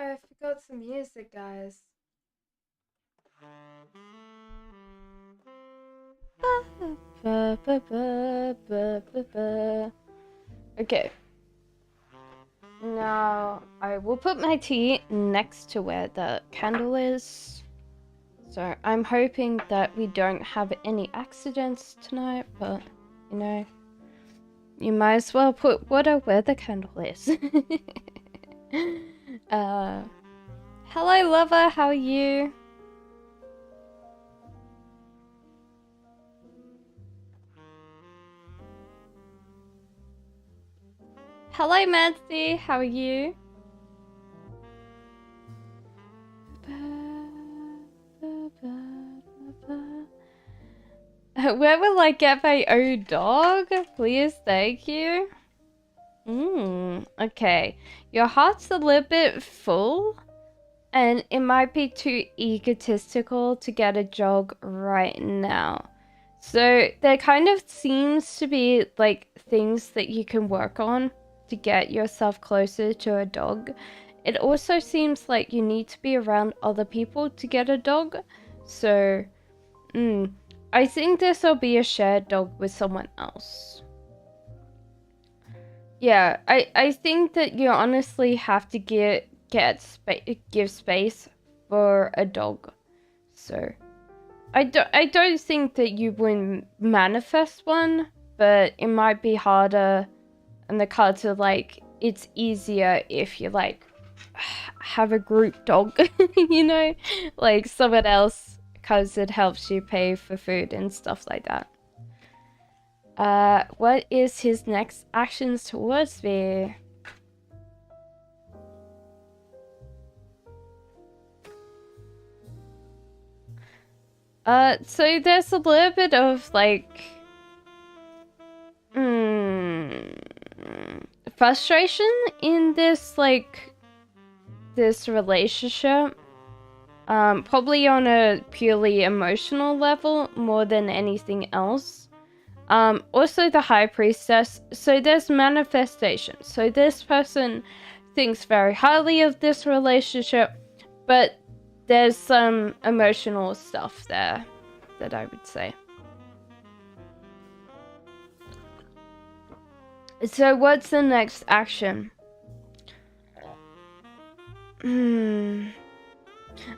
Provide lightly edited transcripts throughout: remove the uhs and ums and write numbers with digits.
I forgot some music, guys. Okay. Now, I will put my tea next to where the candle is. So, I'm hoping that we don't have any accidents tonight, but, you know, you might as well put water where the candle is. Hello, lover, how are you? Hello, Mancy, how are you? Where will I get my own dog? Please, thank you. Okay. Your heart's a little bit full, and it might be too egotistical to get a dog right now. So there kind of seems to be like things that you can work on to get yourself closer to a dog. It also seems like you need to be around other people to get a dog. So, I think this will be a shared dog with someone else. Yeah, I think that you honestly have to give space for a dog. So, I don't think that you would manifest one, but it might be harder, and the cards are like it's easier if you like have a group dog, you know, like someone else, because it helps you pay for food and stuff like that. What is his next actions towards me? So there's a little bit of like frustration in this this relationship. Probably on a purely emotional level more than anything else. Also the High Priestess. So there's manifestation. So this person thinks very highly of this relationship, but there's some emotional stuff there that I would say. So what's the next action?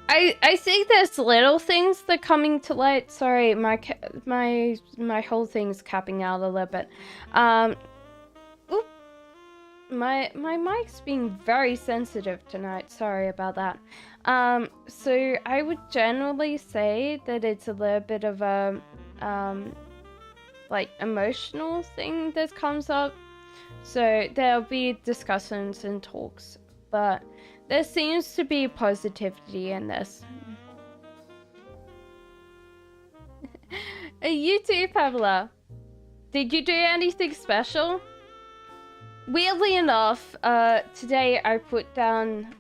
I think there's little things that are coming to light. Sorry, my whole thing's capping out a little bit. Oop. My mic's being very sensitive tonight. Sorry about that. So I would generally say that it's a little bit of a like emotional thing that comes up. So there'll be discussions and talks, but there seems to be positivity in this. You too, Pamela. Did you do anything special? Weirdly enough, today I put down...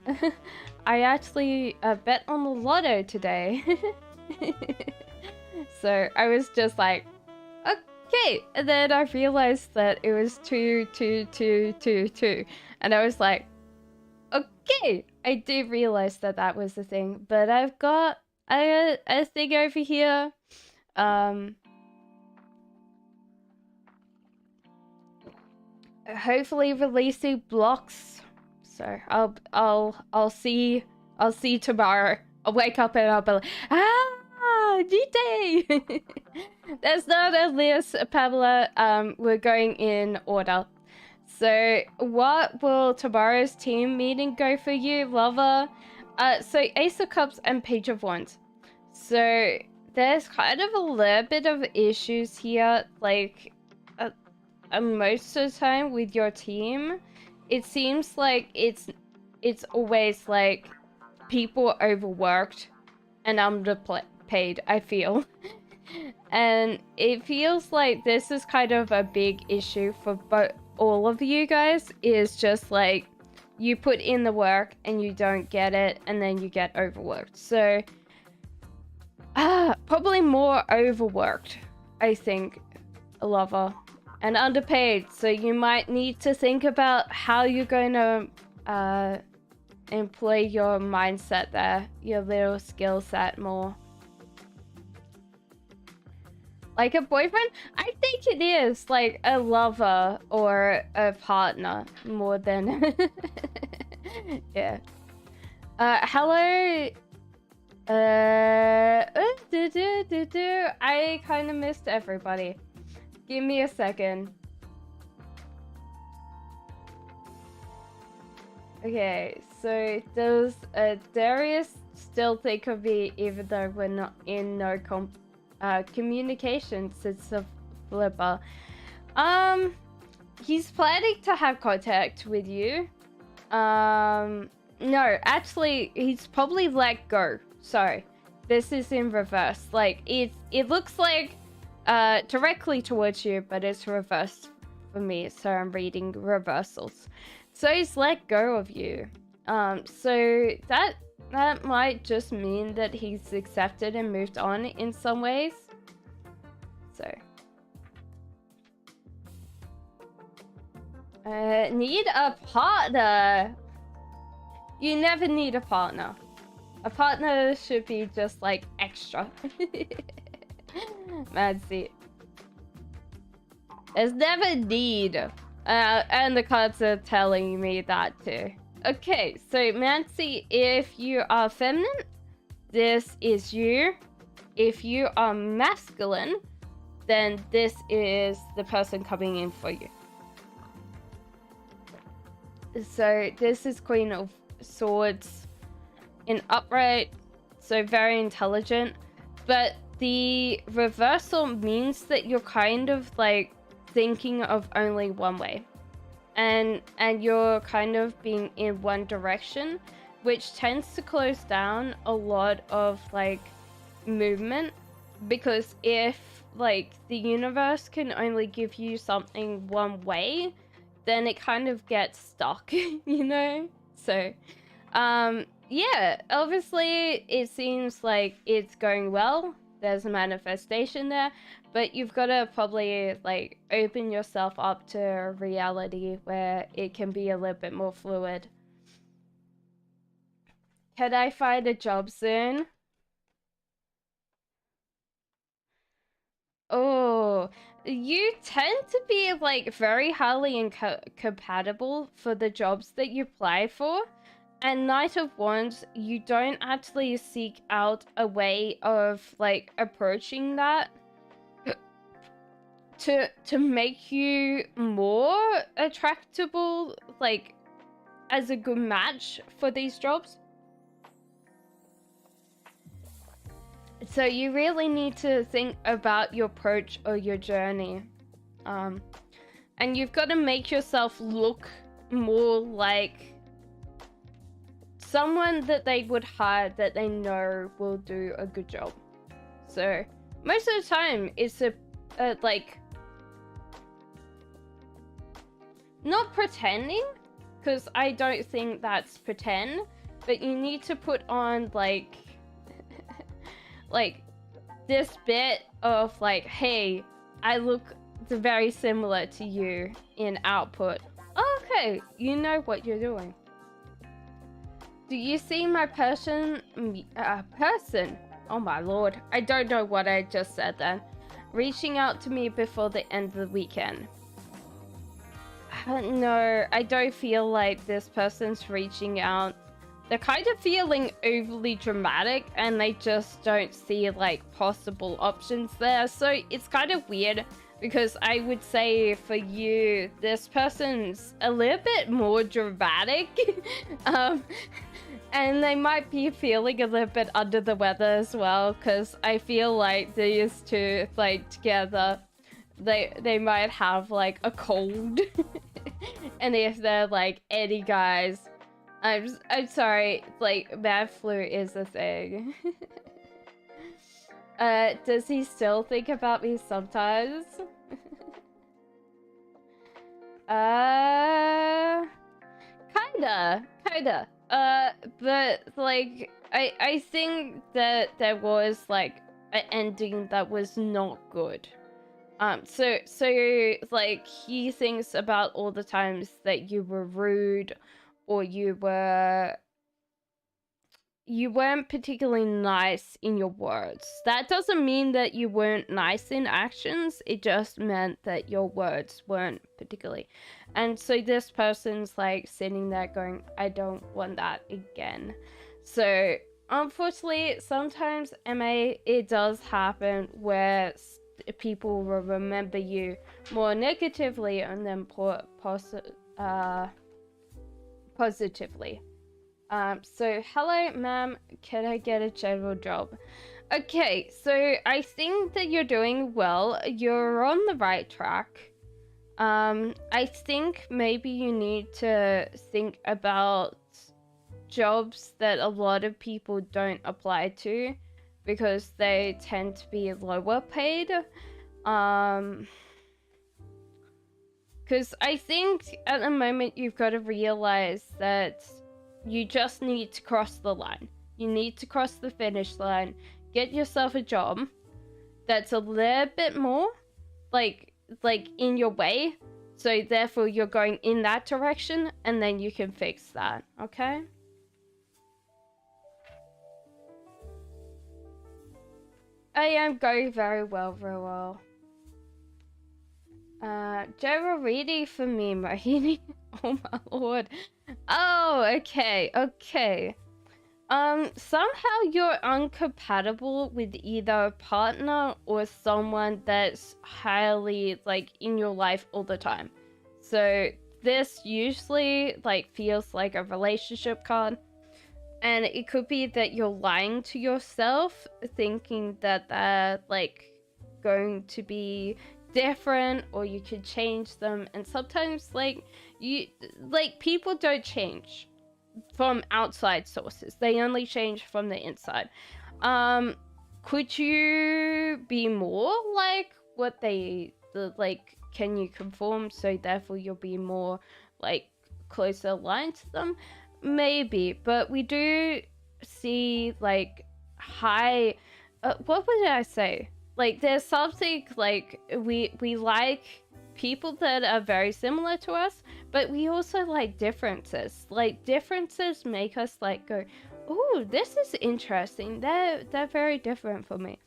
I actually bet on the lotto today. So I was just like, okay. And then I realized that it was 2, 2, 2, 2, 2. And I was like, okay. I did realize that that was the thing. But I've got a thing over here. Hopefully releasing blocks. So I'll see tomorrow. I'll wake up and I'll be like, new day. There's none of this, Pamela. We're going in order. So what will tomorrow's team meeting go for you, lover? So Ace of Cups and Page of Wands. So there's kind of a little bit of issues here, like most of the time with your team. It seems like it's always like people overworked and underpaid, I feel. And it feels like this is kind of a big issue for all of you guys, is just like you put in the work and you don't get it, and then you get overworked. So probably more overworked, I think, a lover, and underpaid. So you might need to think about how you're going to employ your mindset there, your little skill set more. Like a boyfriend? I think it is like a lover or a partner more than... yeah. Hello. I kind of missed everybody. Give me a second. Okay, so does Darius still think of me even though we're not in no communication since the flipper? He's planning to have contact with you. No, actually, he's probably let go. Sorry, this is in reverse. Like it looks like directly towards you, but it's reversed for me. So I'm reading reversals. So he's let go of you. So that might just mean that he's accepted and moved on in some ways. So need a partner. You never need a partner. A partner should be just like extra. Mancy. There's never need. And the cards are telling me that too. Okay, so Mancy, if you are feminine, this is you. If you are masculine, then this is the person coming in for you. So this is Queen of Swords in upright, so very intelligent, but the reversal means that you're kind of like thinking of only one way, and you're kind of being in one direction, which tends to close down a lot of like movement, because if like the universe can only give you something one way, then it kind of gets stuck, you know? So yeah, obviously it seems like it's going well. There's a manifestation there, but you've got to probably like open yourself up to a reality where it can be a little bit more fluid. Can I find a job soon? Oh, you tend to be like very highly compatible for the jobs that you apply for. And Knight of Wands, you don't actually seek out a way of like approaching that to make you more attractable, like as a good match for these jobs. So you really need to think about your approach or your journey. And you've got to make yourself look more like someone that they would hire that they know will do a good job. So most of the time it's a like not pretending, because I don't think that's pretend, but you need to put on like like this bit of like, hey, I look very similar to you in output. Okay, you know what you're doing. Do you see my person? Oh my lord, I don't know what I just said then. Reaching out to me before the end of the weekend. No, I don't feel like this person's reaching out. They're kind of feeling overly dramatic and they just don't see like possible options there. So it's kind of weird, because I would say for you, this person's a little bit more dramatic. And they might be feeling a little bit under the weather as well, because I feel like these two, like, together, they might have, like, a cold. And if they're, like, any guys, I'm sorry, like, bad flu is a thing. Does he still think about me sometimes? Kinda. But like, I think that there was like an ending that was not good. So like he thinks about all the times that you were rude, or you were you weren't particularly nice in your words. That doesn't mean that you weren't nice in actions. It just meant that your words weren't particularly. And so this person's like sitting there going, I don't want that again. So unfortunately, sometimes, MA, it does happen where people will remember you more negatively and then positively. So hello, ma'am, can I get a general job? Okay, so I think that you're doing well. You're on the right track. I think maybe you need to think about jobs that a lot of people don't apply to because they tend to be lower paid. Because I think at the moment you've got to realize that you just need to cross the line. You need to cross the finish line, get yourself a job that's a little bit more like in your way, so therefore you're going in that direction, and then you can fix that, okay? I am going very well, very well. General reading for me, Mohini. Oh my lord. Oh, okay, okay. Somehow you're incompatible with either a partner or someone that's highly, like, in your life all the time. So this usually, like, feels like a relationship card. And it could be that you're lying to yourself, thinking that they're, like, going to be different, or you could change them. And sometimes, like, people don't change from outside sources. They only change from the inside. Could you be more like what can you conform, so therefore you'll be more, like, closer aligned to them? Maybe, but we do see, like, high... what would I say? Like, there's something, like, we like people that are very similar to us, but we also like differences. Like, differences make us, like, go, oh, this is interesting. They're very different for me.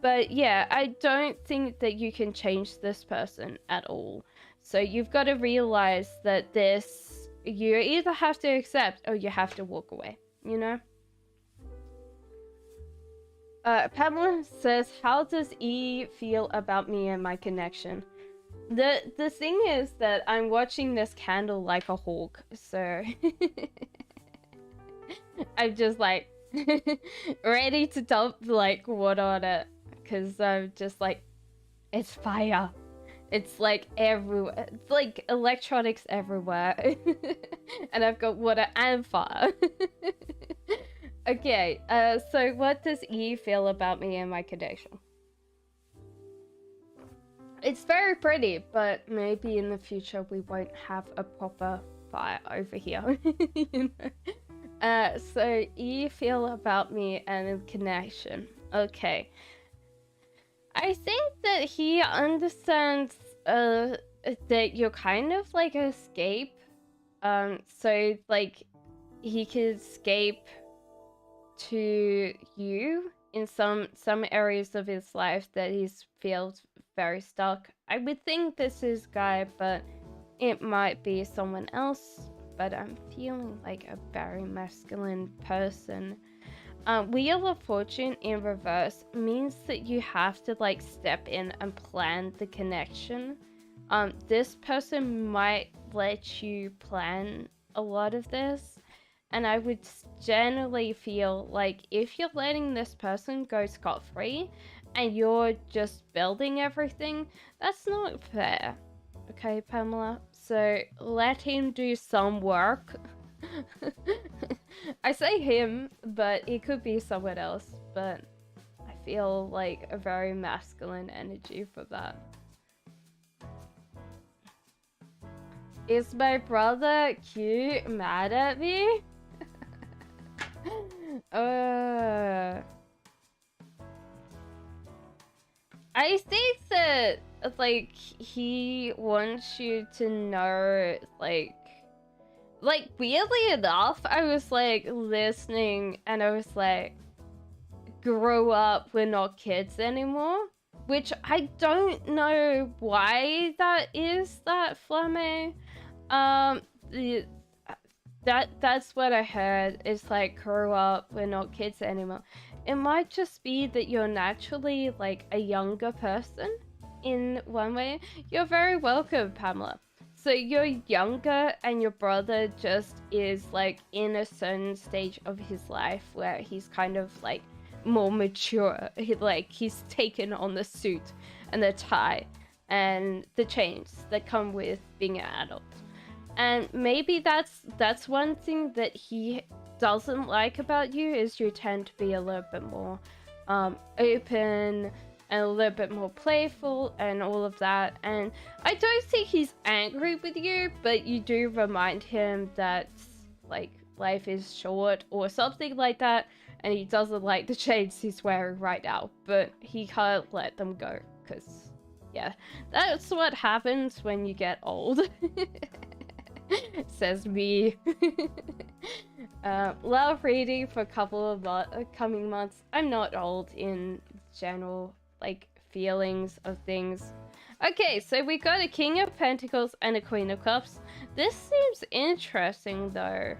But yeah, I don't think that you can change this person at all. So you've got to realize that you either have to accept or you have to walk away, you know? Pamela says, how does E feel about me and my connection? The thing is that I'm watching this candle like a hawk, so I'm just like ready to dump, like, water on it, because I'm just like, it's fire. It's like everywhere. It's like electronics everywhere. And I've got water and fire. Okay, so what does E feel about me and my connection? It's very pretty, but maybe in the future we won't have a proper fire over here. You know? So E feel about me and connection. Okay. I think that he understands that you're kind of like an escape. So, like, he could escape to you in some areas of his life that he feels very stuck. I would think this is Guy, but it might be someone else. But I'm feeling like a very masculine person. Wheel of Fortune in reverse means that you have to, like, step in and plan the connection. This person might let you plan a lot of this, and I would generally feel like if you're letting this person go scot-free and you're just building everything, that's not fair. Okay, Pamela? So let him do some work. I say him, but it could be someone else, but I feel like a very masculine energy for that. Is my brother cute mad at me? I think that, like, he wants you to know, like like, weirdly enough, I was like listening and I was like, grow up, we're not kids anymore. Which I don't know why that is, that Flamme. The, that's what I heard. It's like, grow up, we're not kids anymore. It might just be that you're naturally like a younger person in one way. You're very welcome, Pamela. So you're younger and your brother just is like in a certain stage of his life where he's kind of like more mature. He's taken on the suit and the tie and the chains that come with being an adult. And maybe that's one thing that he doesn't like about you, is you tend to be a little bit more open and a little bit more playful and all of that. And I don't think he's angry with you, but you do remind him that like life is short or something like that, and he doesn't like the chains he's wearing right now, but he can't let them go because yeah, that's what happens when you get old. Says me. Love reading for a couple of coming months. I'm not old in general, like, feelings of things. Okay, so we got a King of Pentacles and a Queen of Cups. This seems interesting, though.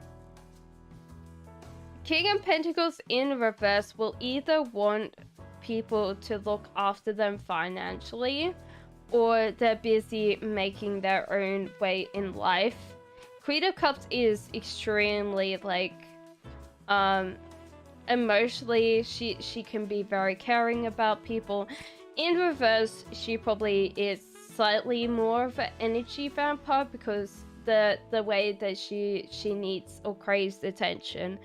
King of Pentacles in reverse will either want people to look after them financially, or they're busy making their own way in life. Queen of Cups is extremely like emotionally, she can be very caring about people. In reverse, she probably is slightly more of an energy vampire because the way that she needs or craves attention.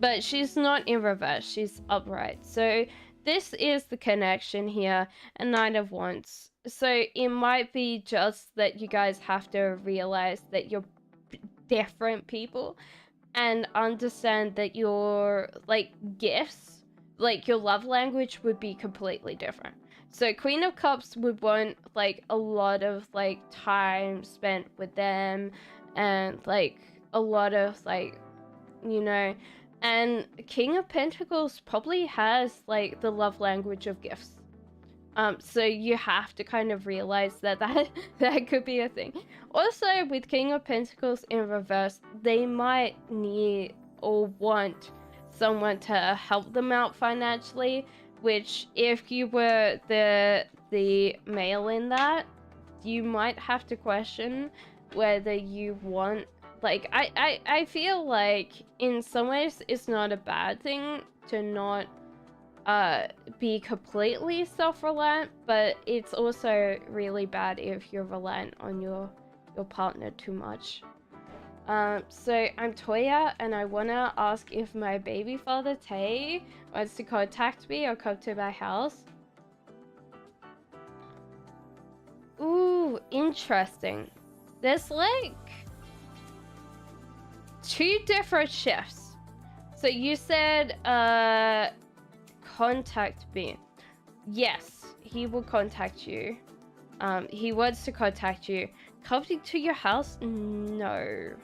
But she's not in reverse, she's upright. So this is the connection here, a Nine of Wands. So it might be just that you guys have to realize that you're different people and understand that your like gifts, like your love language would be completely different. So Queen of Cups would want like a lot of like time spent with them and like a lot of like, you know, and King of Pentacles probably has like the love language of gifts. So you have to kind of realize that that could be a thing. Also, with King of Pentacles in reverse, they might need or want someone to help them out financially, which if you were the male in that, you might have to question whether you want, like, I feel like in some ways it's not a bad thing to not be completely self-reliant, but it's also really bad if you're reliant on your partner too much. So I'm Toya, and I wanna ask if my baby father Tay wants to contact me or come to my house. Ooh, interesting. There's like 2 different shifts. So you said contact me. Yes, he will contact you. He wants to contact you. Coming to your house? No.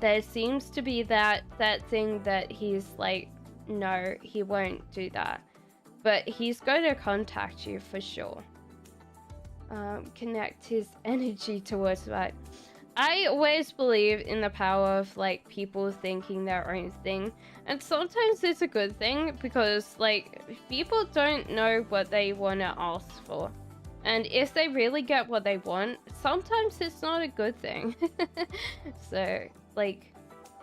There seems to be that thing that he's like, no, he won't do that. But he's going to contact you for sure. Connect his energy towards that. I always believe in the power of like people thinking their own thing, and sometimes it's a good thing because like people don't know what they want to ask for, and if they really get what they want, sometimes it's not a good thing. So like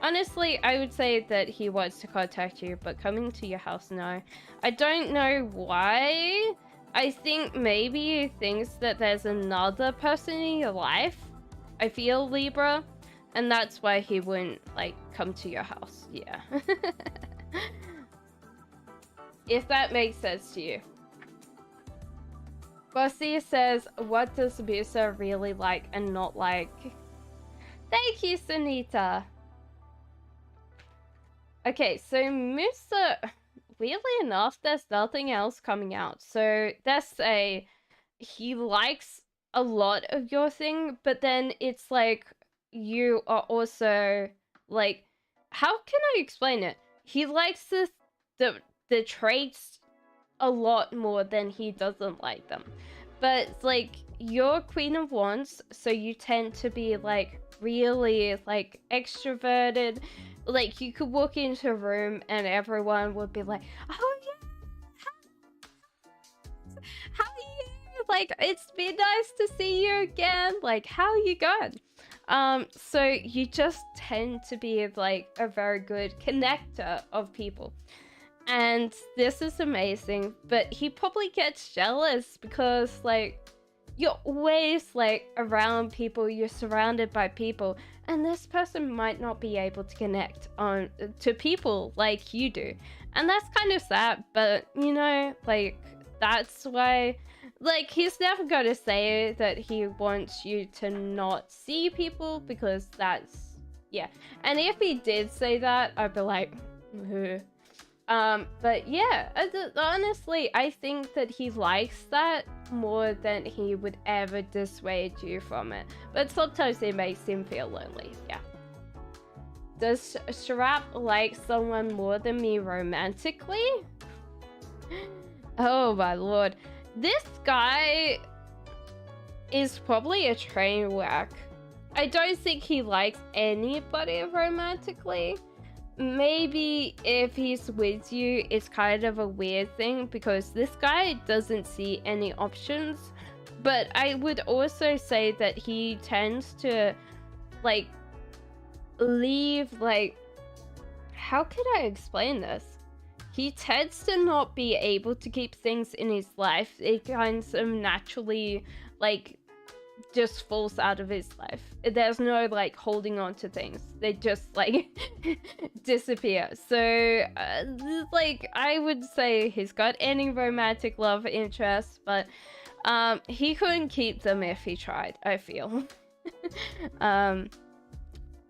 honestly, I would say that he wants to contact you, but coming to your house, no. I don't know why. I think maybe he thinks that there's another person in your life. I feel Libra, and that's why he wouldn't like come to your house. Yeah. If that makes sense to you. Bossy says, what does Musa really like and not like? Thank you, Sunita. Okay, so Musa, weirdly enough, there's nothing else coming out. So that's he likes a lot of your thing, but then it's like you are also like, how can I explain it? He likes the traits a lot more than he doesn't like them. But like, you're Queen of Wands, so you tend to be like really like extroverted. Like, you could walk into a room and everyone would be like, oh yeah, how are you? Like, it's been nice to see you again. Like, how are you going? So you just tend to be like a very good connector of people. And this is amazing, but he probably gets jealous because like, you're always like around people, you're surrounded by people, and this person might not be able to connect on to people like you do. And that's kind of sad, but you know, like, that's why, like, he's never going to say that he wants you to not see people, because that's, yeah. And if he did say that, I'd be like, but yeah, honestly, I think that he likes that more than he would ever dissuade you from it. But sometimes it makes him feel lonely, yeah. Does Sharap like someone more than me romantically? Oh my lord. This guy is probably a train wreck. I don't think he likes anybody romantically. Maybe if he's with you, it's kind of a weird thing because this guy doesn't see any options. But I would also say that he tends to like leave, like, how can I explain this? He tends to not be able to keep things in his life. It kind of naturally like just falls out of his life. There's no like holding on to things. They just like disappear. So like, I would say he's got any romantic love interests, but he couldn't keep them if he tried, I feel.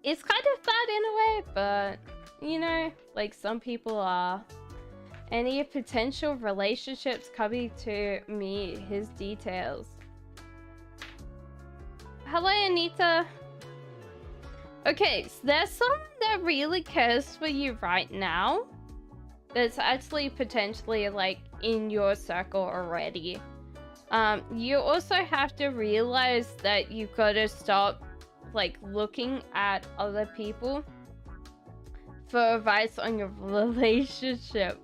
It's kind of bad in a way, but you know, like, some people are. Any potential relationships coming to me, his details. Hello, Anita. Okay, so there's someone that really cares for you right now. That's actually potentially like in your circle already. You also have to realize that you've got to stop like looking at other people for advice on your relationship.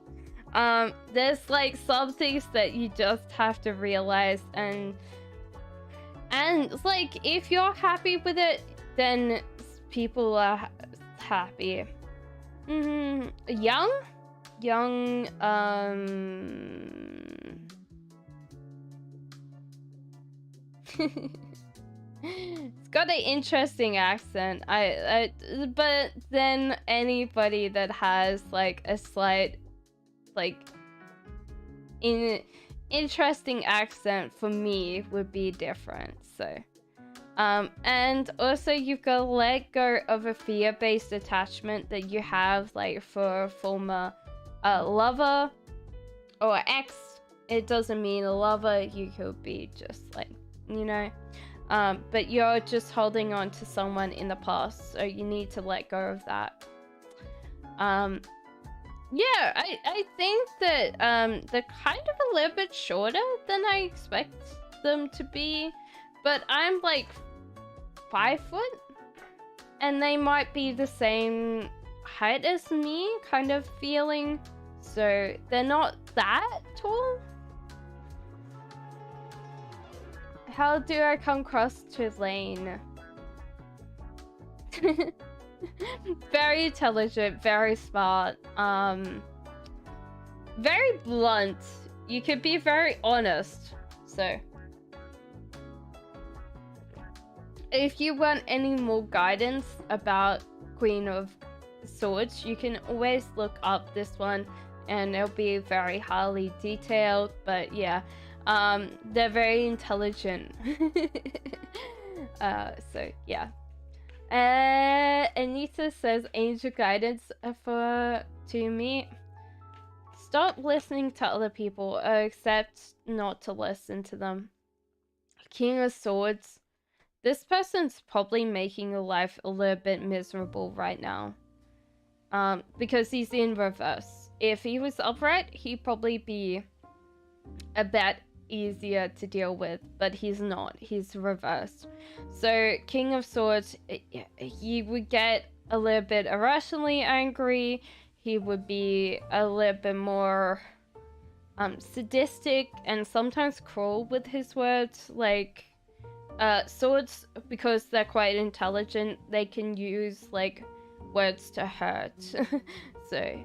There's like some things that you just have to realize, and like, if you're happy with it, then people are happy. Young, it's got an interesting accent. But then anybody that has like a slight like interesting accent for me would be different. So and also you've got to let go of a fear-based attachment that you have like for a former lover or ex. It doesn't mean a lover, you could be just like, you know, but you're just holding on to someone in the past, so you need to let go of that. Yeah, I think that they're kind of a little bit shorter than I expect them to be, but I'm like 5 foot, and they might be the same height as me, kind of feeling, so they're not that tall. How do I come across to Lane? Very intelligent, very smart, very blunt. You could be very honest. So if you want any more guidance about Queen of Swords, you can always look up this one and it'll be very highly detailed. But yeah, they're very intelligent. So yeah. Anita says angel guidance to me. Stop listening to other people, except not to listen to them. King of Swords, this person's probably making your life a little bit miserable right now. Because he's in reverse. If he was upright, he'd probably be a bit easier to deal with, but he's not. He's reversed. So King of Swords, he would get a little bit irrationally angry. He would be a little bit more sadistic and sometimes cruel with his words. Like swords, because they're quite intelligent, they can use like words to hurt. So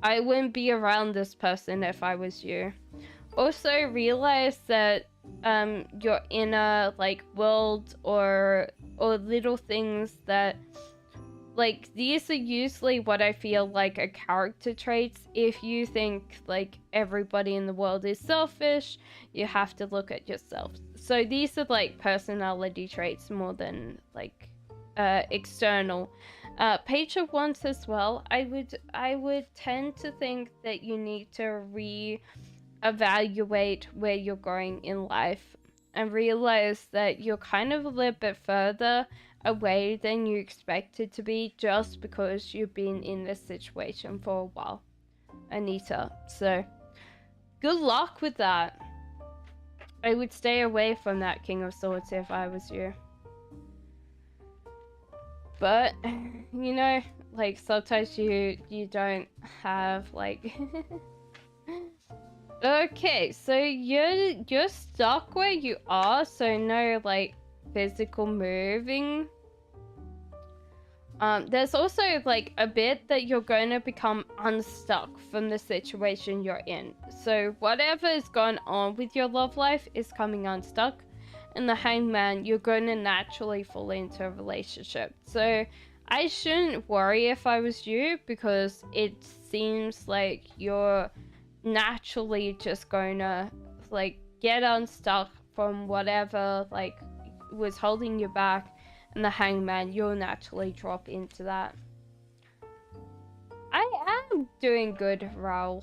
I wouldn't be around this person if I was you. Also realize that your inner like world or little things that like these are usually what I feel like are character traits. If you think like everybody in the world is selfish, you have to look at yourself. So these are like personality traits more than like external. Page of Wands as well. I would tend to think that you need to re-evaluate where you're going in life and realize that you're kind of a little bit further away than you expected to be just because you've been in this situation for a while, Anita. So good luck with that. I would stay away from that King of Swords if I was you. But you know, like sometimes you don't have like okay, so you're stuck where you are, so no like physical moving. There's also like a bit that you're going to become unstuck from the situation you're in. So whatever is going on with your love life is coming unstuck. And the Hangman, you're going to naturally fall into a relationship. So I shouldn't worry if I was you, because it seems like you're naturally just going to like get unstuck from whatever like was holding you back, and the Hangman, you'll naturally drop into that. I am doing good, Raul.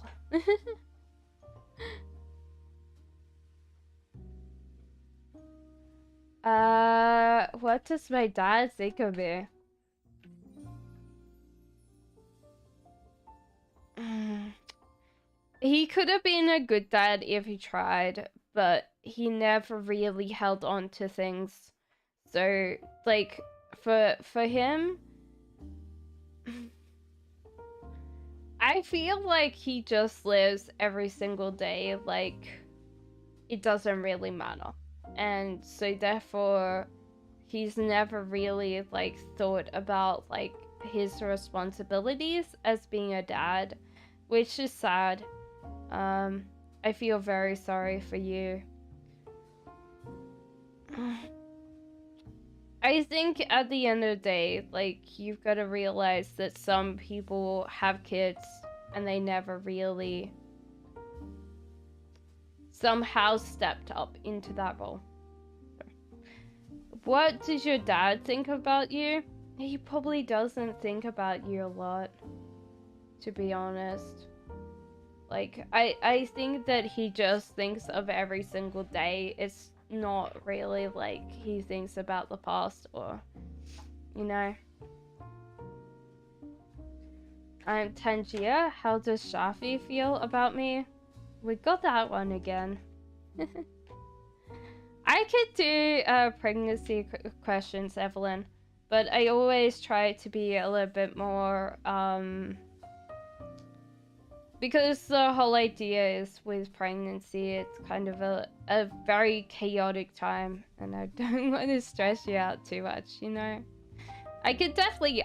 What does my dad think of me? He could have been a good dad if he tried, but he never really held on to things. So, like, for him, I feel like he just lives every single day like it doesn't really matter. And so therefore, he's never really like thought about like his responsibilities as being a dad, which is sad. I feel very sorry for you. I think at the end of the day, like, you've got to realize that some people have kids and they never really somehow stepped up into that role. What does your dad think about you? He probably doesn't think about you a lot, to be honest. Like, I think that he just thinks of every single day. It's not really like he thinks about the past or, you know. I'm Tangier. How does Shafi feel about me? We got that one again. I could do pregnancy questions, Evelyn, but I always try to be a little bit more, because the whole idea is with pregnancy, it's kind of a very chaotic time, and I don't want to stress you out too much, you know? I could definitely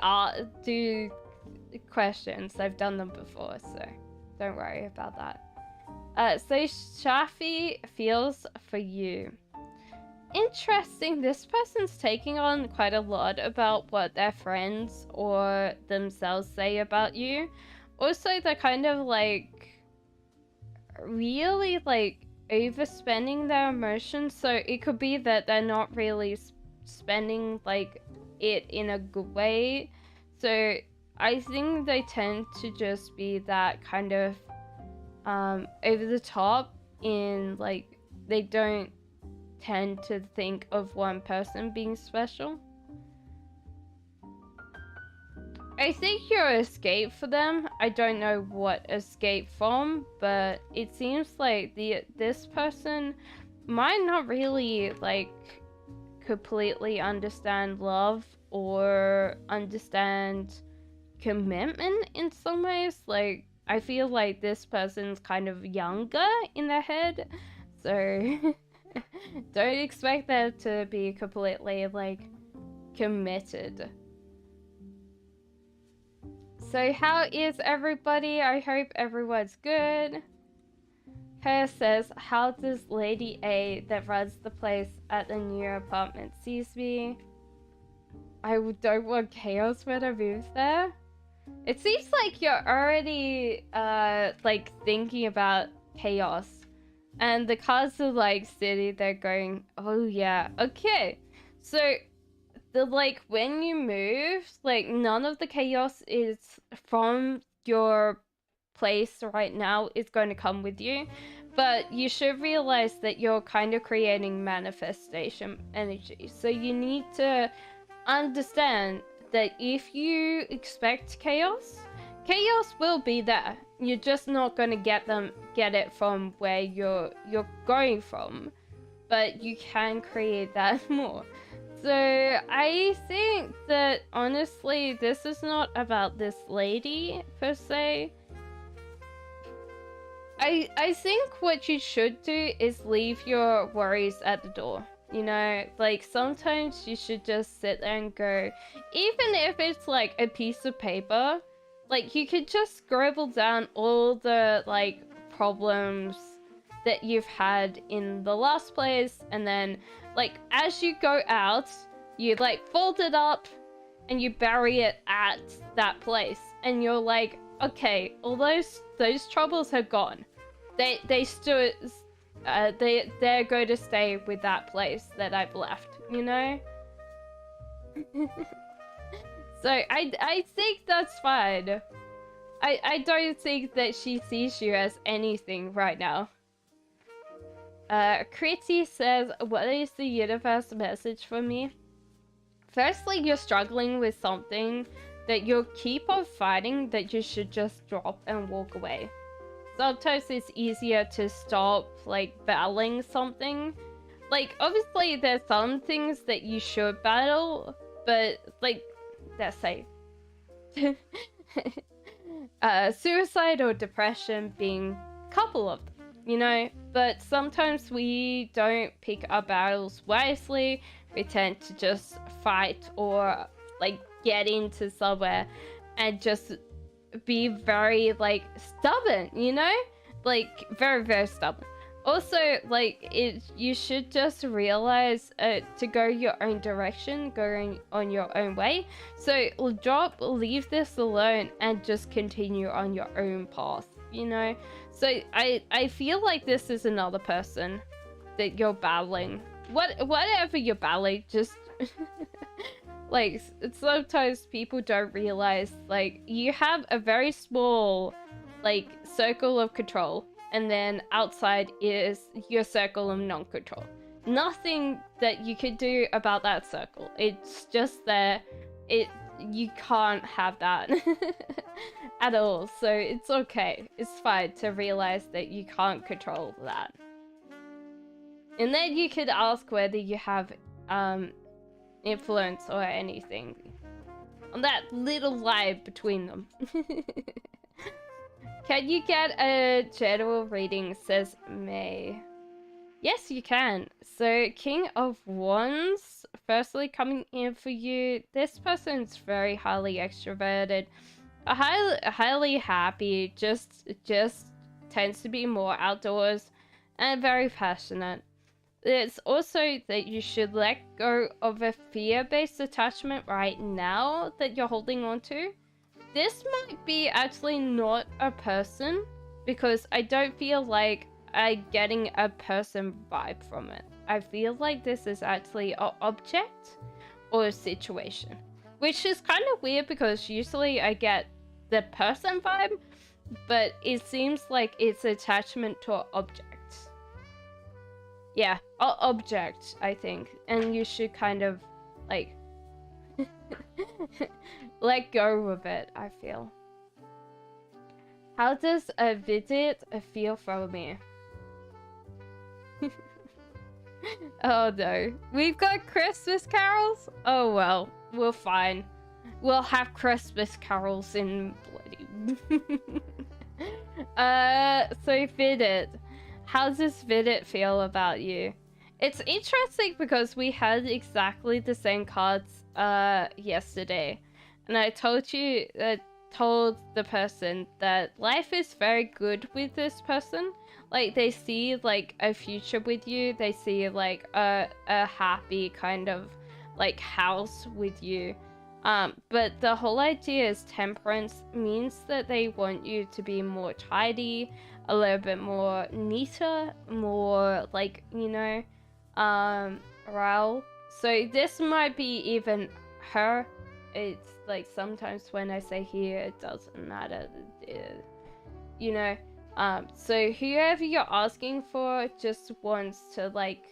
do questions. I've done them before, so don't worry about that. So Shafi feels for you. Interesting. This person's taking on quite a lot about what their friends or themselves say about you. Also, they're kind of like really like overspending their emotions. So it could be that they're not really spending like it in a good way. So I think they tend to just be that kind of over the top in like they don't tend to think of one person being special. I think you're escape for them. I don't know what escape from, but it seems like this person might not really like completely understand love or understand commitment in some ways. Like, I feel like this person's kind of younger in their head, so don't expect them to be completely like committed. So how is everybody? I hope everyone's good. Her says, how does Lady A that runs the place at the new apartment sees me? I don't want chaos when I move there. It seems like you're already like thinking about chaos. And the cards are like sitting there going, oh yeah, okay. So the like when you move, like none of the chaos is from your place right now is going to come with you, but you should realize that you're kind of creating manifestation energy. So you need to understand that if you expect chaos will be there. You're just not going to get it from where you're going from, but you can create that more. So I think that honestly this is not about this lady per se. I think what you should do is leave your worries at the door. You know, like sometimes you should just sit there and go, even if it's like a piece of paper, like you could just scribble down all the like problems that you've had in the last place, and then like as you go out, you like fold it up and you bury it at that place, and you're like, okay, all those troubles are gone. They stood. They're going to stay with that place that I've left, you know? So I think that's fine. I don't think that she sees you as anything right now. Critty says, what is the universe message for me? Firstly, you're struggling with something that you'll keep on fighting that you should just drop and walk away. Sometimes it's easier to stop, like, battling something. Like, obviously, there's some things that you should battle, but, like, let's say, suicide or depression being a couple of them, you know? But sometimes we don't pick our battles wisely. We tend to just fight or, like, get into somewhere and just be very like stubborn, you know, like very, very stubborn. Also, like you should just realize to go your own direction, go on your own way. So leave this alone and just continue on your own path, you know. So I feel like this is another person that you're battling. Whatever you're battling, just like, sometimes people don't realize, like, you have a very small, like, circle of control, and then outside is your circle of non-control. Nothing that you could do about that circle. It's just there. You can't have that at all. So it's okay. It's fine to realize that you can't control that. And then you could ask whether you have, influence or anything on that little line between them. Can you get a general reading, says May? Yes, you can. So King of Wands, firstly coming in for you. This person's very highly extroverted, highly happy, just tends to be more outdoors and very passionate. It's also that you should let go of a fear-based attachment right now that you're holding on to. This might be actually not a person, because I don't feel like I'm getting a person vibe from it. I feel like this is actually an object or a situation, which is kind of weird because usually I get the person vibe, but it seems like it's attachment to an object. yeah, object, I think. And you should kind of, like, let go of it, I feel. How does a visit feel for me? Oh no. We've got Christmas carols? Oh well, we're fine. We'll have Christmas carols in bloody... So Vidit. How does Vidit feel about you? It's interesting because we had exactly the same cards yesterday. And I told the person that life is very good with this person. Like, they see like a future with you. They see like a happy kind of like house with you. But the whole idea is temperance means that they want you to be more tidy, a little bit more neater, more like, you know, Raul. So this might be even her. It's like sometimes when I say here, it doesn't matter, you know. So whoever you're asking for just wants to like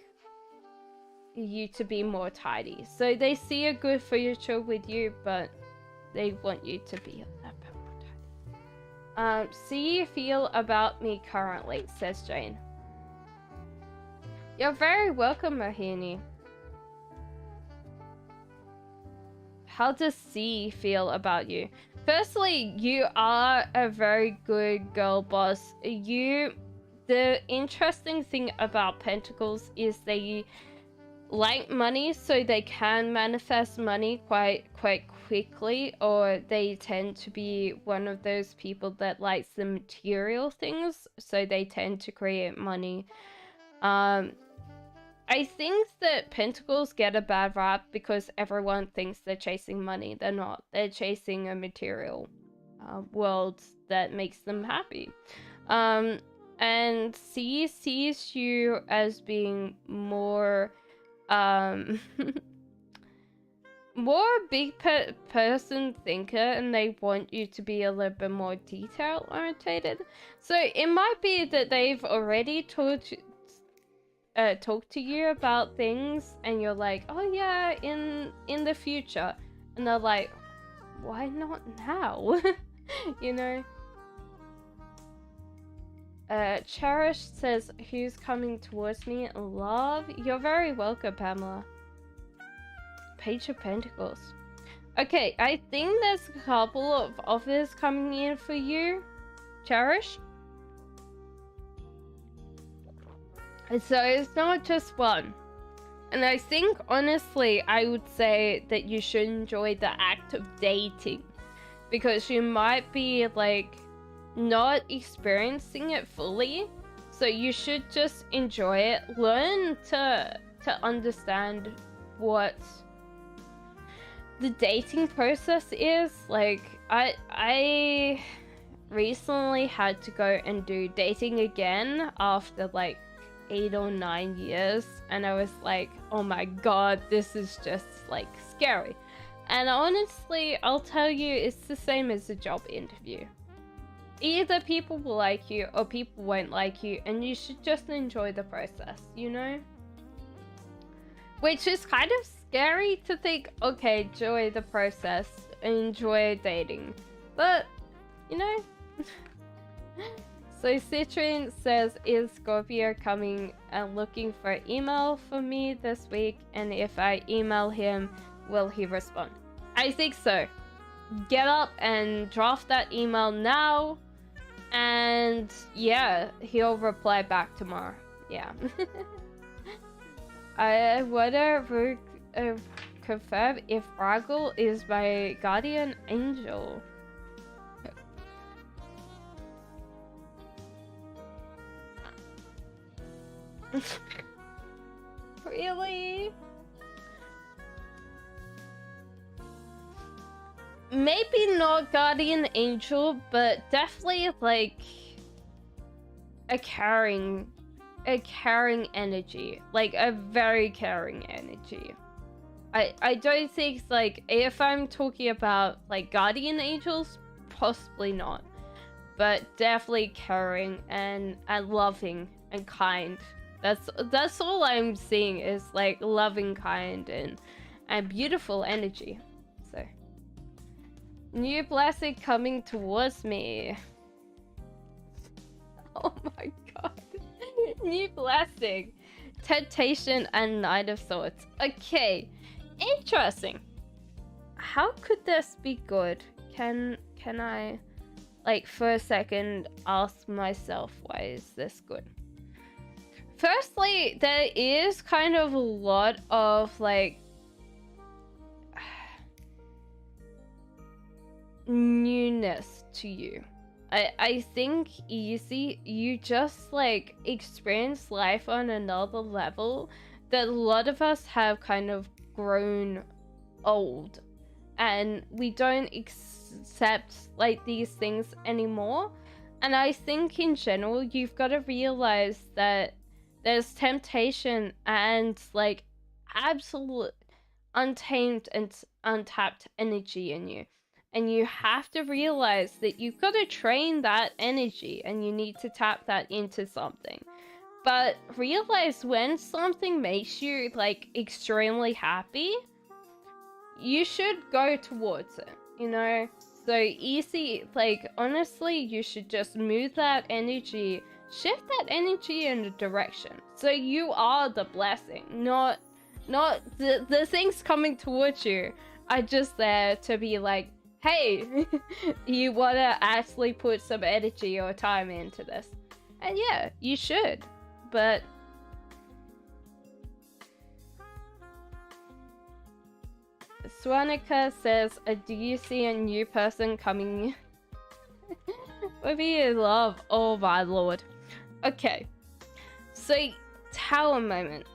you to be more tidy. So they see a good future with you, but they want you to be a little bit more tidy. See you feel about me currently, says Jane. You're very welcome, Mahini. How does C feel about you? Firstly, you are a very good girl boss. The interesting thing about Pentacles is they like money, so they can manifest money quite quickly, or they tend to be one of those people that likes the material things, so they tend to create money. I think that Pentacles get a bad rap because everyone thinks they're chasing money. They're not. They're chasing a material world that makes them happy. And C sees you as being more more big person thinker, and they want you to be a little bit more detail orientated. So it might be that they've already talk to you about things, and you're like, oh yeah, in the future, and they're like, why not now? You know. Cherish says, who's coming towards me? Love. You're very welcome, Pamela. Page of Pentacles. Okay, I think there's a couple of offers coming in for you, Cherish. So it's not just one. And I think, honestly, I would say that you should enjoy the act of dating. Because you might be, like, not experiencing it fully. So you should just enjoy it. Learn to understand what the dating process is. Like, I recently had to go and do dating again after, like, 8 or 9 years, and I was like, oh my god, this is just like scary. And honestly, I'll tell you, it's the same as a job interview. Either people will like you or people won't like you, and you should just enjoy the process, you know? Which is kind of scary to think, okay, enjoy the process, enjoy dating, but you know. So Citrine says, is Scorpio coming and looking for email for me this week? And if I email him, will he respond? I think so. Get up and draft that email now. And yeah, he'll reply back tomorrow. Yeah. I want to confirm if Ragul is my guardian angel. Really? Maybe not guardian angel, but definitely like a caring energy, like a very caring energy. I don't think, like, if I'm talking about like guardian angels, possibly not, but definitely caring and loving and kind. That's all I'm seeing is like loving kind and beautiful energy. So new blessing coming towards me. Oh my god. New blessing. Temptation and Knight of Swords. Okay. Interesting. How could this be good? Can I, like, for a second ask myself, why is this good? Firstly, there is kind of a lot of like newness to you. I think you just like experience life on another level that a lot of us have kind of grown old, and we don't accept like these things anymore. And I think in general you've got to realize that there's temptation and like absolute untamed and untapped energy in you, and you have to realize that you've got to train that energy and you need to tap that into something. But realize when something makes you like extremely happy, you should go towards it, you know? So easy, like honestly, you should just move that energy, shift that energy in a direction. So you are the blessing, not the things coming towards you are just there to be like, hey, you want to actually put some energy or time into this. And yeah, you should. But Swanika says, do you see a new person coming? Maybe in love. Oh my lord. Okay. So, tower moment.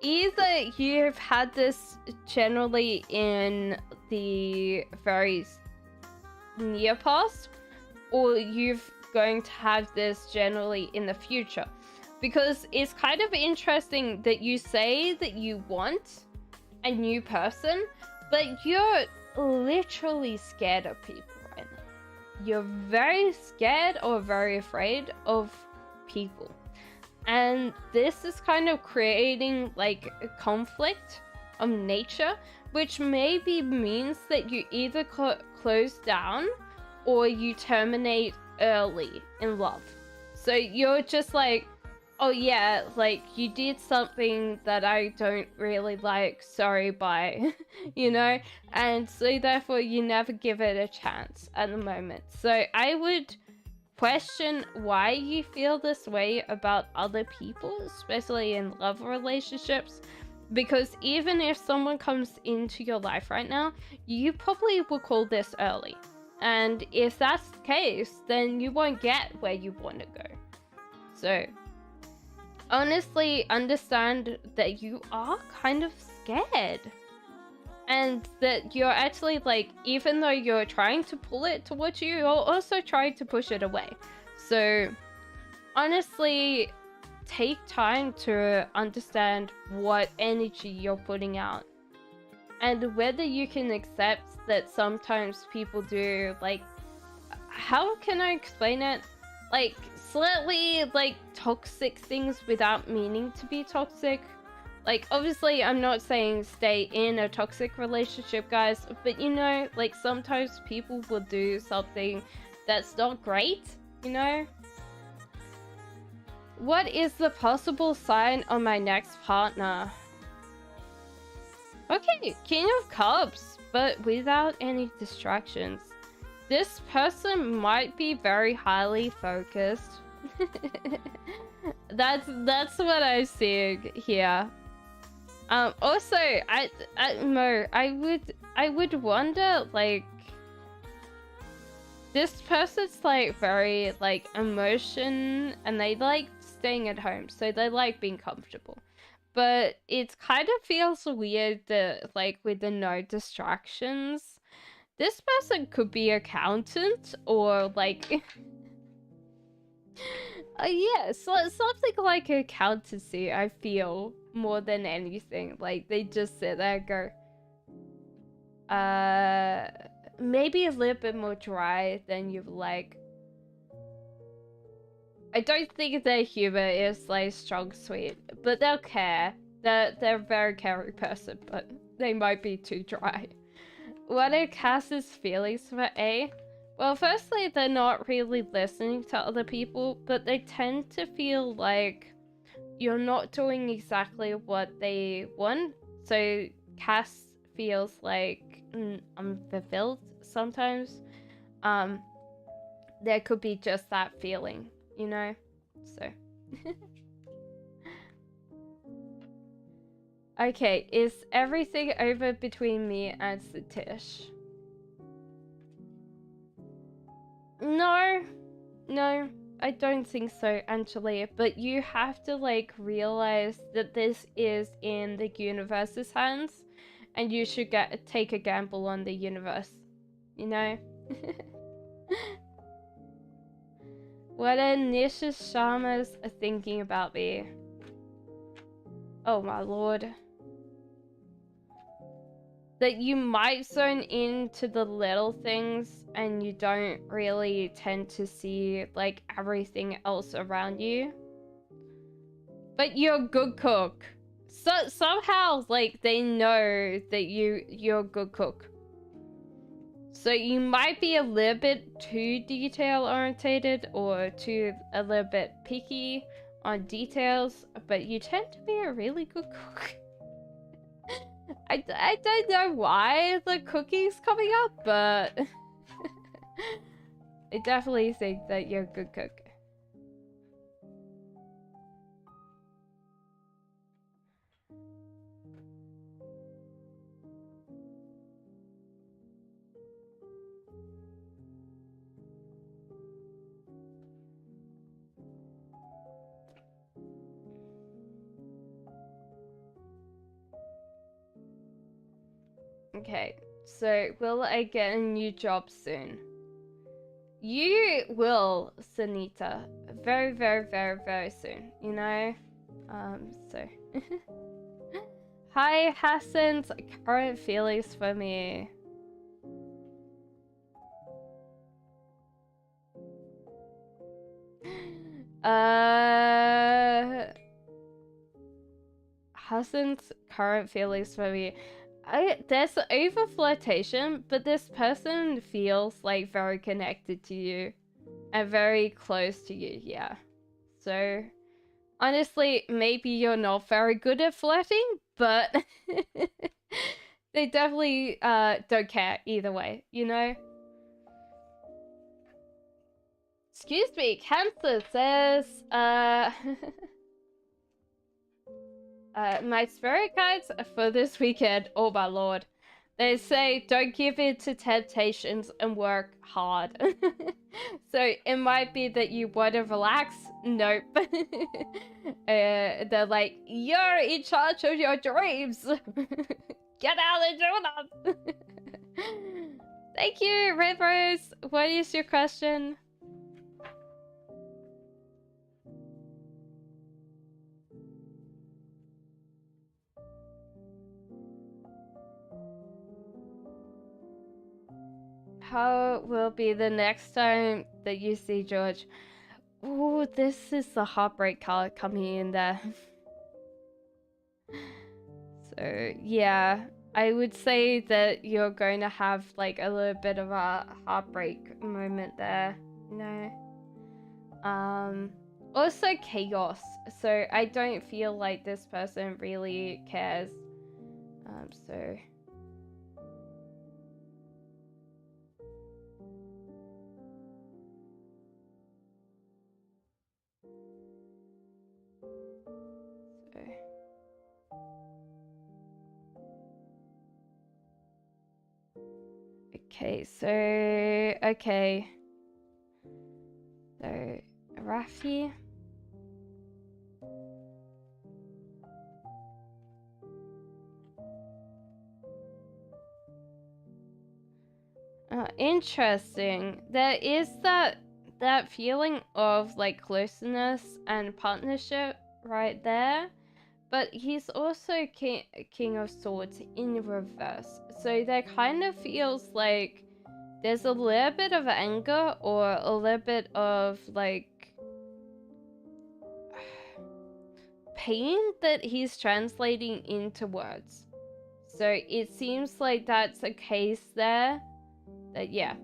Either you've had this generally in the very near past, or you've going to have this generally in the future. Because it's kind of interesting that you say that you want a new person, but you're literally scared of people right now. You're very scared or very afraid of people. And this is kind of creating like a conflict of nature, which maybe means that you either close down or you terminate early in love. So you're just like, oh yeah, like you did something that I don't really like, sorry, bye, you know? And so therefore you never give it a chance at the moment. So I would question why you feel this way about other people, especially in love relationships, because even if someone comes into your life right now, you probably will call this early. And if that's the case, then you won't get where you want to go. So honestly, understand that you are kind of scared. And that you're actually like, even though you're trying to pull it towards you, you're also trying to push it away. So honestly, take time to understand what energy you're putting out. And whether you can accept that sometimes people do, like, how can I explain it? Like, slightly, like, toxic things without meaning to be toxic. Like, obviously, I'm not saying stay in a toxic relationship, guys, but you know, like, sometimes people will do something that's not great, you know? What is the possible sign on my next partner? Okay, King of Cups, but without any distractions. This person might be very highly focused. That's what I'm seeing here. Also, Mo, I would wonder, like, this person's like very like emotion, and they like staying at home, so they like being comfortable. But it kind of feels weird that, like, with the no distractions, this person could be accountant or like. Yeah, so something like accountancy, I feel, more than anything. Like, they just sit there and go, maybe a little bit more dry than you like. I don't think their humor is like strong sweet, but they'll care. They're a very caring person, but they might be too dry. What are Cass's feelings for A? Well, firstly, they're not really listening to other people, but they tend to feel like you're not doing exactly what they want. So Cass feels like unfulfilled sometimes. There could be just that feeling, you know? So. Okay, is everything over between me and Satish? No, I don't think so, Angelia. But you have to like realize that this is in the universe's hands, and you should take a gamble on the universe. You know. What are Nisha's Shamas thinking about me? Oh my lord. That you might zone into the little things and you don't really tend to see like everything else around you. But you're a good cook. So somehow like they know that you're a good cook. So you might be a little bit too detail orientated or a little bit picky on details, but you tend to be a really good cook. I don't know why the cookie's coming up, but I definitely think that you're a good cook. Okay, so will I get a new job soon? You will, Sunita. Very, very, very, very soon, you know? So. Hi, Hassan's current feelings for me. Hassan's current feelings for me. There's over flirtation, but this person feels like very connected to you and very close to you, yeah. So honestly, maybe you're not very good at flirting, but they definitely don't care either way, you know? Excuse me, Cancer says, my spirit guides for this weekend, oh my lord. They say don't give in to temptations and work hard. So it might be that you want to relax. Nope. They're like, you're in charge of your dreams. Get out and do them. Thank you, Red Rose. What is your question? How will be the next time that you see George? Ooh, this is the heartbreak card coming in there. So, yeah. I would say that you're going to have, like, a little bit of a heartbreak moment there. You know? Also chaos. So, I don't feel like this person really cares. So... Okay, so... Okay. So, Rafi... interesting. There is that feeling of like closeness and partnership right there, but he's also king of swords in reverse. So there kind of feels like there's a little bit of anger or a little bit of like pain that he's translating into words. So it seems like that's a case there that, yeah,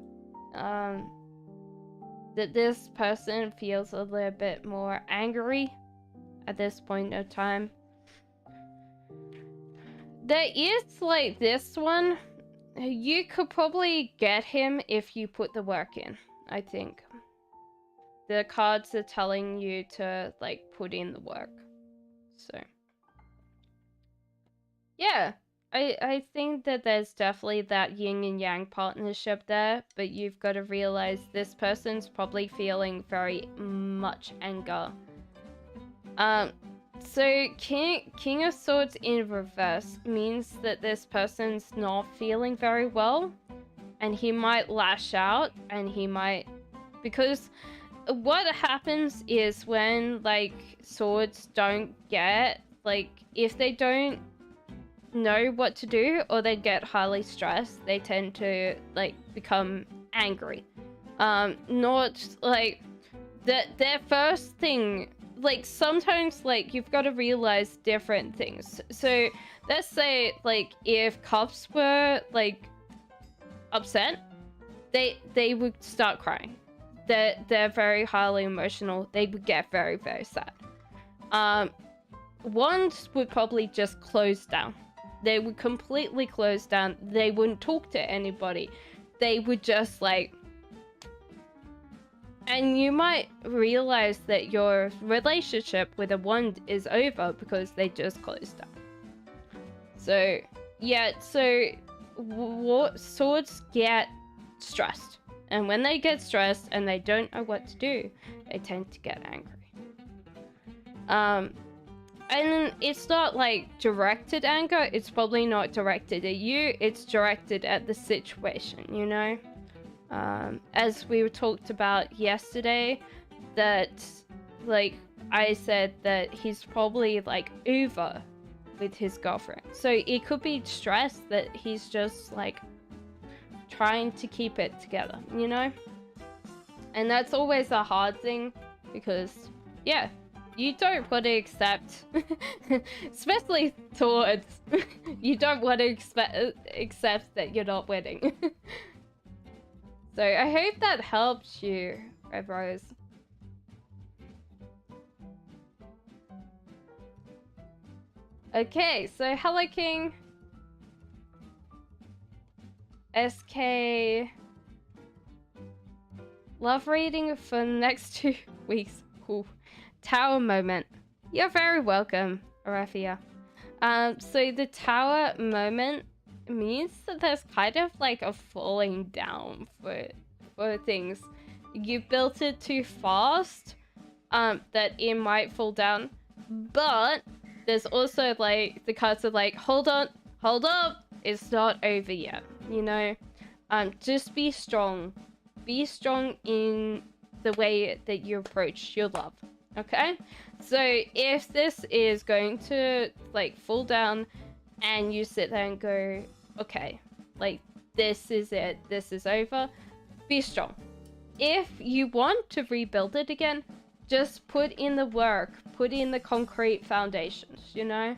that this person feels a little bit more angry at this point of time. There is like this one. You could probably get him if you put the work in, I think. The cards are telling you to like put in the work. So yeah, I think that there's definitely that yin and yang partnership there, but you've got to realize this person's probably feeling very much anger. So King of Swords in reverse means that this person's not feeling very well, and he might lash out, and he might, because what happens is when like swords don't get, like, if they don't know what to do or they get highly stressed, they tend to like become angry. Not like their first thing, like sometimes like you've got to realize different things. So let's say like if Cups were like upset, they would start crying. They're very highly emotional. They would get very, very sad. Wands would probably just close down. They would completely close down. They wouldn't talk to anybody. They would just like... And you might realize that your relationship with a wand is over because they just closed down. So, yeah, so swords get stressed. And when they get stressed and they don't know what to do, they tend to get angry. And it's not like directed anger. It's probably not directed at you. It's directed at the situation, you know? As we talked about yesterday, that like I said that he's probably like over with his girlfriend. So it could be stress that he's just like trying to keep it together, you know? And that's always a hard thing because, yeah, you don't want to accept, especially towards, you don't want to accept that you're not winning. So I hope that helps you, Red Rose. Okay, so hello King. SK. Love reading for the next 2 weeks. Ooh. Tower moment. You're very welcome, Arafia. So the tower moment means that there's kind of like a falling down for things. You built it too fast, that it might fall down. But there's also like the cards are like, hold on, hold up, it's not over yet, you know? Just be strong. Be strong in the way that you approach your love. Okay, so if this is going to like fall down and you sit there and go, okay, like this is it, this is over, be strong. If you want to rebuild it again, just put in the work, put in the concrete foundations, you know?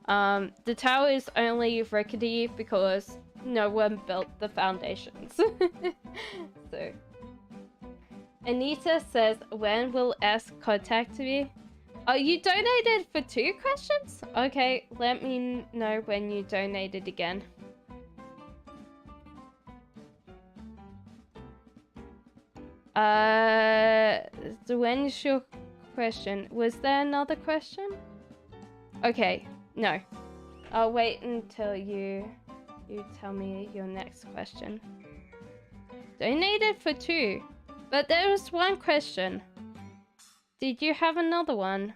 The tower is only rickety because no one built the foundations. So Anita says, when will S contact me? Oh, you donated for 2 questions? Okay, let me know when you donated again. So when's your question? Was there another question? Okay, no. I'll wait until you tell me your next question. Donated for 2. But there was 1 question. Did you have another one?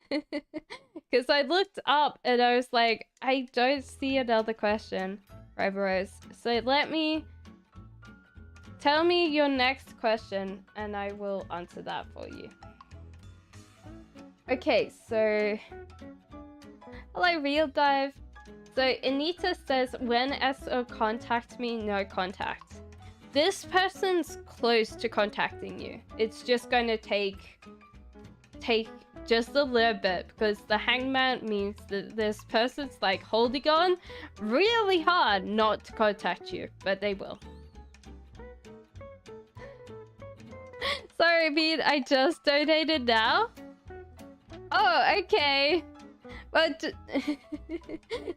Because I looked up and I was like, I don't see another question, Rose. So tell me your next question and I will answer that for you. Okay, so hello, Real Dive. So Anita says, when SO contact me, no contact. This person's close to contacting you. It's just going to take just a little bit, because the hangman means that this person's like holding on really hard not to contact you, but they will. Sorry, Beat, I just donated now. Oh, okay. But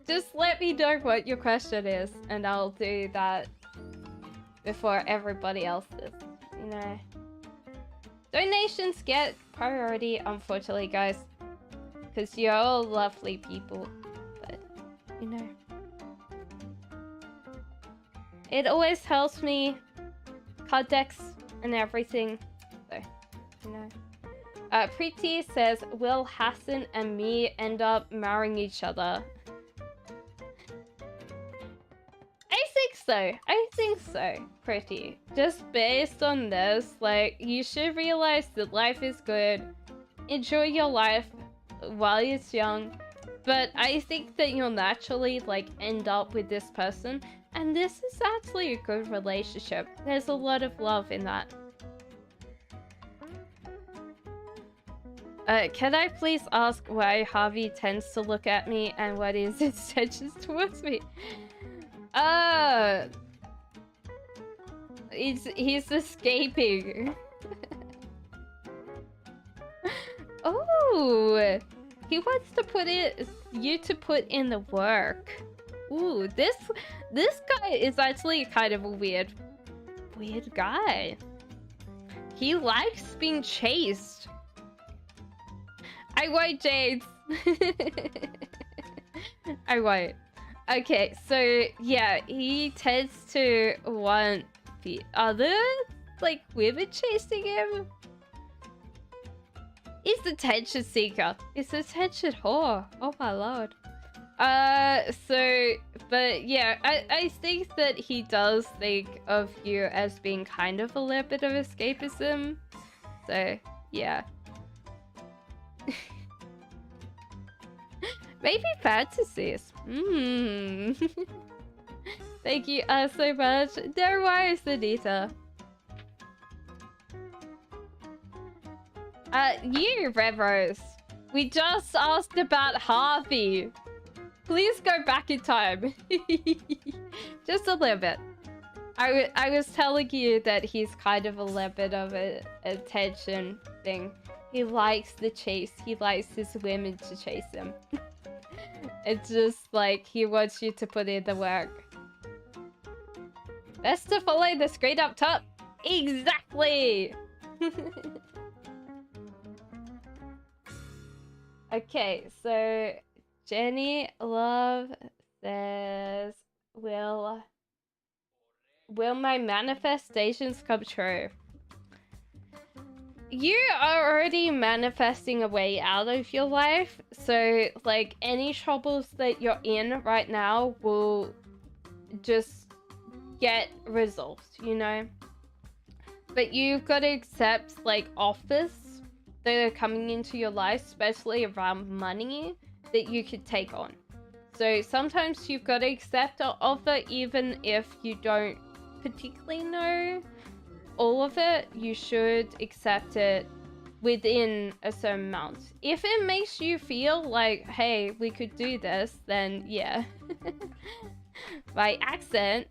just let me know what your question is, and I'll do that before everybody else does, you know. Donations get priority, unfortunately, guys, because you're all lovely people, but, you know. It always helps me, card decks and everything, so, you know. Preeti says, will Hassan and me end up marrying each other? I think so, Preeti. Just based on this, like, you should realize that life is good. Enjoy your life while it's young. But I think that you'll naturally, like, end up with this person. And this is actually a good relationship. There's a lot of love in that. Can I please ask why Harvey tends to look at me and what is his intentions towards me? He's escaping. Oh, he wants to put you in the work. Ooh, this guy is actually kind of a weird guy. He likes being chased. I won't, Jade. I won't. Okay, so yeah, he tends to want the other, like, women chasing him. He's the attention seeker. He's the attention whore. Oh my lord. But yeah, I think that he does think of you as being kind of a little bit of escapism. So, yeah. Maybe fantasies. Thank you so much. No worries, Anita. You, Red Rose. We just asked about Harvey. Please go back in time. Just a little bit. I was telling you that he's kind of a little bit of a attention thing. He likes the chase. He likes his women to chase him. It's just like he wants you to put in the work. Best to follow the screen up top. Exactly. Okay, so Jenny Love says, will my manifestations come true? You are already manifesting a way out of your life, so like any troubles that you're in right now will just get resolved, you know? But you've got to accept like offers that are coming into your life, especially around money, that you could take on. So sometimes you've got to accept an offer even if you don't particularly know all of it. You should accept it within a certain amount. If it makes you feel like, hey, we could do this, then yeah. By accent.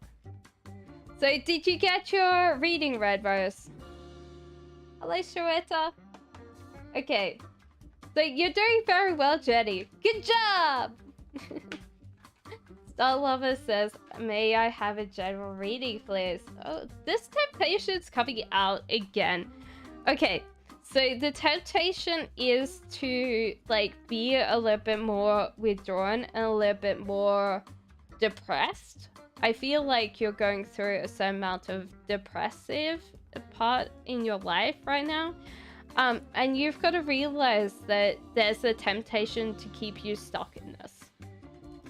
So did you get your reading, Red Rose? Hello, Shaweta. Okay. So you're doing very well, Jenny. Good job! Star Lover says, may I have a general reading, please? Oh, this temptation's coming out again. Okay, so the temptation is to, like, be a little bit more withdrawn and a little bit more depressed. I feel like you're going through a certain amount of depressive part in your life right now. And you've got to realize that there's a temptation to keep you stuck in this.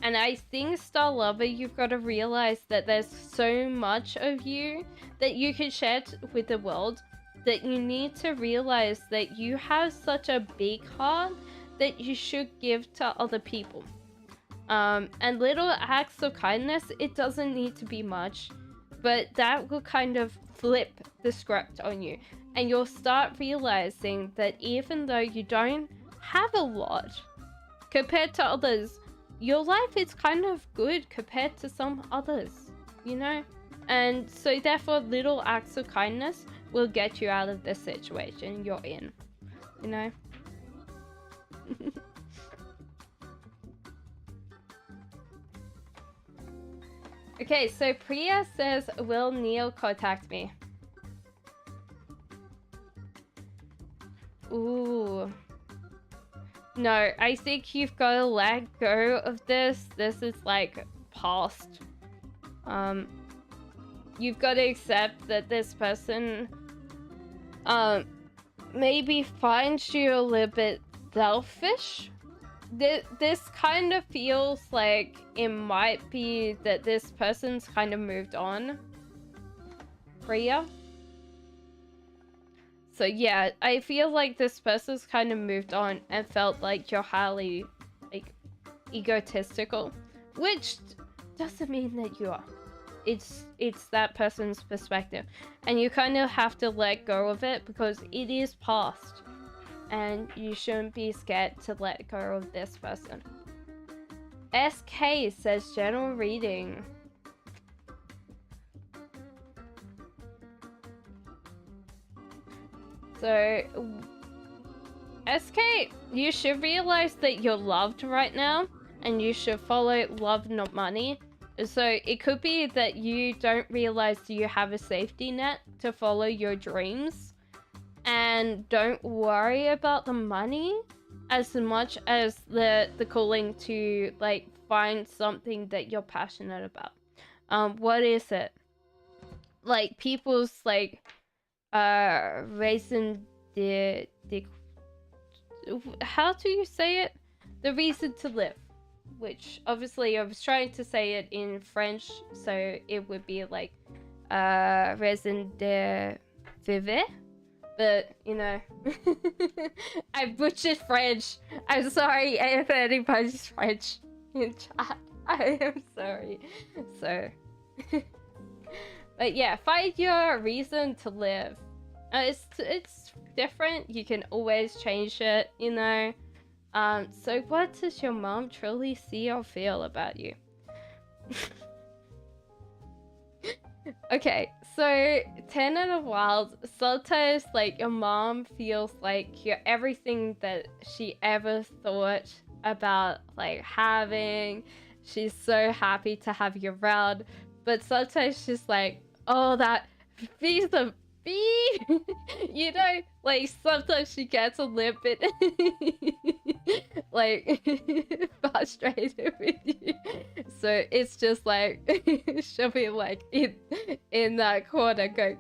And I think, Star Lover, you've got to realize that there's so much of you that you can share with the world, that you need to realize that you have such a big heart that you should give to other people. And little acts of kindness, it doesn't need to be much, but that will kind of flip the script on you. And you'll start realizing that even though you don't have a lot compared to others. Your life is kind of good compared to some others, you know? And so therefore little acts of kindness will get you out of the situation you're in, you know? Okay, so Priya says, will Neil contact me? Ooh. No, I think you've got to let go of this. This is like past. You've got to accept that this person maybe finds you a little bit selfish. This kind of feels like it might be that this person's kind of moved on. Priya. So yeah, I feel like this person's kind of moved on and felt like you're highly like egotistical, which doesn't mean that you are. It's that person's perspective, and you kind of have to let go of it because it is past. And you shouldn't be scared to let go of this person. SK says general reading. So, SK, you should realize that you're loved right now, and you should follow love, not money. So it could be that you don't realize you have a safety net to follow your dreams. And don't worry about the money as much as the calling to like find something that you're passionate about. What is it? Like people's like reason the how do you say it? The reason to live. Which obviously I was trying to say it in French, so it would be like raison de vivre. But, you know, I butchered French. I'm sorry if anybody's French in chat. I am sorry. So, but yeah, find your reason to live. It's different. You can always change it, you know. So what does your mom truly see or feel about you? Okay, so 10 in a wild, sometimes like your mom feels like you're everything that she ever thought about like having. She's so happy to have you around, but sometimes she's like, oh, that piece of beef. You know, like sometimes she gets a little bit like frustrated with you. So it's just like she'll be like in that corner going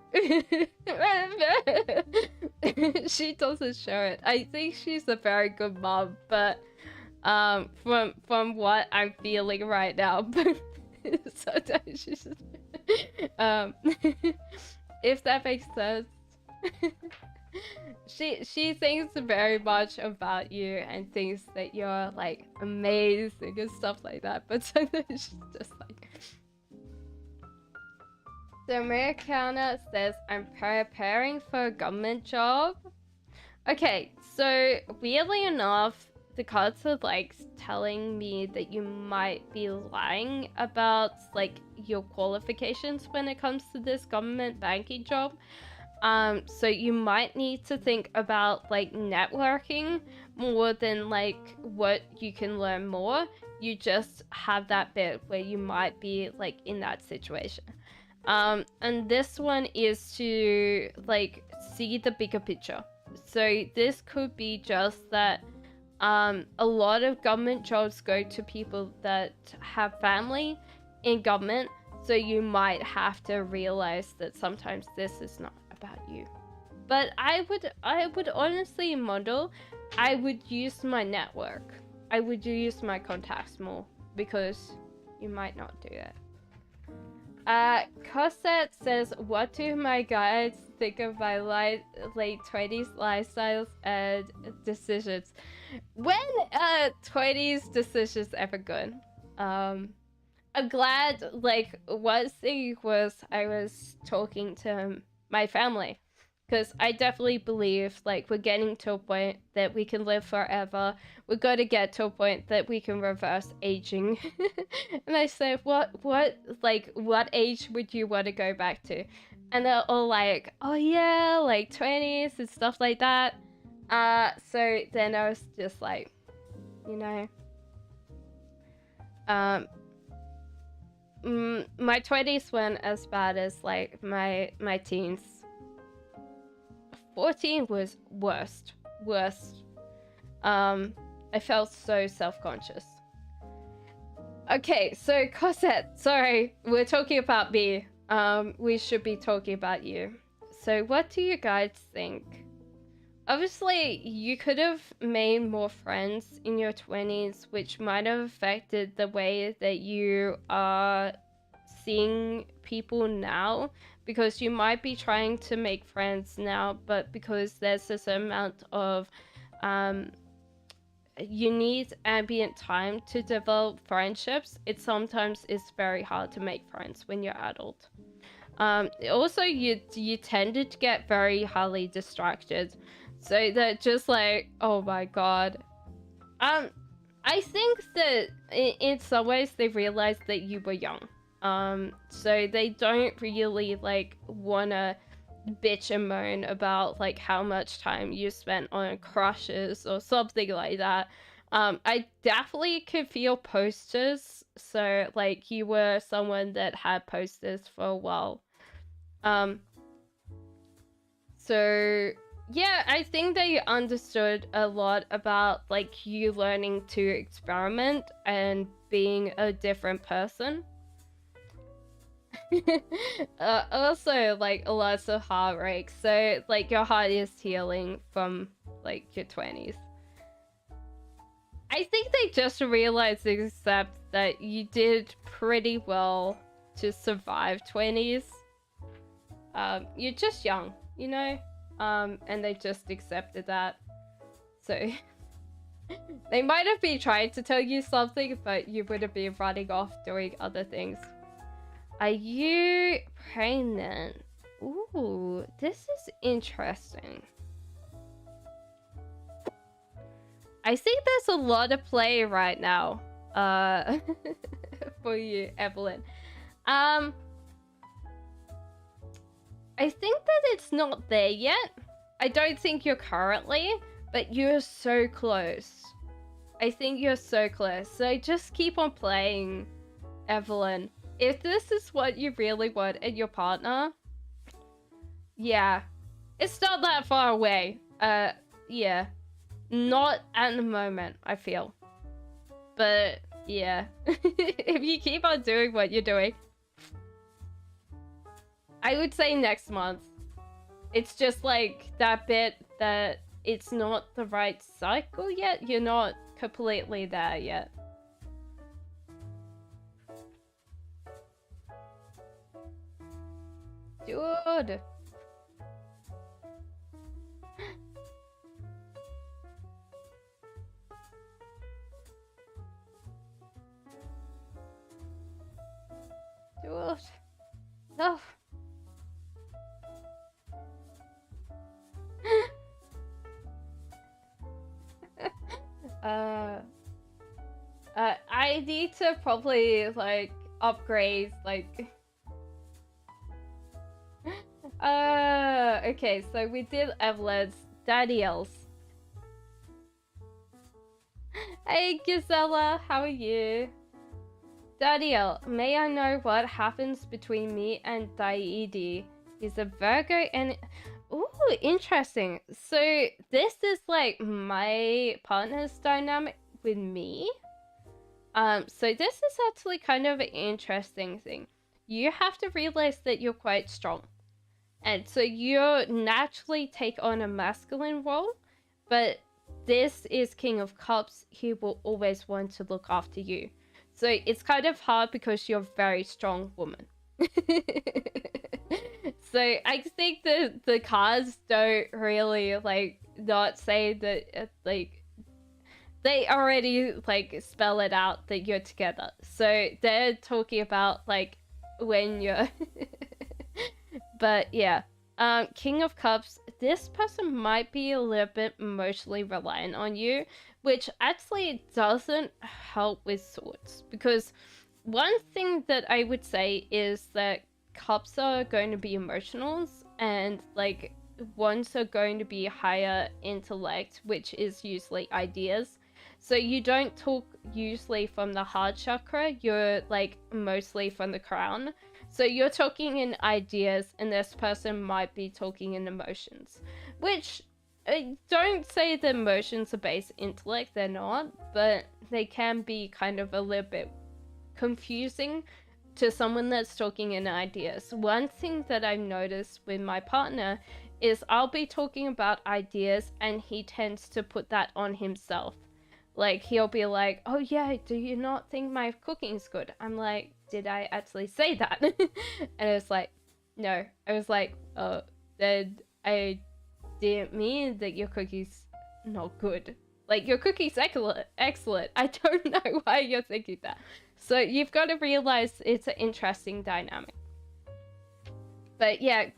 she doesn't show it. I think she's a very good mom, but from what I'm feeling right now, but sometimes she's just if that makes sense. She thinks very much about you and thinks that you're like amazing and stuff like that, but sometimes she's just like. So Americana says, I'm preparing for a government job. Okay, so weirdly enough, the cards are like telling me that you might be lying about like your qualifications when it comes to this government banking job. So you might need to think about like networking more than like what you can learn more. You just have that bit where you might be like in that situation. And this one is to like see the bigger picture. So this could be just that a lot of government jobs go to people that have family in government. So you might have to realize that sometimes this is not about you. But I would honestly model, I would use my network. I would use my contacts more because you might not do that. Cosette says, what do my guides think of my late 20s lifestyles and decisions? When 20s decisions ever good? I'm glad, like, one thing was I was talking to my family because I definitely believe like we're getting to a point that we can live forever. We're going to get to a point that we can reverse aging. And I said, what age would you want to go back to? And they're all like, oh yeah, like 20s and stuff like that. So then I was just like, you know, my 20s weren't as bad as like my teens. 14 was worst. I felt so self-conscious. Okay, so Cosette, sorry, we're talking about me. We should be talking about you. So what do you guys think? Obviously, you could have made more friends in your 20s, which might have affected the way that you are seeing people now, because you might be trying to make friends now, but because there's this amount of you need ambient time to develop friendships, it sometimes is very hard to make friends when you're adult. Also, you tended to get very highly distracted, so that just like, oh my god. I think that in some ways they realized that you were young. So they don't really like wanna bitch and moan about like how much time you spent on crushes or something like that. I definitely could feel posters, so like you were someone that had posters for a while. So yeah, I think they understood a lot about like you learning to experiment and being a different person. Also like lots of heartbreak, so like your heart is healing from like your 20s. I think they just realized except that you did pretty well to survive 20s. You're just young, you know, and they just accepted that. So they might have been trying to tell you something, but you would have been running off doing other things. Are you pregnant? Ooh, this is interesting. I think there's a lot of play right now, for you, Evelyn. I think that it's not there yet. I don't think you're currently, but you're so close. I think you're so close. So just keep on playing, Evelyn. If this is what you really want in your partner, yeah, it's not that far away. Yeah, not at the moment, I feel. But yeah, if you keep on doing what you're doing, I would say next month. It's just like that bit that it's not the right cycle yet. You're not completely there yet. Dude. Dude. No. I need to probably like upgrade like okay, so we did Evelyn's. Daniel's. Hey Gisela, how are you? Daniel, may I know what happens between me and Daidi? He's a Virgo and... Ooh, interesting. So this is like my partner's dynamic with me. So this is actually kind of an interesting thing. You have to realize that you're quite strong. And so you naturally take on a masculine role, but this is King of Cups. He will always want to look after you. So it's kind of hard because you're a very strong woman. So I think the cards don't really like not say that like they already like spell it out that you're together. So they're talking about like when you're but yeah, King of Cups, this person might be a little bit emotionally reliant on you, which actually doesn't help with Swords, because one thing that I would say is that cups are going to be emotionals, and like ones are going to be higher intellect, which is usually ideas. So you don't talk usually from the heart chakra, you're like mostly from the crown. So you're talking in ideas, and this person might be talking in emotions, which don't say the emotions are based intellect, they're not, but they can be kind of a little bit confusing to someone that's talking in ideas. One thing that I've noticed with my partner is I'll be talking about ideas and he tends to put that on himself. Like, he'll be like, oh yeah, do you not think my cooking's good? I'm like, did I actually say that? And it's like, no. I was like, oh, then I didn't mean that your cookie's not good. Like, your cookie's excellent. I don't know why you're thinking that. So you've got to realize it's an interesting dynamic. But yeah,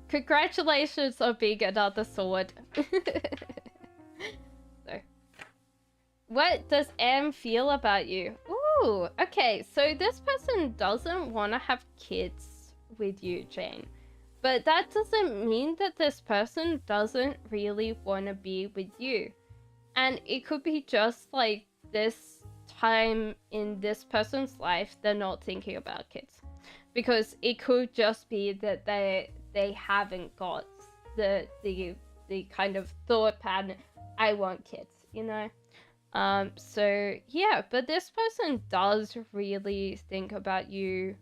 congratulations on being another sword. So, what does M feel about you? Ooh, okay, so this person doesn't want to have kids with you, Jane. But that doesn't mean that this person doesn't really want to be with you. And it could be just like this time in this person's life, they're not thinking about kids. Because it could just be that they haven't got the kind of thought pattern, I want kids, you know? So yeah, but this person does really think about you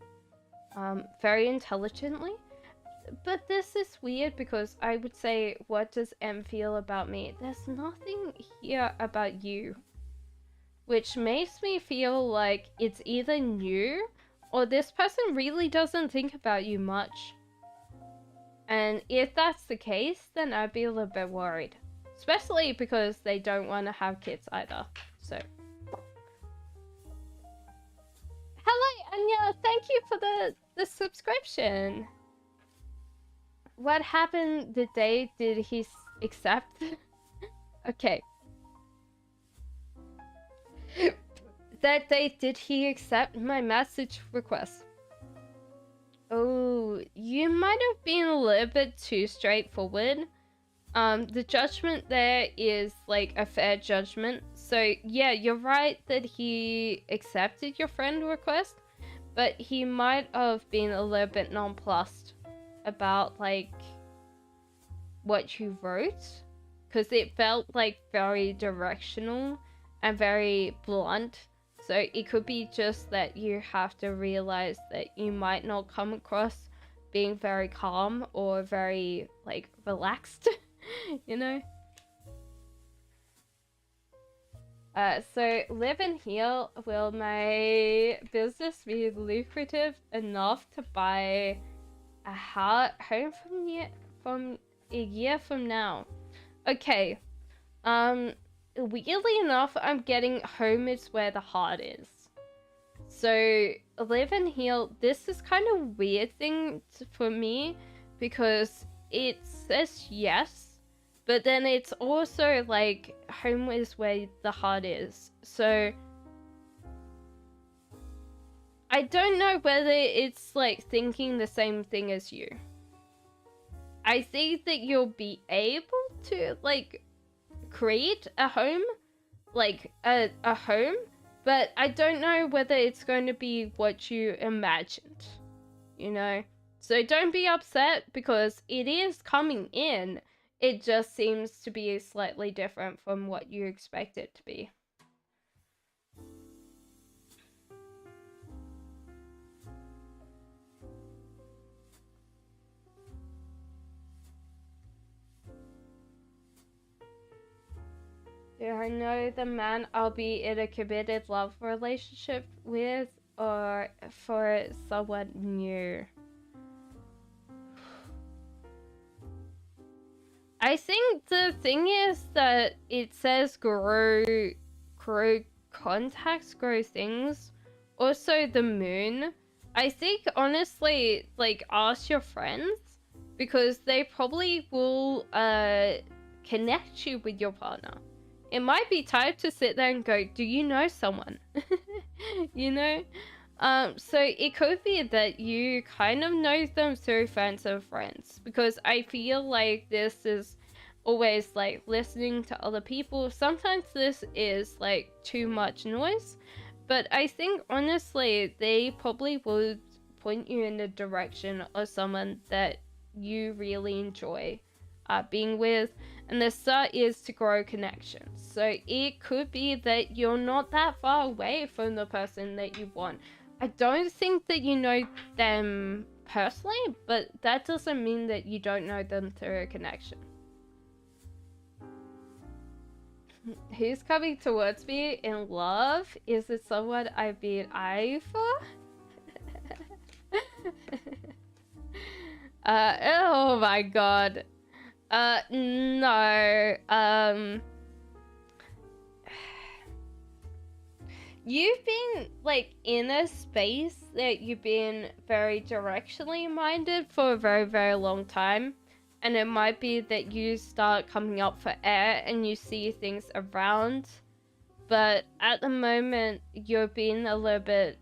very intelligently. But this is weird because I would say, what does M feel about me? There's nothing here about you. Which makes me feel like it's either new or this person really doesn't think about you much. And if that's the case, then I'd be a little bit worried. Especially because they don't want to have kids either. So. Hello, Anya! Thank you for the subscription! What happened the day did he accept? Okay. That day did he accept my message request? Oh, you might have been a little bit too straightforward. The judgment there is like a fair judgment. So yeah, you're right that he accepted your friend request, but he might have been a little bit nonplussed about like what you wrote, because it felt like very directional and very blunt. So it could be just that you have to realize that you might not come across being very calm or very like relaxed, you know? So live and heal. Will my business be lucrative enough to buy a home from a year from now? Okay. Weirdly enough, I'm getting home is where the heart is. So live and heal. This is kind of weird thing for me because it says yes, but then it's also like home is where the heart is. So I don't know whether it's like thinking the same thing as you. I think that you'll be able to like create a home, like a home, but I don't know whether it's going to be what you imagined, you know? So don't be upset because it is coming in. It just seems to be slightly different from what you expect it to be. Do I know the man I'll be in a committed love relationship with, or for someone new? I think the thing is that it says grow contacts, grow things. Also the moon. I think honestly, like, ask your friends, because they probably will connect you with your partner. It might be time to sit there and go, do you know someone? You know? So it could be that you kind of know them through friends of friends, because I feel like this is always like listening to other people. Sometimes this is like too much noise, but I think honestly they probably would point you in the direction of someone that you really enjoy being with, and the start is to grow connections. So it could be that you're not that far away from the person that you want. I don't think that you know them personally, but that doesn't mean that you don't know them through a connection. Who's coming towards me in love? Is it someone I've been eyeing for? Oh my god. No. You've been like in a space that you've been very directionally minded for a very, very long time. And it might be that you start coming up for air and you see things around. But at the moment, you're being a little bit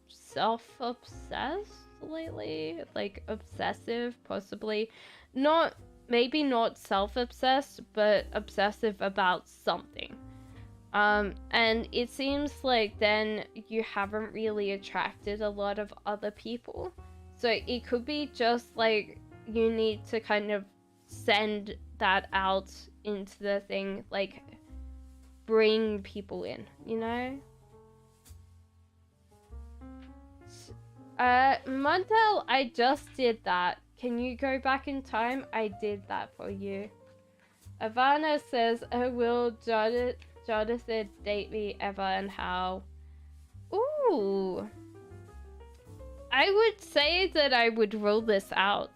self-obsessed lately. Like obsessive, possibly. Maybe not self-obsessed, but obsessive about something. And it seems like then you haven't really attracted a lot of other people. So it could be just like you need to kind of send that out into the thing, like bring people in, you know? Montel, I just did that. Can you go back in time? I did that for you. Ivana says, oh, will Jonathan date me ever and how? Ooh. I would say that I would rule this out.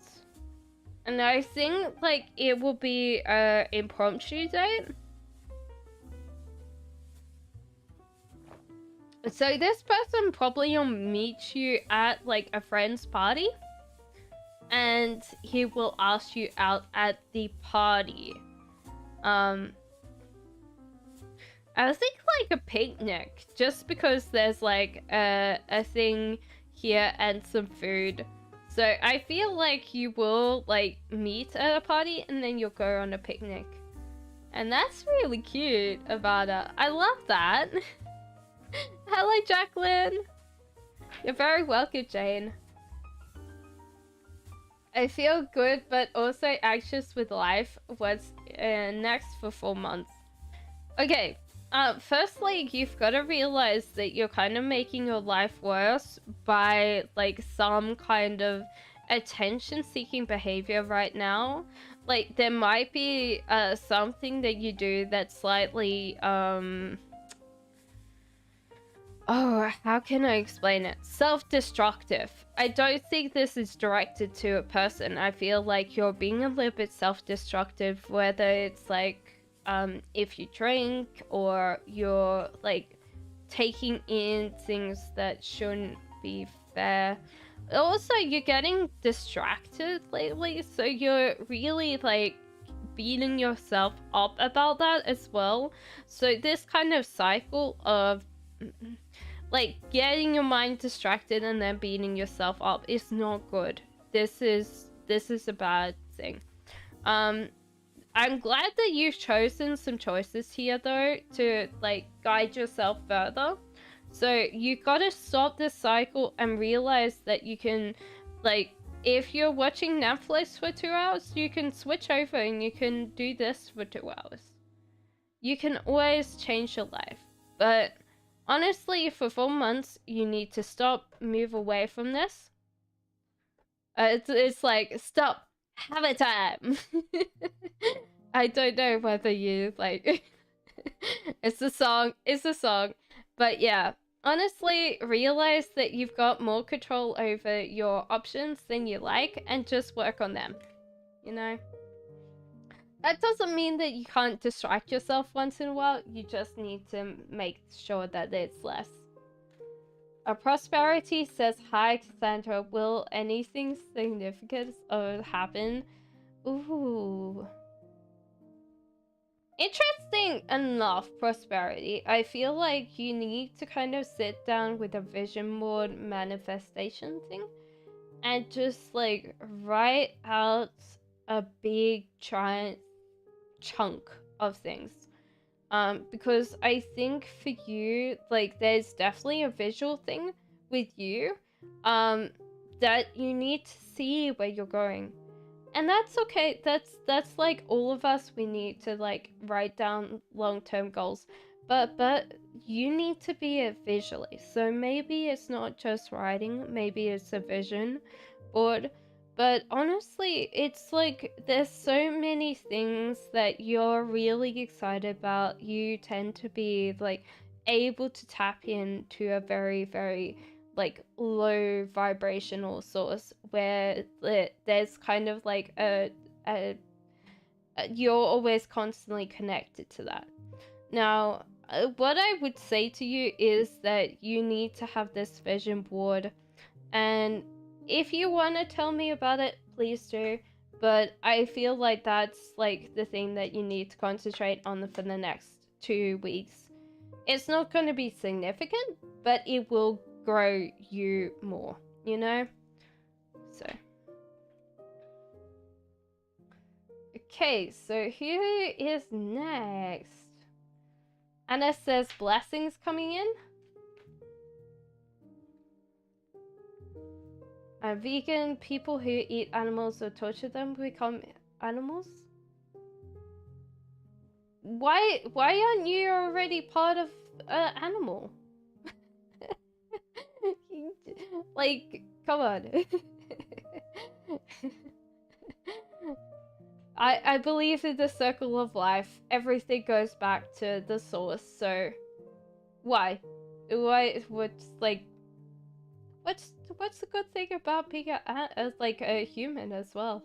And I think, like, it will be an impromptu date. So this person probably will meet you at, like, a friend's party. And he will ask you out at the party. I think, like, a picnic. Just because there's, like, a thing here and some food. So I feel like you will like meet at a party and then you'll go on a picnic. And that's really cute, Avada. I love that. Hello, Jacqueline. You're very welcome, Jane. I feel good but also anxious with life. What's next for 4 months? Okay. Firstly, you've got to realize that you're kind of making your life worse by, like, some kind of attention-seeking behavior right now. Like, there might be, something that you do that's slightly, oh, how can I explain it? Self-destructive. I don't think this is directed to a person. I feel like you're being a little bit self-destructive, whether it's, like, if you drink or you're like taking in things that shouldn't be fair. Also, you're getting distracted lately, so you're really like beating yourself up about that as well. So this kind of cycle of like getting your mind distracted and then beating yourself up is not good. This is a bad thing. I'm glad that you've chosen some choices here, though, to, like, guide yourself further. So you gotta stop this cycle and realize that you can, like, if you're watching Netflix for 2 hours, you can switch over and you can do this for 2 hours. You can always change your life. But honestly, for 4 months, you need to stop, move away from this. It's like, stop. Have a time. I don't know whether you like it's a song, but yeah, honestly realize that you've got more control over your options than you like and just work on them, you know? That doesn't mean that you can't distract yourself once in a while. You just need to make sure that it's less. Prosperity says, hi, Cassandra. Will anything significant happen? Ooh. Interesting enough, Prosperity. I feel like you need to kind of sit down with a vision board manifestation thing and just like write out a big giant chunk of things. Because I think for you, like, there's definitely a visual thing with you, that you need to see where you're going. And that's okay. That's like all of us, we need to like write down long-term goals. But you need to be it visually. So maybe it's not just writing, maybe it's a vision board. But honestly, it's like there's so many things that you're really excited about. You tend to be like able to tap into a very, very like low vibrational source where there's kind of like a you're always constantly connected to that. Now, what I would say to you is that you need to have this vision board, and if you want to tell me about it, please do. But I feel like that's like the thing that you need to concentrate on for the next 2 weeks. It's not going to be significant, but it will grow you more, you know? So. Okay, so who is next? Anna says blessings coming in. Vegan people who eat animals or torture them become animals? Why aren't you already part of an animal? Like, come on. I believe in the circle of life. Everything goes back to the source, so why? What's like what's the good thing about being like a human as well?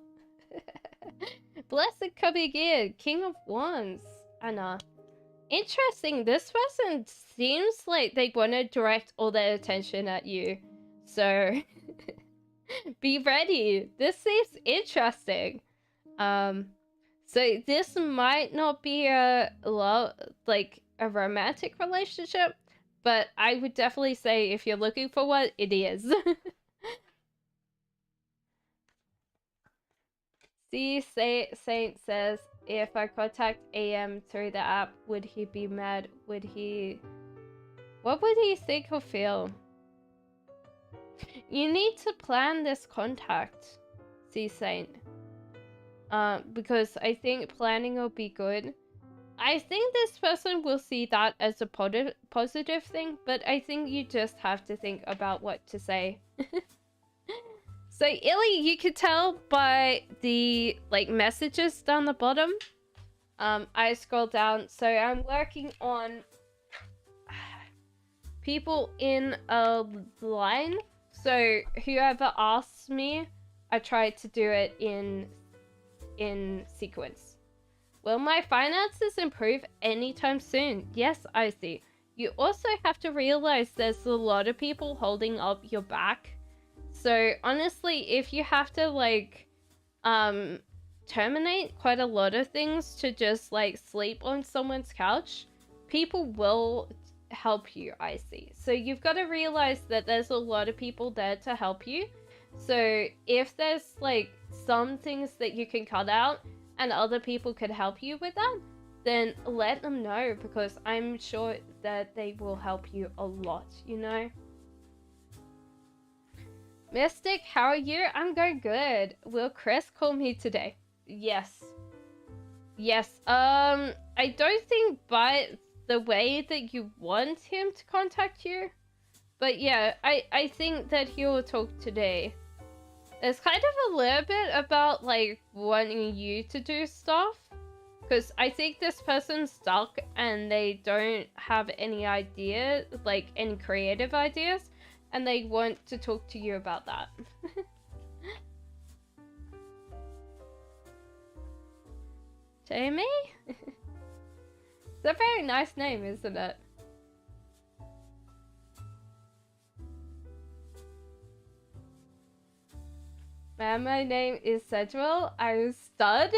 Blessed coming in, King of Wands, Anna. Interesting, this person seems like they want to direct all their attention at you. So be ready. This seems interesting. So this might not be a like a romantic relationship, but I would definitely say if you're looking for one, it is. See, Saint says, if I contact AM through the app, would he be mad? Would he... What would he think or feel? You need to plan this contact, see, Saint. Because I think planning will be good. I think this person will see that as a positive thing, but I think you just have to think about what to say. So, Illy, you could tell by the, like, messages down the bottom. I scroll down. So, I'm working on people in a line. So, whoever asks me, I try to do it in sequence. Will my finances improve anytime soon? Yes, I see. You also have to realize there's a lot of people holding up your back. So honestly, if you have to like terminate quite a lot of things to just like sleep on someone's couch, people will help you, I see. So you've got to realize that there's a lot of people there to help you. So if there's like some things that you can cut out and other people could help you with that, then let them know, because I'm sure that they will help you a lot, you know? Mystic, how are you? I'm going good. Will Chris call me today? Yes. Yes. I don't think by the way that you want him to contact you. But yeah, I think that he will talk today. It's kind of a little bit about like wanting you to do stuff. Because I think this person's stuck and they don't have any idea, like any creative ideas. And they want to talk to you about that. Jamie? It's a very nice name, isn't it? and my name is Sedgwell. I'm stud.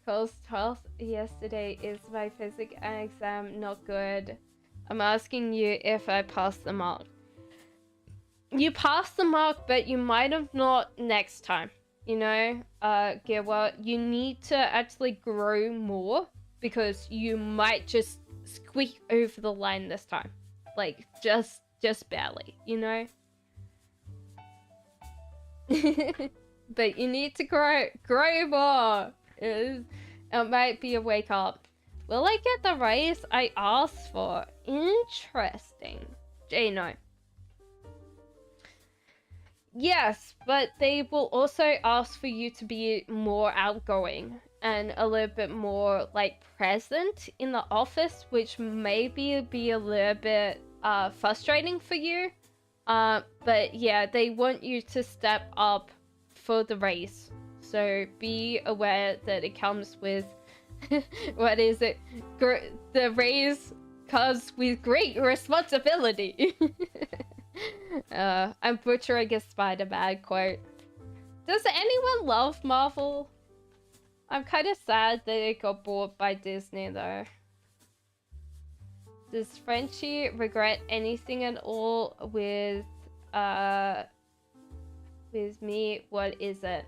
Calls 12th yesterday. Is my physics exam not good? I'm asking you if I passed the mark. You passed the mark, but you might have not next time. You know, Gilwa, you need to actually grow more because you might just squeak over the line this time. Like, just barely, you know? But you need to grow more. It might be a wake up. Will I get the raise I asked for? Interesting. No. Yes, but they will also ask for you to be more outgoing and a little bit more like present in the office, which maybe be a little bit frustrating for you. But yeah, they want you to step up for the race. So be aware that it comes with what is it? The raise comes with great responsibility. I'm butchering a Spider-Man quote. Does anyone love Marvel? I'm kind of sad that it got bought by Disney though. Does Frenchie regret anything at all with me? What is it?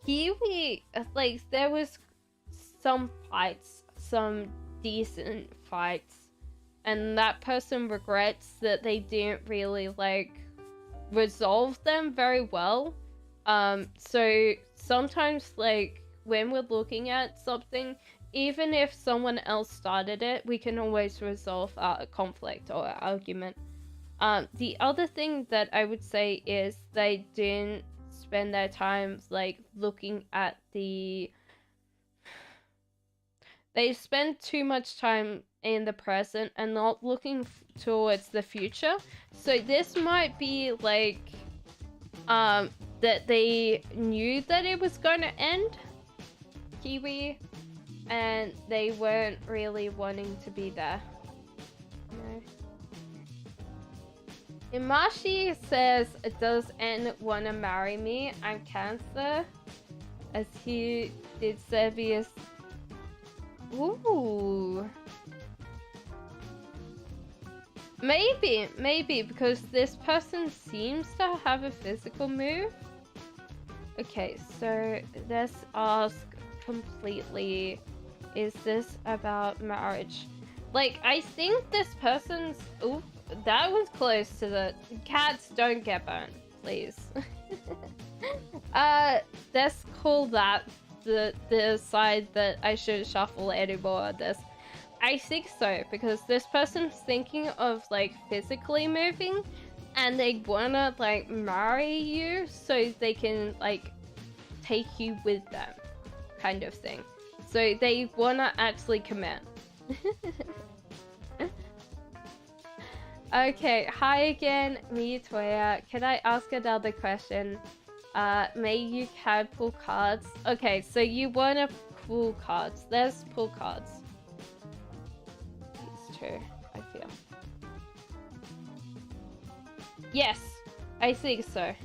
Kiwi, like there was some fights, some decent fights. And that person regrets that they didn't really, like, resolve them very well. So sometimes, like, when we're looking at something, even if someone else started it, we can always resolve a conflict or argument. The other thing that I would say is they didn't spend their time, like, looking at the... They spend too much time in the present and not looking towards the future. So this might be like that they knew that it was going to end, Kiwi, and they weren't really wanting to be there. No. Imashi says, does N want to marry me? I'm Cancer, as he did Sebius. Ooh. Maybe, because this person seems to have a physical move. Okay, so let's ask completely, is this about marriage? Like, I think this person's... Ooh, that was close to the... Cats, don't get burned, please. Let's call that the side that I should shuffle anymore of this. I think so, because this person's thinking of like physically moving and they wanna like marry you so they can like take you with them, kind of thing. So they wanna actually commit. Okay, hi again, me Toya. Can I ask another question? May you can pull cards. Okay, so you wanna pull cards. Let's pull cards. These two, I feel. Yes, I think so.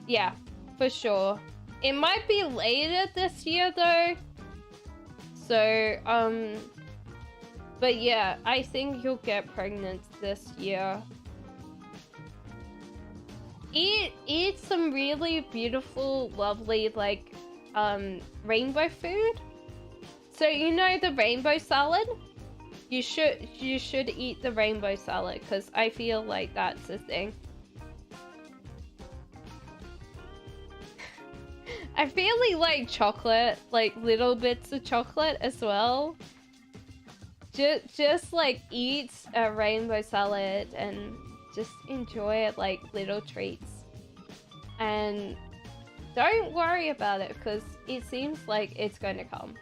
Yeah, for sure. It might be later this year though. So, but yeah, I think you'll get pregnant this year. Eat some really beautiful, lovely, like, rainbow food. So you know the rainbow salad? You should eat the rainbow salad, because I feel like that's a thing. I really like chocolate, like little bits of chocolate as well. Just like eat a rainbow salad and just enjoy it like little treats. And don't worry about it because it seems like it's going to come.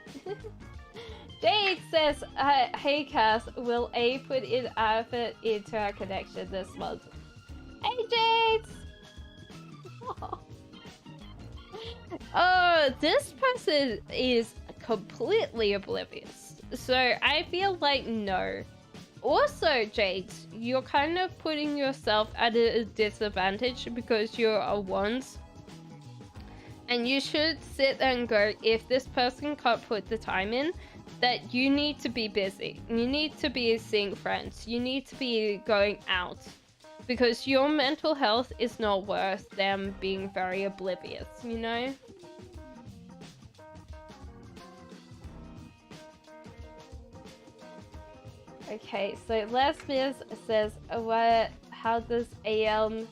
Jade says, hey Cass, will A put in effort into our connection this month? Hey Jade! Oh, this person is completely oblivious. So I feel like no. Also, Jade, you're kind of putting yourself at a disadvantage because you're a ones. And you should sit there and go, if this person can't put the time in, that you need to be busy. You need to be seeing friends. You need to be going out. Because your mental health is not worth them being very oblivious, you know? Okay, so Lesbians says, how does AM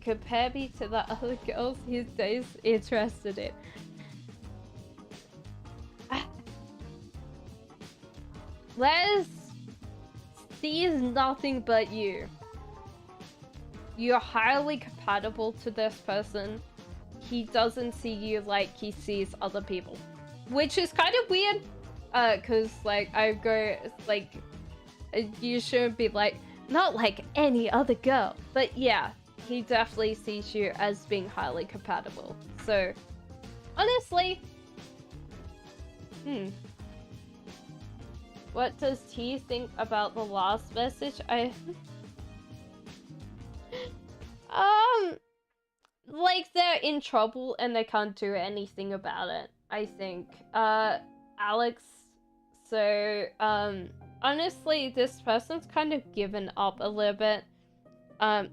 compare me to the other girls his days interested in? Les sees nothing but you. You're highly compatible to this person. He doesn't see you like he sees other people. Which is kind of weird. Cause like I go like you shouldn't be like not like any other girl. But yeah, he definitely sees you as being highly compatible. So honestly, what does T think about the last message? Like they're in trouble and they can't do anything about it, I think. Alex, so, honestly, this person's kind of given up a little bit.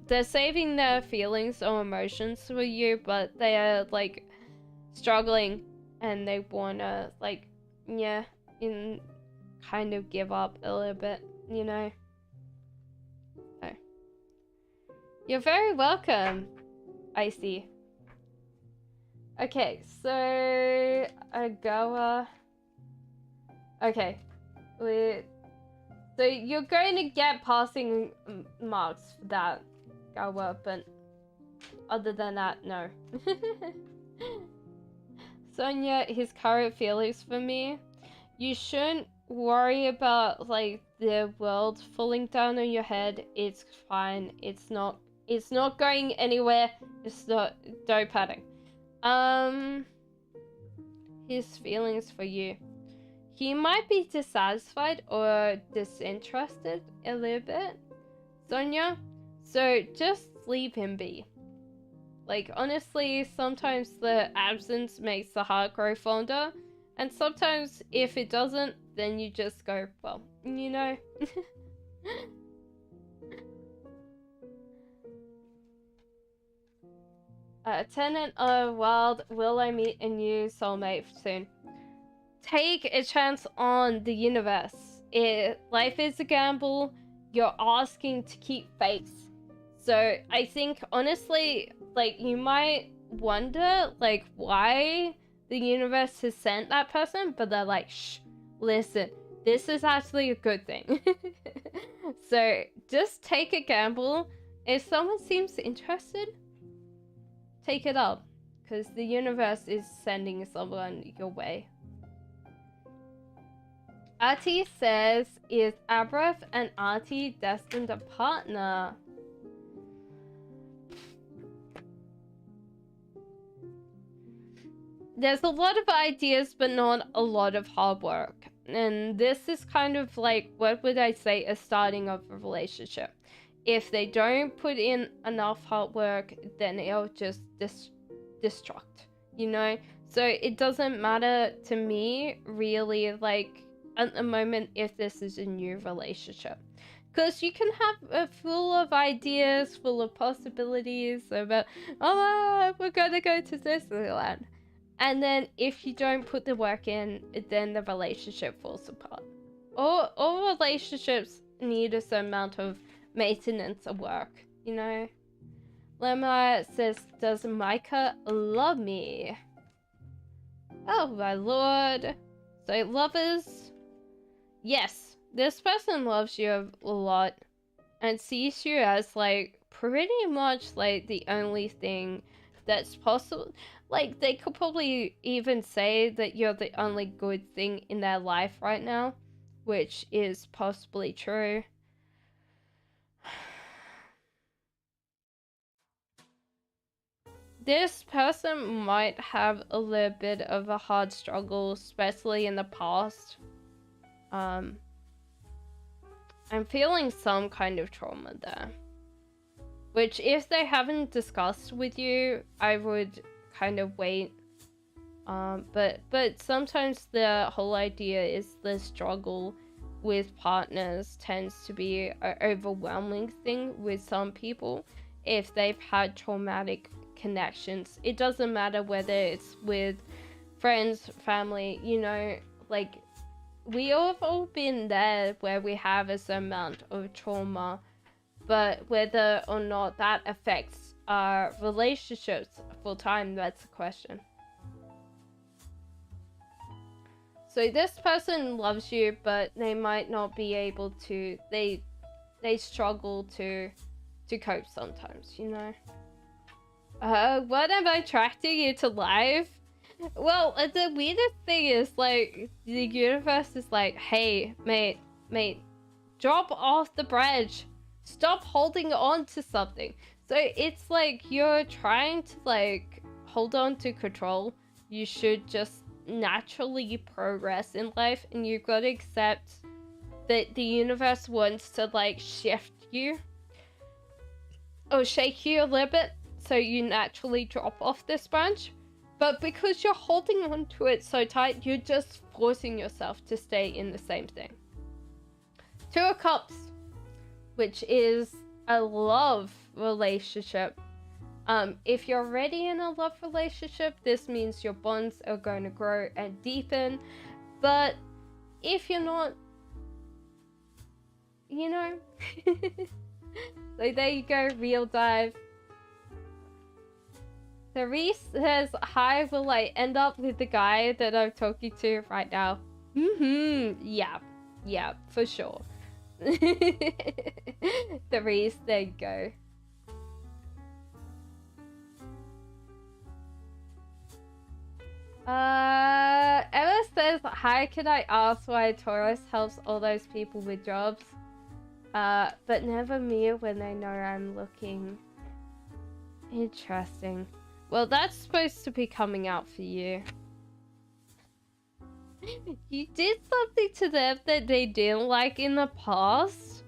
They're saving their feelings or emotions for you, but they are, like, struggling and they wanna, like, yeah, kind of give up a little bit, you know? So. You're very welcome, Icy. Okay, so Agawa. Okay, so you're going to get passing marks for that, Gawa, but other than that, no. Sonia, his current feelings for me. You shouldn't worry about like the world falling down on your head. It's fine. It's not going anywhere. It's not. Don't panic. His feelings for you. He might be dissatisfied or disinterested a little bit, Sonia. So just leave him be. Like honestly, sometimes the absence makes the heart grow fonder, and sometimes if it doesn't, then you just go, well, you know. Tenant of Wild, will I meet a new soulmate soon? Take a chance on the universe. Life is a gamble. You're asking to keep faith. So I think honestly, like you might wonder like why the universe has sent that person, but they're like, shh, listen, this is actually a good thing. So just take a gamble. If someone seems interested, take it up, because the universe is sending someone your way. Artie says, is Abrath and Artie destined a partner? There's a lot of ideas, but not a lot of hard work. And this is kind of like, what would I say, a starting of a relationship. If they don't put in enough hard work, then it'll just destruct, you know? So it doesn't matter to me, really, like, at the moment, if this is a new relationship. Because you can have a full of ideas, full of possibilities about, oh, we're gonna go to Disneyland. And then if you don't put the work in, then the relationship falls apart. All relationships need a certain amount of maintenance of work, you know? Lemma says, does Micah love me? Oh my lord. So lovers, yes, this person loves you a lot and sees you as like pretty much like the only thing that's possible. Like they could probably even say that you're the only good thing in their life right now, which is possibly true. This person might have a little bit of a hard struggle, especially in the past. I'm feeling some kind of trauma there. Which, if they haven't discussed with you, I would kind of wait. But sometimes the whole idea is the struggle with partners tends to be an overwhelming thing with some people if they've had traumatic connections. It doesn't matter whether it's with friends, family, you know, like, we have all been there where we have a certain amount of trauma, but whether or not that affects our relationships full time, that's the question. So this person loves you, but they might not be able to, they struggle to cope sometimes, you know? What am I attracting you to life? Well, the weirdest thing is, like, the universe is like, hey, mate, drop off the bridge. Stop holding on to something. So it's like you're trying to, like, hold on to control. You should just naturally progress in life, and you've got to accept that the universe wants to, like, shift you or shake you a little bit so you naturally drop off this branch. But because you're holding on to it so tight, you're just forcing yourself to stay in the same thing. Two of Cups, which is a love relationship. If you're already in a love relationship, this means your bonds are going to grow and deepen. But if you're not, you know. So there you go, real dive. Therese says, hi, will I end up with the guy that I'm talking to right now? Yeah, for sure. Therese, there you go. Emma says, hi, can I ask why Taurus helps all those people with jobs? But never me when they know I'm looking. Interesting. Well, that's supposed to be coming out for you. You did something to them that they didn't like in the past.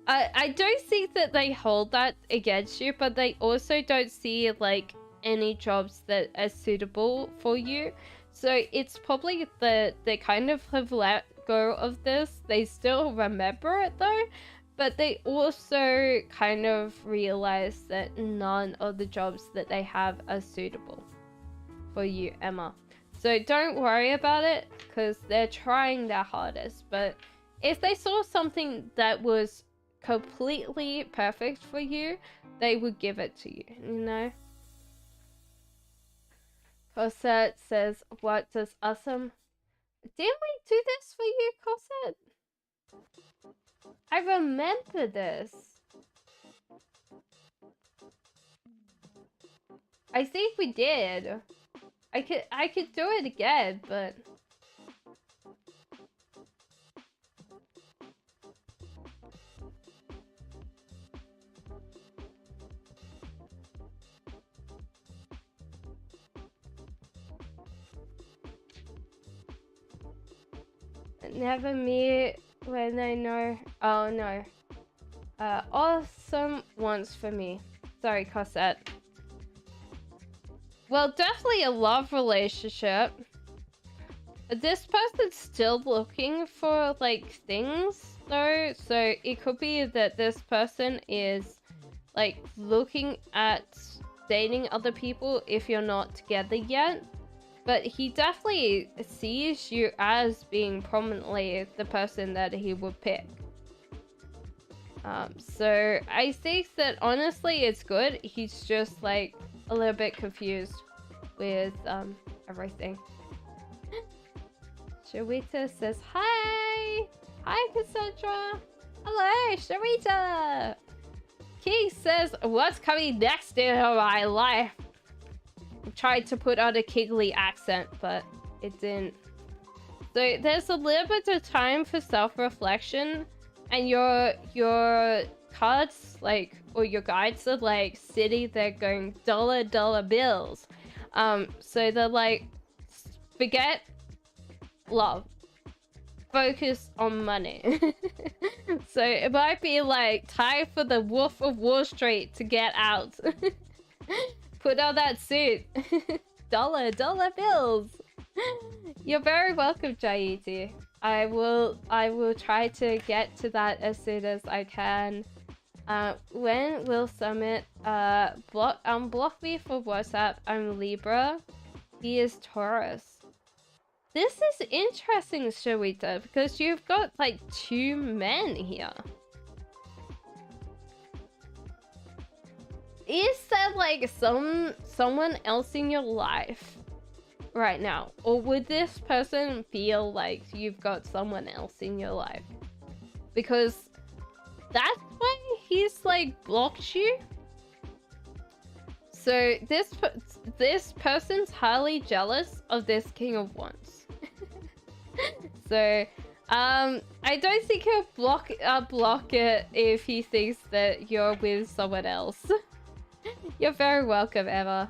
I don't think that they hold that against you, but they also don't see, like, any jobs that are suitable for you. So it's probably that they kind of have let go of this. They still remember it though, but they also kind of realize that none of the jobs that they have are suitable for you, Emma. So don't worry about it, because they're trying their hardest. But if they saw something that was completely perfect for you, they would give it to you, you know? Cosette says, what does awesome... Didn't we do this for you, Cosette? I remember this. I think we did. I could do it again, but... Never me when I know... Oh, no. Awesome wants for me. Sorry, Cosette. Well, definitely a love relationship. This person's still looking for, like, things, though. So it could be that this person is, like, looking at dating other people if you're not together yet. But he definitely sees you as being prominently the person that he would pick. So I think that honestly it's good. He's just like a little bit confused with everything. Sharita says, hi! Hi, Cassandra! Hello, Sharita! Keith says, what's coming next in my life? I tried to put on a Kigley accent, but it didn't. So there's a little bit of time for self-reflection, and your cards, like, or your guides are like sitting there going dollar bills. So they're like, forget love. focus on money. So it might be like time for the Wolf of Wall Street to get out. Put on that suit. dollar bills. You're very welcome, Jaiti. I will try to get to that as soon as I can. When will Summit unblock me for WhatsApp? I'm Libra. He is Taurus. This is interesting, Shawita, because you've got like 2 men here. Is there like someone else in your life right now? Or would this person feel like you've got someone else in your life? Because that's why he's like blocked you. So this person's highly jealous of this King of Wands. So I don't think he'll block it if he thinks that you're with someone else. You're very welcome, Emma.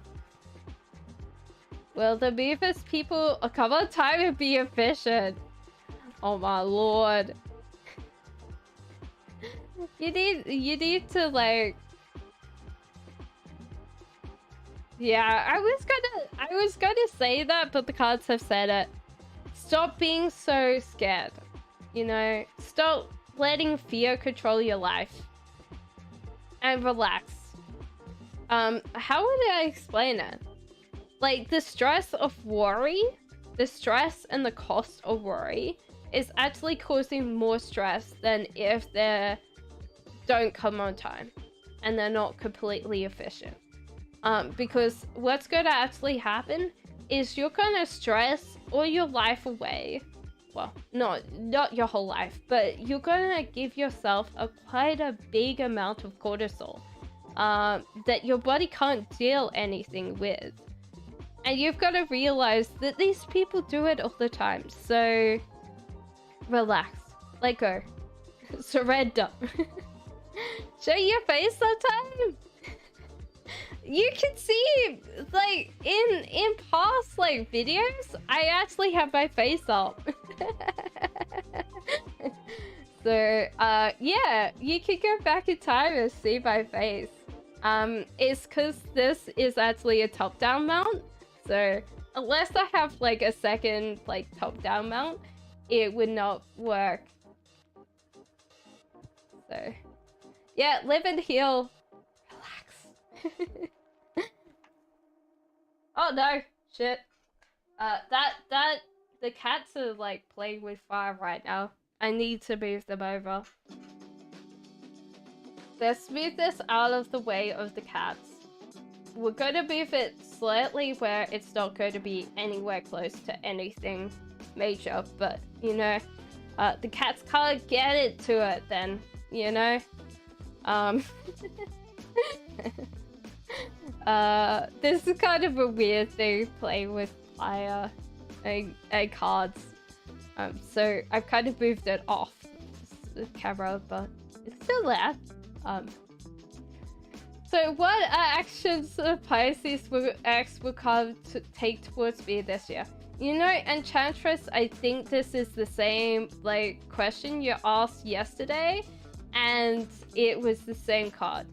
Well, the movers people come on time and be efficient. Oh my lord. You need to like. Yeah, I was gonna say that, but the cards have said it. Stop being so scared. You know, stop letting fear control your life. And relax. How would I explain it? Like, the stress of worry, the stress and the cost of worry is actually causing more stress than if they don't come on time and they're not completely efficient. Because what's going to actually happen is you're going to stress all your life away. Well, not your whole life, but you're going to give yourself quite a big amount of cortisol that your body can't deal anything with. And you've got to realize that these people do it all the time. So relax, let go, surrender. Show your face sometime. You can see, like, in past, like, videos, I actually have my face up. So, yeah, you can go back in time and see my face. It's because this is actually a top-down mount. So, unless I have, like, a second, like, top-down mount, it would not work. So, yeah, live and heal. Relax. Oh no, shit. The cats are like playing with fire right now. I need to move them over. Let's move this out of the way of the cats. We're going to move it slightly where it's not going to be anywhere close to anything major, but you know, the cats can't get it to it then, you know? This is kind of a weird thing playing with fire and cards. So I've kind of moved it off the camera, but it's still there. So what actions of Pisces will come to take towards me this year? You know, Enchantress, I think this is the same like question you asked yesterday, and it was the same card.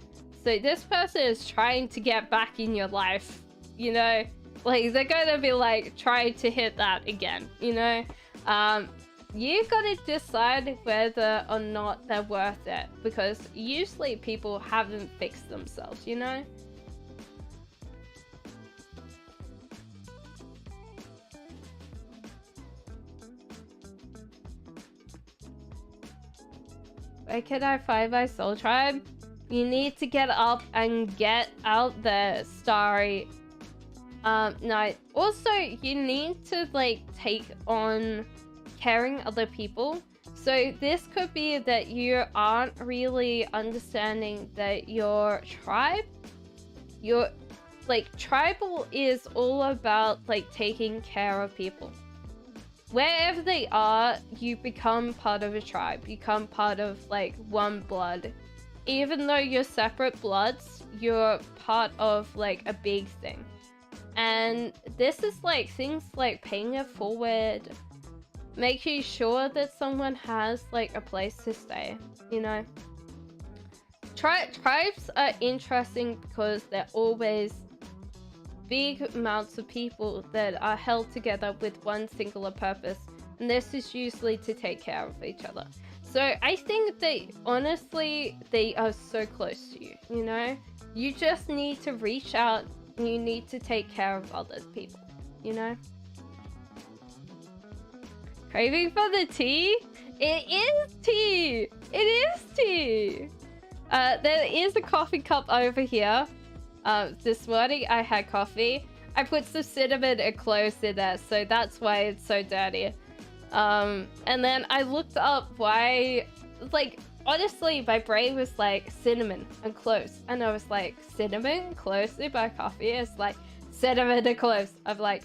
So this person is trying to get back in your life, you know? Like, they're gonna be, like, trying to hit that again, you know? You gotta decide whether or not they're worth it, because usually people haven't fixed themselves, you know? Where can I find my soul tribe? You need to get up and get out there, Starry. No. Also, you need to, like, take on caring other people. So this could be that you aren't really understanding that your tribe, tribal is all about, like, taking care of people. Wherever they are, you become part of a tribe. You become part of, like, one blood. Even though you're separate bloods, you're part of, like, a big thing. And this is, like, things like paying it forward, making sure that someone has like a place to stay, you know. Tribes are interesting because they're always big amounts of people that are held together with one singular purpose, and this is usually to take care of each other. So I think that honestly they are so close to you, you know. You just need to reach out and you need to take care of other people, you know. Craving for the tea? It is tea! It is tea! There is a coffee cup over here. This morning I had coffee. I put some cinnamon and cloves in there, so that's why it's so dirty. And then I looked up why, like, honestly, my brain was like cinnamon and cloves. And I was like, cinnamon, cloves in my coffee? It's like, cinnamon and cloves. I'm like,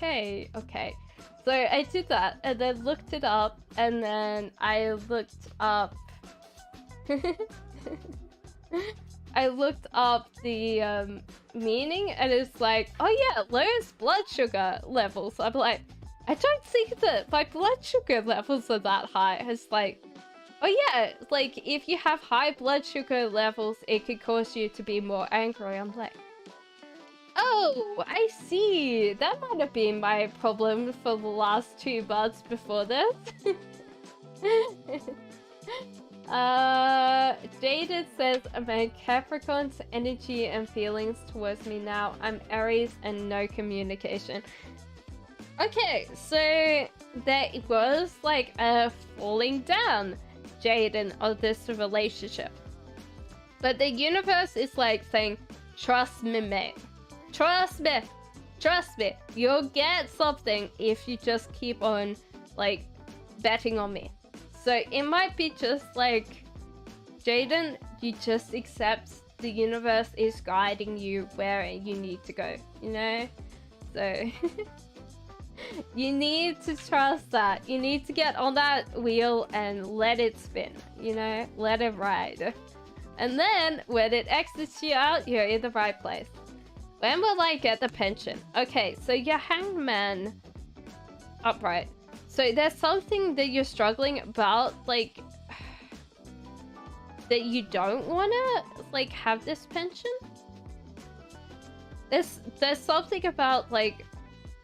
okay. So I did that and then looked it up, and then I looked up I looked up the meaning, and it's like, oh yeah, lowers blood sugar levels. I'm like, I don't think that my blood sugar levels are that high. It's like, oh yeah, like if you have high blood sugar levels, it could cause you to be more angry. I'm like, oh, I see. That might have been my problem for the last 2 months before this. Jaded says, I'm a Capricorn's energy and feelings towards me now. I'm Aries and no communication. Okay, so there was like a falling down, Jaden, of this relationship. But the universe is like saying, trust me, mate. Trust me. Trust me. You'll get something if you just keep on like betting on me. So it might be just like, Jaden, you just accept the universe is guiding you where you need to go, you know? So you need to trust that. You need to get on that wheel and let it spin, you know? Let it ride. And then when it exits you out, you're in the right place. When will I get the pension? Okay, so your hangman upright. So there's something that you're struggling about, like, that you don't want to, like, have this pension? There's something about, like,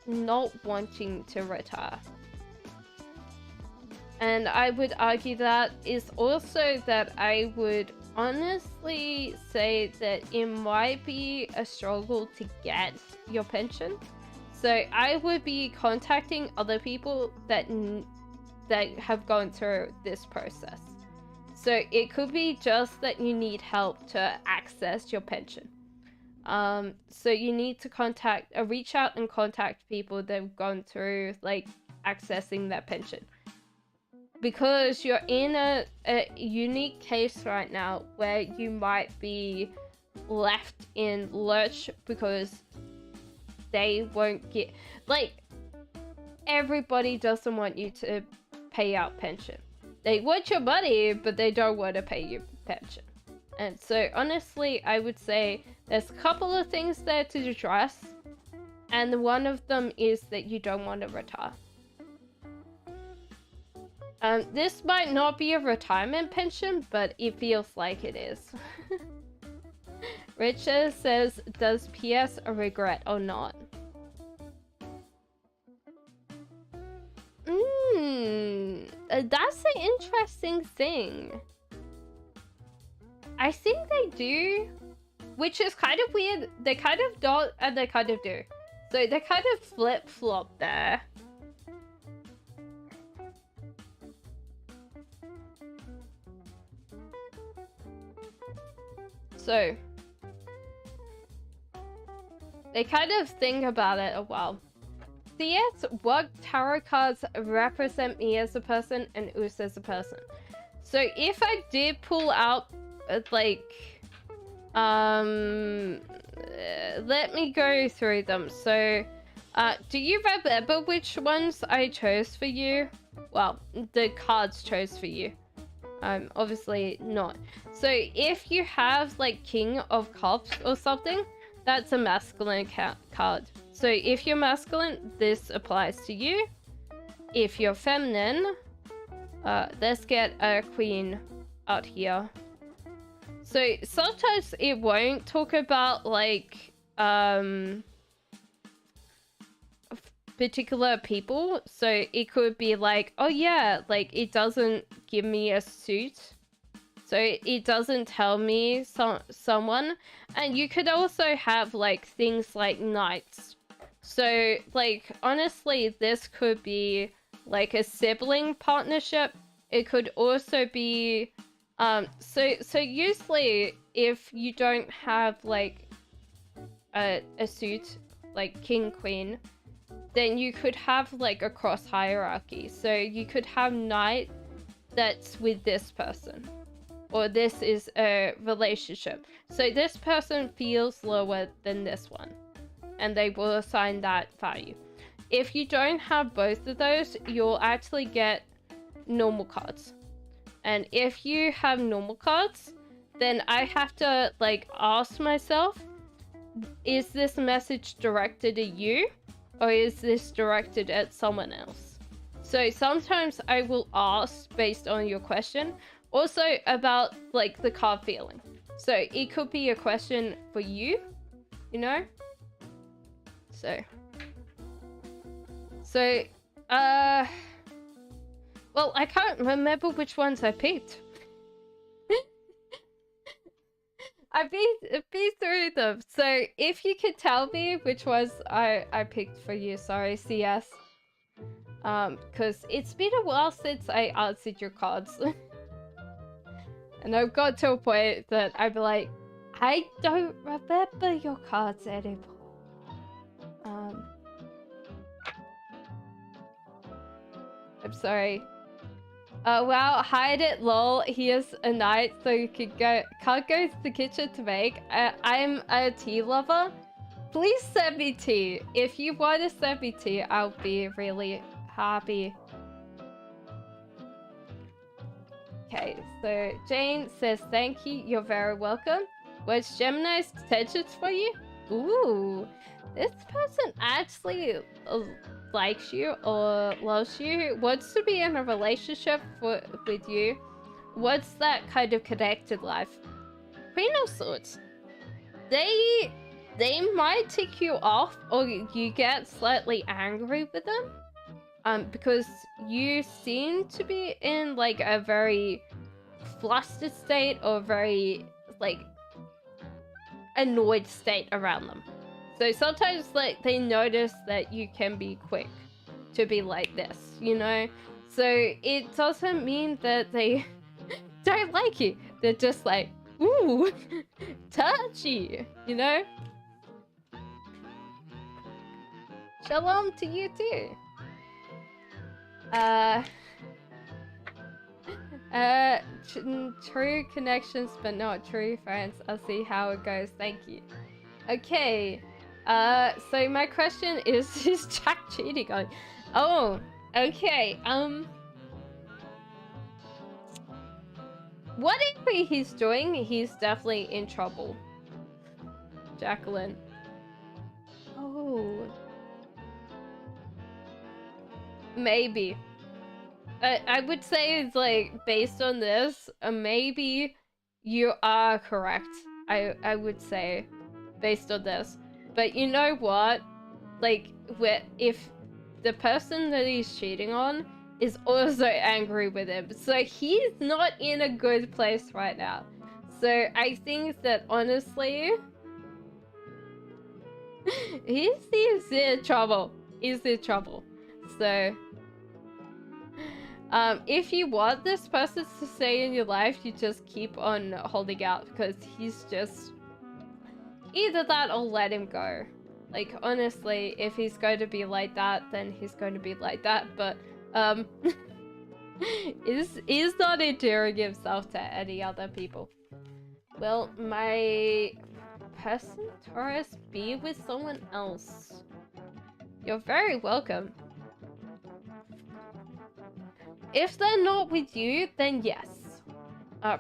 not wanting to retire. And I would argue that is also that I would honestly say that it might be a struggle to get your pension. So I would be contacting other people that have gone through this process. So it could be just that you need help to access your pension. So you need to reach out and contact people that have gone through like accessing that pension. Because you're in a unique case right now where you might be left in lurch because they won't get, like, everybody doesn't want you to pay out pension. They want your money, but they don't want to pay you pension. And so honestly, I would say there's a couple of things there to address, and one of them is that you don't want to retire. This might not be a retirement pension, but it feels like it is. Richard says, does PS a regret or not? That's an interesting thing. I think they do, which is kind of weird. They kind of don't and they kind of do. So they kind of flip-flop there. So they kind of think about it a while. CS, what tarot cards represent me as a person and Us as a person? So if I did pull out, like, let me go through them. So, do you remember which ones I chose for you? Well, the cards chose for you. Obviously not. So if you have like King of Cups or something, that's a masculine card. So if you're masculine, this applies to you. if you're feminine, let's get a queen out here. So sometimes it won't talk about like particular people. So it could be like, oh yeah, like it doesn't give me a suit, so it doesn't tell me someone. And you could also have like things like knights. So like honestly, this could be like a sibling partnership. It could also be so usually if you don't have like a suit like king queen, then you could have like a cross hierarchy. So you could have knight that's with this person, or this is a relationship, so this person feels lower than this one, and they will assign that value. If you don't have both of those, you'll actually get normal cards. And if you have normal cards, then I have to like ask myself, is this message directed at you, or is this directed at someone else? So sometimes I will ask based on your question, also about like the card feeling. So it could be a question for you, you know? So, well, I can't remember which ones I picked. I beat through them. So if you could tell me which ones I picked for you, sorry, CS. Because it's been a while since I answered your cards. And I've got to a point that I'd be like, I don't remember your cards anymore. I'm sorry. Wow, hide it, lol. Here's a knight, so you can't go to the kitchen to make. I'm a tea lover. Please send me tea. If you want to send me tea, I'll be really happy. Okay, so Jane says thank you. You're very welcome. What's Gemini's intentions for you? Ooh, this person actually likes you or loves you, wants to be in a relationship with you. What's that kind of connected life? Queen of Swords. They might tick you off, or you get slightly angry with them, because you seem to be in like a very flustered state, or very like annoyed state around them. So sometimes like they notice that you can be quick to be like this, you know? So it doesn't mean that they don't like you. They're just like, ooh, touchy, you know? Shalom to you too. True connections, but not true friends. I'll see how it goes. Thank you. Okay. So my question is Jack cheating on? Oh, okay. Whatever he's doing, he's definitely in trouble. Jacqueline. Oh. Maybe. I would say, like, based on this, maybe you are correct. I would say, based on this. But you know what? Like, if the person that he's cheating on is also angry with him, so he's not in a good place right now. So I think that honestly, he's in trouble. He's in trouble. So if you want this person to stay in your life, you just keep on holding out, because he's just either that or let him go. Like, honestly, if he's going to be like that, then he's going to be like that. But is not endearing himself to any other people. Will my person, Taurus, be with someone else? You're very welcome. If they're not with you, then yes.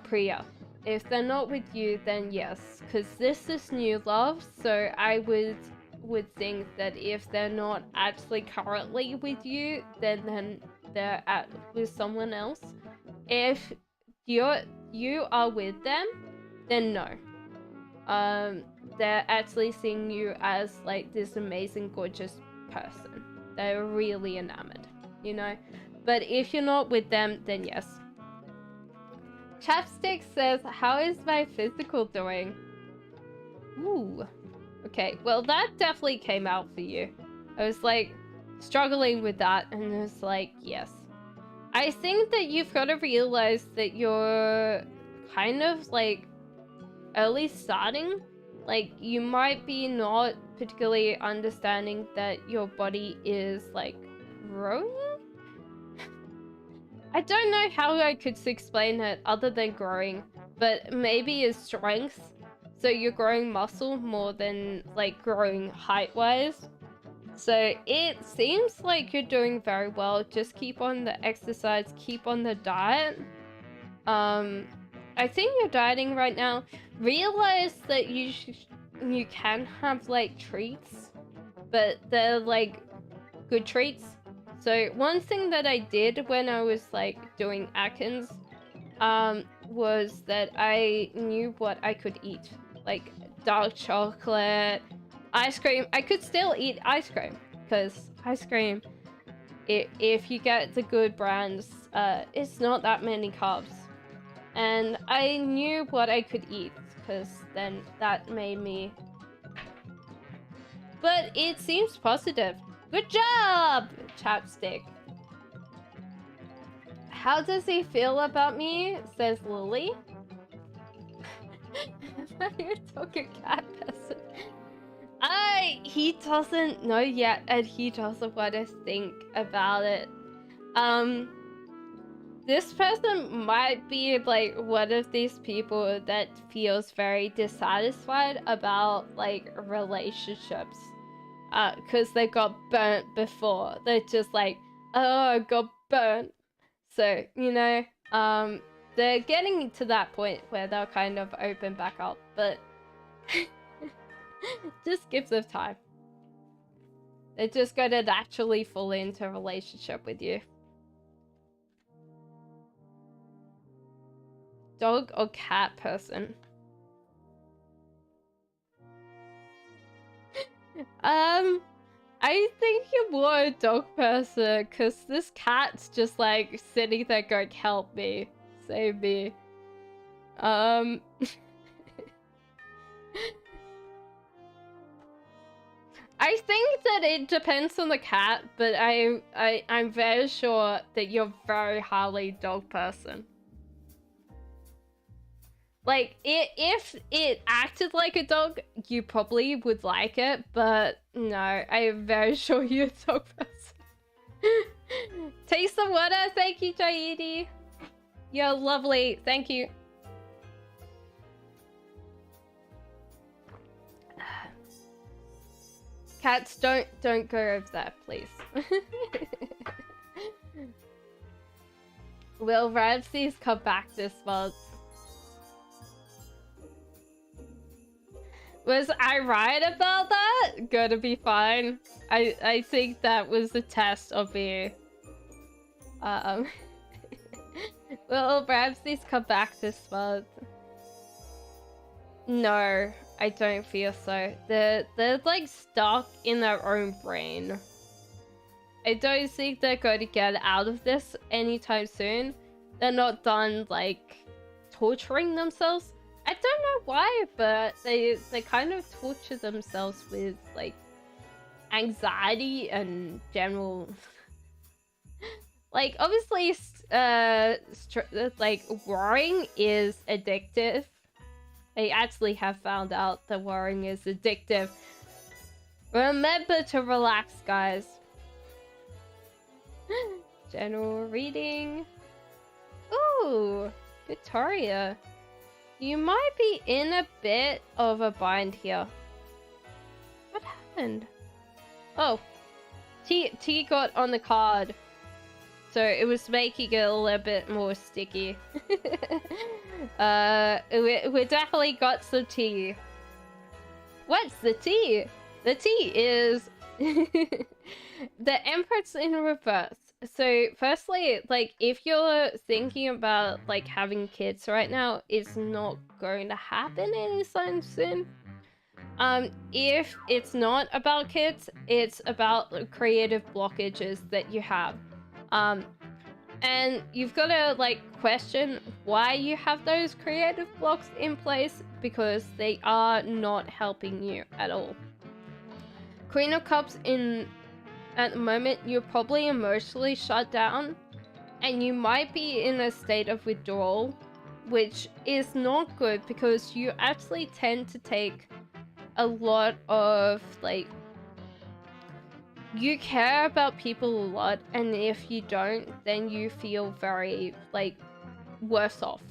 Priya. If they're not with you, then yes. Because this is new love, so I would would think that if they're not actually currently with you, then they're with someone else. If you are with them, then no. They're actually seeing you as like this amazing, gorgeous person. They're really enamored, you know? But if you're not with them, then yes. Chapstick says, how is my physical doing? Ooh. Okay, well that definitely came out for you. I was like struggling with that and it was like, yes. I think that you've got to realize that you're kind of like early starting. Like you might be not particularly understanding that your body is like growing. I don't know how I could explain it other than growing, but maybe it's strength. So you're growing muscle more than like growing height-wise. So it seems like you're doing very well. Just keep on the exercise, keep on the diet. I think you're dieting right now. Realize that you can have like treats, but they're like good treats. So one thing that I did when I was like doing Atkins was that I knew what I could eat. Like dark chocolate, ice cream. I could still eat ice cream because ice cream, if you get the good brands, it's not that many carbs. And I knew what I could eat because then that made me... But it seems positive. Good job, Chapstick. How does he feel about me? Says Lily. You're talking cat person. He doesn't know yet, and he doesn't want to think about it. This person might be like one of these people that feels very dissatisfied about like relationships. Because they got burnt before. They're just like, oh, I got burnt. So, you know, they're getting to that point where they'll kind of open back up, but just give them time. They're just gonna naturally fall into a relationship with you. Dog or cat person? I think you're more a dog person, cause this cat's just like sitting there going, help me, save me. I think that it depends on the cat, but I'm very sure that you're very highly dog person. Like, if it acted like a dog, you probably would like it, but no, I am very sure you're a dog person. Taste some water, thank you, Jaidi. You're lovely, thank you. Cats, don't go over there, please. Will Ramses come back this month? Was I right about that? Gonna be fine. I think that was a test of me. Will Ramses come back this month? No, I don't feel so. They're like stuck in their own brain. I don't think they're going to get out of this anytime soon. They're not done like torturing themselves. I don't know why, but they kind of torture themselves with like anxiety and general like obviously like worrying is addictive. I actually have found out that worrying is addictive. Remember to relax, guys. General reading. Ooh, Victoria. You might be in a bit of a bind here. What happened? Oh, T got on the card, so it was making it a little bit more sticky. We definitely got some tea. What's the tea? The tea is the Empress in reverse. So firstly, like, if you're thinking about like having kids right now, it's not going to happen anytime soon. If it's not about kids, it's about creative blockages that you have. And you've got to like question why you have those creative blocks in place, because they are not helping you at all. Queen of Cups in at the moment, you're probably emotionally shut down, and you might be in a state of withdrawal, which is not good because you actually tend to take a lot of like, you care about people a lot, and if you don't, then you feel very like worse off.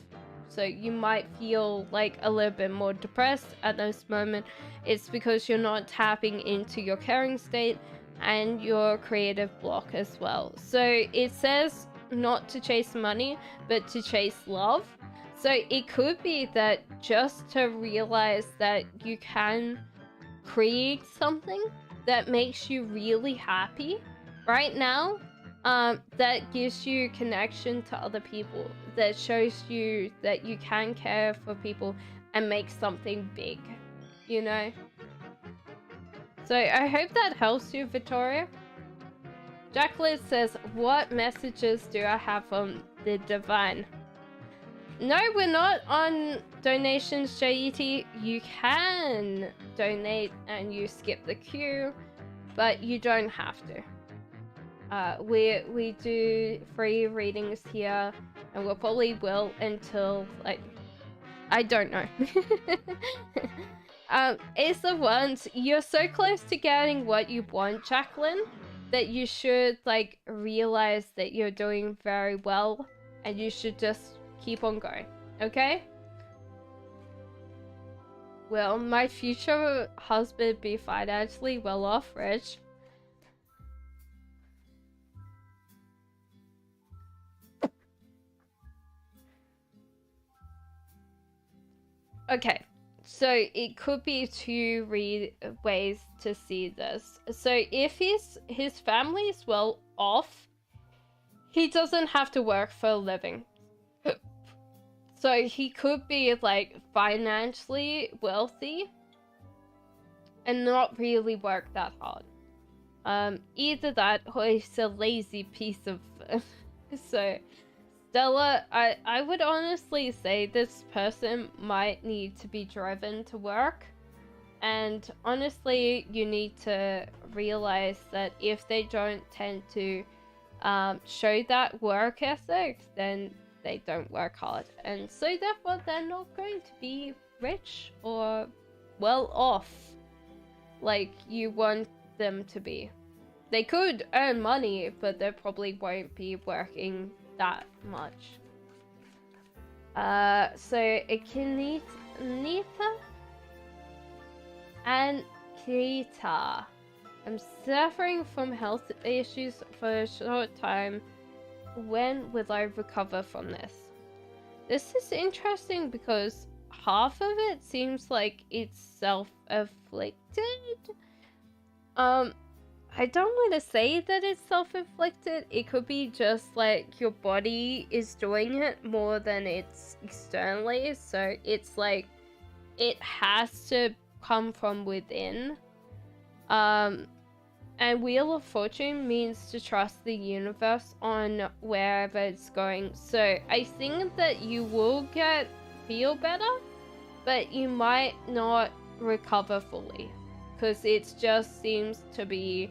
So you might feel like a little bit more depressed at this moment. It's because you're not tapping into your caring state and your creative block as well. So it says not to chase money, but to chase love. So it could be that just to realize that you can create something that makes you really happy right now, that gives you connection to other people, that shows you that you can care for people and make something big, you know? So I hope that helps you, Victoria. Jacqueline says, what messages do I have from the divine? No, we're not on donations, JET. You can donate and you skip the queue, but you don't have to. We do free readings here, and we probably will until, like, I don't know. Ace of Wands, you're so close to getting what you want, Jacqueline, that you should, like, realize that you're doing very well, and you should just keep on going, okay? Will my future husband be financially well off, Rich? Okay, so it could be two ways to see this. So if his family is well off, he doesn't have to work for a living. So he could be like financially wealthy and not really work that hard. Either that or he's a lazy piece of so Stella, I would honestly say this person might need to be driven to work, and honestly you need to realize that if they don't tend to show that work ethic, then they don't work hard, and so therefore they're not going to be rich or well off like you want them to be. They could earn money, but they probably won't be working that much. So Nita and Kita. I'm suffering from health issues for a short time. When will I recover from this? This is interesting because half of it seems like it's self-inflicted. I don't want to say that it's self-inflicted. It could be just like your body is doing it more than it's externally. So it's like it has to come from within. And Wheel of Fortune means to trust the universe on wherever it's going. So I think that you will feel better, but you might not recover fully, because it just seems to be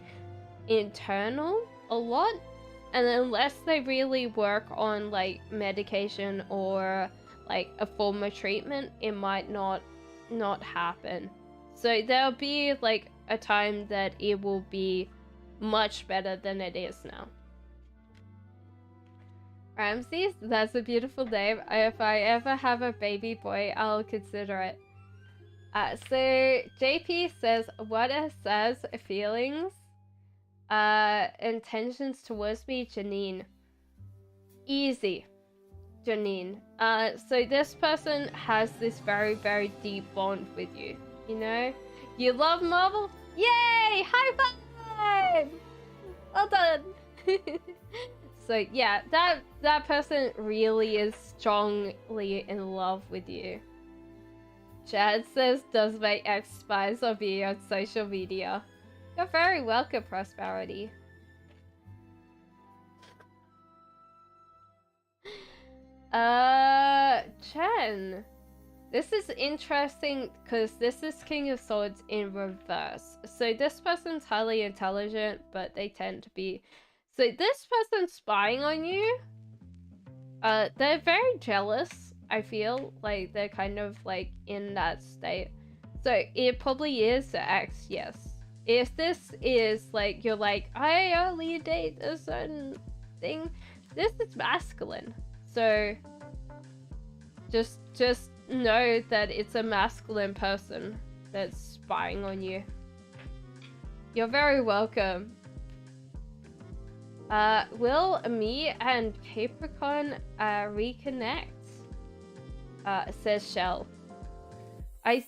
internal a lot, and unless they really work on like medication or like a form of treatment, it might not happen. So there'll be like a time that it will be much better than it is now. Ramses, that's a beautiful name. If I ever have a baby boy, I'll consider it. So JP says, what says feelings, intentions towards me, Janine? Easy, Janine. So this person has this very, very deep bond with you, you know? You love Marvel? Yay! High five! Well done. So yeah, that person really is strongly in love with you. Chad says, does my ex spies on me on social media? You're very welcome, Prosperity. Chen. This is interesting because this is King of Swords in reverse. So this person's highly intelligent, but they tend to be... So this person's spying on you. They're very jealous, I feel. Like, they're kind of, like, in that state. So it probably is the ex, yes. If this is, like, you're like, I only date a certain thing, this is masculine. So just know that it's a masculine person that's spying on you. You're very welcome. Will me and Capricorn reconnect? Says Shell. I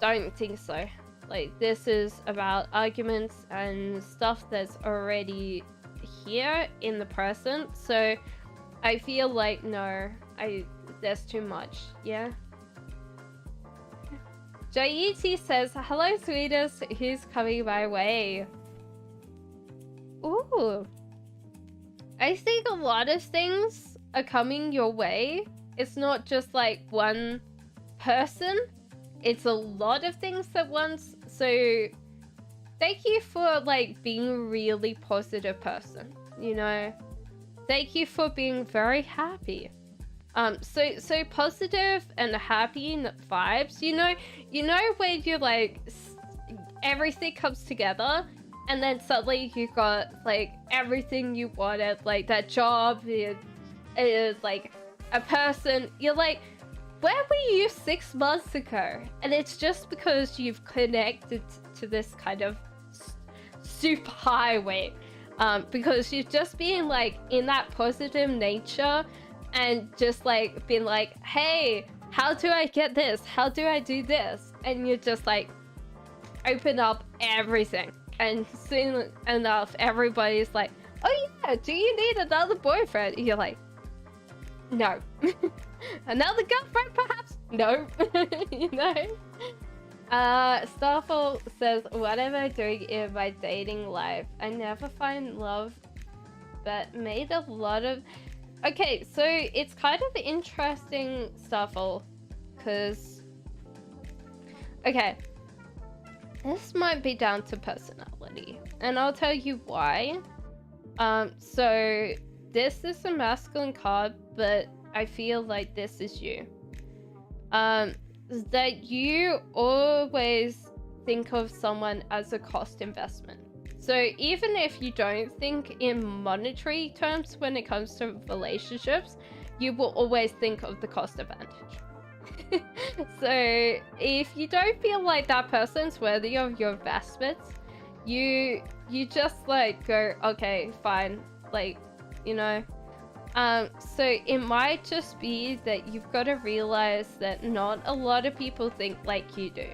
don't think so. Like, this is about arguments and stuff that's already here in the present. So I feel like, no, there's too much, yeah? Jaiti says, hello sweetest, who's coming my way? Ooh. I think a lot of things are coming your way. It's not just like one person. It's a lot of things at once. So thank you for like being a really positive person, you know? Thank you for being very happy. So positive and happy vibes, you know when you're like, everything comes together and then suddenly you got like everything you wanted, like that job, is like a person, you're like, where were you 6 months ago? And it's just because you've connected to this kind of super highway, because you've just been like in that positive nature and just like been like, hey, how do I get this? How do I do this? And you just like open up everything. And soon enough, everybody's like, oh yeah, do you need another boyfriend? And you're like, no. Another girlfriend, perhaps? No. You know? Starfall says, what am I doing in my dating life? I never find love, but made a lot of... Okay, so it's kind of interesting, Starfall, because... Okay. This might be down to personality, and I'll tell you why. So this is a masculine card, but I feel like this is you. That you always think of someone as a cost investment. So even if you don't think in monetary terms when it comes to relationships, you will always think of the cost advantage. So if you don't feel like that person's worthy of your investments, you just like go, okay, fine, like, you know. So it might just be that you've got to realize that not a lot of people think like you do.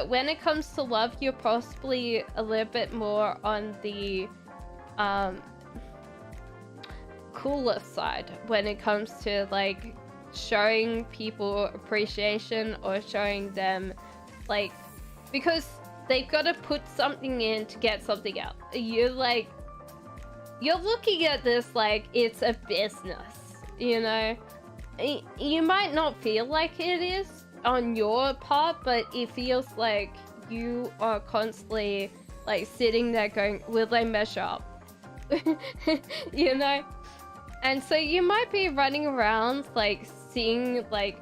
When it comes to love, you're possibly a little bit more on the cooler side when it comes to like showing people appreciation or showing them like, because they've got to put something in to get something out. You're like, you're looking at this like it's a business, you know? You might not feel like it is on your part, but it feels like you are constantly like sitting there going, will they measure up? You know? And so you might be running around like seeing like,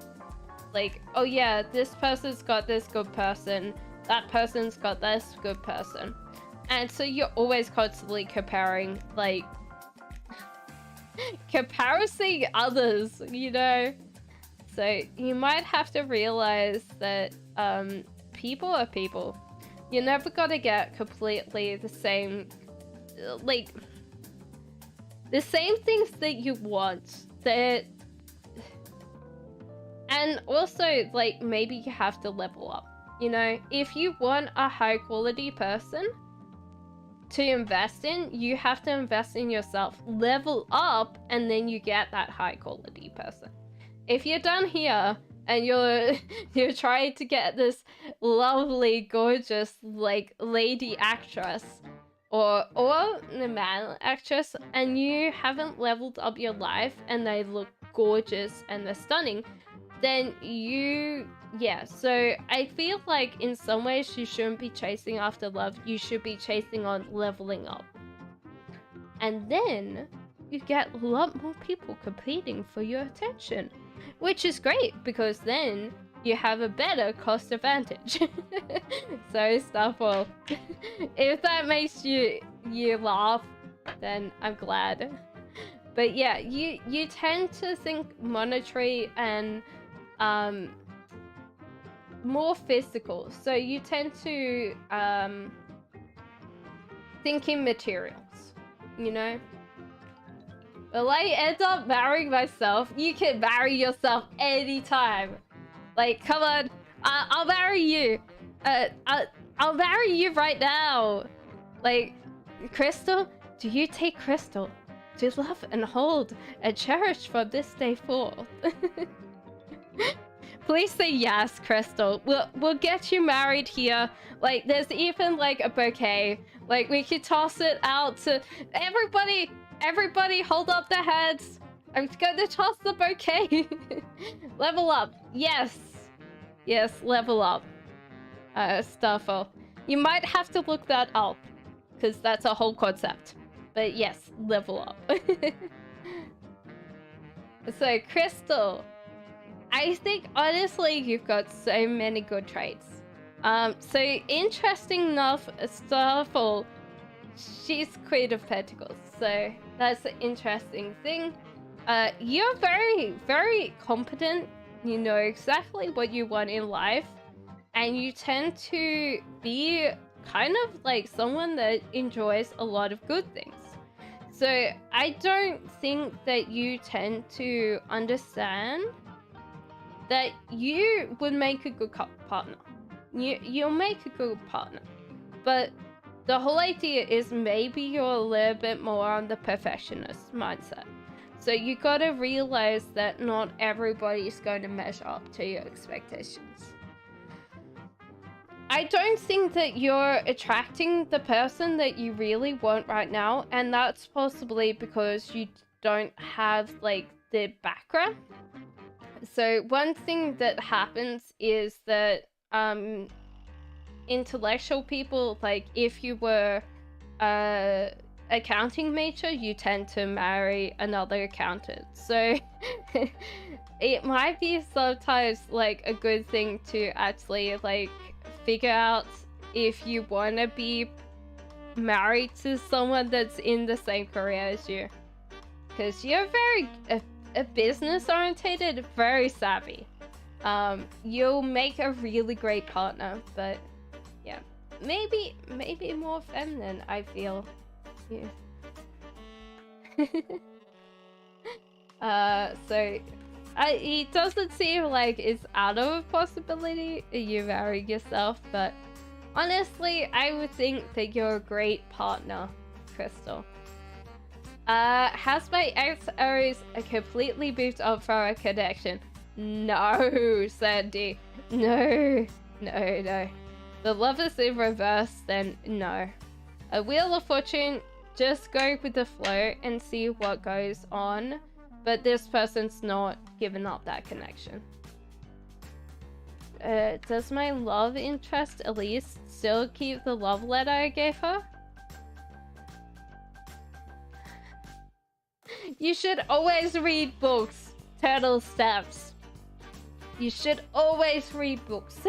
oh yeah, this person's got this good person, that person's got this good person. And so you're always constantly comparing, like, comparing others, you know? So you might have to realize that people are people. You're never gonna get completely the same, like, the same things that you want. That, and also, like, maybe you have to level up. You know, if you want a high quality person to invest in, you have to invest in yourself, level up, and then you get that high quality person. If you're done here and you're trying to get this lovely, gorgeous, like, lady actress or the man actress, and you haven't leveled up your life and they look gorgeous and they're stunning, then so I feel like in some ways you shouldn't be chasing after love. You should be chasing on leveling up. And then you get a lot more people competing for your attention, which is great because then you have a better cost advantage. So Starfall, if that makes you laugh, then I'm glad. But yeah, you tend to think monetary and more physical. So you tend to think in materials, you know? Will I end up marrying myself? You can marry yourself anytime. Like, come on, I'll marry you. I'll marry you right now. Like, Crystal, do you take Crystal to love and hold and cherish from this day forth? Please say yes, Crystal. We'll get you married here. Like, there's even like a bouquet. Like, we could toss it out to everybody. Everybody, hold up their heads. I'm going to toss the bouquet. Level up. Yes. Yes, level up. Starfall. You might have to look that up, because that's a whole concept. But yes, level up. So, Crystal, I think honestly you've got so many good traits. So interesting enough, Starfall, she's Queen of Pentacles, so that's an interesting thing. You're very, very competent. You know exactly what you want in life, and you tend to be kind of like someone that enjoys a lot of good things. So I don't think that you tend to understand that you would make a good partner. You'll make a good partner, but the whole idea is maybe you're a little bit more on the perfectionist mindset. So you gotta realize that not everybody's going to measure up to your expectations. I don't think that you're attracting the person that you really want right now, and that's possibly because you don't have like the background. So one thing that happens is that intellectual people, like if you were accounting major, you tend to marry another accountant. So it might be sometimes like a good thing to actually like figure out if you want to be married to someone that's in the same career as you, because you're very business orientated, very savvy. You'll make a really great partner, but yeah, maybe more feminine, I feel. Yeah. So it doesn't seem like it's out of a possibility you marrying yourself, but honestly, I would think that you're a great partner, Crystal. Has my ex always completely moved up for our connection? No, Sandy. No. The love is in reverse, then no. A Wheel of Fortune, just go with the flow and see what goes on. But this person's not giving up that connection. Does my love interest Elise still keep the love letter I gave her? You should always read books, Turtle Steps. You should always read books.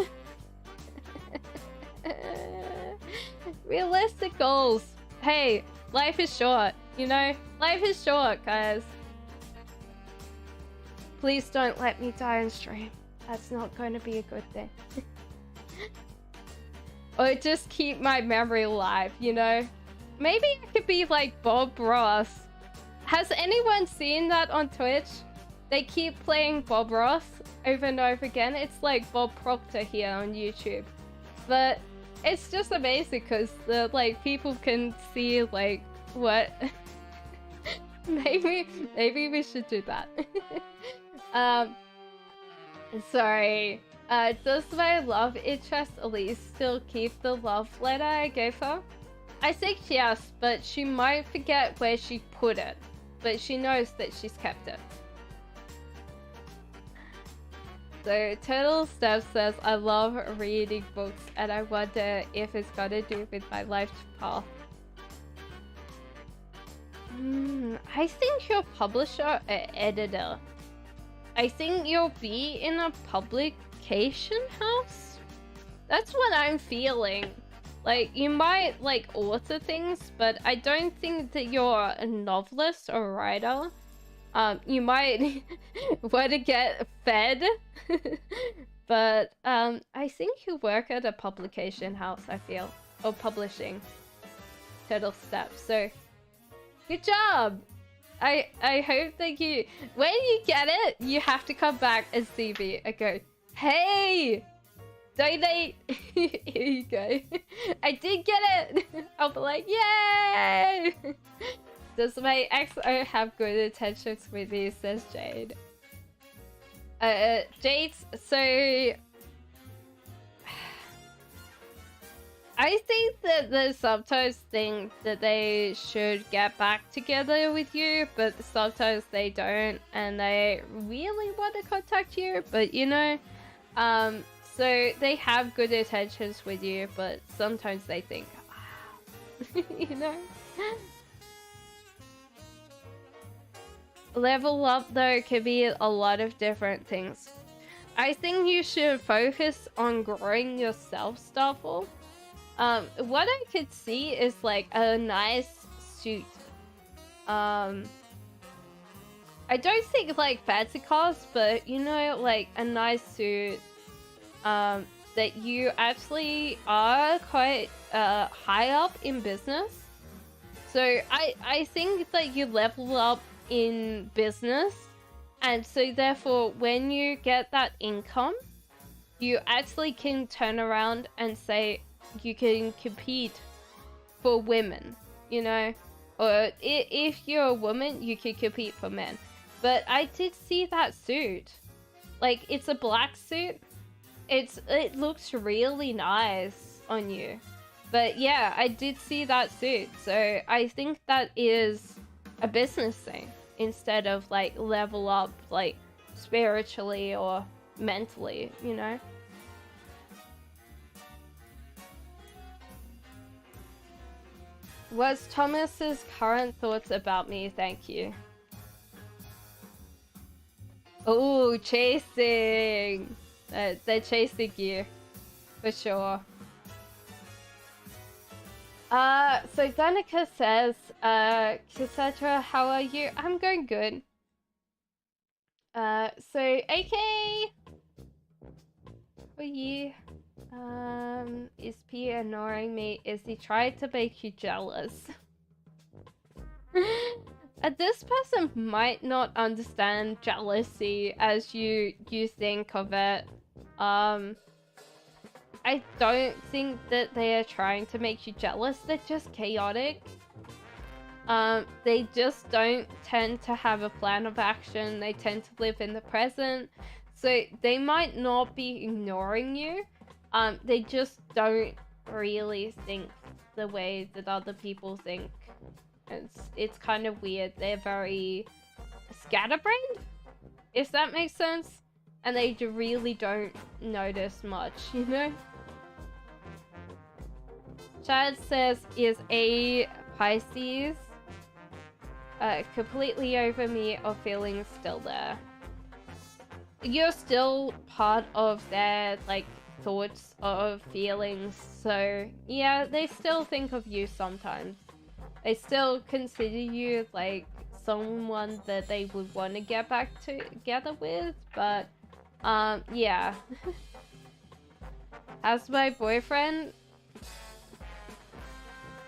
Realistic goals. Hey, life is short, you know? Life is short, guys. Please don't let me die on stream. That's not going to be a good thing. Or just keep my memory alive, you know? Maybe I could be like Bob Ross. Has anyone seen that on Twitch? They keep playing Bob Ross over and over again. It's like Bob Proctor here on YouTube. But it's just amazing because the like people can see like what. maybe we should do that. Sorry. Does my love interest Elise still keep the love letter I gave her? I think yes, but she might forget where she put it. But she knows that she's kept it. So Turtle Steph says, I love reading books and I wonder if it's got to do with my life path. I think you're publisher or editor. I think you'll be in a publication house. That's what I'm feeling. Like, you might, like, author things, but I don't think that you're a novelist or writer. You might want to get fed. But, I think you work at a publication house, I feel. Or publishing. Turtle Step. So, good job! I hope that you... When you get it, you have to come back and see me and go, hey! Donate! Here you go. I did get it! I'll be like, yay! Does my XO have good intentions with you, says Jade. Jade, so... I think that they sometimes think that they should get back together with you, but sometimes they don't, and they really want to contact you, but you know, so they have good intentions with you, but sometimes they think, wow, you know? Level up though can be a lot of different things. I think you should focus on growing yourself, Starfall. What I could see is like a nice suit. I don't think like fancy cars, but you know, like a nice suit. That you actually are quite high up in business. So I think that you level up in business, and so therefore when you get that income, you actually can turn around and say, you can compete for women, you know, or if you're a woman, you can compete for men. But I did see that suit, like it's a black suit. It looks really nice on you. But yeah, I did see that suit, so I think that is a business thing instead of like level up like spiritually or mentally, you know. What's Thomas's current thoughts about me? Thank you. Oh, chasing! They're chasing you. For sure. So Danica says, Cassandra, how are you? I'm going good. So AK, how are you? Is P ignoring me? Is he trying to make you jealous? This person might not understand jealousy as you think of it. I don't think that they are trying to make you jealous. They're just chaotic. They just don't tend to have a plan of action. They tend to live in the present. So they might not be ignoring you. They just don't really think the way that other people think. It's kind of weird. They're very scatterbrained, if that makes sense. And they really don't notice much, you know? Chad says, is a Pisces completely over me or feelings still there? You're still part of their, like, thoughts or feelings, so yeah, they still think of you sometimes. They still consider you, like, someone that they would want to get back together with, but, yeah. As my boyfriend,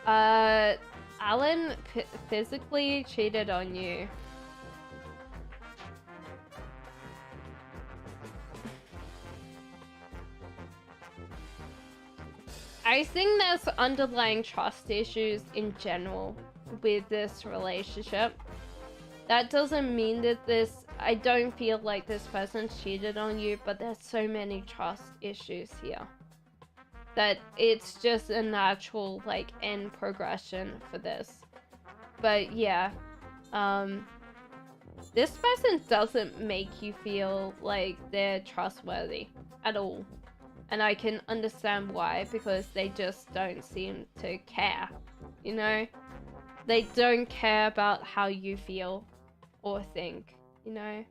Alan physically cheated on you. I think there's underlying trust issues in general with this relationship. That doesn't mean that I don't feel like this person cheated on you, but there's so many trust issues here that it's just a natural like end progression for this. But yeah, this person doesn't make you feel like they're trustworthy at all. And I can understand why, because they just don't seem to care, you know? They don't care about how you feel or think, you know?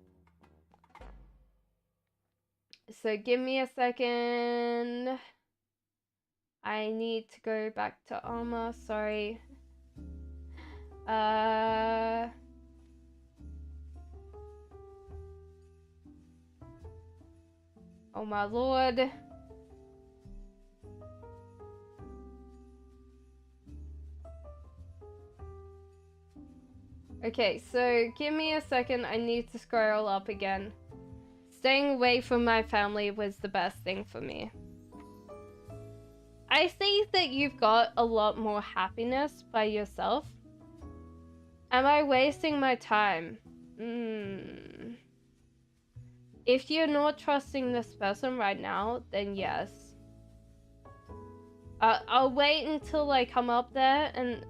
So give me a second. I need to go back to armor, sorry. Oh my lord. Okay, so give me a second. I need to scroll up again. Staying away from my family was the best thing for me. I think that you've got a lot more happiness by yourself. Am I wasting my time? If you're not trusting this person right now, then yes. I'll wait until I come up there and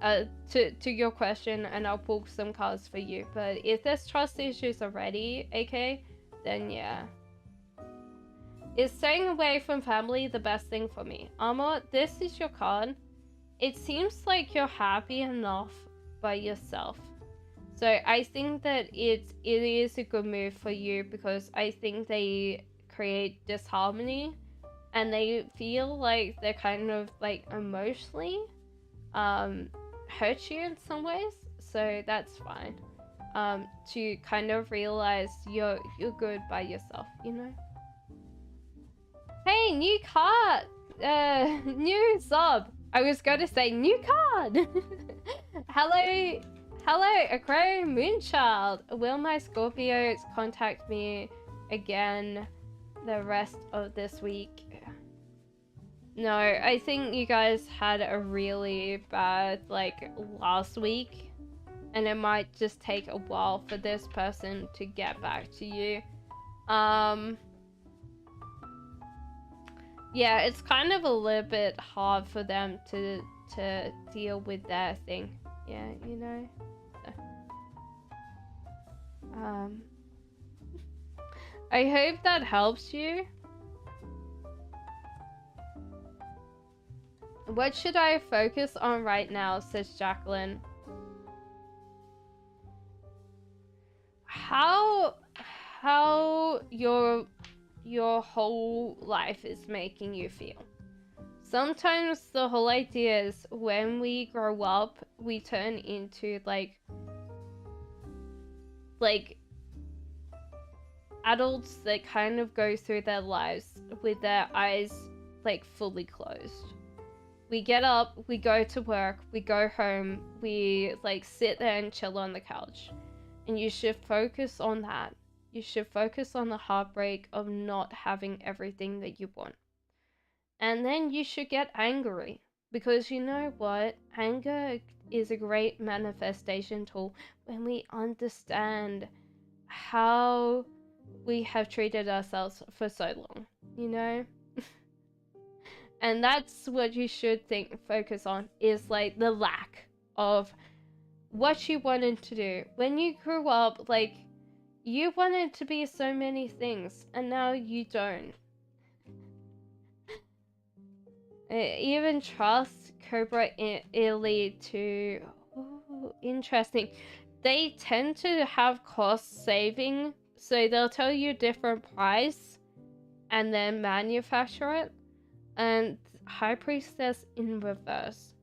to your question, and I'll pull some cards for you. But if there's trust issues already, okay, then yeah. Is staying away from family the best thing for me? Armor, this is your card. It seems like you're happy enough by yourself. So I think that it is a good move for you, because I think they create disharmony. And they feel like they're kind of like emotionally hurt you in some ways, so that's fine. To kind of realize you're good by yourself, you know. Hey, new card, new sub. I was going to say new card. Hello, Aquarium Moonchild. Will my Scorpios contact me again the rest of this week? No, I think you guys had a really bad, like, last week. And it might just take a while for this person to get back to you. Yeah, it's kind of a little bit hard for them to deal with their thing. Yeah, you know? I hope that helps you. What should I focus on right now, says Jacqueline. How your whole life is making you feel. Sometimes the whole idea is when we grow up, we turn into like adults that kind of go through their lives with their eyes like fully closed. We get up, we go to work, we go home, we like sit there and chill on the couch. And you should focus on that. You should focus on the heartbreak of not having everything that you want. And then you should get angry. Because you know what? Anger is a great manifestation tool when we understand how we have treated ourselves for so long, you know? And that's what you should focus on, is like the lack of what you wanted to do. When you grew up, like, you wanted to be so many things, and now you don't. Even trust, Cobra Elite to... Ooh, interesting. They tend to have cost saving, so they'll tell you different price and then manufacture it. And High Priestess in reverse.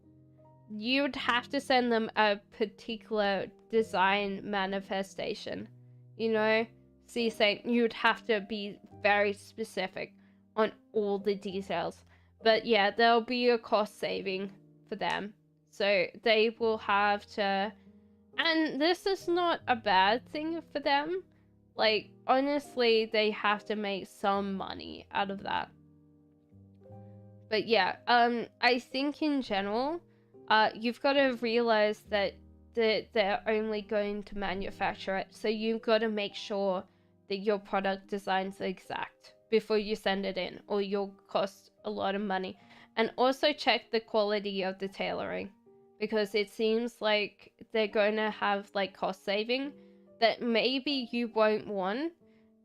You'd have to send them a particular design manifestation, you know? So you're saying you'd have to be very specific on all the details. But yeah, there'll be a cost saving for them. So they will have to... And this is not a bad thing for them. Like, honestly, they have to make some money out of that. But yeah, I think in general, you've got to realize that they're only going to manufacture it. So you've got to make sure that your product design's exact before you send it in, or you'll cost a lot of money. And also check the quality of the tailoring, because it seems like they're going to have like cost saving that maybe you won't want.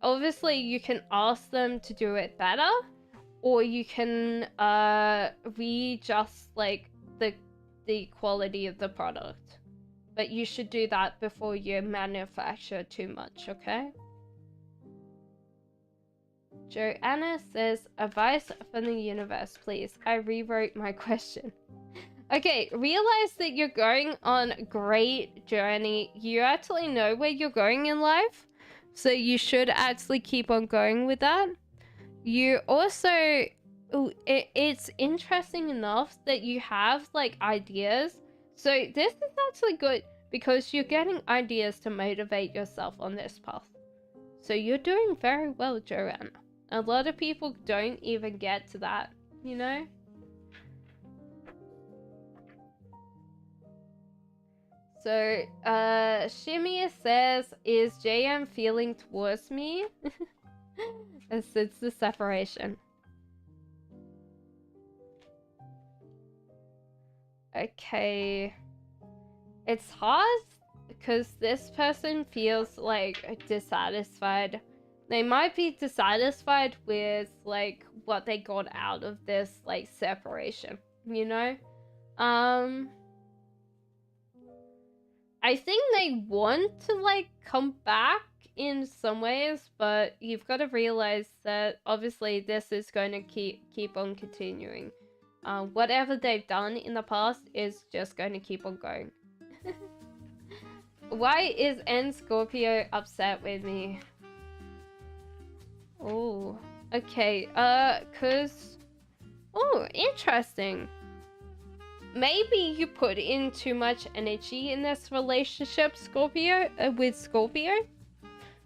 Obviously, you can ask them to do it better, or you can readjust like the quality of the product. But you should do that before you manufacture too much, okay? Joanna says, advice from the universe, please. I rewrote my question. Okay, realize that you're going on a great journey. You actually know where you're going in life, so you should actually keep on going with that. You also, it's interesting enough that you have like ideas. So this is actually good because you're getting ideas to motivate yourself on this path. So you're doing very well, Joanna. A lot of people don't even get to that, you know? So, Shimia says, is JM feeling towards me? It's the separation. Okay. It's hard because this person feels like dissatisfied. They might be dissatisfied with like what they got out of this like separation, you know? I think they want to like come back in some ways, but you've got to realize that obviously this is going to keep on continuing. Whatever they've done in the past is just going to keep on going. Why is N Scorpio upset with me? Oh, okay. Cause, oh, interesting. Maybe you put in too much energy in this relationship, Scorpio, with Scorpio.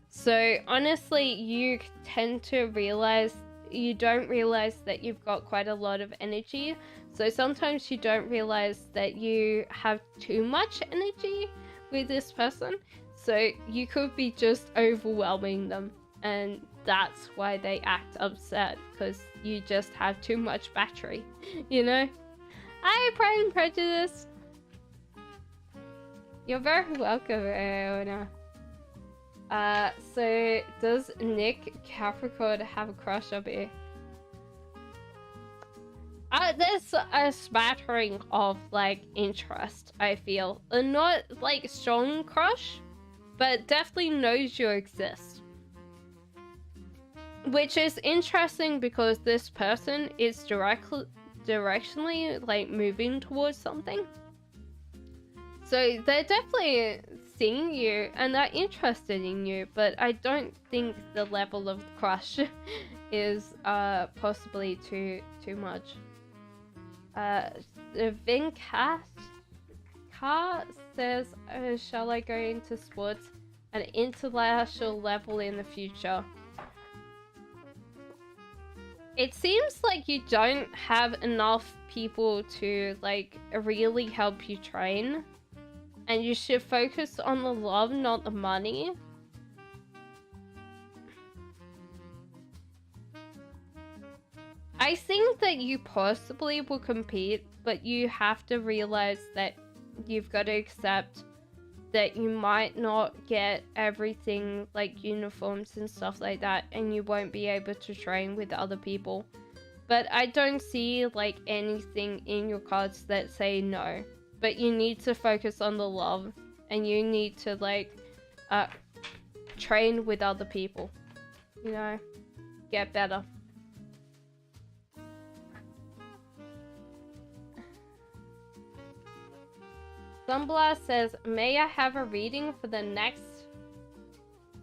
So honestly, you tend to realize, you don't realize that you've got quite a lot of energy. So sometimes you don't realize that you have too much energy with this person. So you could be just overwhelming them. And that's why they act upset, because you just have too much battery, you know? Hi, Pride and Prejudice. You're very welcome, Aona. So does Nick Capricorn have a crush on me? There's a smattering of like interest, I feel. Not like strong crush, but definitely knows you exist. Which is interesting because this person is directionally like moving towards something. So they're definitely seeing you and they're interested in you, but I don't think the level of crush is possibly too much. The Vincat says, shall I go into sports at an international level in the future? It seems like you don't have enough people to like really help you train, and you should focus on the love, not the money. I think that you possibly will compete, but you have to realize that you've got to accept that you might not get everything like uniforms and stuff like that, and you won't be able to train with other people. But I don't see like anything in your cards that say no. But you need to focus on the love, and you need to like train with other people, you know, get better. Sunblast says, may I have a reading for the next...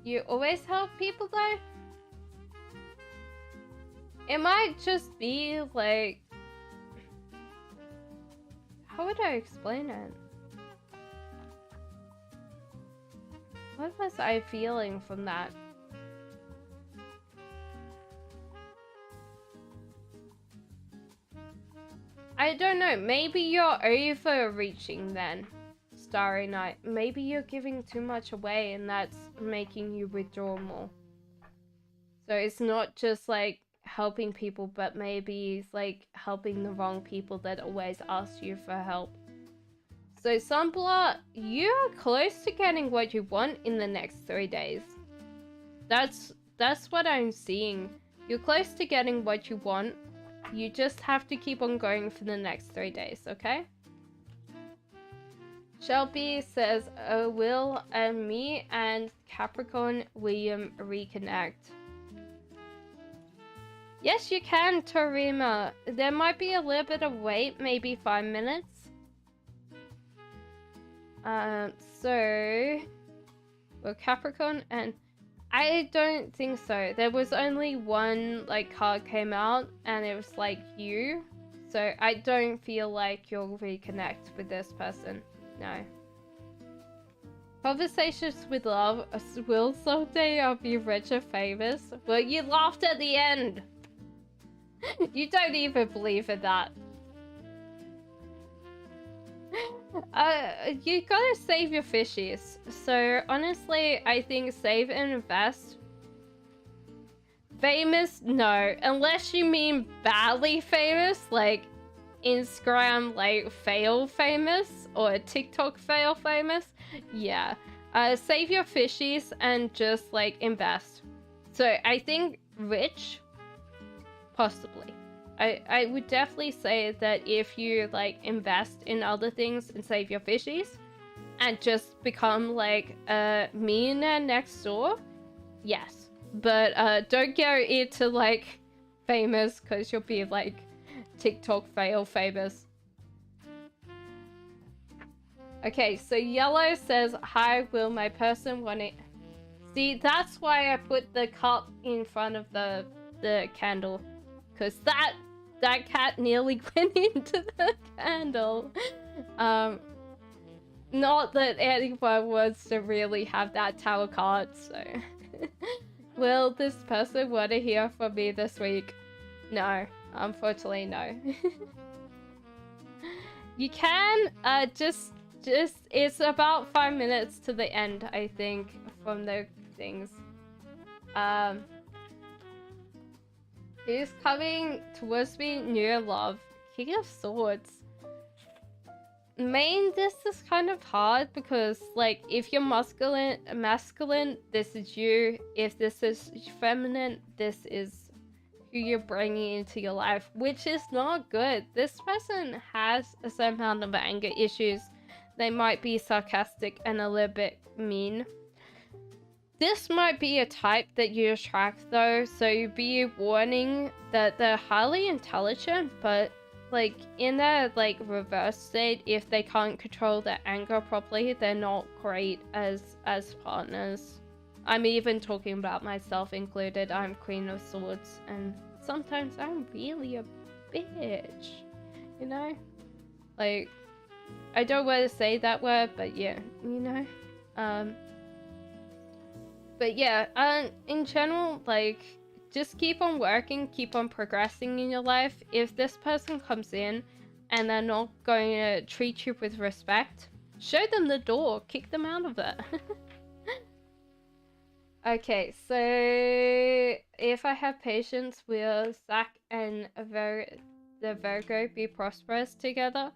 You always help people though? It might just be like... How would I explain it? What was I feeling from that? I don't know. Maybe you're overreaching then, Starry Night. Maybe you're giving too much away and that's making you withdraw more. So it's not just like helping people, but maybe it's like helping the wrong people that always ask you for help. So Sunblood, you're close to getting what you want in the next 3 days. That's what I'm seeing. You're close to getting what you want. You just have to keep on going for the next 3 days, okay? Shelby says, Will and me and Capricorn William reconnect? Yes, you can, Torima. There might be a little bit of wait, maybe 5 minutes. So... Well, Capricorn and... I don't think so. There was only one, like, card came out, and it was, like, you. So I don't feel like you'll reconnect with this person. No. Conversations with love. Will someday I'll be rich or famous? Well, you laughed at the end. You don't even believe in that. You gotta save your fishies. So honestly, I think save and invest. Famous? No. Unless you mean badly famous, like Instagram like fail famous or TikTok fail famous. Yeah. Save your fishies and just like invest. So I think rich, possibly. I would definitely say that if you like invest in other things and save your fishies and just become like a millionaire next door, yes. But don't go into like famous because you'll be like TikTok fail famous. Okay, so Yellow says, hi, will my person want it? See, that's why I put the cup in front of the candle. Because that cat nearly went into the candle. Not that anyone wants to really have that tower card, so... Will this person want to hear from me this week? No, unfortunately no. You can, just it's about 5 minutes to the end, I think, from the things. Who's coming towards me? New love. King of Swords. Main, this is kind of hard because, like, if you're masculine, this is you. If this is feminine, this is who you're bringing into your life, which is not good. This person has a certain amount of anger issues. They might be sarcastic and a little bit mean. This might be a type that you attract though, so be warning that they're highly intelligent, but like in their like reverse state, if they can't control their anger properly, they're not great as partners. I'm even talking about myself included. I'm Queen of Swords and sometimes I'm really a bitch, you know? Like, I don't want to say that word, but yeah, you know? But yeah, in general, like, just keep on working, keep on progressing in your life. If this person comes in and they're not going to treat you with respect, show them the door, kick them out of it. Okay, so if I have patience, will Zach and the Virgo be prosperous together?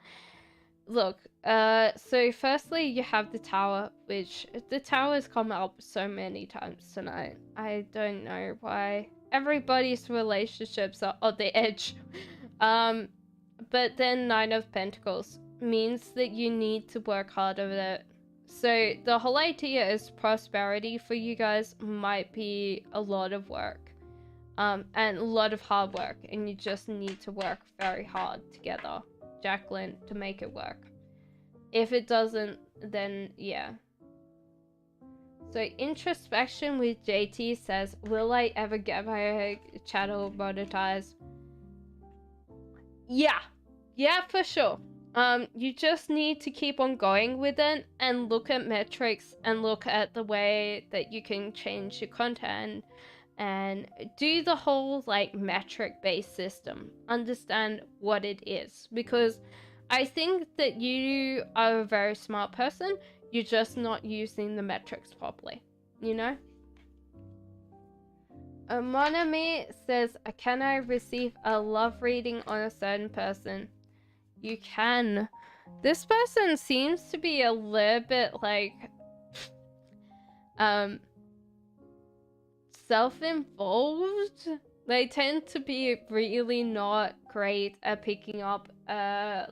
Look, so firstly you have the Tower, which the Tower has come up so many times tonight. I don't know why. Everybody's relationships are on the edge. But then Nine of Pentacles means that you need to work harder at it. So the whole idea is prosperity for you guys might be a lot of work. And a lot of hard work, and you just need to work very hard together, Jacqueline, to make it work. If it doesn't, then yeah. So introspection with JT says, will I ever get my channel monetized? Yeah, for sure. You just need to keep on going with it and look at metrics and look at the way that you can change your content and do the whole like metric based system. Understand what it is, because I think that you are a very smart person. You're just not using the metrics properly, you know? Monami says, can I receive a love reading on a certain person? You can. This person seems to be a little bit like self-involved. They tend to be really not great at picking up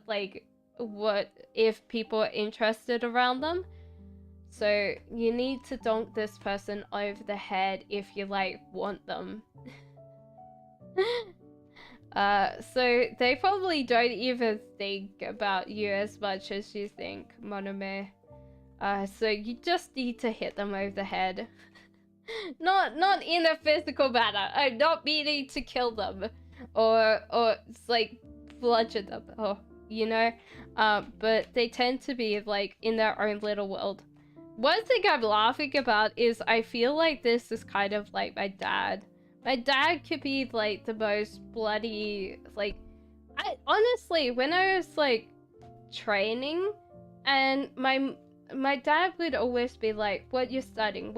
like what if people are interested around them. So you need to donk this person over the head if you like want them. So they probably don't even think about you as much as you think, Monome. So you just need to hit them over the head. Not in a physical manner. I'm not meaning to kill them or it's like bludgeon them, or you know. But they tend to be like in their own little world. One thing I'm laughing about is I feel like this is kind of like my dad. My dad could be like the most bloody, like, I honestly, when I was like training, and my dad would always be like, what you're studying,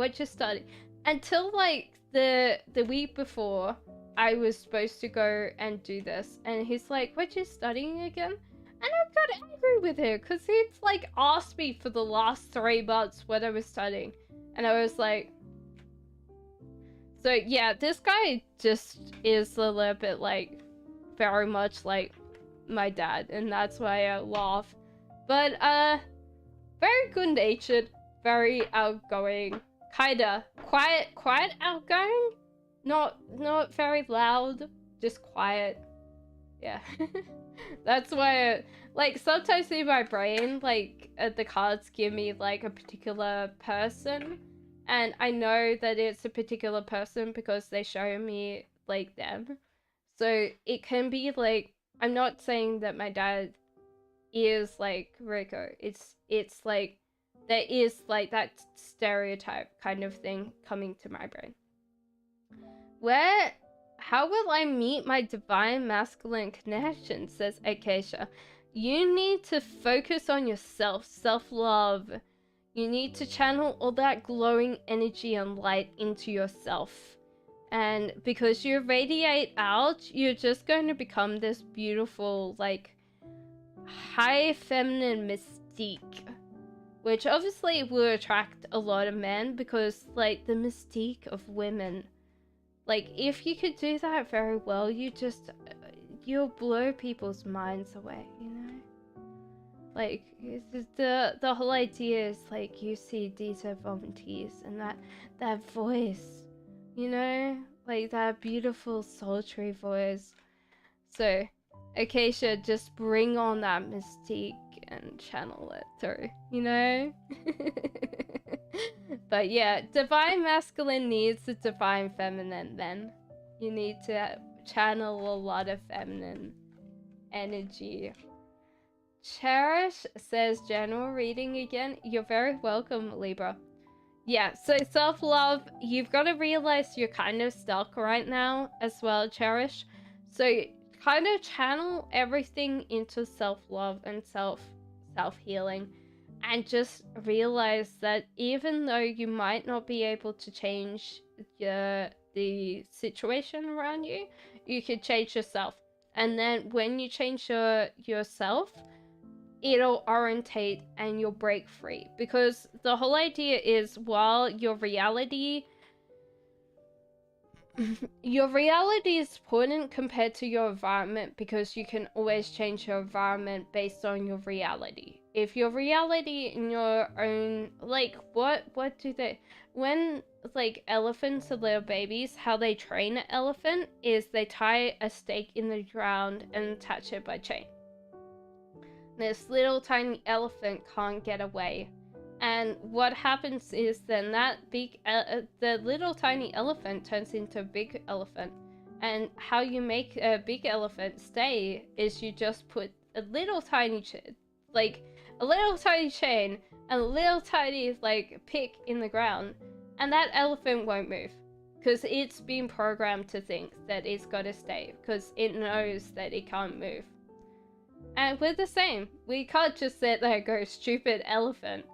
until like the week before I was supposed to go and do this, and he's like, what you studying again? And I got angry with him because he'd like asked me for the last 3 months what I was studying, and I was like, so yeah, this guy just is a little bit like very much like my dad, and that's why I laugh. But very good natured, very outgoing, kinda quiet outgoing, not very loud, just quiet. Yeah. That's why like sometimes in my brain, like the cards give me like a particular person, and I know that it's a particular person because they show me like them. So it can be like, I'm not saying that my dad is like Rico. It's like there is like that stereotype kind of thing coming to my brain. How will I meet my divine masculine connection, says Acacia. You need to focus on yourself, self-love. You need to channel all that glowing energy and light into yourself. And because you radiate out, you're just going to become this beautiful, like, high feminine mystique. Which obviously will attract a lot of men because, like, the mystique of women. Like, if you could do that very well, you'll blow people's minds away, you know? Like, the whole idea is, like, you see Dita Von Teese and that voice, you know? Like, that beautiful, sultry voice. So, Acacia, just bring on that mystique and channel it through, you know? But yeah, divine masculine needs a divine feminine then. You need to channel a lot of feminine energy. Cherish says general reading again. You're very welcome, Libra. Yeah, so self-love, you've got to realize you're kind of stuck right now as well, Cherish. So kind of channel everything into self-love and self-healing. And just realize that even though you might not be able to change the situation around you, you could change yourself. And then when you change yourself, it'll orientate and you'll break free. Because the whole idea is, while your reality is important compared to your environment, because you can always change your environment based on your reality. If your reality in your own, like, what do they, when, like, elephants are little babies, how they train an elephant is they tie a stake in the ground and attach it by chain. This little tiny elephant can't get away. And what happens is then that the little tiny elephant turns into a big elephant. And how you make a big elephant stay is you just put a little tiny chain and a little tiny like pick in the ground, and that elephant won't move because it's been programmed to think that it's got to stay because it knows that it can't move. And we're the same. We can't just sit there and go, stupid elephant.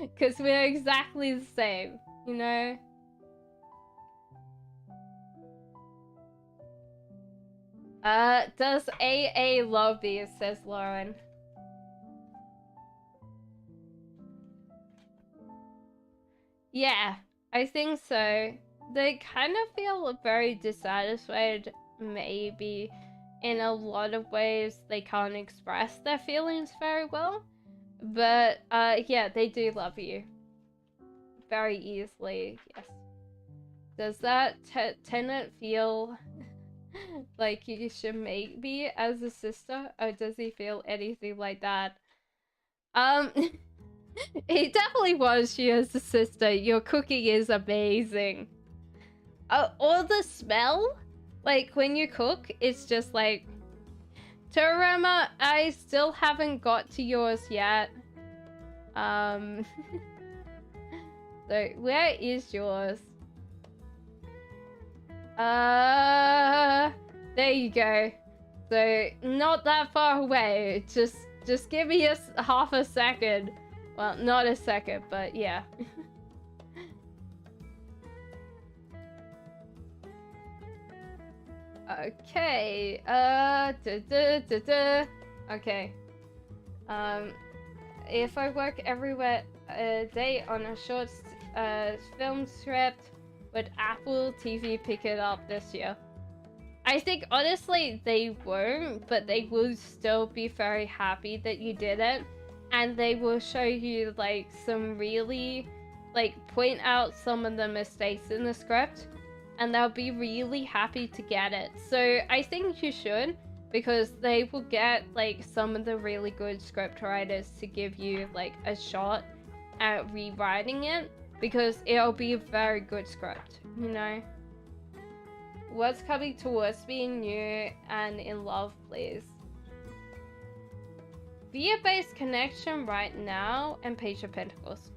Because we're exactly the same, you know? Does AA love these, says Lauren. Yeah, I think so. They kind of feel very dissatisfied, maybe. In a lot of ways, they can't express their feelings very well. But, yeah, they do love you. Very easily, yes. Does that tenant feel like you should make me as a sister? Or does he feel anything like that? He definitely wants you as a sister. Your cooking is amazing. Or the smell? Like, when you cook, it's just like... Terrama, I still haven't got to yours yet. So, where is yours? There you go. So, not that far away. Just give me half a second. Well, not a second, but yeah. Okay, okay. If I work every day on a short film script, would Apple TV pick it up this year? I think honestly they won't, but they will still be very happy that you did it, and they will show you like some really, like, point out some of the mistakes in the script. And they'll be really happy to get it. So I think you should, because they will get like some of the really good script writers to give you like a shot at rewriting it, because it'll be a very good script, you know? What's coming towards being new and in love, please? Fear-based connection right now and Page of Pentacles.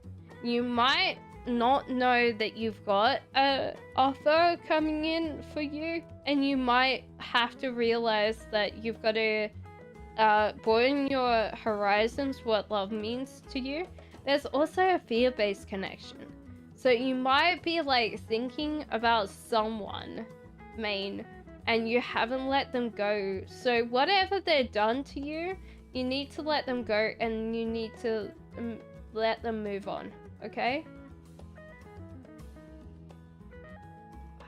You might not know that you've got a offer coming in for you, and you might have to realize that you've got to broaden your horizons, what love means to you. There's also a fear-based connection, so you might be like thinking about someone main and you haven't let them go. So whatever they've done to you, you need to let them go, and you need to let them move on, okay?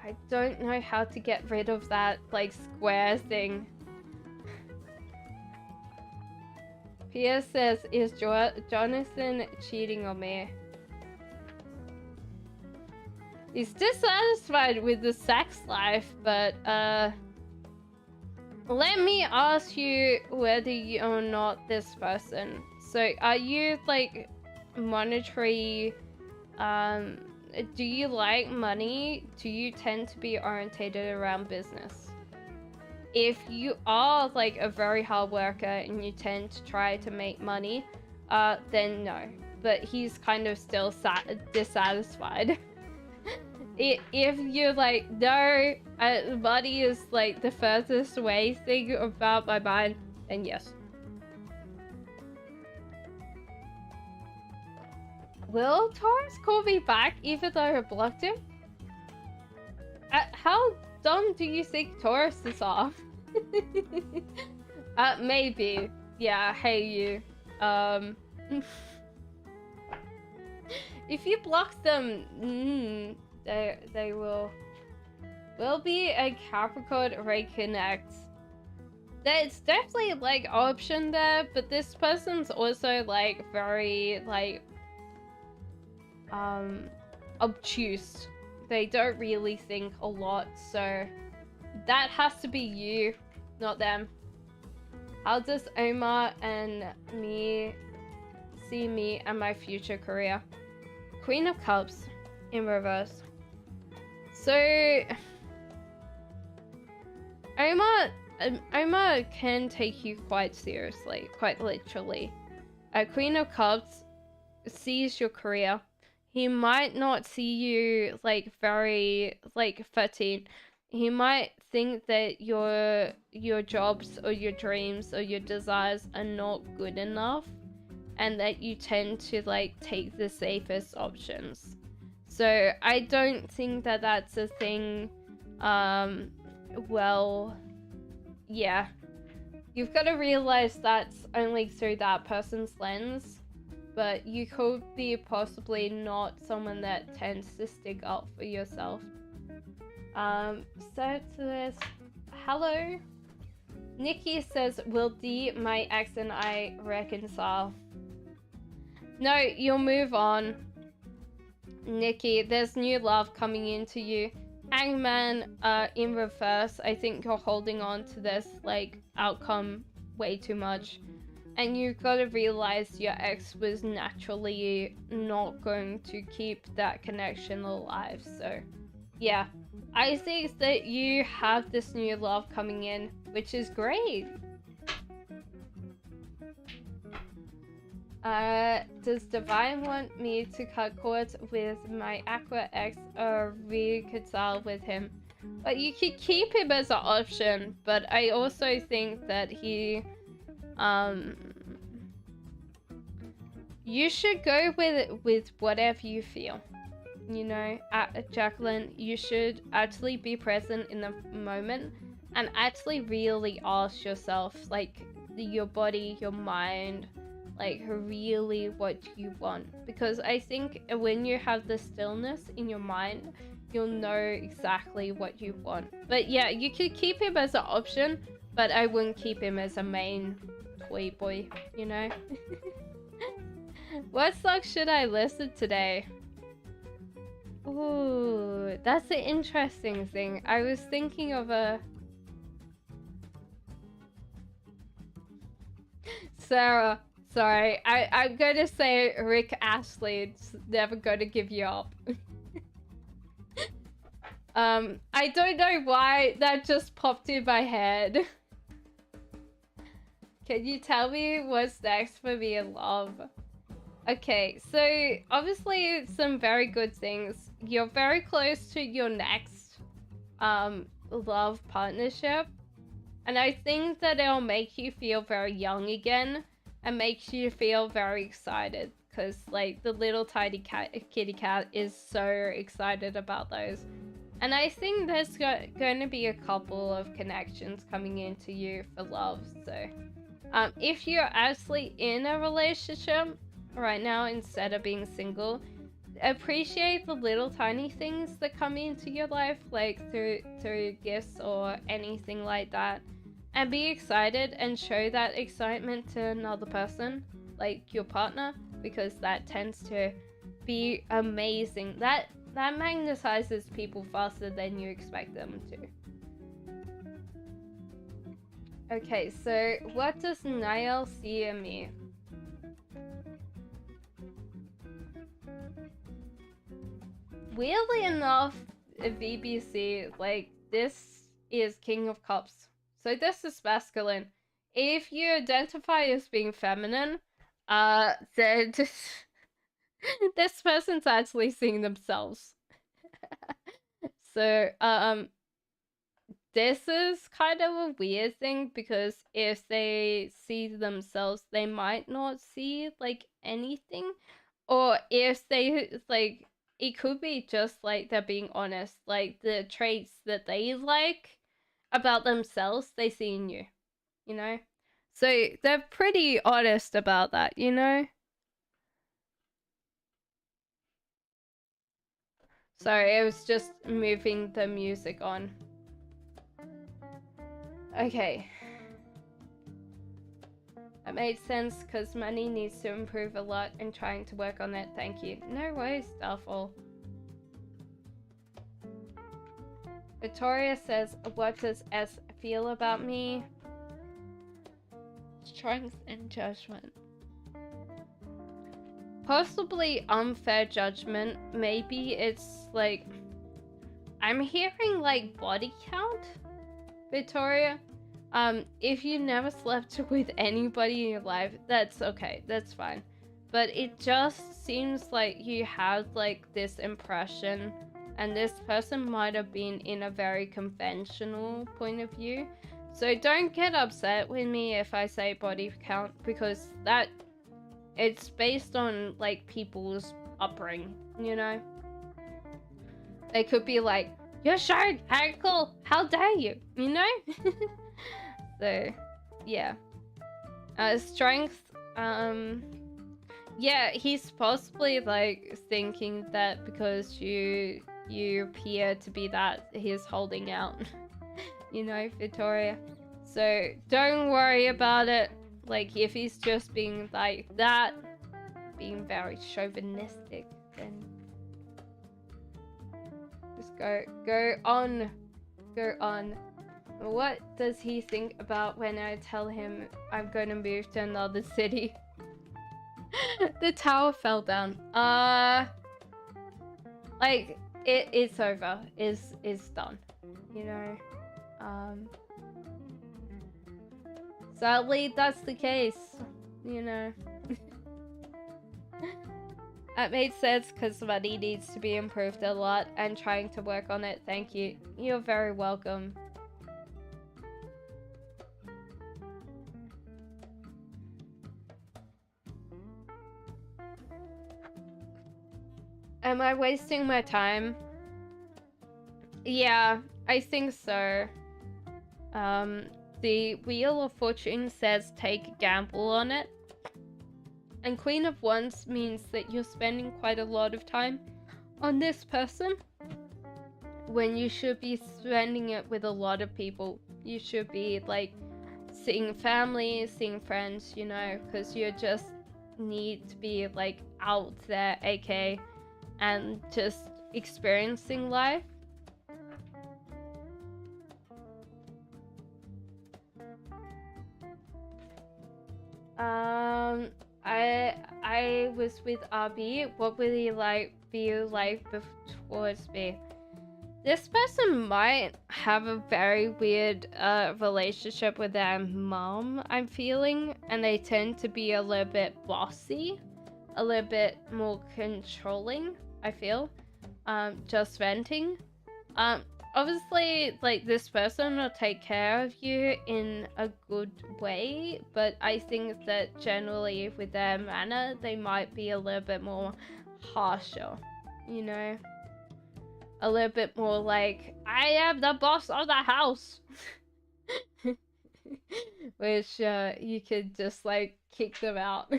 I don't know how to get rid of that, like, square thing. Pierre says, is Jonathan cheating on me? He's dissatisfied with the sex life, but, let me ask you whether you are not this person. So, are you, like, monetary, do you like money? Do you tend to be orientated around business? If you are like a very hard worker and you tend to try to make money, then no. But he's kind of still dissatisfied. If you're like, no, money is like the furthest away thing about my mind, then yes. Will Taurus call me back even though I blocked him? How dumb do you think Taurus is off? Maybe. Yeah, hey you. If you block them, they will be a Capricorn reconnect. There's definitely like option there, but this person's also like very like obtuse. They don't really think a lot, so that has to be you, not them. How does Omar and me see me and my future career? Queen of Cups in reverse. So Omar can take you quite seriously, quite literally. Queen of Cups sees your career. he might not see you like very like 13. He might think that your jobs or your dreams or your desires are not good enough, and that you tend to like take the safest options. So I don't think that that's a thing. Well, yeah, you've got to realize that's only through that person's lens, but you could be possibly not someone that tends to stick up for yourself. So to this, hello. Nikki says, will D, my ex, and I reconcile? No, you'll move on. Nikki, there's new love coming into you. Hangman, in reverse, I think you're holding on to this, like, outcome way too much. And you've got to realize your ex was naturally not going to keep that connection alive. So, yeah. I think that you have this new love coming in, which is great. Does Divine want me to cut cords with my Aqua ex or reconcile with him? But you could keep him as an option, but I also think that he, you should go with whatever you feel. You know, Jacqueline, you should actually be present in the moment and actually really ask yourself, like, your body, your mind, like, really what you want. Because I think when you have the stillness in your mind, you'll know exactly what you want. But yeah, you could keep him as an option, but I wouldn't keep him as a main toy boy, you know? What song should I listen today? Ooh, that's an interesting thing. I was thinking of a... Sarah, sorry. I'm going to say Rick Astley. It's never going to give you up. I don't know why that just popped in my head. Can you tell me what's next for me in love? Okay, so obviously some very good things. You're very close to your next love partnership, and I think that it'll make you feel very young again and makes you feel very excited, because like the little tiny kitty cat is so excited about those. And I think there's going to be a couple of connections coming into you for love. So if you're actually in a relationship right now instead of being single, appreciate the little tiny things that come into your life, like through gifts or anything like that, and be excited and show that excitement to another person, like your partner, because that tends to be amazing. That magnetizes people faster than you expect them to. Okay, so what does Niall see in me? Weirdly enough, VBC, like, this is King of Cups. So this is masculine. If you identify as being feminine, then this person's actually seeing themselves. So, this is kind of a weird thing, because if they see themselves, they might not see, like, anything. Or if they, like, it could be just, like, they're being honest. Like, the traits that they like about themselves, they see in you. You know? So, they're pretty honest about that, you know? Sorry, I was just moving the music on. Okay. That made sense, because money needs to improve a lot and trying to work on it. Thank you. No worries, Starfall. Victoria says, what does S feel about me? Strength and judgment. Possibly unfair judgment. Maybe it's like, I'm hearing like body count, Victoria. If you never slept with anybody in your life, that's okay, that's fine. but it just seems like you had like this impression, and this person might have been in a very conventional point of view. So don't get upset with me if I say body count, because that it's based on like people's upbringing, you know? They could be like, you're short, ankle, how dare you, you know? So, yeah. Strength, yeah, he's possibly like thinking that because you appear to be that, he's holding out. You know, Victoria. So don't worry about it. Like, if he's just being like that, being very chauvinistic, then just go on. What does he think about when I tell him I'm gonna move to another city? The tower fell down. Like, it's over. It's done. You know? Sadly, that's the case. You know? That made sense because money needs to be improved a lot and trying to work on it. Thank you. You're very welcome. Am I wasting my time? Yeah, I think so. The Wheel of Fortune says take a gamble on it. And Queen of Wands means that you're spending quite a lot of time on this person when you should be spending it with a lot of people. You should be like seeing family, seeing friends, you know, because you just need to be like out there, aka, and just experiencing life. I was with RB. What would he like be like towards me? This person might have a very weird relationship with their mom, I'm feeling, and they tend to be a little bit bossy, a little bit more controlling, I feel. Just venting. Obviously, like, this person will take care of you in a good way, but I think that generally with their manner, they might be a little bit more harsher, you know? A little bit more like, I am the boss of the house! Which, you could just, like, kick them out.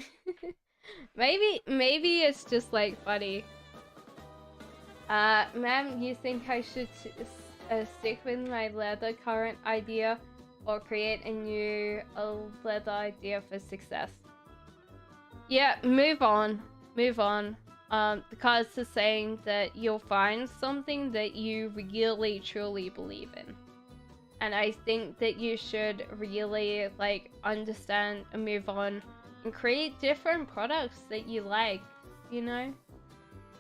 Maybe it's just, like, funny. Ma'am, you think I should stick with my leather current idea or create a new leather idea for success? Yeah, move on. The cards are saying that you'll find something that you really truly believe in. And I think that you should really like understand and move on and create different products that you like, you know?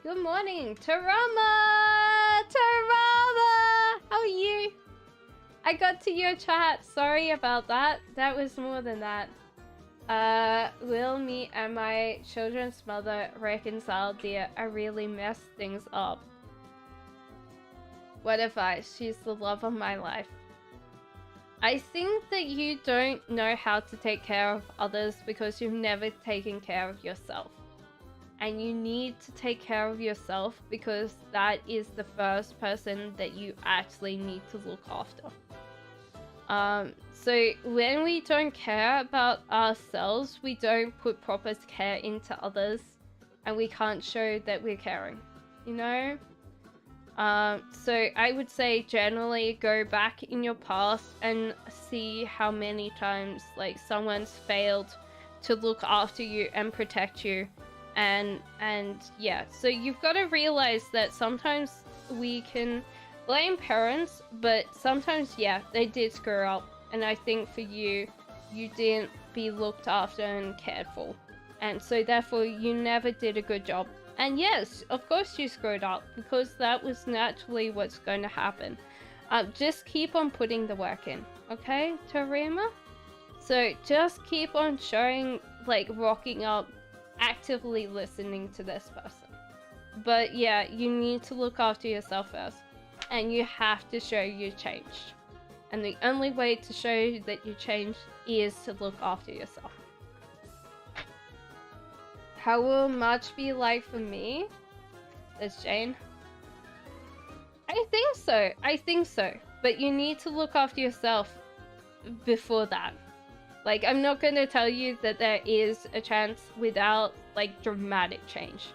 Good morning, Tarama! Tarama! How are you? I got to your chat. Sorry about that. That was more than that. Will me and my children's mother reconcile, dear? I really messed things up. What advice? She's the love of my life. I think that you don't know how to take care of others because you've never taken care of yourself. And you need to take care of yourself because that is the first person that you actually need to look after. So when we don't care about ourselves, we don't put proper care into others, and we can't show that we're caring, you know? So I would say generally go back in your past and see how many times like someone's failed to look after you and protect you. And yeah, so you've got to realize that sometimes we can blame parents, but sometimes, yeah, they did screw up. And I think for you, you didn't be looked after and cared for. And so therefore, you never did a good job. And yes, of course you screwed up, because that was naturally what's going to happen. Just keep on putting the work in, okay, Tarima? So just keep on showing, like, rocking up actively listening to this person. But yeah, you need to look after yourself first. And you have to show you changed. And the only way to show that you changed is to look after yourself. How will March be like for me? Says Jane. I think so. I think so. But you need to look after yourself before that. Like, I'm not going to tell you that there is a chance without, like, dramatic change.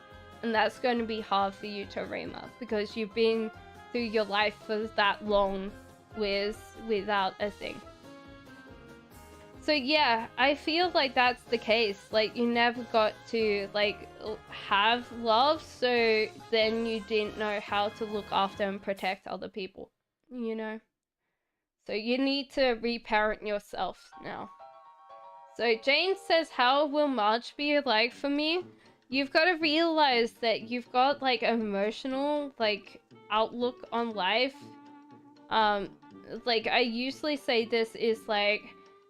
And that's going to be hard for you, Tarima, because you've been through your life for that long without a thing. So yeah, I feel like that's the case. Like, you never got to, like, have love, so then you didn't know how to look after and protect other people, you know? So you need to reparent yourself now. So Jane says, how will March be like for me? You've got to realize that you've got, like, emotional, like, outlook on life. Like, I usually say this is, like,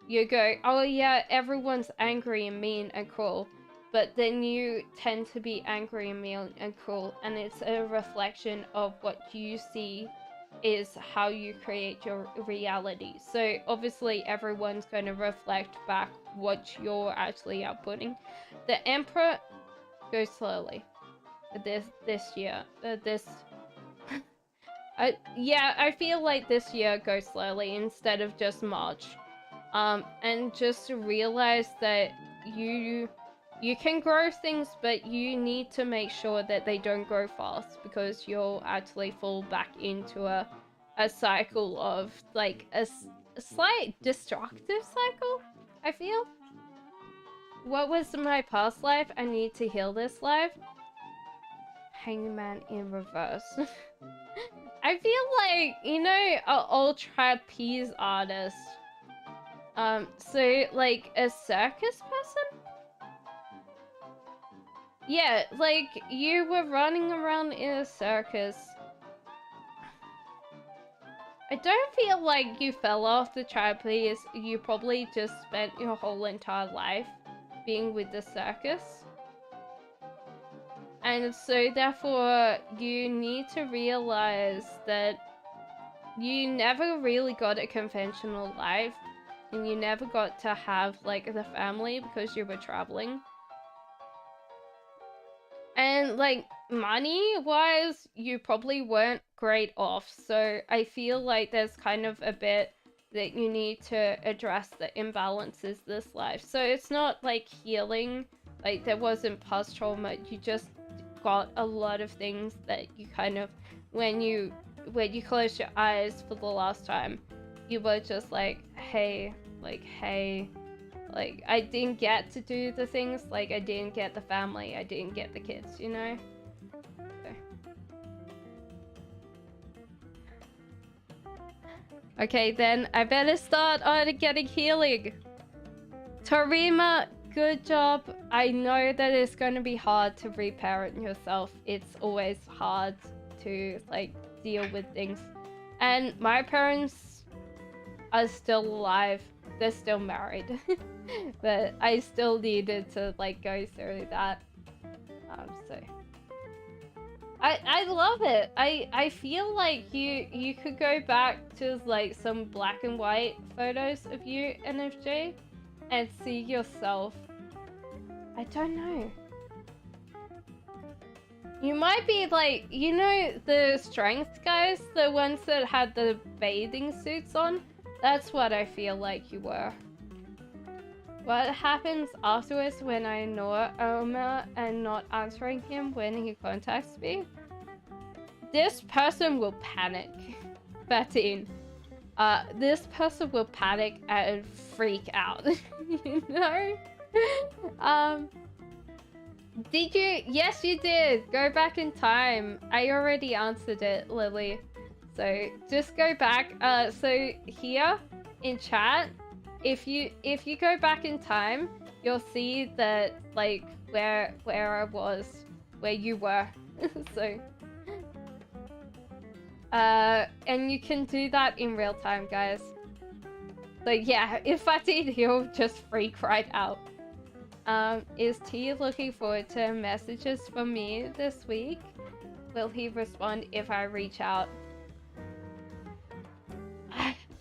you go, oh yeah, everyone's angry and mean and cruel. But then you tend to be angry and mean and cruel. And it's a reflection of what you see is how you create your reality. So obviously everyone's going to reflect back what you're actually outputting. The Emperor goes slowly this year. Yeah, I feel like this year goes slowly instead of just March. And just realize that you can grow things, but you need to make sure that they don't grow fast, because you'll actually fall back into a cycle of, like, a slight destructive cycle, I feel. What was my past life? I need to heal this life. Hangman in reverse. I feel like, you know, an old trapeze artist. So, like, a circus person? Yeah, like, you were running around in a circus. I don't feel like you fell off the trapeze. You probably just spent your whole entire life being with the circus. And so, therefore, you need to realize that you never really got a conventional life. And you never got to have, like, the family because you were traveling. And, like, money-wise, you probably weren't great off. So I feel like there's kind of a bit that you need to address the imbalances this life. So it's not, like, healing. Like, there wasn't past trauma. You just got a lot of things that you kind of, when you closed your eyes for the last time, you were just like, hey, like, I didn't get to do the things, like, I didn't get the family, I didn't get the kids, you know? Okay, then I better start on getting healing. Tarima, good job. I know that it's going to be hard to reparent yourself. It's always hard to, like, deal with things. And my parents are still alive. They're still married. But I still needed to, like, go through that. So I love it. I feel like you could go back to, like, some black and white photos of you, NFJ, and see yourself. I don't know. You might be like, you know, the strength guys, the ones that had the bathing suits on? That's what I feel like you were. What happens afterwards when I ignore Omar and not answering him when he contacts me? This person will panic. Fatin. This person will panic and freak out. You know? Did you? Yes, you did. Go back in time. I already answered it, Lily. So just go back. So here in chat, if you go back in time, you'll see that, like, where I was, where you were. So and you can do that in real time, guys. So yeah, if I did, he'll just freak right out. Is T looking forward to messages from me this week? Will he respond if I reach out?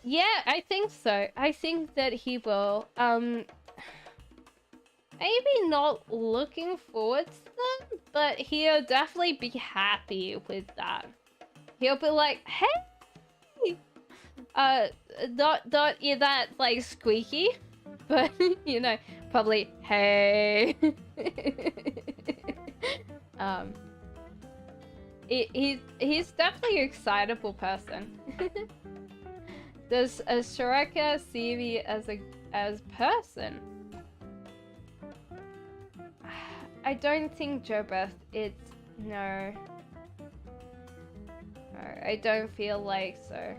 Yeah, I think so. I think that he will. Maybe not looking forward to them, but he'll definitely be happy with that. He'll be like, hey! Not yeah, that, like, squeaky, but, you know, probably, hey! He's definitely an excitable person. Does Shreka see me as person? I don't think Jobeth, it's no. No, I don't feel like so.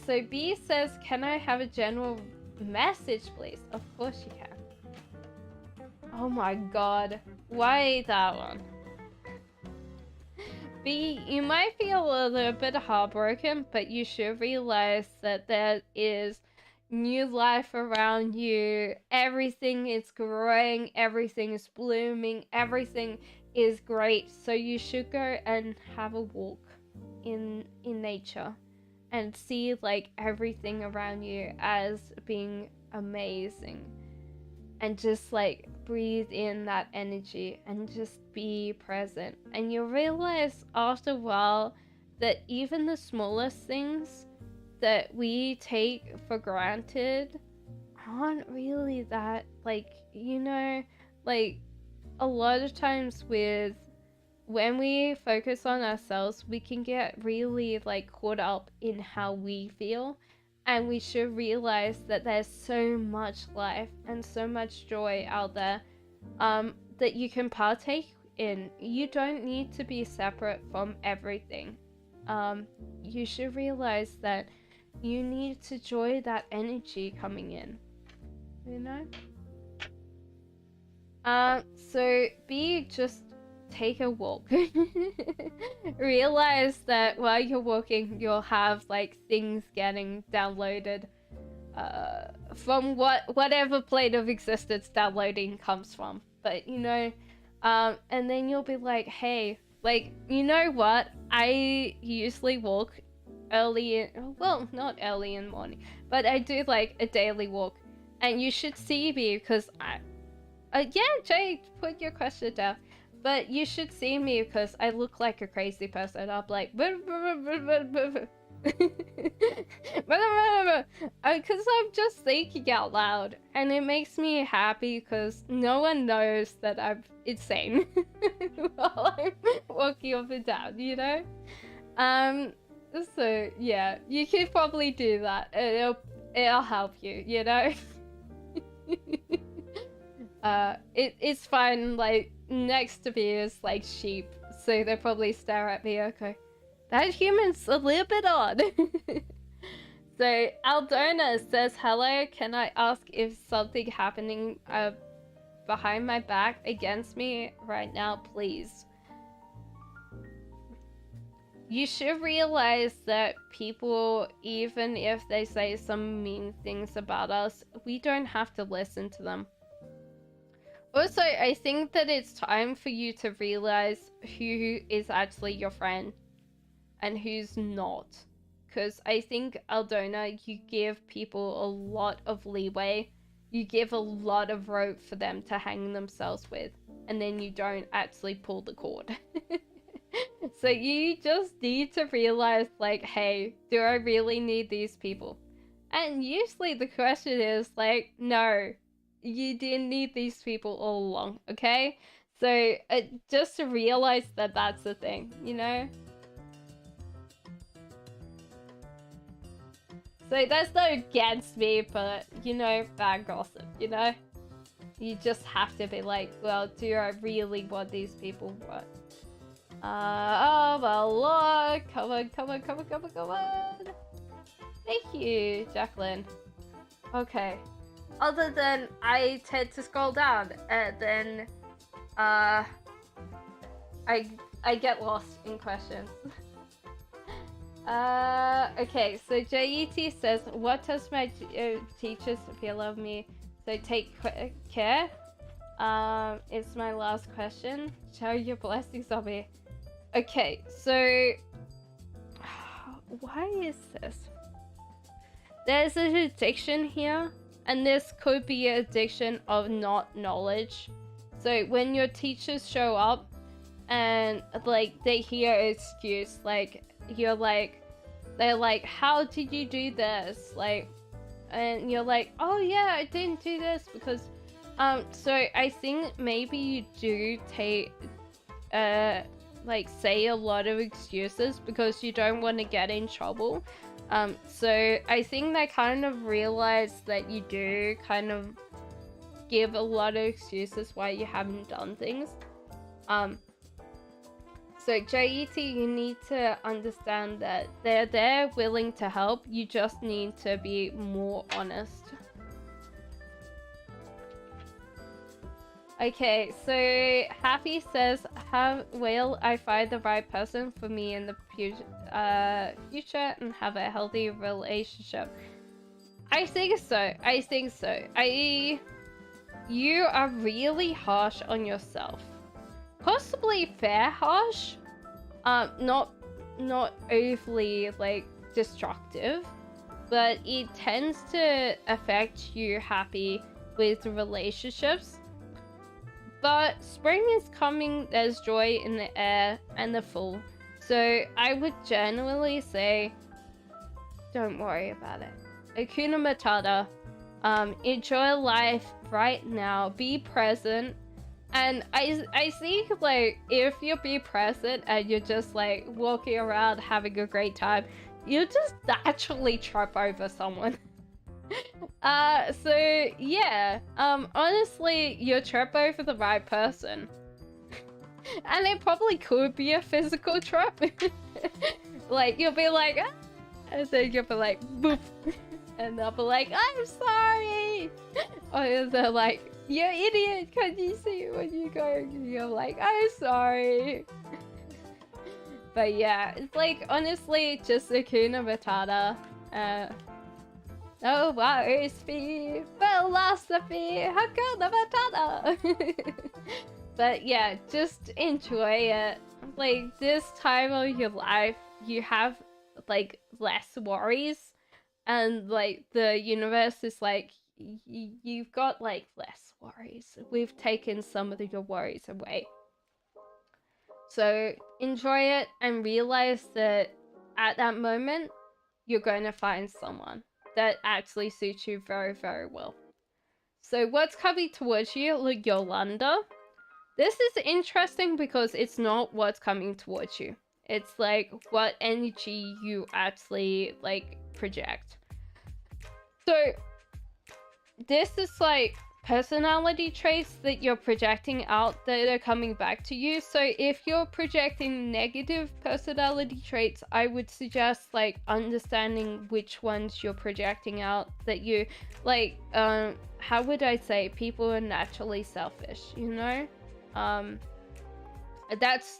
So B says, can I have a general message, please? Of course you can. Oh my god. Why that one? B, you might feel a little bit heartbroken, but you should realize that there is new life around you. Everything is growing, everything is blooming, everything is great. So you should go and have a walk in nature and see, like, everything around you as being amazing, and just, like, breathe in that energy and just be present. And you'll realize after a while that even the smallest things that we take for granted aren't really that, like, you know, like, a lot of times when we focus on ourselves, we can get really, like, caught up in how we feel, and we should realize that there's so much life and so much joy out there that you can partake in. You don't need to be separate from everything. You should realize that you need to enjoy that energy coming in, you know? So just take a walk. Realize that while you're walking, you'll have, like, things getting downloaded from whatever plane of existence downloading comes from. But, you know, and then you'll be like, hey, like, you know what? I usually walk well, not early in the morning, but I do, like, a daily walk, and you should see me because yeah, Jay, put your question down. But you should see me because I look like a crazy person. I'm like, because I'm just thinking out loud, and it makes me happy because no one knows that I'm insane while I'm walking up and down, you know? So yeah, you could probably do that. It'll help you, you know? It's fine, like, next to me is, like, sheep, so they probably stare at me, okay. That human's a little bit odd. So, Aldona says, hello, can I ask if something happening behind my back against me right now, please? You should realize that people, even if they say some mean things about us, we don't have to listen to them. Also, I think that it's time for you to realize who is actually your friend and who's not. Because I think, Aldona, you give people a lot of leeway. You give a lot of rope for them to hang themselves with. And then you don't actually pull the cord. So you just need to realize, like, hey, do I really need these people? And usually the question is, like, no. You didn't need these people all along, okay? So just to realize that that's the thing, you know? So that's not against me, but, you know, bad gossip, you know? You just have to be like, well, do I really want these people? What? Oh, well, look. Come on, come on, come on, come on, come on. Thank you, Jacqueline. Okay. Other than I tend to scroll down, and then I get lost in questions. Okay, so JET says, what does my teachers feel of me? So take care. It's my last question. Show your blessings on me. Okay, so why is this? There's an addiction here, and this could be an addiction of not knowledge. So when your teachers show up and like they hear an excuse, like you're like, they're like, how did you do this? Like, and you're like, oh yeah, I didn't do this because so I think maybe you do take like say a lot of excuses because you don't want to get in trouble. So I think they kind of realize that you do kind of give a lot of excuses why you haven't done things. So JET, you need to understand that they're there willing to help. You just need to be more honest. Okay, so Happy says, will I find the right person for me in the future and have a healthy relationship? I think so. I think so. You are really harsh on yourself. Possibly fair harsh. Not overly like destructive, but it tends to affect you Happy with relationships. But spring is coming, there's joy in the air and the full. So I would generally say, don't worry about it. Hakuna Matata. Enjoy life right now. Be present. And I think like if you be present and you're just like walking around having a great time, you just naturally trip over someone. So yeah, honestly, you trip over the right person. And it probably could be a physical trip. Like, you'll be like, ah! And then you'll be like, boop. And they'll be like, I'm sorry! Or they're like, you idiot, can you see when you go? You're like, I'm sorry. But yeah, it's like, honestly, just Hakuna Matata. No worries, Fee. Philosophy, Hakuna Matata. But yeah, just enjoy it. Like, this time of your life, you have like less worries, and like the universe is like, you've got like less worries. We've taken some of your worries away. So enjoy it and realize that at that moment, you're going to find someone that actually suits you very, very well. So what's coming towards you, like Yolanda? This is interesting because it's not what's coming towards you. It's like what energy you actually like project. So this is like personality traits that you're projecting out that are coming back to you. So if you're projecting negative personality traits, I would suggest like understanding which ones you're projecting out. That you like, how would I say, people are naturally selfish, you know? That's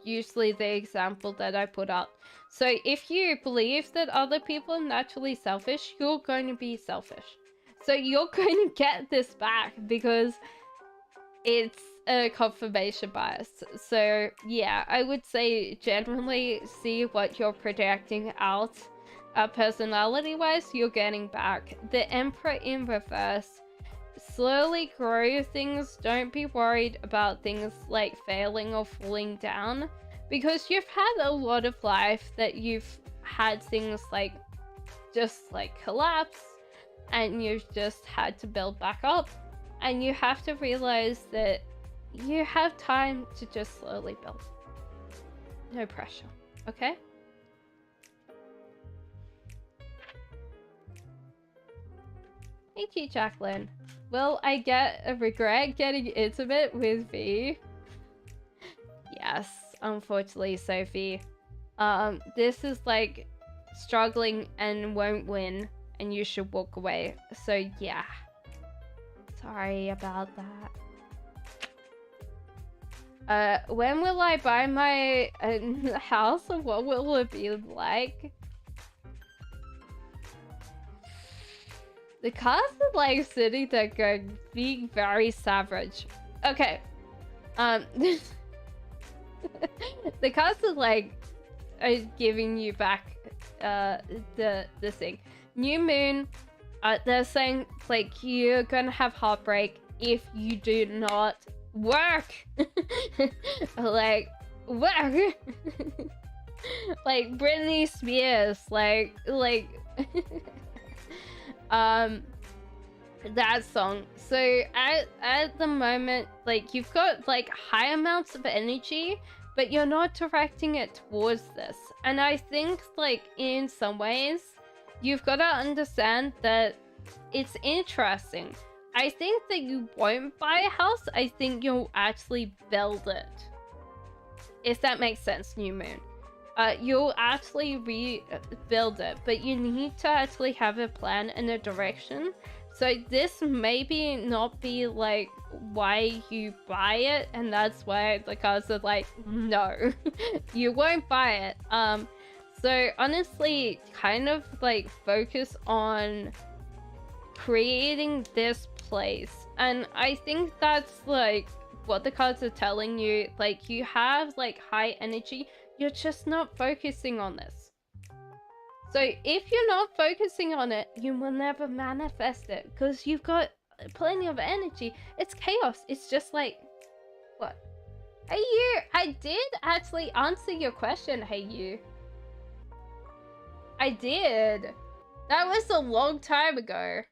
usually the example that I put up. So if you believe that other people are naturally selfish, you're going to be selfish. So you're going to get this back because it's a confirmation bias. So yeah, I would say generally see what you're projecting out personality-wise, you're getting back. The Emperor in reverse. Slowly grow things. Don't be worried about things like failing or falling down, because you've had a lot of life that you've had things like just like collapse, and you've just had to build back up, and you have to realize that you have time to just slowly build. No pressure, okay? Thank you, Jacqueline. Will I get a regret getting intimate with V? Yes, unfortunately, Sophie. This is like struggling and won't win, and you should walk away. So yeah, sorry about that. When will I buy my house, or what will it be like? The cards are like sitting there going, being very savage. Okay. The cards are like giving you back the thing. New moon, they're saying like you're gonna have heartbreak if you do not work. Like work. Like Britney Spears, like that song. So at the moment, like you've got like high amounts of energy, but you're not directing it towards this. And I think like in some ways you've got to understand that it's interesting. I think that you won't buy a house. I think you'll actually build it, if that makes sense. New moon, you'll actually rebuild it, but you need to actually have a plan and a direction. So this maybe not be like why you buy it, and that's why the cards are like, no, you won't buy it. So honestly, kind of like focus on creating this place. And I think that's like what the cards are telling you. Like you have like high energy, you're just not focusing on this. So if you're not focusing on it, you will never manifest it, because you've got plenty of energy. It's chaos. It's just like, what? Hey you, I did actually answer your question. Hey you, I did. That was a long time ago.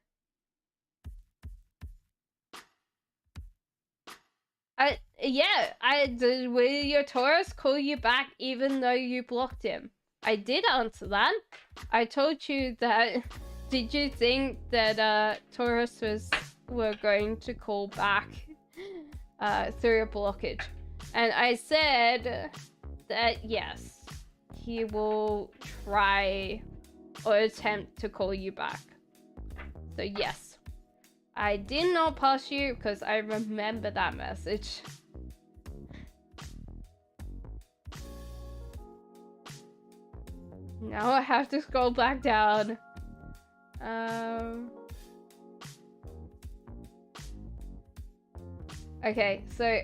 Will your Taurus call you back even though you blocked him? I did answer that. I told you that. Did you think that Taurus were going to call back through a blockage? And I said that yes, he will try or attempt to call you back. So yes, I did not pass you because I remember that message. Now I have to scroll back down. Okay, so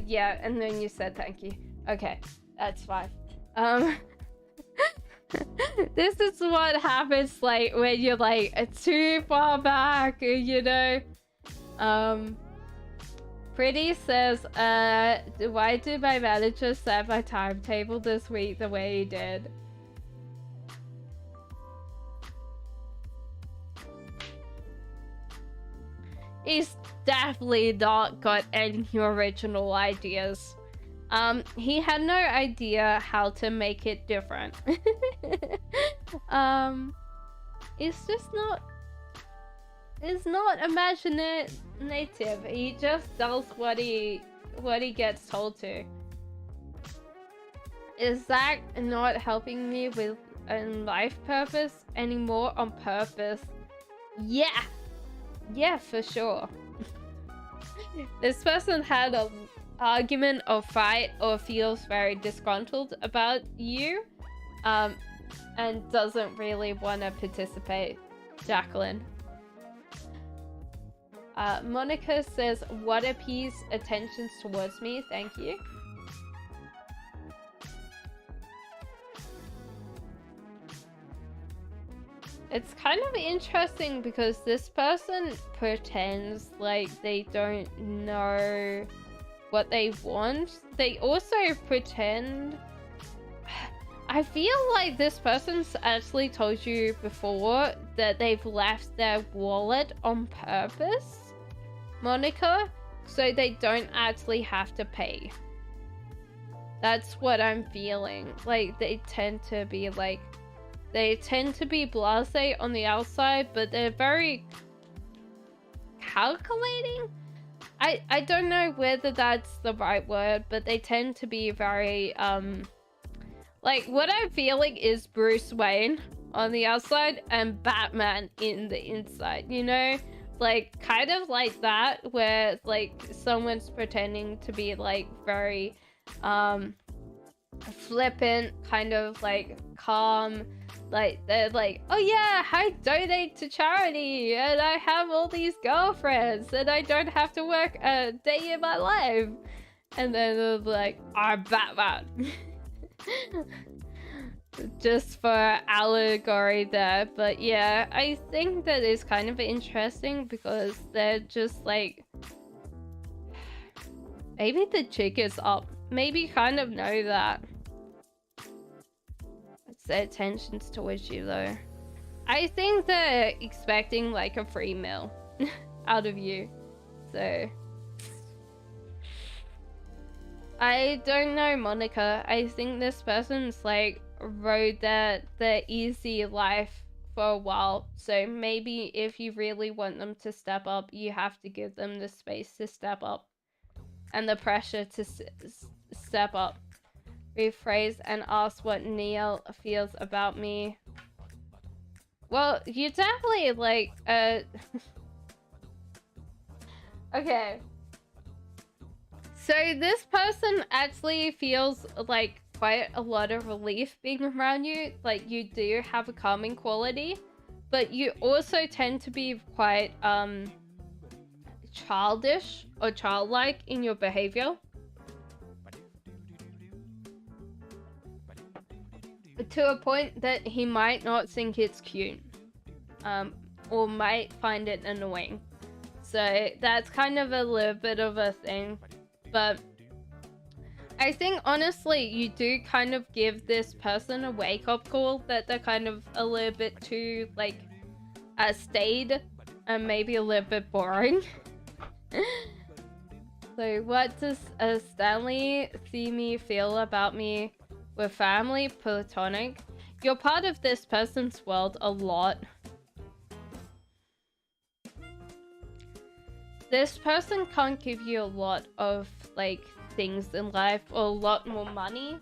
yeah, and then you said thank you. Okay, that's fine. This is what happens like when you're like too far back, you know. Pretty says, why did my manager set my timetable this week the way he did? He's definitely not got any original ideas. He had no idea how to make it different. It's just not... It's not imaginative. He just does what he gets told to. Is that not helping me with a life purpose anymore on purpose? Yeah! Yeah, for sure. This person had an argument or fight or feels very disgruntled about you, and doesn't really want to participate. Jacqueline. Monica says, what a piece, attentions towards me, thank you. It's kind of interesting because this person pretends like they don't know what they want. They also pretend... I feel like this person's actually told you before that they've left their wallet on purpose, Monica, so they don't actually have to pay. That's what I'm feeling. Like, they tend to be like... They tend to be blasé on the outside, but they're very calculating. I don't know whether that's the right word, but they tend to be very like, what I'm feeling is Bruce Wayne on the outside and Batman in the inside, you know? like kind of like that, where like someone's pretending to be like very flippant, kind of like calm, like they're like, oh yeah, I donate to charity and I have all these girlfriends and I don't have to work a day in my life, and then they're like, I'm Batman. Just for allegory there. But yeah, I think that is kind of interesting because they're just like, maybe the chick is up, maybe kind of know that it's their tensions towards you though. I think they're expecting like a free meal out of you, so I don't know, Monica. I think this person's like rode the easy life for a while, so maybe if you really want them to step up, you have to give them the space to step up and the pressure to step up. Rephrase and ask what Neil feels about me. Well, you definitely like okay, so this person actually feels like quite a lot of relief being around you. Like, you do have a calming quality, but you also tend to be quite childish or childlike in your behavior, to a point that he might not think it's cute, or might find it annoying. So that's kind of a little bit of a thing. But I think honestly you do kind of give this person a wake-up call that they're kind of a little bit too like staid and maybe a little bit boring. So what does Stanley see me feel about me? With family, platonic. You're part of this person's world a lot. This person can't give you a lot of like things in life or a lot more money,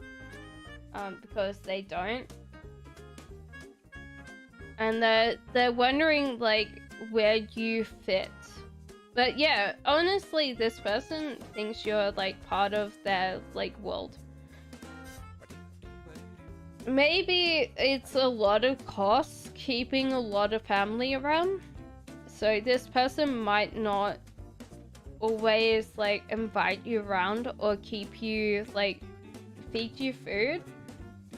because they don't, and they're wondering like where you fit. But yeah, honestly, this person thinks you're like part of their like world. Maybe it's a lot of costs keeping a lot of family around, so this person might not always like invite you around or keep you like feed you food.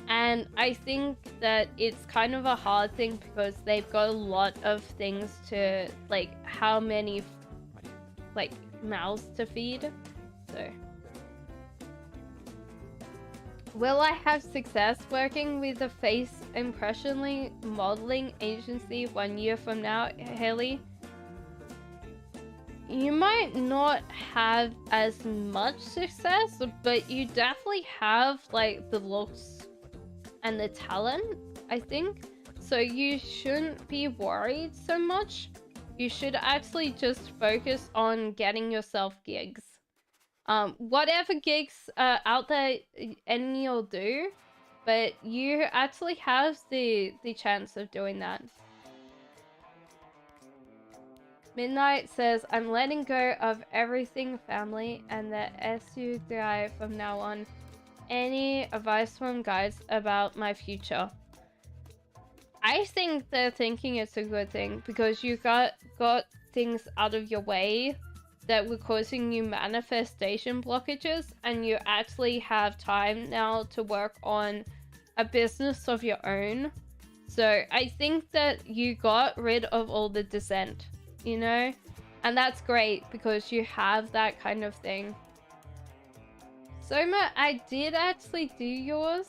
And I think that it's kind of a hard thing because they've got a lot of things to like, how many like mouths to feed. So will I have success working with a face impressionly modeling agency 1 year from now, Haley? You might not have as much success, but you definitely have like the looks and the talent, I think. So you shouldn't be worried so much. You should actually just focus on getting yourself gigs. Whatever gigs out there, any you'll do, but you actually have the chance of doing that. Midnight says, I'm letting go of everything family and the SU guy from now on. Any advice from guys about my future? I think they're thinking it's a good thing because you got things out of your way that were causing you manifestation blockages, and you actually have time now to work on a business of your own. So I think that you got rid of all the dissent, you know, and that's great because you have that kind of thing. Soma, I did actually do yours.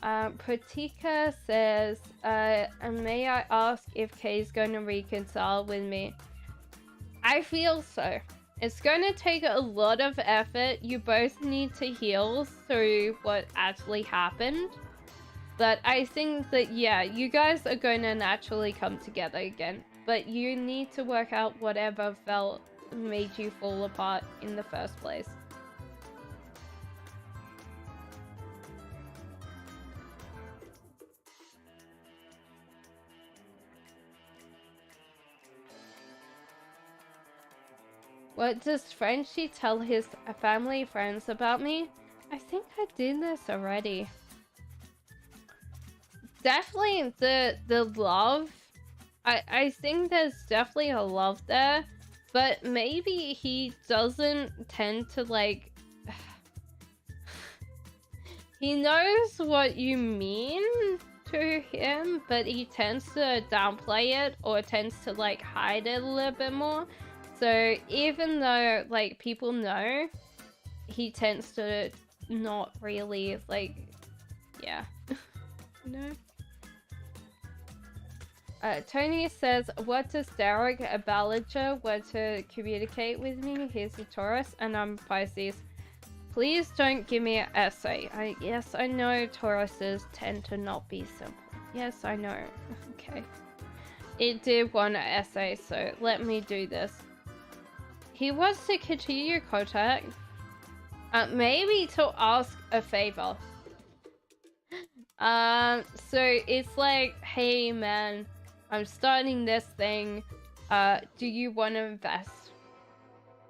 Pratika says, may I ask if Kay's going to reconcile with me? I feel so. It's going to take a lot of effort. You both need to heal through what actually happened. But I think that, yeah, you guys are going to naturally come together again. But you need to work out whatever made you fall apart in the first place. What does Frenchie tell his family friends about me? I think I did this already. Definitely the love. I think there's definitely a love there, but maybe he doesn't tend to like. He knows what you mean to him, but he tends to downplay it or tends to like hide it a little bit more. So even though like people know, he tends to not really like, yeah. No. Tony says, what does Derek, a Ballinger, want to communicate with me? He's a Taurus and I'm Pisces. Please don't give me an essay. Yes, I know Tauruses tend to not be simple. Yes, I know. Okay. It did want an essay, so let me do this. He wants to continue contact. Maybe to ask a favor. So it's like, hey man, I'm starting this thing. Do you want to invest?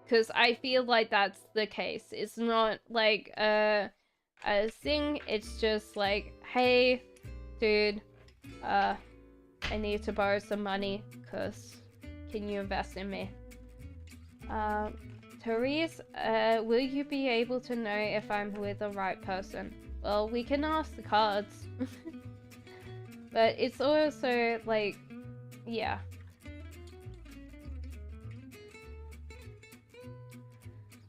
Because I feel like that's the case. It's not like a thing. It's just like, hey, dude, I need to borrow some money. Because can you invest in me? Therese, will you be able to know if I'm with the right person? Well, we can ask the cards. But it's also like, yeah.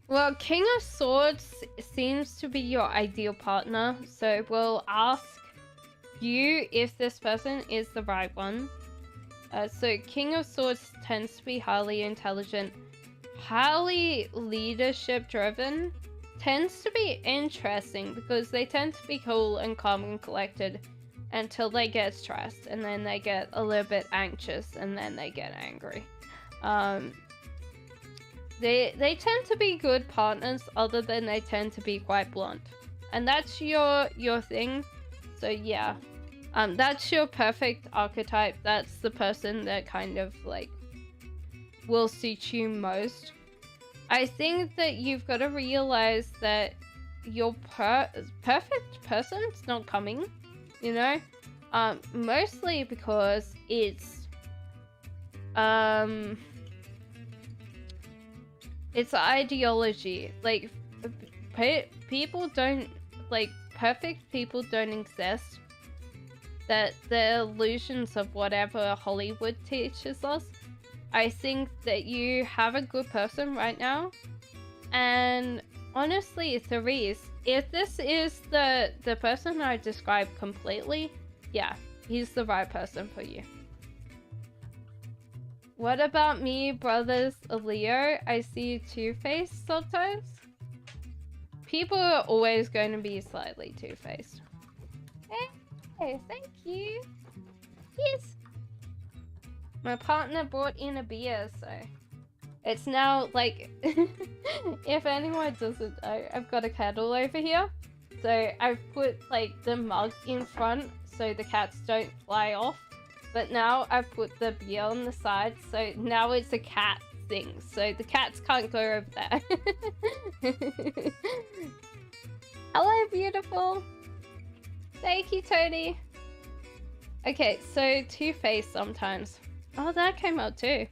Well, King of Swords seems to be your ideal partner, so we'll ask you if this person is the right one. So King of Swords tends to be highly intelligent, highly leadership driven, tends to be interesting because they tend to be cool and calm and collected until they get stressed, and then they get a little bit anxious, and then they get angry. They tend to be good partners, other than they tend to be quite blunt. And that's your thing. So yeah. That's your perfect archetype. That's the person that kind of like will suit you most. I think that you've got to realize that your perfect person's not coming, you know? Mostly because it's ideology. Like, people don't, like, perfect people don't exist. That the illusions of whatever Hollywood teaches us. I think that you have a good person right now. And honestly, Therese, if this is the person I described completely, yeah, he's the right person for you. What about me, brothers Leo? I see two-faced sometimes. People are always going to be slightly two-faced. Hey, thank you. Yes. My partner brought in a beer, so it's now like, if anyone doesn't know, I've got a kettle over here. So I've put like the mug in front so the cats don't fly off. But now I've put the beer on the side, so now it's a cat thing. So the cats can't go over there. Hello, beautiful. Thank you, Tony. Okay, so two-faced sometimes. Oh, that came out too.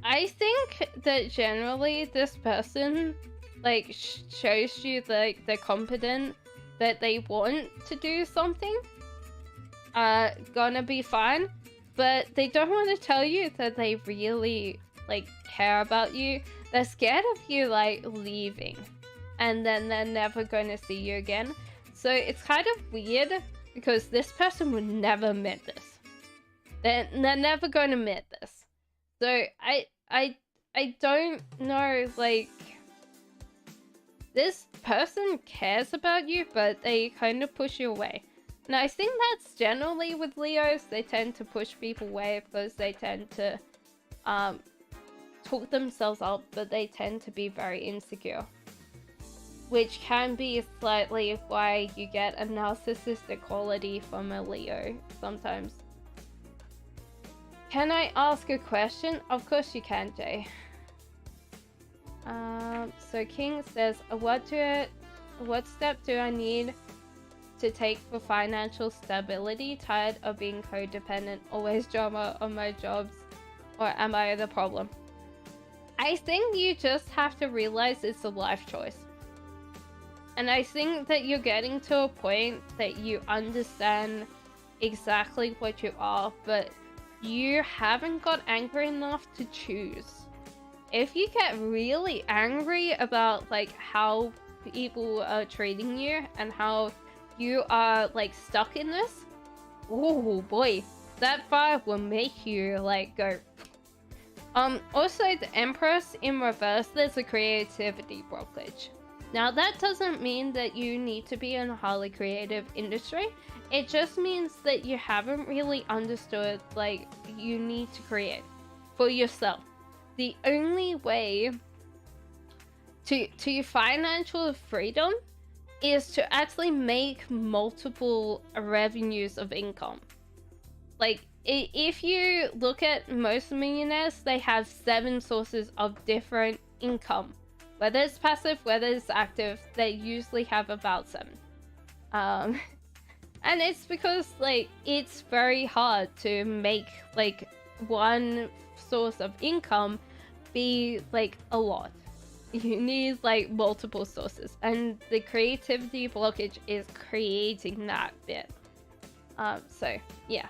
I think that generally this person like shows you like they're competent, that they want to do something. Gonna be fine, but they don't want to tell you that they really like care about you. They're scared of you like leaving, and then they're never going to see you again. So it's kind of weird because this person would never admit this. They're never going to admit this. So I don't know, like, this person cares about you, but they kind of push you away. And I think that's generally with Leos. They tend to push people away because they tend to talk themselves up, but they tend to be very insecure. Which can be slightly why you get a narcissistic quality from a Leo sometimes. Can I ask a question? Of course you can, Jay. So King says, what step do I need to take for financial stability? Tired of being codependent, always drama on my jobs, or am I the problem? I think you just have to realize it's a life choice. And I think that you're getting to a point that you understand exactly what you are, but you haven't got angry enough to choose. If you get really angry about like how people are treating you and how you are like stuck in this, oh boy, that fire will make you like go. Also the Empress in reverse, there's a creativity blockage. Now that doesn't mean that you need to be in a highly creative industry. It just means that you haven't really understood like you need to create for yourself. The only way to financial freedom is to actually make multiple revenues of income. Like if you look at most millionaires, they have 7 sources of different income. Whether it's passive, whether it's active, they usually have about 7. And it's because like it's very hard to make like one source of income be like a lot. You need like multiple sources, and the creativity blockage is creating that bit. So yeah.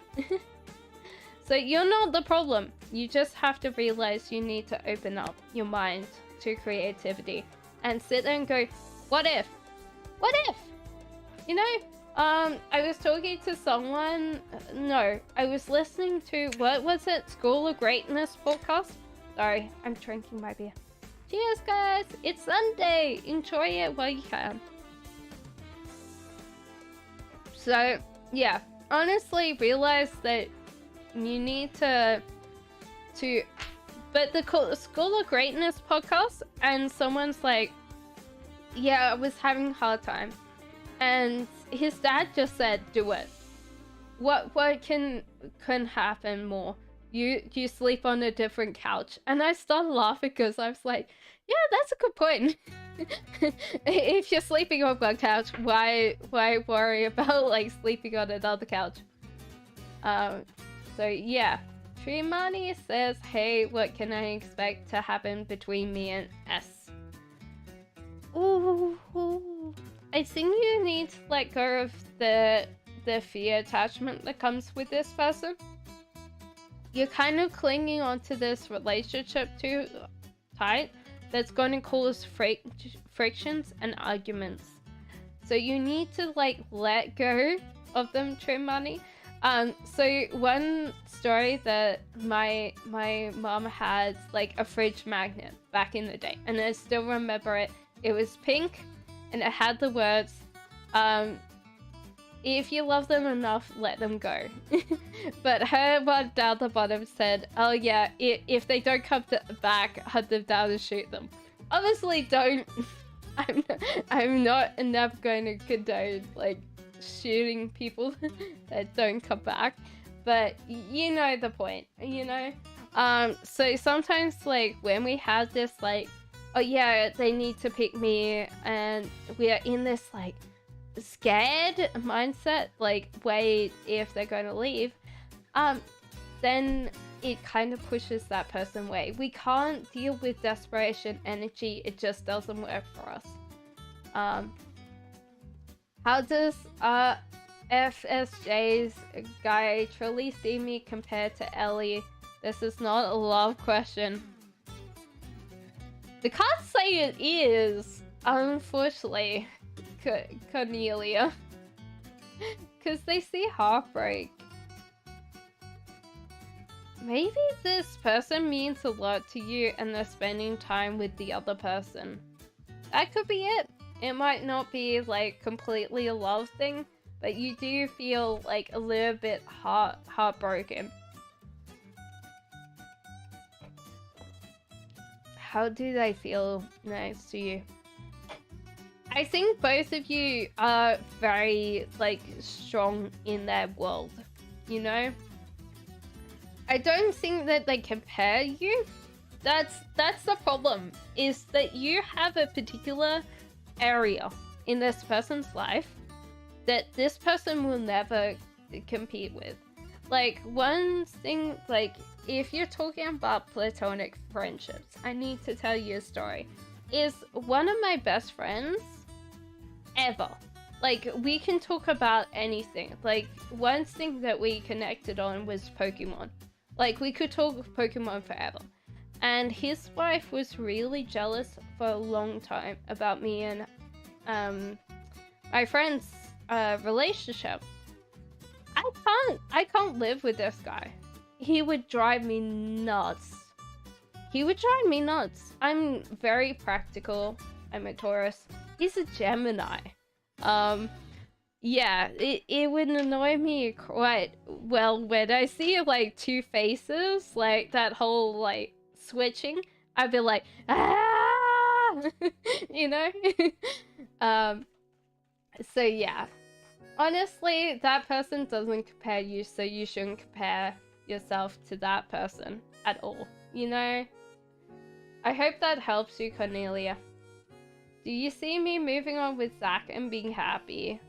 So you're not the problem. You just have to realize you need to open up your mind to creativity and sit there and go, what if? What if? You know, I was talking to someone, no, I was listening to, what was it? School of Greatness podcast? Sorry, I'm drinking my beer. Cheers, guys! It's Sunday! Enjoy it while you can. So, yeah, honestly, realize that you need to but the School of Greatness podcast, and someone's like, yeah, I was having a hard time. And his dad just said, do it. What can happen more? You sleep on a different couch. And I started laughing because I was like, yeah, that's a good point. If you're sleeping on one couch, why worry about like sleeping on another couch? So yeah. Trimani says, hey, what can I expect to happen between me and S? Ooh. I think you need to let go of the fear attachment that comes with this person. You're kind of clinging onto this relationship too tight that's going to cause frictions and arguments. So you need to like let go of them, Trimani. So one story that my mom had, like a fridge magnet back in the day, and I still remember it. It was pink, and it had the words, if you love them enough, let them go. But her one down the bottom said, oh yeah, if they don't come back, hunt them down and shoot them. Obviously don't. I'm not never going to condone like shooting people that don't come back, but you know the point, you know. So sometimes like when we have this like, oh yeah, they need to pick me, and we are in this like scared mindset, like wait, if they're going to leave, then it kind of pushes that person away. We can't deal with desperation energy. It just doesn't work for us. How does FSJ's guy truly see me compared to Ellie? This is not a love question. The cards say it is, unfortunately, Cornelia. Because they see heartbreak. Maybe this person means a lot to you and they're spending time with the other person. That could be it. It might not be like completely a love thing, but you do feel like a little bit heartbroken. How do they feel next to you? I think both of you are very like strong in their world, you know? I don't think that they compare you. That's the problem, is that you have a particular area in this person's life that this person will never compete with. Like, one thing, like, if you're talking about platonic friendships, I need to tell you a story. Is one of my best friends ever. Like, we can talk about anything. Like, one thing that we connected on was Pokemon. Like, we could talk Pokemon forever. And his wife was really jealous for a long time about me and my friend's relationship. I can't live with this guy. He would drive me nuts. I'm very practical. I'm a Taurus. He's a Gemini. Yeah, it would annoy me quite well when I see like two faces, like that whole like switching. I'd be like, ah, you know. So yeah, honestly, that person doesn't compare you, so you shouldn't compare yourself to that person at all, you know. I hope that helps you, Cornelia. Do you see me moving on with Zach and being happy?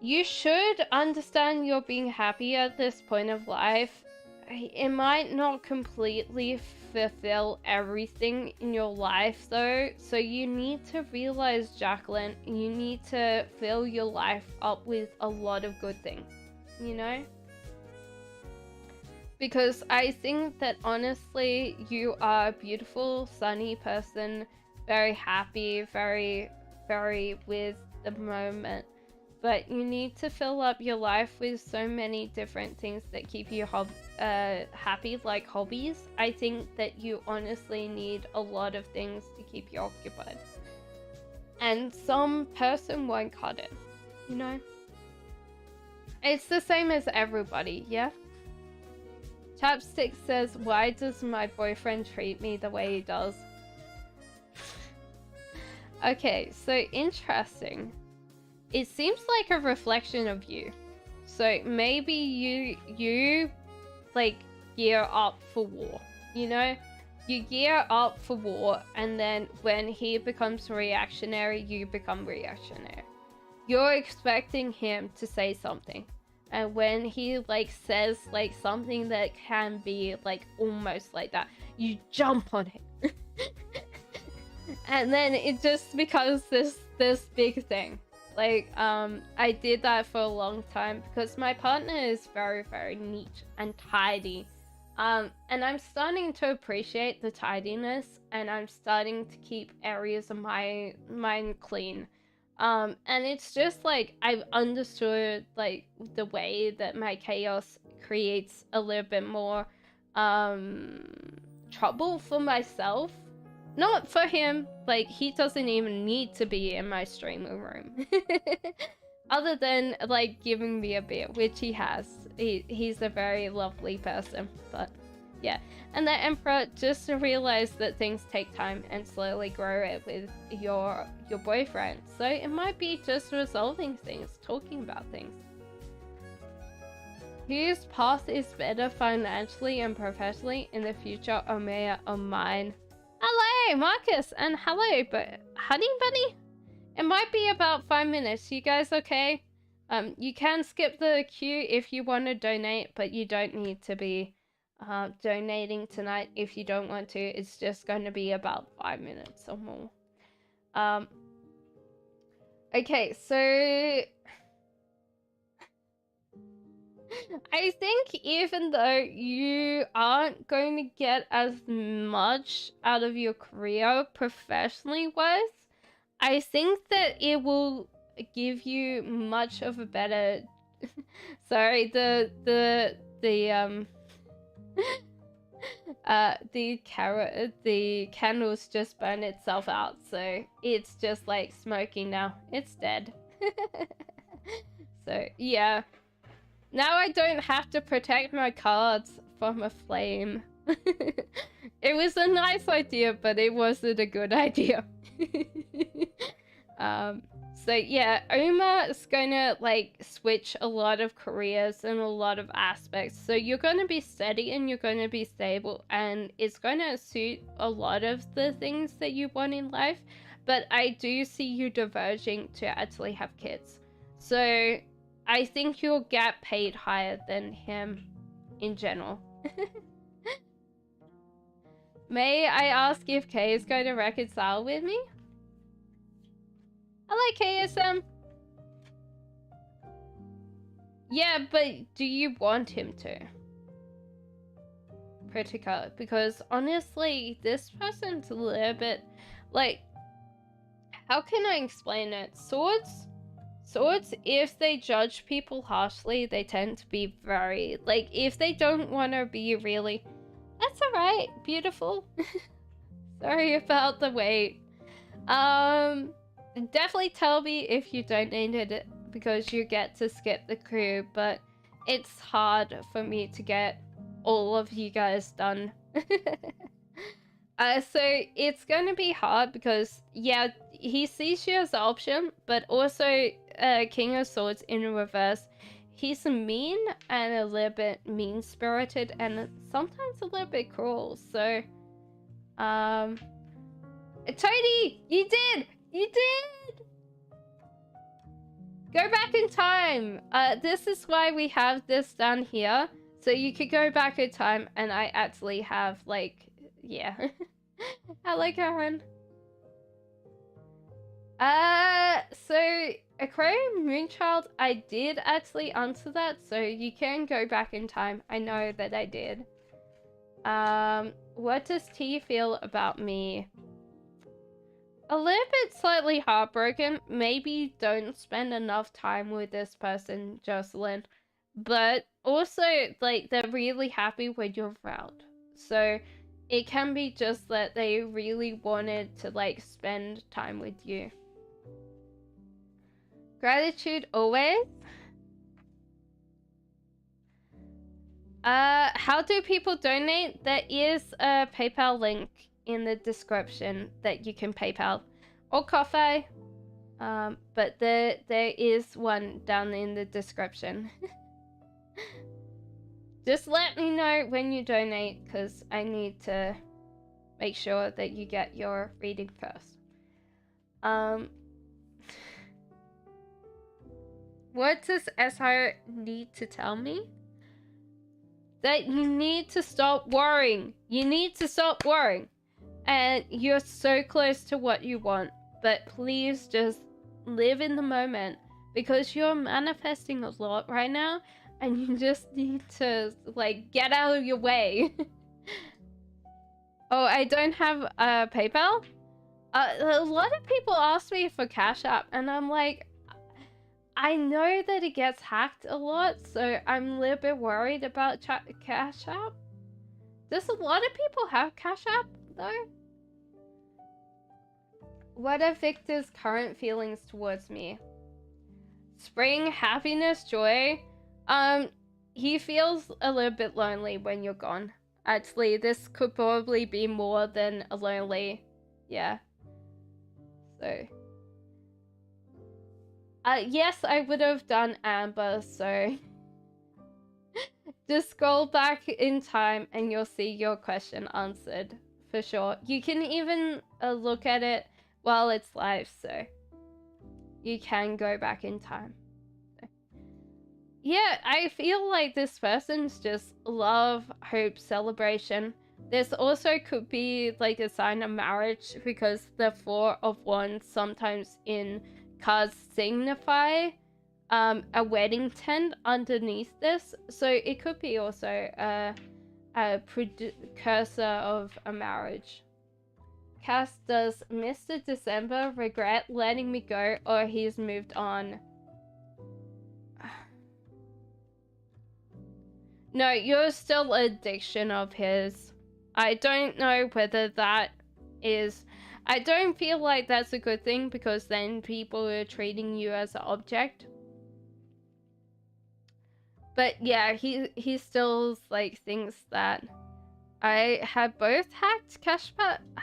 You should understand you're being happy at this point of life. It might not completely fulfill everything in your life though, so you need to realize, Jacqueline, you need to fill your life up with a lot of good things, you know? Because I think that honestly, you are a beautiful, sunny person, very happy, very, very with the moment. But you need to fill up your life with so many different things that keep you happy, like hobbies. I think that you honestly need a lot of things to keep you occupied. And some person won't cut it, you know? It's the same as everybody, yeah? Chapstick says, why does my boyfriend treat me the way he does? Okay, so interesting. It seems like a reflection of you. So maybe you like gear up for war, you know? You gear up for war, and then when he becomes reactionary, you become reactionary. You're expecting him to say something. And when he like says like something that can be like almost like that, you jump on it. And then it just becomes this big thing. Like, I did that for a long time because my partner is very, very neat and tidy. And I'm starting to appreciate the tidiness, and I'm starting to keep areas of my mind clean. And it's just like, I've understood like the way that my chaos creates a little bit more, trouble for myself. Not for him, like, he doesn't even need to be in my streaming room. Other than, like, giving me a beer, which he has. He's a very lovely person, but, yeah. And the Emperor, just to realize that things take time and slowly grow it with your boyfriend. So it might be just resolving things, talking about things. Whose path is better financially and professionally in the future, Omea or mine? Hello, Marcus, and hello, but Honey Bunny? It might be about 5 minutes. You guys okay? You can skip the queue if you want to donate, but you don't need to be donating tonight if you don't want to. It's just going to be about 5 minutes or more. Okay, so I think even though you aren't going to get as much out of your career professionally wise, I think that it will give you much of a better sorry, the candles just burn itself out, so it's just like smoking now. It's dead. So yeah. Now I don't have to protect my cards from a flame. It was a nice idea, but it wasn't a good idea. So yeah, Uma is gonna like switch a lot of careers and a lot of aspects. So you're gonna be steady and you're gonna be stable, and it's gonna suit a lot of the things that you want in life. But I do see you diverging to actually have kids. So I think you'll get paid higher than him in general. May I ask if Kay is going to reconcile with me? I like KSM. Yeah, but do you want him to? Critica, because honestly, this person's a little bit like, how can I explain it? Swords, if they judge people harshly, they tend to be very like, if they don't want to be really, that's all right, beautiful. Sorry about the wait. Definitely tell me if you donated it, because you get to skip the crew, but it's hard for me to get all of you guys done. So it's gonna be hard because, yeah, he sees you as an option, but also King of Swords in reverse. He's mean and a little bit mean-spirited and sometimes a little bit cruel, so... Tony! You did! You did! Go back in time! This is why we have this done here. So you could go back in time and I actually have, like... Yeah. Hello, Karen. So... Aquarium Moonchild, I did actually answer that, so you can go back in time. I know that I did. What does T feel about me? A little bit slightly heartbroken. Maybe don't spend enough time with this person, Jocelyn. But also, like, they're really happy when you're around. So, it can be just that they really wanted to, like, spend time with you. Gratitude always. How do people donate? There is a PayPal link in the description that you can PayPal or Coffee. But there is one down in the description. Just let me know when you donate, because I need to make sure that you get your reading first. What does SR need to tell me? That you need to stop worrying. You need to stop worrying. And you're so close to what you want. But please just live in the moment. Because you're manifesting a lot right now. And you just need to, like, get out of your way. Oh, I don't have PayPal? A lot of people ask me for Cash App. And I'm like... I know that it gets hacked a lot, so I'm a little bit worried about Cash App. Does a lot of people have Cash App, though? What are Victor's current feelings towards me? Spring, happiness, joy. He feels a little bit lonely when you're gone. Actually, this could probably be more than a lonely... Yeah. So... yes, I would have done Amber, so... Just scroll back in time and you'll see your question answered, for sure. You can even look at it while it's live, so... You can go back in time. So. Yeah, I feel like this person's just love, hope, celebration. This also could be like a sign of marriage, because the Four of Wands sometimes in... cards signify a wedding tent underneath this, so it could be also a precursor of a marriage. Cass, does Mr. December regret letting me go, or he's moved on? No, you're still an addiction of his. I don't know whether that is... I don't feel like that's a good thing, because then people are treating you as an object. But yeah, he still like thinks that I have both hacked Cash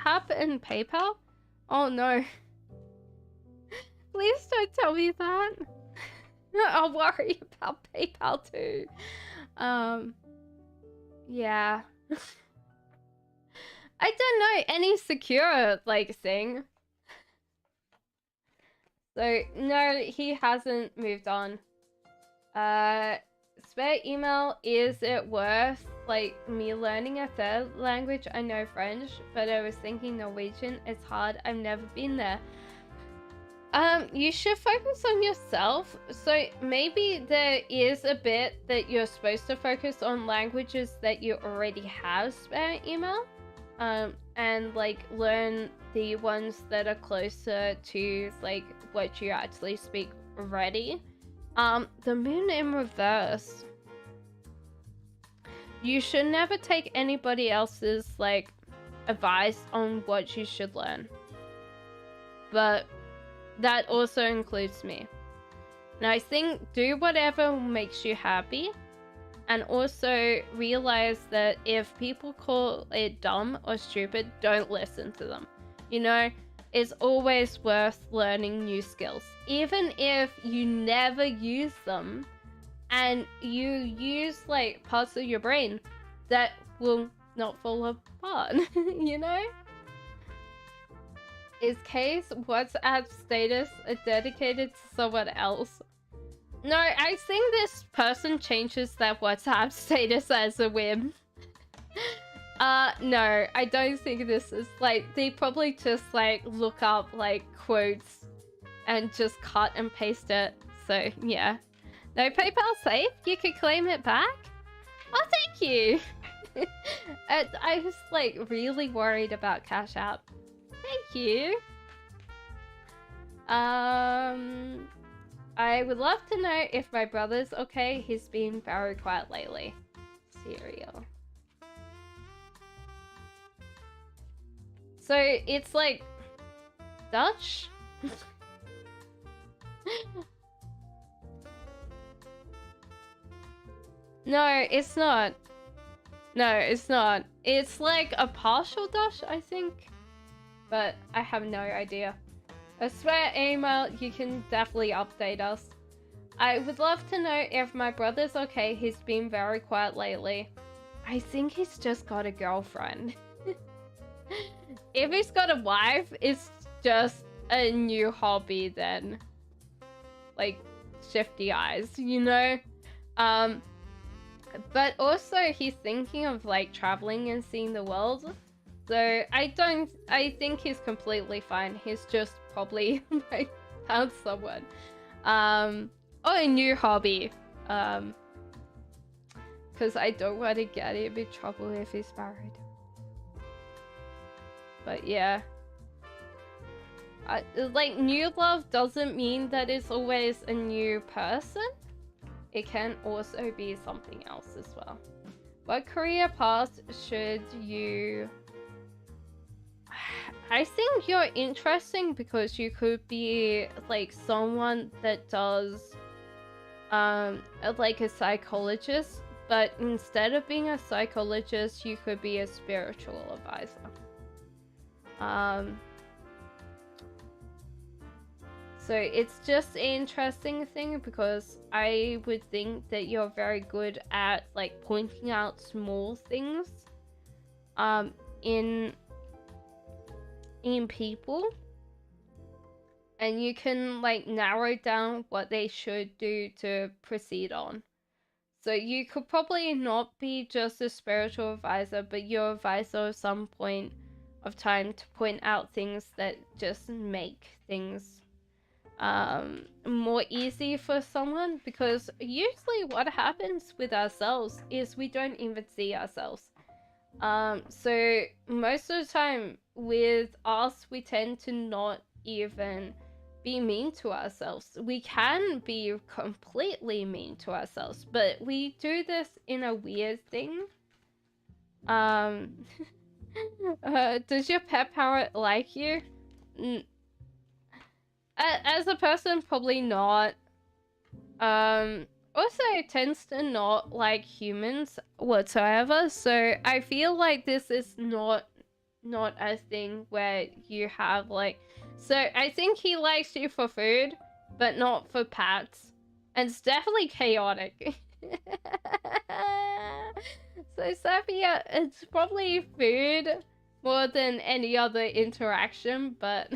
App and PayPal. Oh no. Please don't tell me that. I'll worry about PayPal too. Yeah. I don't know any secure like thing. So no, he hasn't moved on. Spare email, is it worth like me learning a third language? I know French, but I was thinking Norwegian. It's hard. I've never been there. You should focus on yourself. So maybe there is a bit that you're supposed to focus on languages that you already have spare email. And like learn the ones that are closer to like what you actually speak already. The moon in reverse. You should never take anybody else's like advice on what you should learn. But that also includes me. And I think do whatever makes you happy. And also realize that if people call it dumb or stupid, don't listen to them. You know, it's always worth learning new skills. Even if you never use them and you use like parts of your brain that will not fall apart, you know? Is Kay's WhatsApp status dedicated to someone else? No, I think this person changes their WhatsApp status as a whim. No, I don't think this is like, they probably just like look up like quotes and just cut and paste it. So yeah. No, PayPal safe, you can claim it back. Oh, thank you. I was like really worried about Cash App. Thank you. I would love to know if my brother's okay. He's been very quiet lately. Cereal. So it's like Dutch? No, it's not. No, it's not. It's like a partial Dutch, I think. But I have no idea. I swear, email, you can definitely update us. I would love to know if my brother's okay. He's been very quiet lately. I think he's just got a girlfriend. If he's got a wife, it's just a new hobby then. Like, shifty eyes, you know? But also he's thinking of like traveling and seeing the world. So I think he's completely fine. He's just probably like found someone. Oh, a new hobby. Because I don't want to get in big trouble if he's married. But yeah. Like, new love doesn't mean that it's always a new person. It can also be something else as well. What career path should you... I think you're interesting because you could be like someone that does like a psychologist, but instead of being a psychologist, you could be a spiritual advisor. So it's just an interesting thing because I would think that you're very good at like pointing out small things in people, and you can like narrow down what they should do to proceed on. So you could probably not be just a spiritual advisor, but you're an advisor at some point of time to point out things that just make things more easy for someone, because usually what happens with ourselves is we don't even see ourselves. So most of the time with us, we tend to not even be mean to ourselves. We can be completely mean to ourselves, but we do this in a weird thing. Does your pet parrot like you? As a person, probably not. Also, it tends to not like humans whatsoever, so I feel like this is not a thing where you have like So I think he likes you for food, but not for pets. And it's definitely chaotic. So Sophia, it's probably food more than any other interaction, but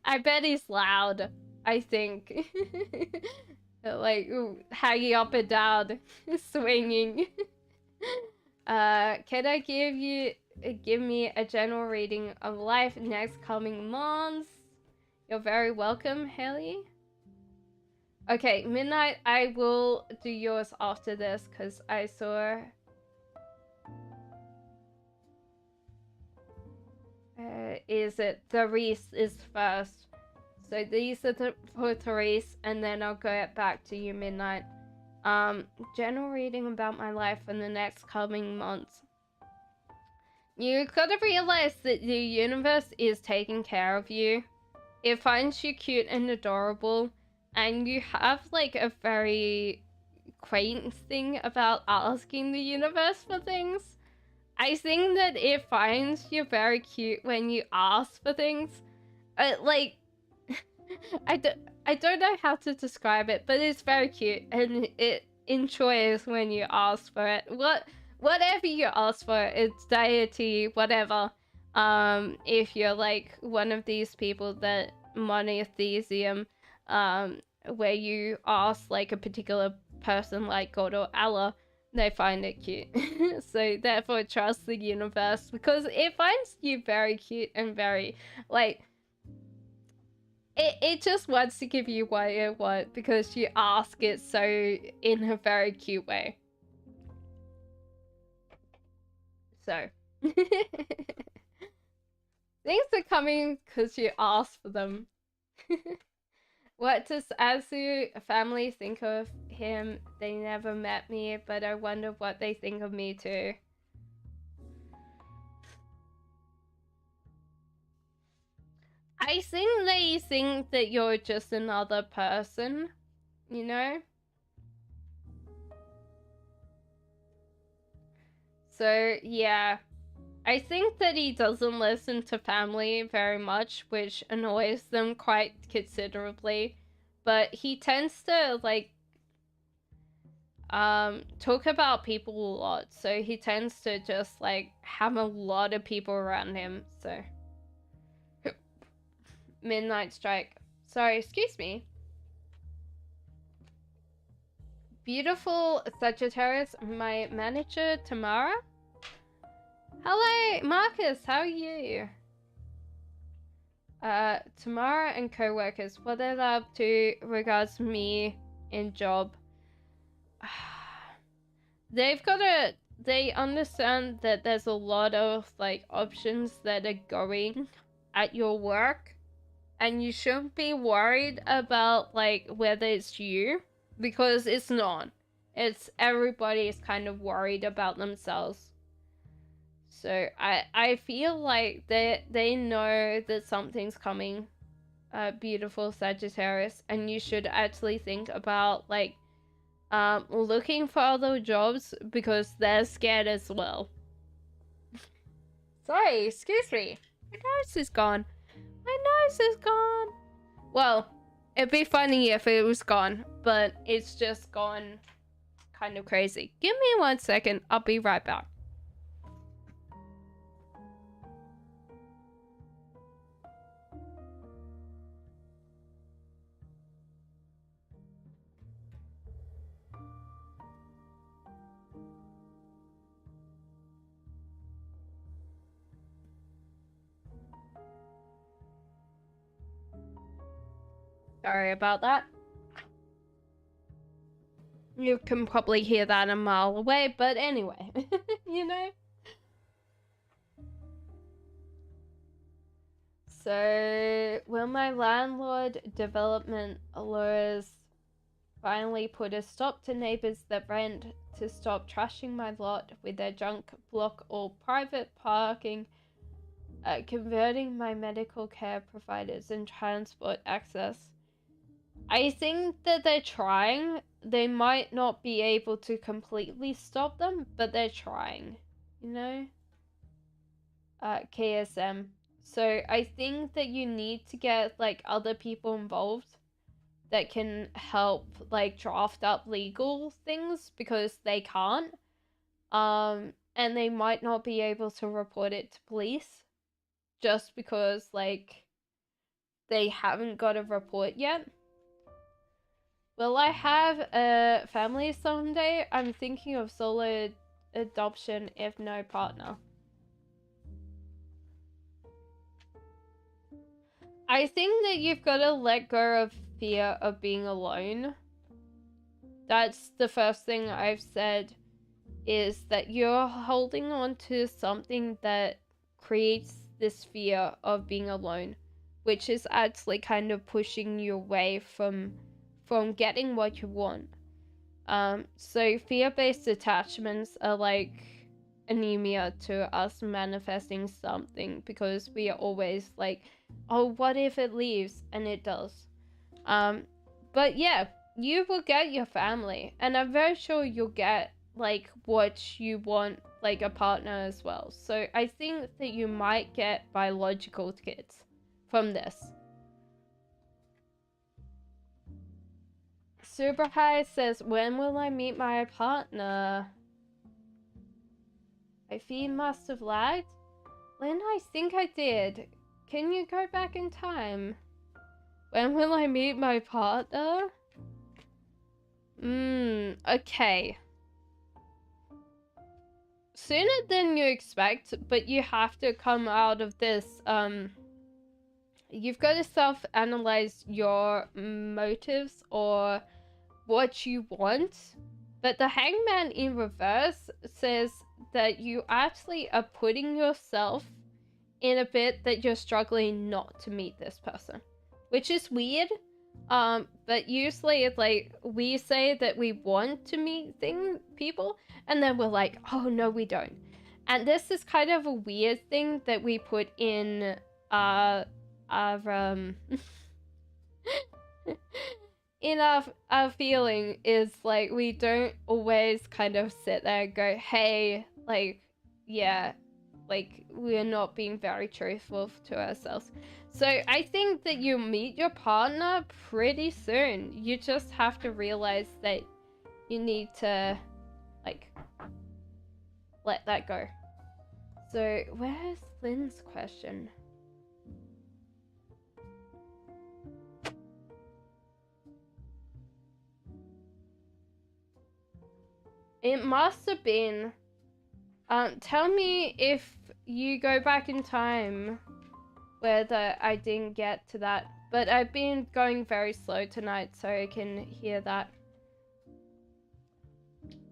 I bet he's loud, I think. Like, hanging up and down, swinging. Can I give me a general reading of life next coming months? You're very welcome, Haley. Okay, Midnight, I will do yours after this because I saw... is it Therese is first. So these are for Therese, and then I'll go back to you, Midnight. General reading about my life in the next coming months. You gotta realize that the universe is taking care of you. It finds you cute and adorable, and you have like a very quaint thing about asking the universe for things. I think that it finds you very cute when you ask for things. Like, I don't know how to describe it, but it's very cute, and it enjoys when you ask for it. Whatever you ask for, it's deity, whatever. If you're like one of these people that monotheism, where you ask like a particular person like God or Allah, they find it cute. So therefore trust the universe, because it finds you very cute and very like it just wants to give you what you want because you ask it so in a very cute way. So things are coming because you ask for them. What does Azu family think of him? They never met me, but I wonder what they think of me too. I think they think that you're just another person, you know? So, yeah. I think that he doesn't listen to family very much, which annoys them quite considerably. But he tends to, like, talk about people a lot. So he tends to just, like, have a lot of people around him, so... Midnight Strike. Sorry, excuse me. Beautiful Sagittarius, my manager, Tamara. Hello, Marcus, how are you? Tamara and co-workers, what they're up to regards me in job. They understand that there's a lot of, like, options that are going at your work. And you shouldn't be worried about, like, whether it's you, because it's not. It's everybody is kind of worried about themselves. So I feel like they know that something's coming, beautiful Sagittarius, and you should actually think about, like, looking for other jobs because they're scared as well. Sorry, excuse me. My nose is gone. My nose is gone. Well, it'd be funny if it was gone, but it's just gone kind of crazy. Give me 1 second. I'll be right back. Sorry about that. You can probably hear that a mile away, but anyway, you know? So, will my landlord development lawyers finally put a stop to neighbors that rent to stop trashing my lot with their junk, block or private parking, converting my medical care providers and transport access? I think that they're trying. They might not be able to completely stop them, but they're trying, you know? KSM. So I think that you need to get like other people involved that can help like draft up legal things, because they can't. And they might not be able to report it to police just because like they haven't got a report yet. Will I have a family someday? I'm thinking of solo adoption if no partner. I think that you've got to let go of fear of being alone. That's the first thing I've said, is that you're holding on to something that creates this fear of being alone, which is actually kind of pushing you away from getting what you want. So fear-based attachments are like anemia to us manifesting something, because we are always like, oh, what if it leaves? And it does. But yeah, you will get your family, and I'm very sure you'll get like what you want, like a partner as well. So I think that you might get biological kids from this. Super High says, when will I meet my partner? My feed must have lagged. Lynn, I think I did. Can you go back in time? When will I meet my partner? Okay. Sooner than you expect, but you have to come out of this, you've got to self-analyze your motives or what you want. But the Hangman in reverse says that you actually are putting yourself in a bit that you're struggling not to meet this person, which is weird. But usually it's like we say that we want to meet people, and then we're like, oh no, we don't. And this is kind of a weird thing that we put in our in our feeling, is like we don't always kind of sit there and go, hey, like, yeah, like we're not being very truthful to ourselves. So I think that you meet your partner pretty soon. You just have to realize that you need to like let that go. So where's Lynn's question? It must have been, tell me if you go back in time whether I didn't get to that. But I've been going very slow tonight, so I can hear that.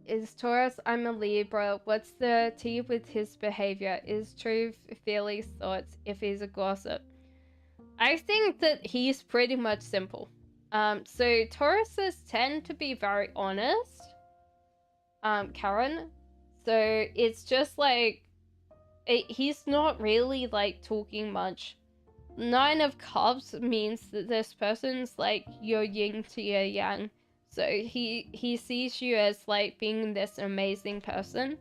Is Taurus? I'm a Libra. What's the tea with his behavior? Is true Felix thoughts if he's a gossip? I think that he's pretty much simple. So Tauruses tend to be very honest. Karen. So it's just like, he's not really like talking much. 9 of Cups means that this person's like your yin to your yang. So he sees you as like being this amazing person.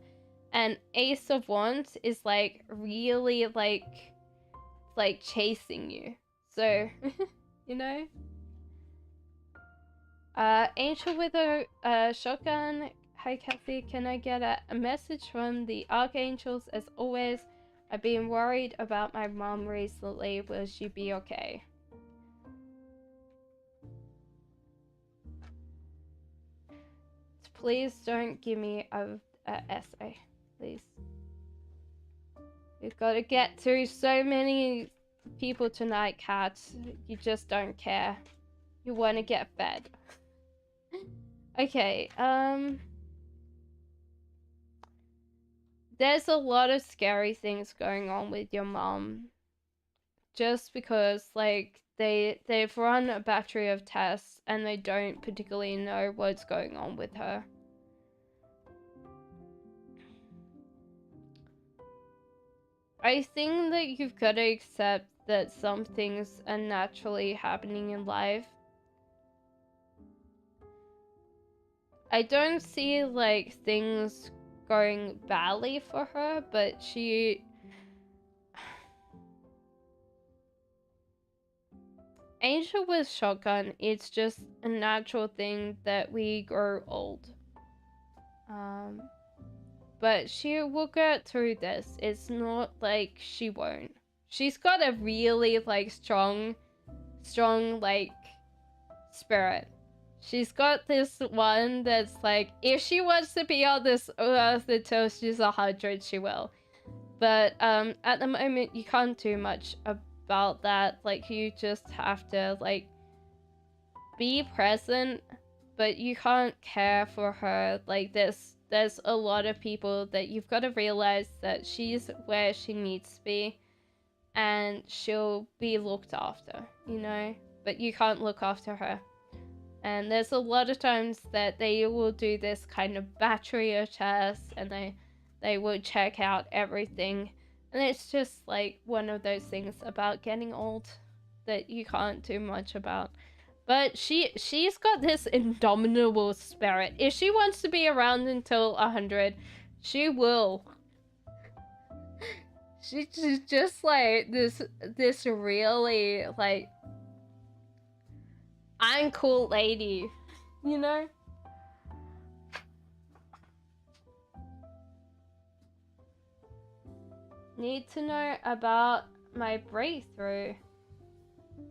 And Ace of Wands is like really like chasing you. So, you know. Angel with a shotgun. Hi Kathy, can I get a message from the Archangels? As always, I've been worried about my mom recently. Will she be okay? Please don't give me a essay, please. We've got to get through so many people tonight, Kat. You just don't care. You want to get fed. Okay, there's a lot of scary things going on with your mom. Just because, like, they've run a battery of tests and they don't particularly know what's going on with her. I think that you've got to accept that some things are naturally happening in life. I don't see, like, things going badly for her, but she Angel with shotgun, it's just a natural thing that we grow old. But she will get through this. It's not like she won't. She's got a really like strong like spirit. She's got this one that's like, if she wants to be on this earth until she's 100, she will. But at the moment, you can't do much about that. Like, you just have to like be present, but you can't care for her. Like, there's a lot of people that you've got to realize that she's where she needs to be, and she'll be looked after, you know? But you can't look after her. And there's a lot of times that they will do this kind of battery test, and they will check out everything. And it's just like one of those things about getting old that you can't do much about. But she's got this indomitable spirit. If she wants to be around until 100, she will. She's just like this really like I'm cool lady, you know? Need to know about my breakthrough.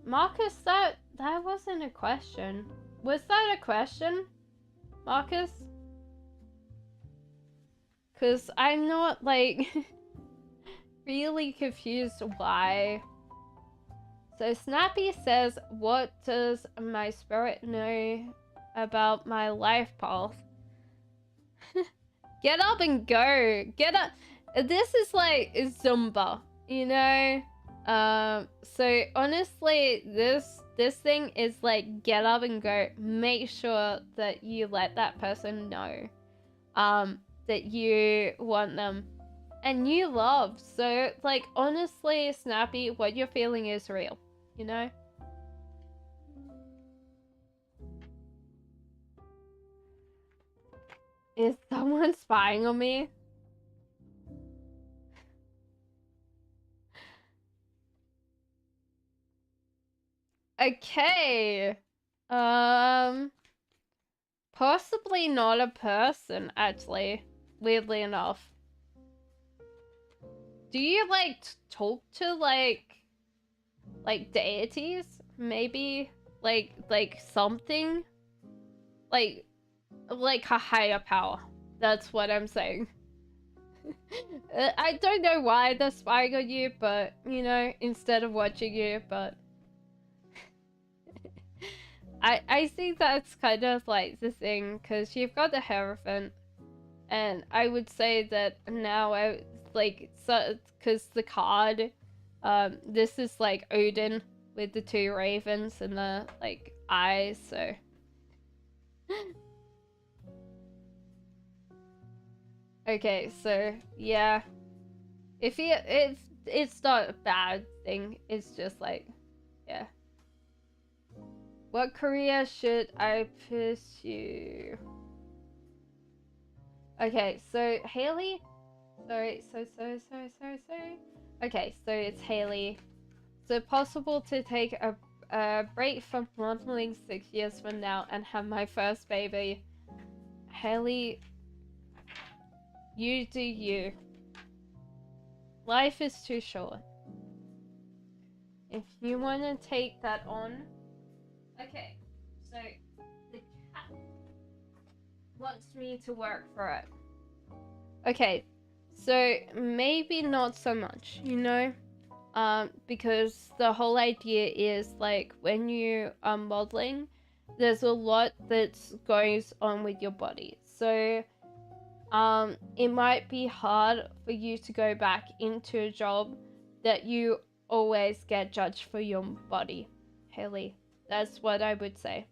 Marcus, that wasn't a question. Was that a question, Marcus? Cause I'm not like really confused why. So Snappy says, what does my spirit know about my life path? Get up and go. Get up. This is like Zumba, you know? So honestly, this thing is like get up and go. Make sure that you let that person know that you want them and you love. So like honestly, Snappy, what you're feeling is real, you know? Is someone spying on me? Okay. Possibly not a person, actually. Weirdly enough. Do you, like, talk to, like deities? Maybe? Like something? Like a higher power. That's what I'm saying. I don't know why they're spying on you, but, you know, instead of watching you, but... I think that's kind of like the thing, because you've got the Hierophant, and I would say that now I like, so because the card, this is like Odin with the 2 ravens and the like eyes, so okay, so yeah, if it's not a bad thing, it's just like, yeah. What career should I pursue? Okay, so Haley... Sorry. Okay, so it's Haley. So possible to take a break from modeling 6 years from now and have my first baby. Haley, you do you. Life is too short. If you want to take that on... Okay, so the cat wants me to work for it. Okay, so maybe not so much, you know? Because the whole idea is like when you are modeling, there's a lot that goes on with your body. So it might be hard for you to go back into a job that you always get judged for your body, Haley. That's what I would say.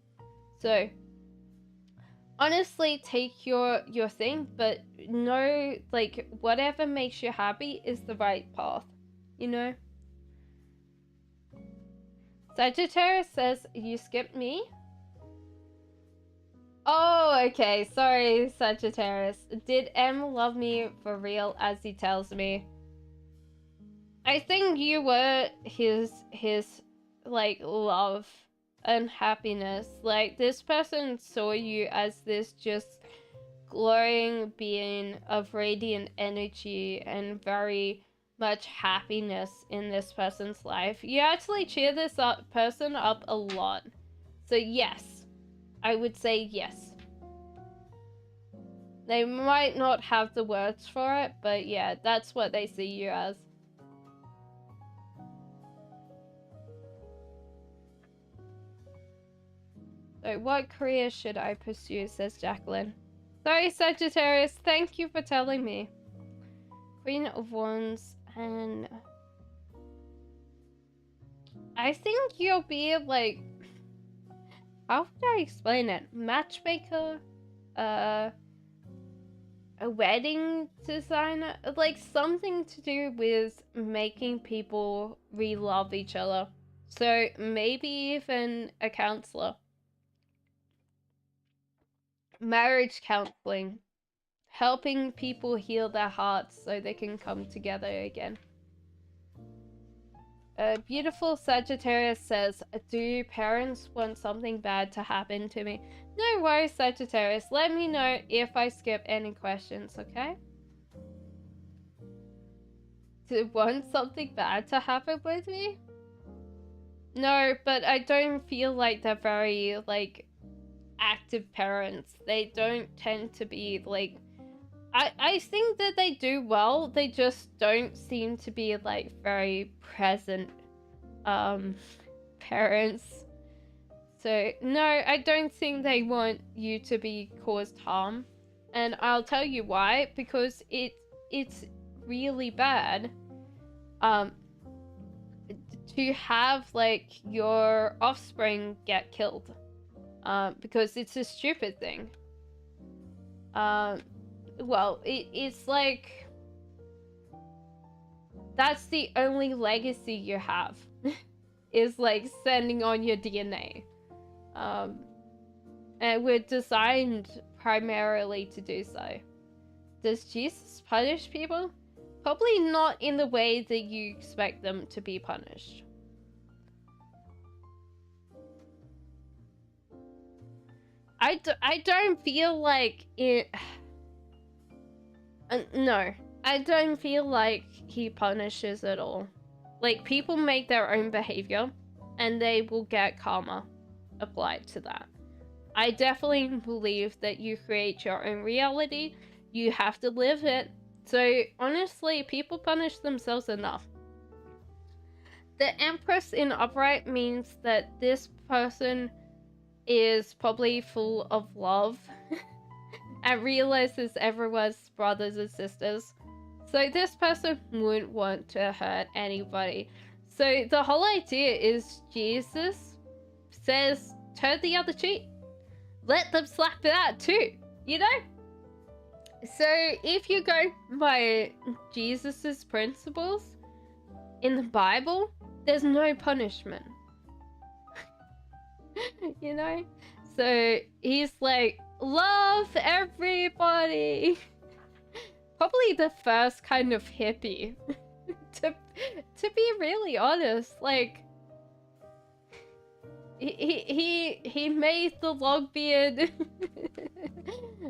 So honestly, take your thing, but know, like, whatever makes you happy is the right path, you know? Sagittarius says, you skipped me? Oh, okay, sorry, Sagittarius. Did M love me for real, as he tells me? I think you were his like love and happiness. Like this person saw you as this just glowing being of radiant energy and very much happiness in this person's life. You actually cheer this person up a lot. So yes, I would say yes. They might not have the words for it, but yeah, that's what they see you as. So what career should I pursue, says Jacqueline. Sorry, Sagittarius, thank you for telling me. Queen of Wands, and I think you'll be like, how would I explain it? Matchmaker, a wedding designer, like something to do with making people re-love each other. So maybe even a counselor. Marriage counseling. Helping people heal their hearts so they can come together again. Beautiful Sagittarius says, do parents want something bad to happen to me? No worries, Sagittarius. Let me know if I skip any questions, okay? Do want something bad to happen with me? No, but I don't feel like they're very, like, active parents. They don't tend to be, like... I think that they do well. They just don't seem to be, like, very present parents. So, no, I don't think they want you to be caused harm. And I'll tell you why. Because it's really bad to have, like, your offspring get killed. Because it's a stupid thing. Well, it's like... That's the only legacy you have. Is, like, sending on your DNA. And we're designed primarily to do so. Does Jesus punish people? Probably not in the way that you expect them to be punished. I don't feel like it... no, I don't feel like he punishes at all. Like, people make their own behavior, and they will get karma applied to that. I definitely believe that you create your own reality. You have to live it. So, honestly, people punish themselves enough. The Empress in upright means that this person is probably full of love and realizes everyone's brothers and sisters. So this person wouldn't want to hurt anybody. So the whole idea is Jesus says, turn the other cheek. Let them slap it out too, you know? So if you go by Jesus's principles in the Bible, there's no punishment. You know? So he's like, love everybody. Probably the first kind of hippie. to be really honest, like he made the long beard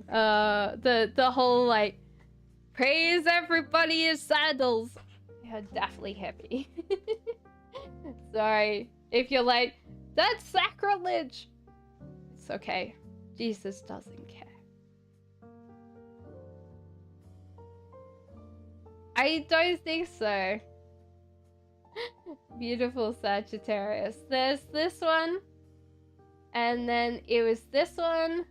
the whole like praise everybody in sandals. Yeah, definitely hippie. Sorry if you're like, that's sacrilege. It's okay. Jesus doesn't care. I don't think so. Beautiful Sagittarius. There's this one. And then it was this one.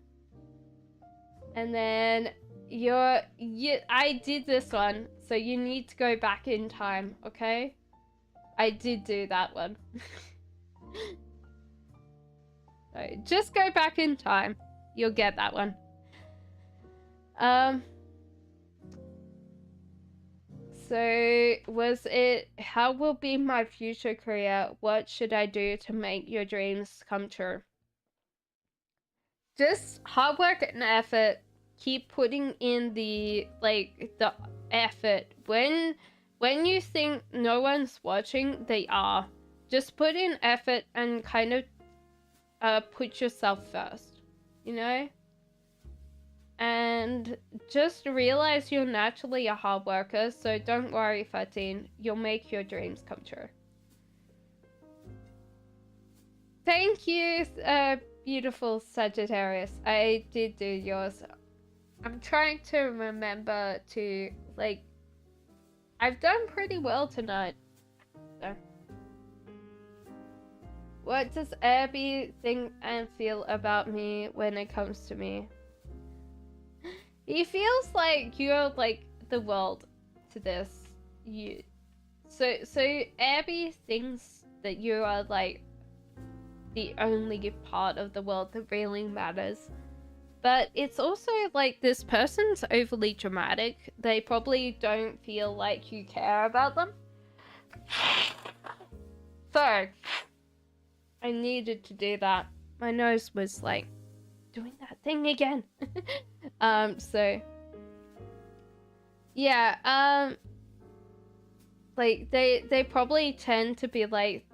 And then I did this one. So you need to go back in time, okay? I did do that one. So just go back in time. You'll get that one. So was it, how will be my future career? What should I do to make your dreams come true? Just hard work and effort. Keep putting in the effort. When you think no one's watching, they are. just put in effort and kind of put yourself first, you know? And just realize you're naturally a hard worker, so don't worry, 13. You'll make your dreams come true. Thank you, beautiful Sagittarius. I did do yours. I'm trying to remember to, like, I've done pretty well tonight. So. What does Abby think and feel about me when it comes to me? He feels like you're like the world to this. So Abby thinks that you are like the only part of the world that really matters. But it's also like this person's overly dramatic. They probably don't feel like you care about them. So I needed to do that. My nose was like doing that thing again. So yeah, like they probably tend to be like,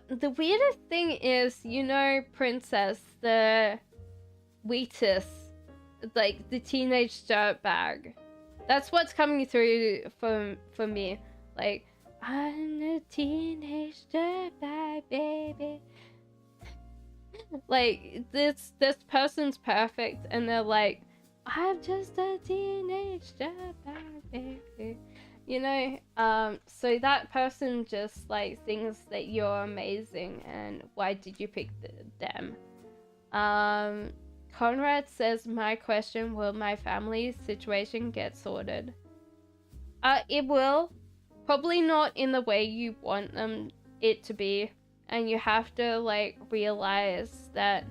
the weirdest thing is, you know, Princess, the Wheatus, like the teenage dirtbag. That's what's coming through for me. Like, I'm a teenage dirtbag, baby. Like, this person's perfect, and they're like, I'm just a teenage dirtbag, baby. You know, so that person just like thinks that you're amazing, and why did you pick them? Conrad says, my question, will my family situation get sorted? It will. Probably not in the way you want it to be. And you have to like realize that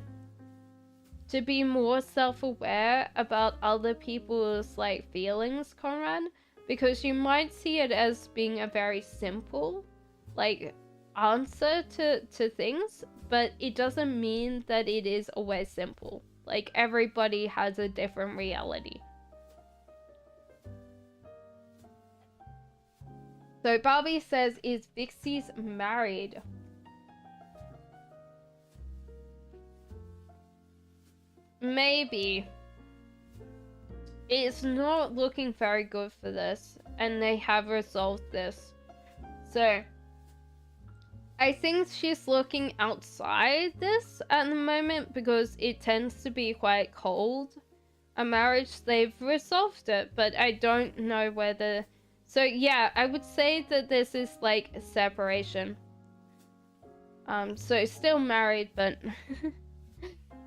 to be more self-aware about other people's like feelings, Conrad, because you might see it as being a very simple like answer to things, but it doesn't mean that it is always simple. Like, everybody has a different reality. So Barbie says, is Vixie's married? Maybe. It's not looking very good for this, and they have resolved this. So I think she's looking outside this at the moment because it tends to be quite cold. A marriage, they've resolved it, but I don't know whether... So yeah, I would say that this is like a separation. So still married, but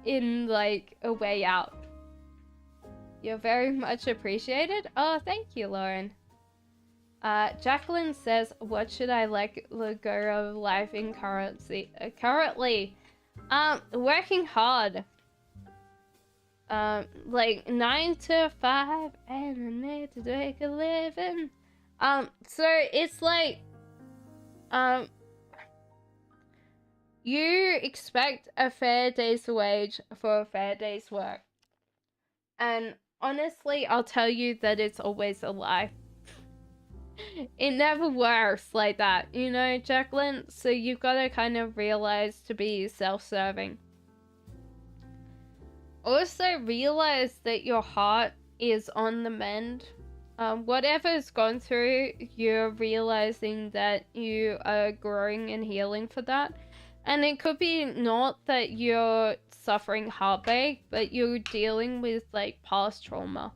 in like a way out. You're very much appreciated. Oh, thank you, Lauren. Jacqueline says, what should I let go of life in currently? Working hard. Like 9 to 5 and I need to make a living. So it's like, you expect a fair day's wage for a fair day's work. And honestly, I'll tell you that it's always a lie. It never works like that, you know, Jacqueline? So you've got to kind of realize to be self-serving. Also realize that your heart is on the mend. Whatever's gone through, you're realizing that you are growing and healing for that. And it could be not that you're suffering heartbreak, but you're dealing with like past trauma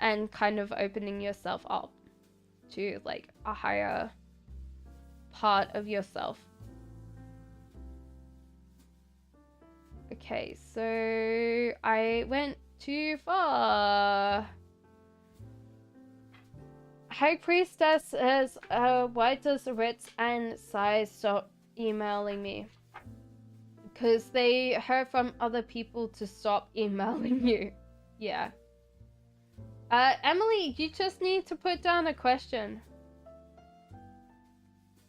and kind of opening yourself up to like a higher part of yourself. Okay, so I went too far. High Priestess says, why does Ritz and Sai stop emailing me? Because they heard from other people to stop emailing you. Yeah. Emily, you just need to put down a question.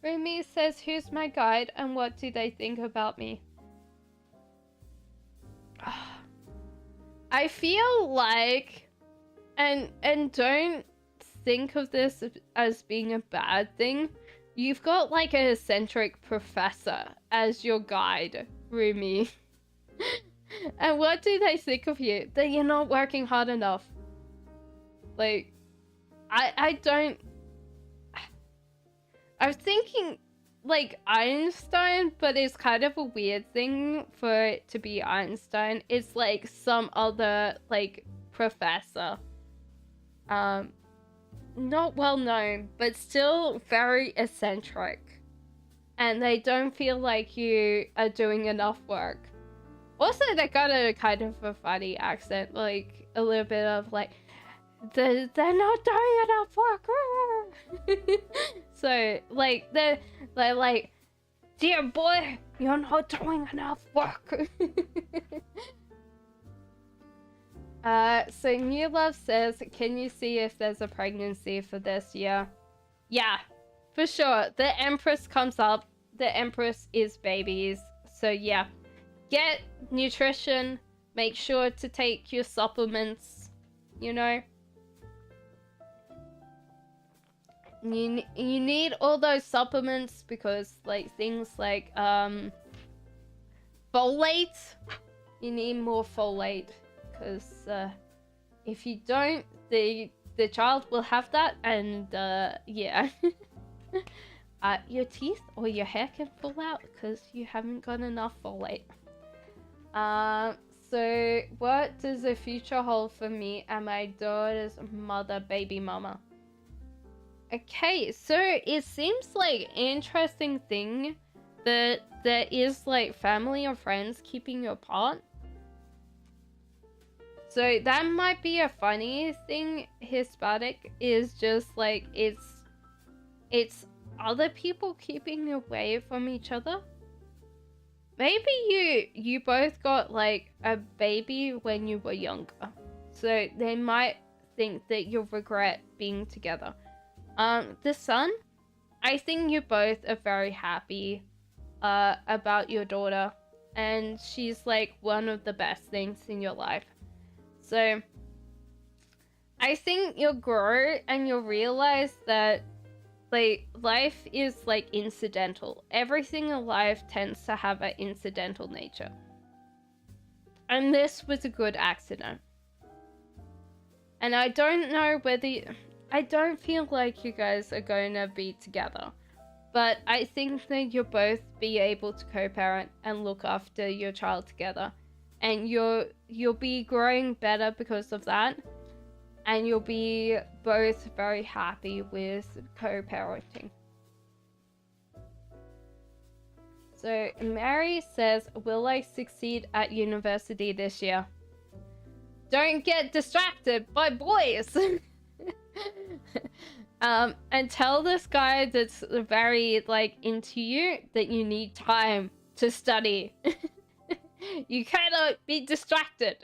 Rumi says, who's my guide and what do they think about me? I feel like, and don't think of this as being a bad thing. You've got like an eccentric professor as your guide, Rumi. And what do they think of you? That you're not working hard enough. Like, I don't... I'm thinking like Einstein, but it's kind of a weird thing for it to be Einstein. It's like some other like professor. Not well known, but still very eccentric. And they don't feel like you are doing enough work. Also, they got a kind of a funny accent, like a little bit of like, they're not doing enough work. So, like, they're like, dear boy, you're not doing enough work. So New Love says, can you see if there's a pregnancy for this year? Yeah, for sure. The Empress comes up. The Empress is babies. So yeah, get nutrition. Make sure to take your supplements, you know. You need all those supplements because like things like folate. You need more folate. Because if you don't, the child will have that, and yeah. Your teeth or your hair can fall out because you haven't got enough folate. So what does the future hold for me and my daughter's mother, baby mama? Okay, so it seems like interesting thing that there is like family or friends keeping you apart. So that might be a funny thing. Hispanic is just like it's other people keeping you away from each other. Maybe you both got like a baby when you were younger, so they might think that you'll regret being together. The son, I think you both are very happy about your daughter, and she's like one of the best things in your life. So, I think you'll grow and you'll realize that, like, life is, like, incidental. Everything in life tends to have an incidental nature. And this was a good accident. And I don't know whether... I don't feel like you guys are going to be together. But I think that you'll both be able to co-parent and look after your child together. And you'll be growing better because of that. And you'll be both very happy with co-parenting. So Mary says, will I succeed at university this year? Don't get distracted by boys! And tell this guy that's very like into you that you need time to study. You cannot be distracted.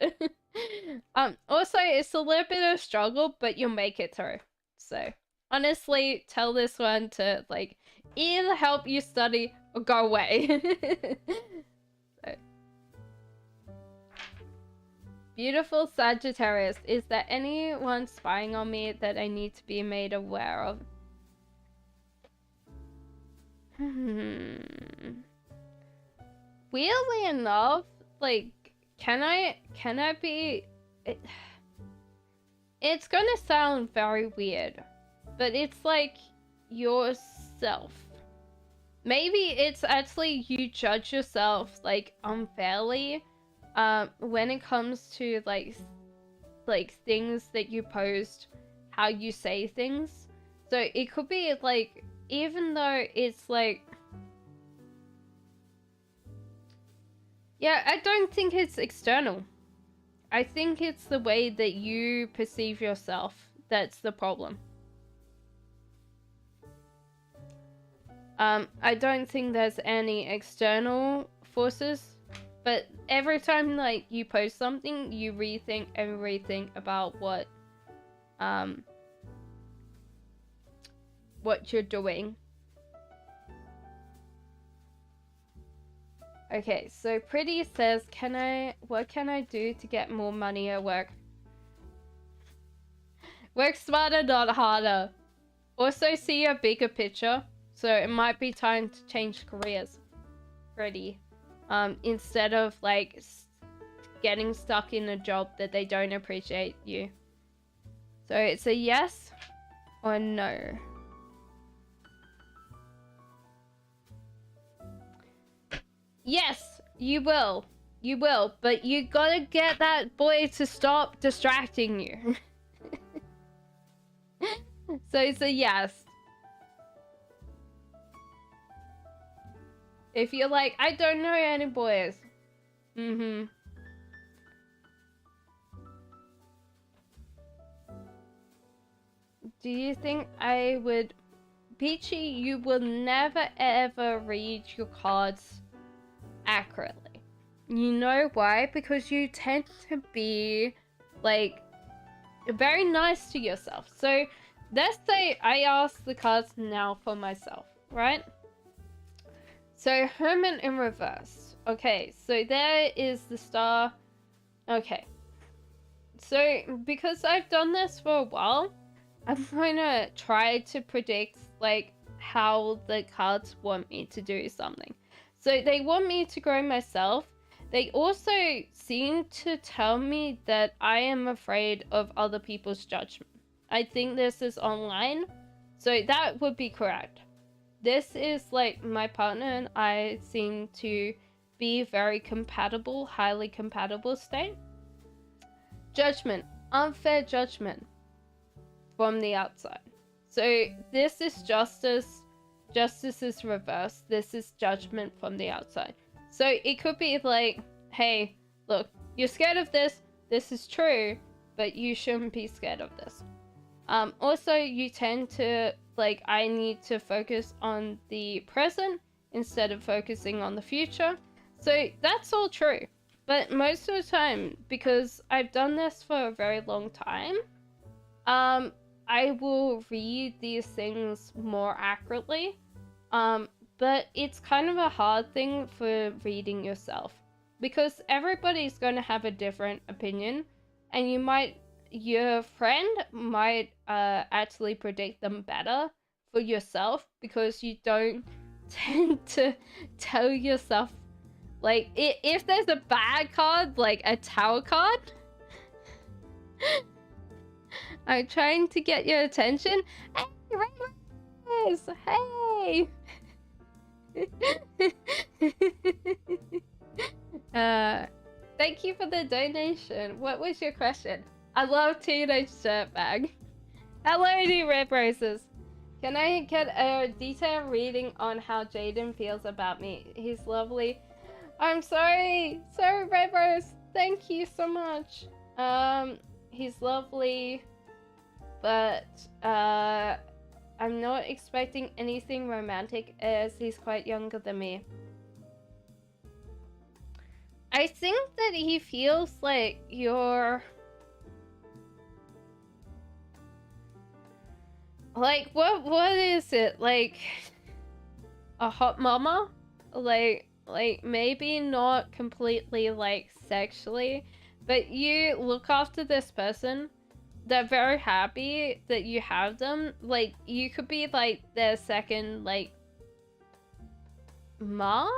Also, it's a little bit of a struggle, but you'll make it through. So, honestly, tell this one to, like, either help you study or go away. So. Beautiful Sagittarius, is there anyone spying on me that I need to be made aware of? Weirdly enough, like, can I be... It's gonna sound very weird, but it's like yourself. Maybe it's actually you judge yourself, like, unfairly, when it comes to, like things that you post, how you say things. So it could be, like, even though it's, like... Yeah, I don't think it's external. I think it's the way that you perceive yourself that's the problem. I don't think there's any external forces, but every time, like, you post something, you rethink everything about what you're doing. Okay, so Pretty says, what can I do to get more money at work? Work smarter, not harder. Also see a bigger picture. So it might be time to change careers, Freddie. Instead of like getting stuck in a job that they don't appreciate you. So it's a yes or no. Yes, you will. You will, but you gotta get that boy to stop distracting you. So it's a yes. If you're like, I don't know any boys. Mm-hmm. Do you think I would... Peachy, you will never ever read your cards accurately. You know why? Because you tend to be, like, very nice to yourself. So, let's say I ask the cards now for myself, right? So, Hermit in reverse. Okay, so there is the star. Okay. So, because I've done this for a while, I'm going to try to predict, like, how the cards want me to do something. So, they want me to grow myself. They also seem to tell me that I am afraid of other people's judgment. I think this is online, so that would be correct. This is like my partner and I seem to be very compatible, highly compatible state. Judgment, unfair judgment from the outside. So this is justice. Justice is reversed. This is judgment from the outside. So it could be like, hey, look, you're scared of this. This is true, but you shouldn't be scared of this. Also, you tend to, like, I need to focus on the present instead of focusing on the future. So that's all true. But most of the time, because I've done this for a very long time, I will read these things more accurately. But it's kind of a hard thing for reading yourself because everybody's going to have a different opinion, and your friend might actually predict them better for yourself because you don't tend to tell yourself, like, if there's a bad card, like a tower card, I'm trying to get your attention. Hey, Rose! Hey! Thank you for the donation. What was your question? I love teenage dirtbag. Hello, new red roses. Can I get a detailed reading on how Jaden feels about me? He's lovely. I'm sorry. Sorry, red rose. Thank you so much. He's lovely, but I'm not expecting anything romantic as he's quite younger than me. I think that he feels like you're... Like, what is it? Like, a hot mama? Like maybe not completely, like, sexually, but you look after this person. They're very happy that you have them. Like, you could be, like, their second, like, mom?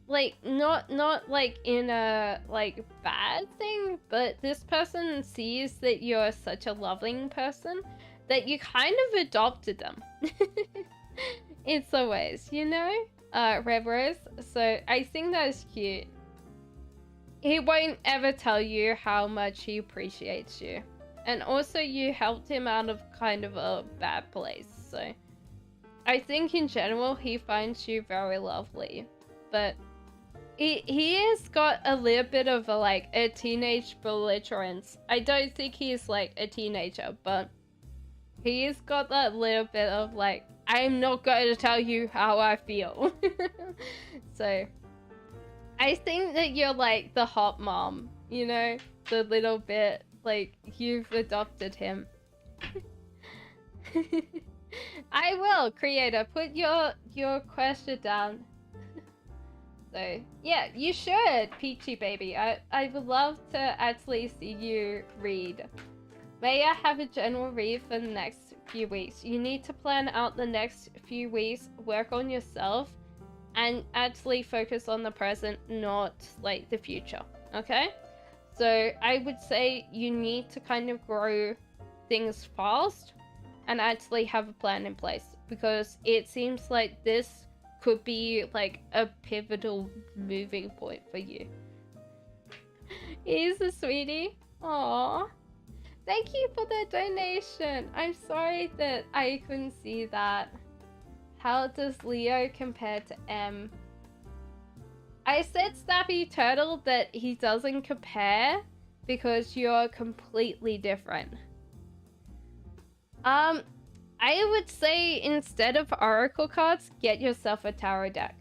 Like, not like, in a, like, bad thing, but this person sees that you're such a loving person that you kind of adopted them. In some ways, you know? Red Rose. So, I think that's cute. He won't ever tell you how much he appreciates you. And also, you helped him out of kind of a bad place, so... I think in general, he finds you very lovely. But he has got a little bit of a, like, a teenage belligerence. I don't think he's, like, a teenager, but... He's got that little bit of, like, I'm not going to tell you how I feel. So... I think that you're, like, the hot mom, you know? The little bit... Like, you've adopted him. I will, creator. Put your question down. So, yeah, you should, Peachy baby. I would love to actually see you read. May I have a general read for the next few weeks. You need to plan out the next few weeks, work on yourself, and actually focus on the present, not like the future. Okay? So I would say you need to kind of grow things fast and actually have a plan in place, because it seems like this could be like a pivotal moving point for you. He's a sweetie. Aww. Thank you for the donation. I'm sorry that I couldn't see that. How does Leo compare to M? I said Snappy Turtle that he doesn't compare because you're completely different. I would say instead of oracle cards, get yourself a tarot deck.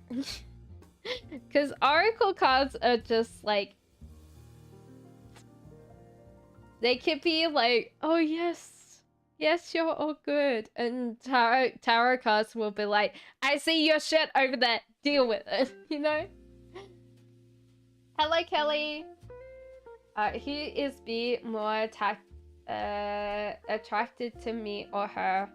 Because oracle cards are just like, they could be like, oh yes, yes, you're all good. And tarot cards will be like, I see your shit over there, deal with it, you know? Hello, Kelly. Who is B more attracted to me or her?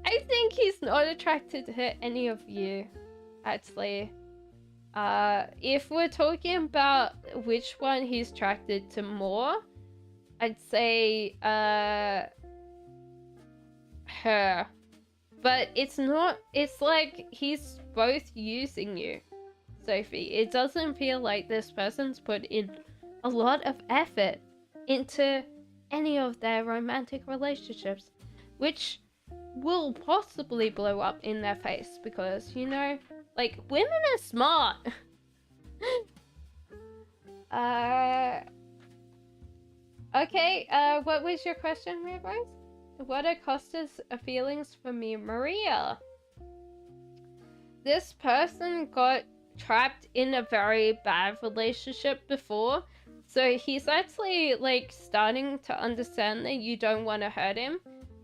I think he's not attracted to any of you, actually. If we're talking about which one he's attracted to more, I'd say her. But it's not, it's like he's both using you, Sophie. It doesn't feel like this person's put in a lot of effort into any of their romantic relationships, which will possibly blow up in their face because, you know, like, women are smart. Okay, what was your question, Rose? What are Costa's feelings for me, Maria? This person got trapped in a very bad relationship before, so he's actually, like, starting to understand that you don't want to hurt him,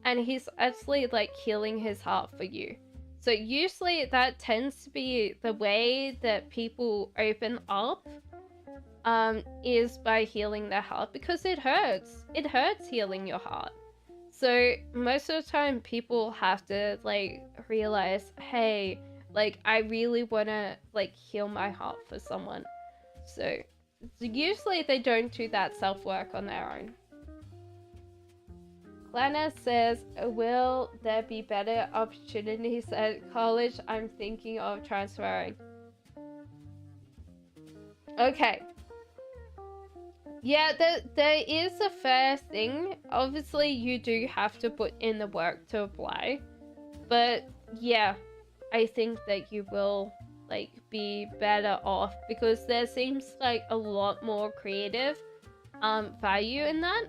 and he's actually, like, healing his heart for you. So usually that tends to be the way that people open up, is by healing their heart, because it hurts. It hurts healing your heart. So most of the time people have to, like, realize, hey, like, I really want to, like, heal my heart for someone. So usually they don't do that self-work on their own. Lana says, will there be better opportunities at college? I'm thinking of transferring. Okay. Yeah, there is a fair thing. Obviously, you do have to put in the work to apply. But, yeah, I think that you will, like, be better off, because there seems like a lot more creative value in that.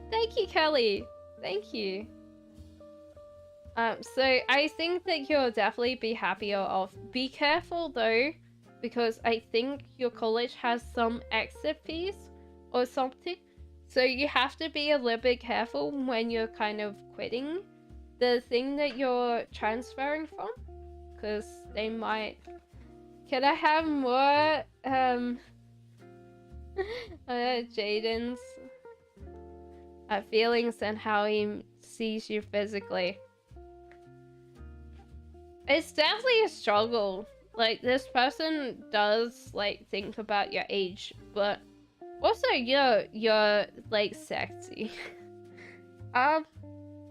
Thank you, Kelly. Thank you. So I think that you'll definitely be happier off. Be careful though, because I think your college has some exit fees or something. So you have to be a little bit careful when you're kind of quitting the thing that you're transferring from, because they might... Can I have more Jaden's feelings and how he sees you physically? It's definitely a struggle. Like, this person does, like, think about your age, but also you're like sexy.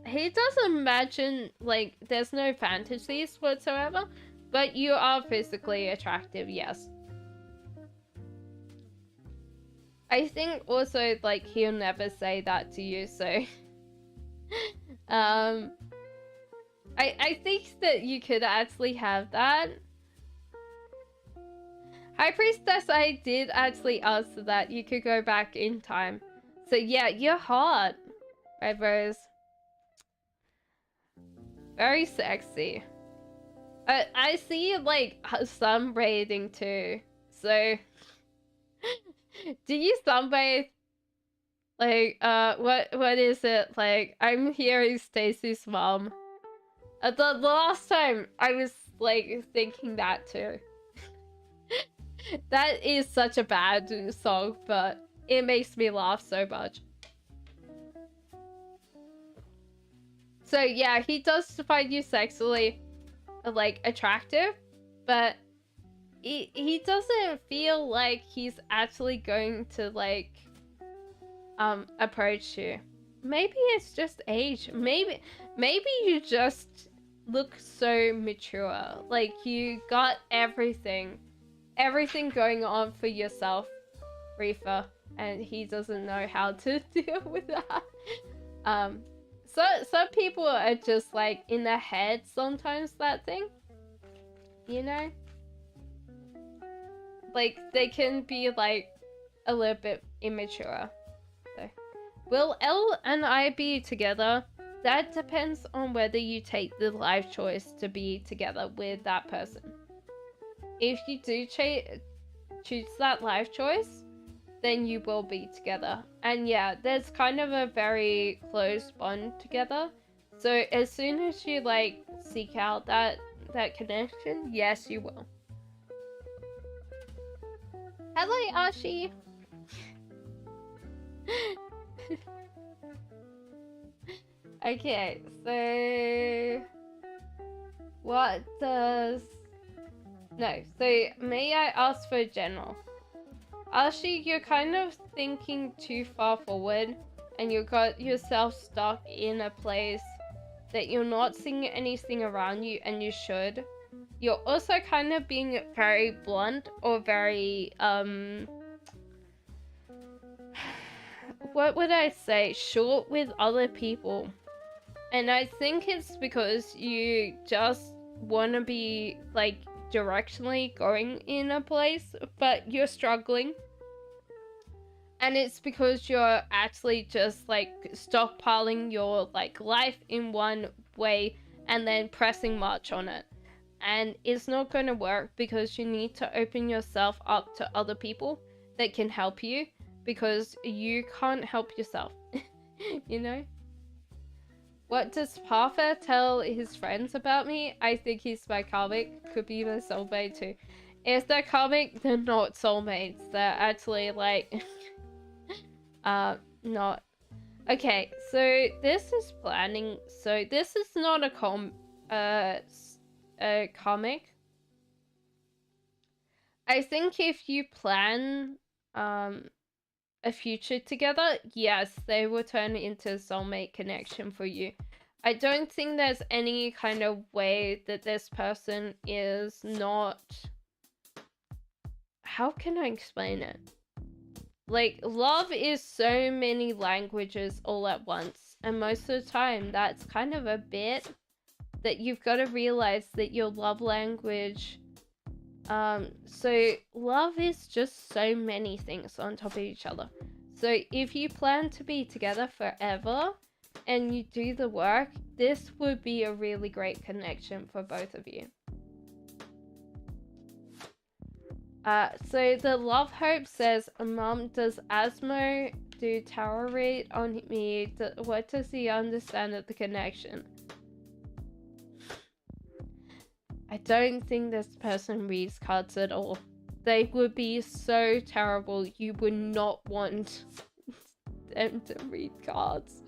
He doesn't imagine, like, there's no fantasies whatsoever, but you are physically attractive, yes. I think also, like, he'll never say that to you, so... I think that you could actually have that. High Priestess, I did actually answer that. You could go back in time. So yeah, you're hot, right, Rose? Very sexy. I see, like, sunbathing too. So... Do you sunbathe? Like, what is it? Like, I'm hearing Stacy's mom. The last time I was, like, thinking that too. That is such a bad song, but it makes me laugh so much. So yeah, he does find you sexually like attractive, but he doesn't feel like he's actually going to like approach you. Maybe it's just age. Maybe you just look so mature. Like you got everything going on for yourself, Reefer, and he doesn't know how to deal with that. So some people are just like in their head sometimes, that thing, you know, like they can be like a little bit immature. So will Elle and I be together? That depends on whether you take the life choice to be together with that person. If you do choose that life choice, then you will be together. And yeah, there's kind of a very close bond together. So as soon as you like seek out that connection, yes, you will. Hello, Ashi. Okay, so what does... No, so may I ask for a general? Ashi, you're kind of thinking too far forward, and you got yourself stuck in a place that you're not seeing anything around you, and you should. You're also kind of being very blunt or very, what would I say, short with other people. And I think it's because you just want to be, like, directionally going in a place, but you're struggling. And it's because you're actually just, like, stockpiling your, like, life in one way and then pressing march on it. And it's not going to work because you need to open yourself up to other people that can help you, because you can't help yourself, you know? What does Parfa tell his friends about me? I think he's my karmic. Could be my soulmate too. If they're karmic, they're not soulmates. They're actually like... not... Okay, so this is planning. So this is not a comic. I think if you plan a future together, yes, they will turn into a soulmate connection for you. I don't think there's any kind of way that this person is not... How can I explain it? Like, love is so many languages all at once, and most of the time that's kind of a bit that you've got to realize that your love language... So love is just so many things on top of each other. So if you plan to be together forever and you do the work, this would be a really great connection for both of you. So the Love Hope says, Mom, does Asmo do tarot read on me? What does he understand of the connection? I don't think this person reads cards at all. They would be so terrible. You would not want them to read cards.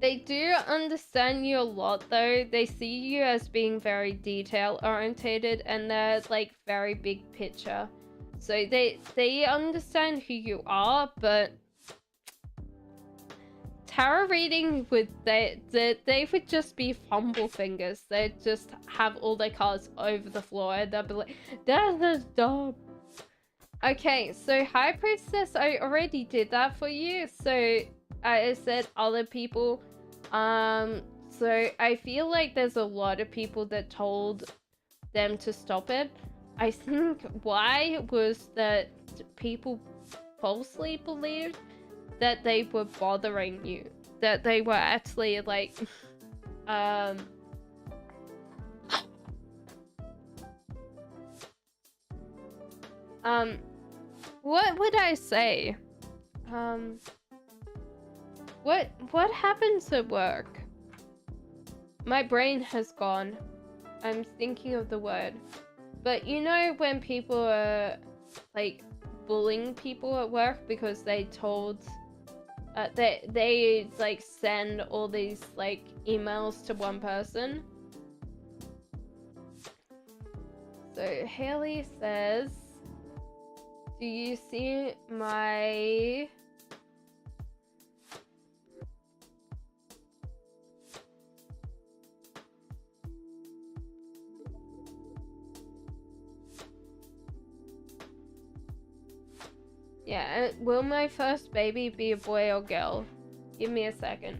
They do understand you a lot though. They see you as being very detail orientated, and they're like very big picture. So they understand who you are, but tarot reading would they would just be fumble fingers. They'd just have all their cards over the floor and they'll be like, that's dumb. Okay, so High Priestess, I already did that for you. So I said other people. So I feel like there's a lot of people that told them to stop it. I think why was that people falsely believed that they were bothering you, that they were actually like what would I say? What happens at work? My brain has gone. I'm thinking of the word. But you know when people are like bullying people at work because they told they like send all these like emails to one person. So Haley says, do you see my yeah, will my first baby be a boy or girl? Give me a second.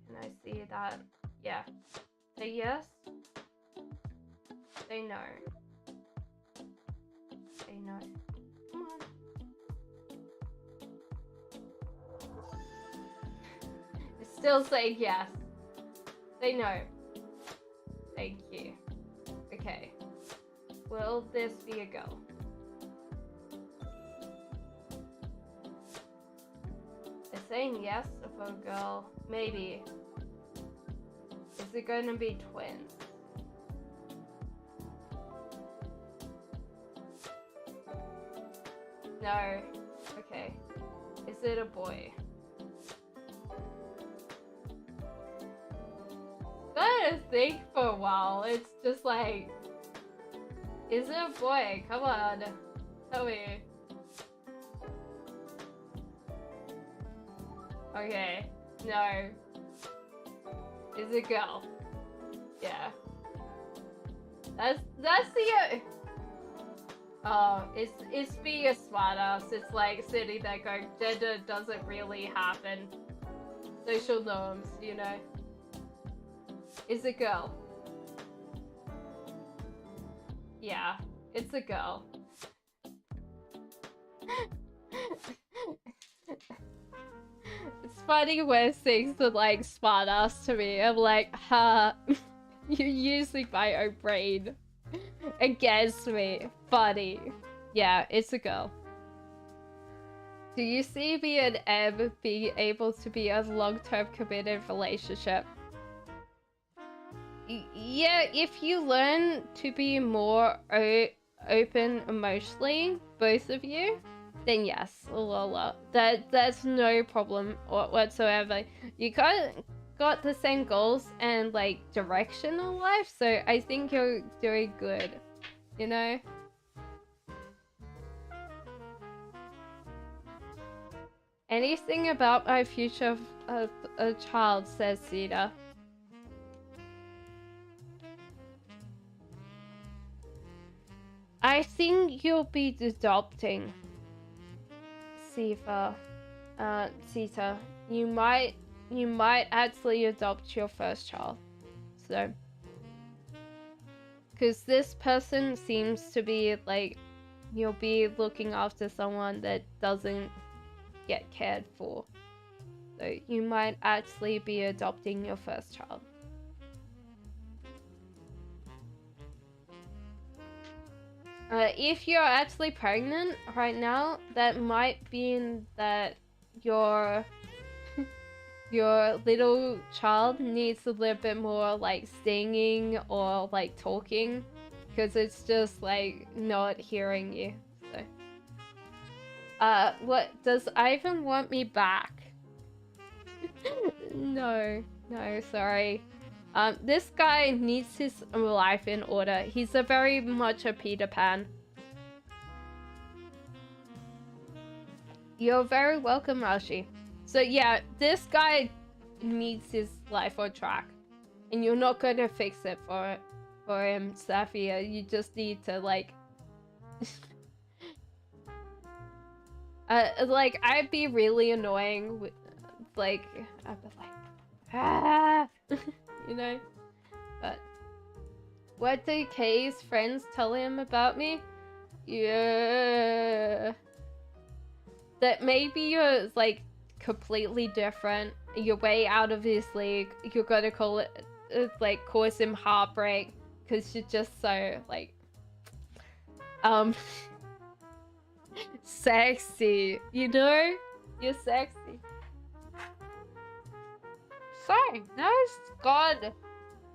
Can I see that? Yeah. Say yes. Say no. Say no. Come on. It's still saying yes. Say no. Thank you. Okay. Will this be a girl? They're saying yes for a girl. Maybe. Is it going to be twins? No. Okay. Is it a boy? I gotta think for a while. It's just like, is it a boy? Come on. Tell me. Okay. No. Is it a girl? Yeah. That's the it's being a smartass. It's like sitting there going, gender doesn't really happen. Social norms, you know. Is a girl. Yeah, it's a girl. It's funny when things are like smartass to me. I'm like, ha, you're using my own brain against me. Funny. Yeah, it's a girl. Do you see me and M being able to be a long-term committed relationship? Yeah, if you learn to be more open emotionally, both of you, then yes, that's no problem whatsoever. You got the same goals and like direction in life, so I think you're doing good, you know? Anything about my future of a child, says Cedar. I think you'll be adopting, Sita. You might actually adopt your first child. So, because this person seems to be like, you'll be looking after someone that doesn't get cared for. So you might actually be adopting your first child. If you're actually pregnant right now, that might mean that your little child needs a little bit more like singing or like talking, because it's just like not hearing you. So, what does Ivan want me back? No, sorry. This guy needs his life in order. He's very much a Peter Pan. You're very welcome, Rashi. So yeah, this guy needs his life on track. And you're not going to fix it for him, Safia. You just need to, like... like, I'd be really annoying with... Like, I'd be like... Ah! You know? But what do Kay's friends tell him about me? Yeah, that maybe you're like completely different, you're way out of his league, you're gonna call it like cause him heartbreak because you're just so like sexy, you know? You're sexy. Sorry, no, it's gone.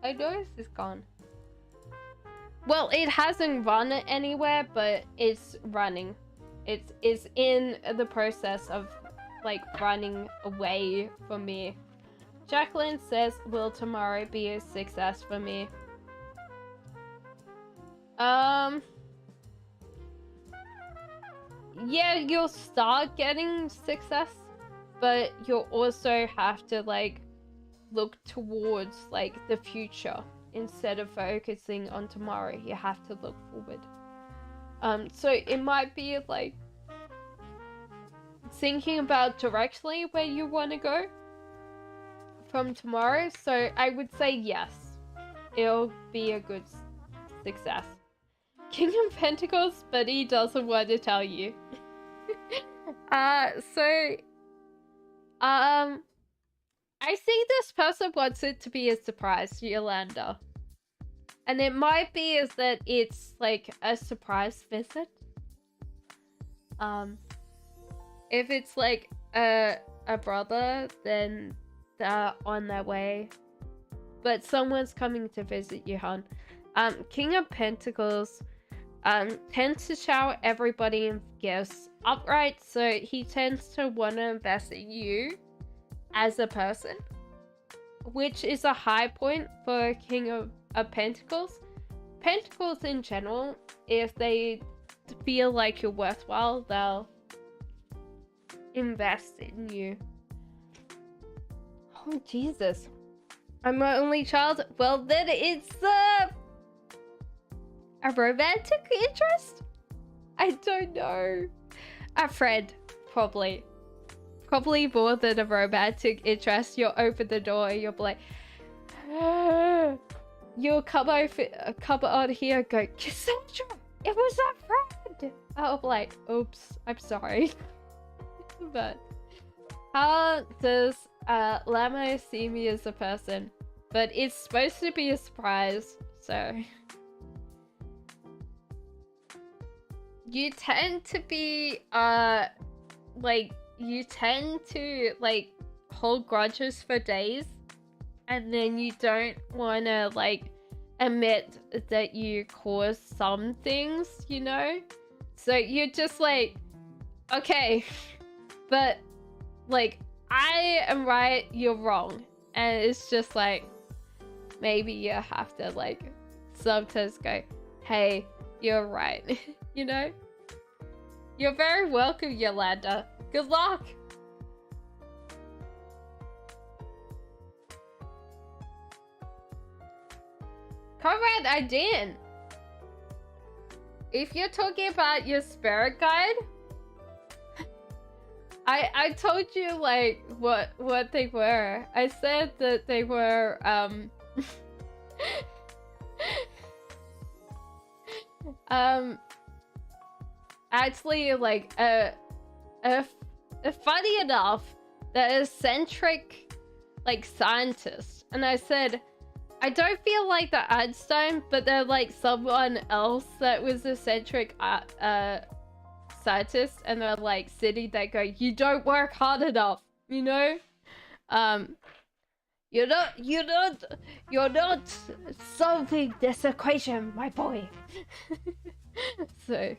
I noticed it's gone. Well, it hasn't run anywhere, but it's running. It's in the process of like running away from me. Jacqueline says, will tomorrow be a success for me? Yeah, you'll start getting success, but you'll also have to like look towards like the future instead of focusing on tomorrow. You have to look forward. So it might be like thinking about directly where you want to go from tomorrow. So I would say yes, it'll be a good success. King of Pentacles, but he doesn't want to tell you. I think this person wants it to be a surprise, Yolanda. And it might be is that it's like a surprise visit. If it's like a brother, then they're on their way. But someone's coming to visit you, hon. King of Pentacles tends to shower everybody in gifts upright, so he tends to want to invest in you as a person, which is a high point for King of Pentacles. Pentacles in general, if they feel like you're worthwhile, they'll invest in you. Oh, Jesus. I'm my only child? Well, then it's a romantic interest? I don't know. A friend, probably. Probably more than a romantic interest. You'll open the door, you'll be like... You'll come on here and go, Cassandra, it was a friend! I'll be like, oops, I'm sorry. But how does Lamo see me as a person? But it's supposed to be a surprise, so... You tend to be, you tend to, hold grudges for days. And then you don't want to, admit that you caused some things, you know? So you're just like, okay, but, I am right, you're wrong. And it's just like, maybe you have to, sometimes go, hey, you're right. You know? You're very welcome, Yolanda. Good luck! Comrade, I didn't. If you're talking about your spirit guide, I told you, what they were. I said that they were, actually, funny enough, the eccentric, scientist. And I said, I don't feel like the Einstein, but they're someone else that was eccentric scientist, and they're sitting there going, you don't work hard enough, you know? You're not solving this equation, my boy. So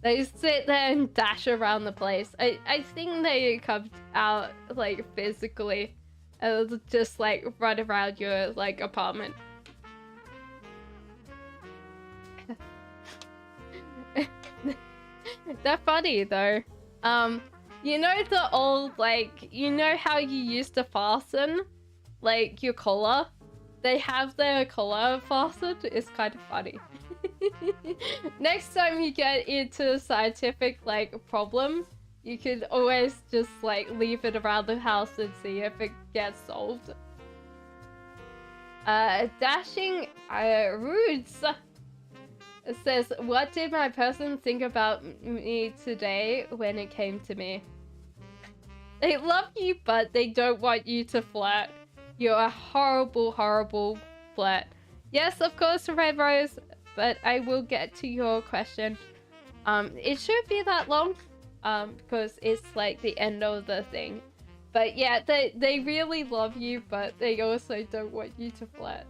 they sit there and dash around the place. I think they come out physically and just run around your apartment. They're funny though. You know the old you know how you used to fasten your collar? They have their collar fastened. It's kind of funny. Next time you get into a scientific problem, you could always just leave it around the house and see if it gets solved. Dashing Roots says, what did my person think about me today when it came to me? They love you, but they don't want you to flirt. You're a horrible, horrible flirt. Yes, of course, Red Rose, but I will get to your question. It shouldn't be that long, because it's the end of the thing. But yeah, they really love you, but they also don't want you to flirt.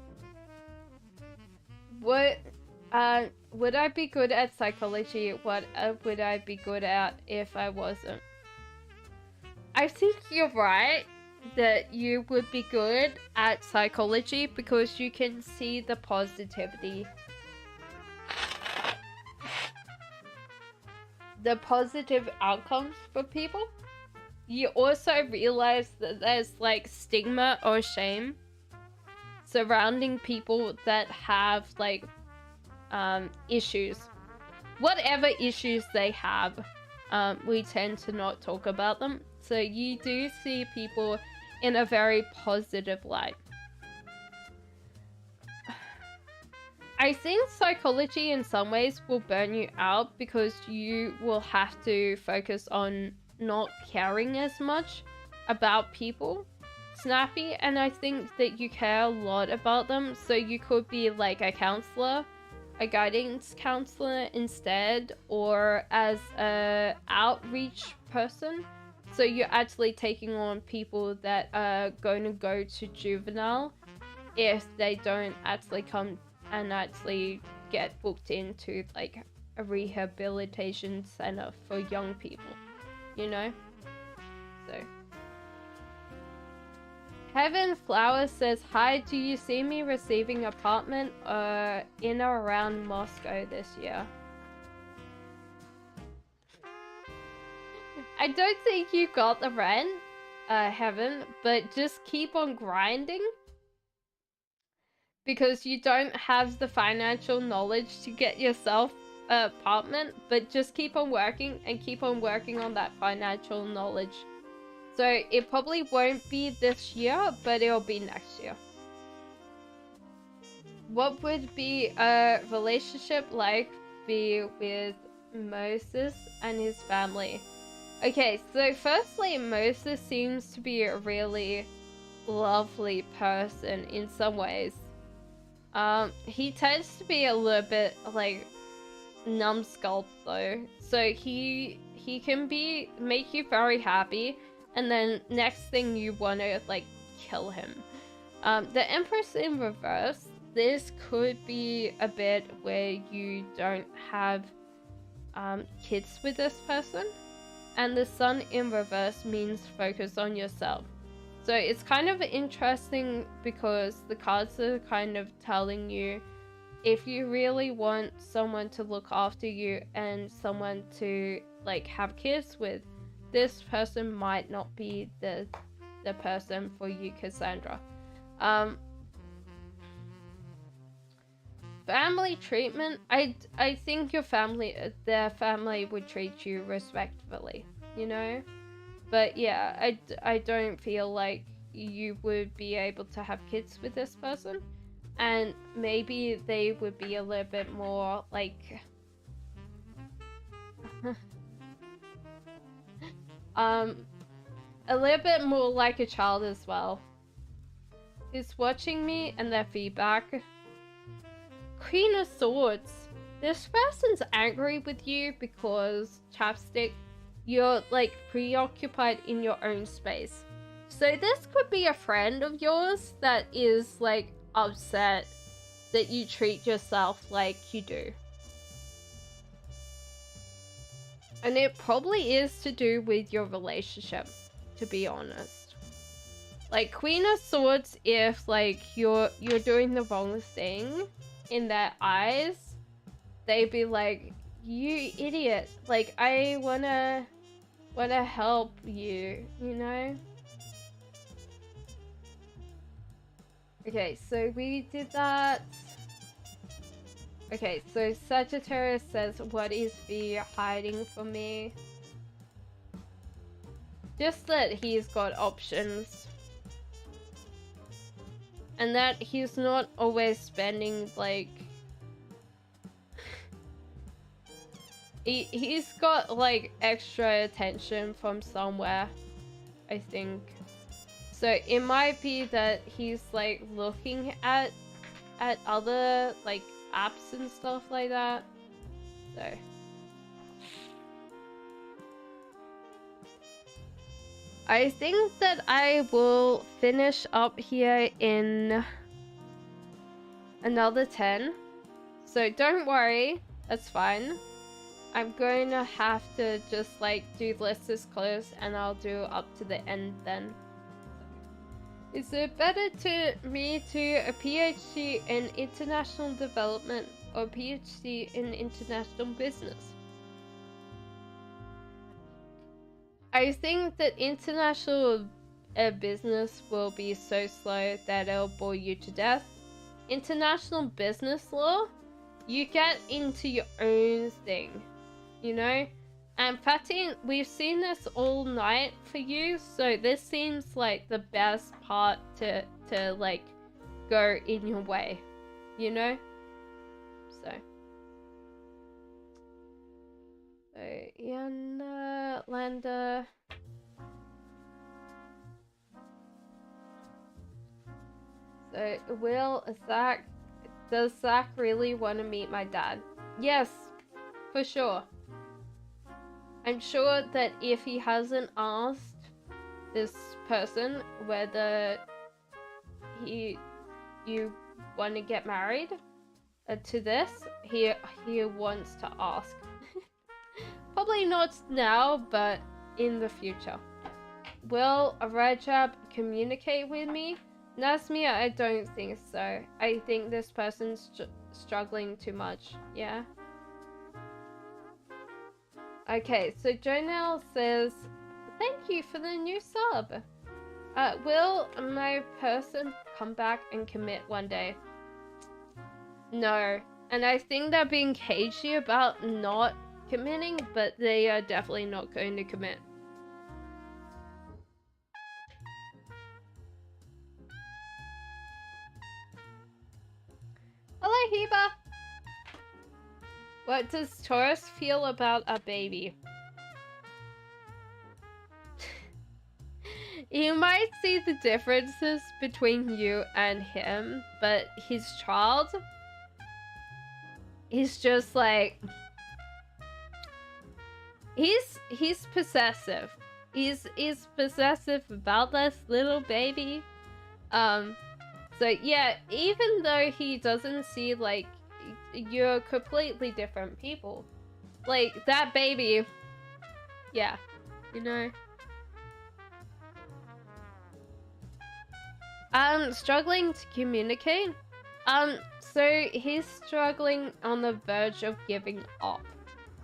What would I be good at psychology? What would I be good at if I wasn't? I think you're right that you would be good at psychology because you can see the positivity. The positive outcomes for people. You also realize that there's like stigma or shame surrounding people that have like issues. Whatever issues they have, we tend to not talk about them. So you do see people in a very positive light. I think psychology in some ways will burn you out because you will have to focus on not caring as much about people, Snappy, and I think that you care a lot about them, so you could be like a counselor, a guidance counselor instead, or as a outreach person. So you're actually taking on people that are going to go to juvenile if they don't actually come and actually get booked into like a rehabilitation center for young people, you know? So Heaven Flower says, hi, do you see me receiving apartment in or around Moscow this year? I don't think you got the rent, Heaven, but just keep on grinding. Because you don't have the financial knowledge to get yourself an apartment, but just keep on working and keep on working on that financial knowledge. So it probably won't be this year, but it'll be next year. What would be a relationship like be with Moses and his family? Okay, so firstly, Moses seems to be a really lovely person in some ways. He tends to be a little bit like numbskull though, so he can make you very happy, and then next thing you want to like kill him. The Empress in reverse, this could be a bit where you don't have kids with this person, and the Sun in reverse means focus on yourself. So it's kind of interesting because the cards are kind of telling you if you really want someone to look after you and someone to like have kids with, this person might not be the person for you, Cassandra. Family treatment, I think your family, their family would treat you respectfully, you know? But yeah, I don't feel like you would be able to have kids with this person. And maybe they would be a little bit more like... a little bit more like a child as well. Who's watching me and their feedback. Queen of Swords. This person's angry with you because, Chapstick, you're like preoccupied in your own space. So this could be a friend of yours that is like upset that you treat yourself like you do. And it probably is to do with your relationship, to be honest. Like Queen of Swords, if like you're doing the wrong thing in their eyes, they'd be like, you idiot, like I wanna help you, you know? Okay, so we did that. Okay, so Sagittarius says, what is V hiding from me? Just that he's got options. And that he's not always spending, like... He's got, like, extra attention from somewhere, I think. So it might be that he's, like, looking at other, like, apps and stuff like that. So... I think that I will finish up here in another 10. So don't worry, that's fine. I'm going to have to just like do lists as close and I'll do up to the end then. Is it better to me to a PhD in international development or PhD in international business? I think that international business will be so slow that it'll bore you to death. International business law, you get into your own thing, you know? And Fatty, we've seen this all night for you, so this seems like the best part to like go in your way, you know? So Yana, Landa. So will Zach, does Zach really want to meet my dad? Yes, for sure. I'm sure that if he hasn't asked this person whether you want to get married to this, he wants to ask. Probably not now, but in the future. Will Rajab communicate with me? Nasmia, I don't think so. I think this person's struggling too much. Yeah. Okay, so Jonelle says, thank you for the new sub. Will my person come back and commit one day? No. And I think they're being cagey about not committing, but they are definitely not going to commit. Hello, Heba! What does Taurus feel about a baby? You might see the differences between you and him, but his child is just like... He's possessive. He's possessive about this little baby. So yeah, even though he doesn't see like you're completely different people, like that baby, yeah, you know. Struggling to communicate. So he's struggling on the verge of giving up.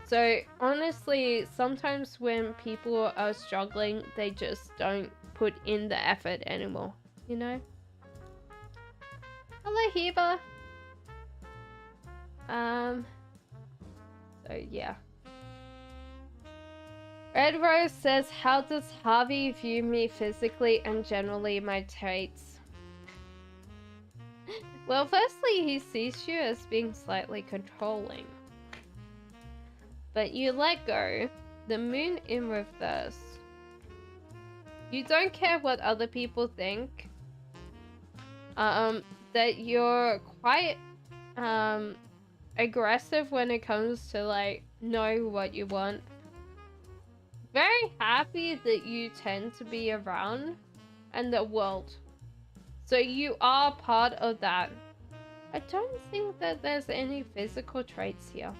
So honestly, sometimes when people are struggling, they just don't put in the effort anymore, you know? Hello, Heba. So yeah. Red Rose says, how does Harvey view me physically and generally my traits? Well, firstly, he sees you as being slightly controlling. But you let go. The moon in reverse. You don't care what other people think. That you're quite aggressive when it comes to like know what you want. Very happy that you tend to be around and the world. So you are part of that. I don't think that there's any physical traits here.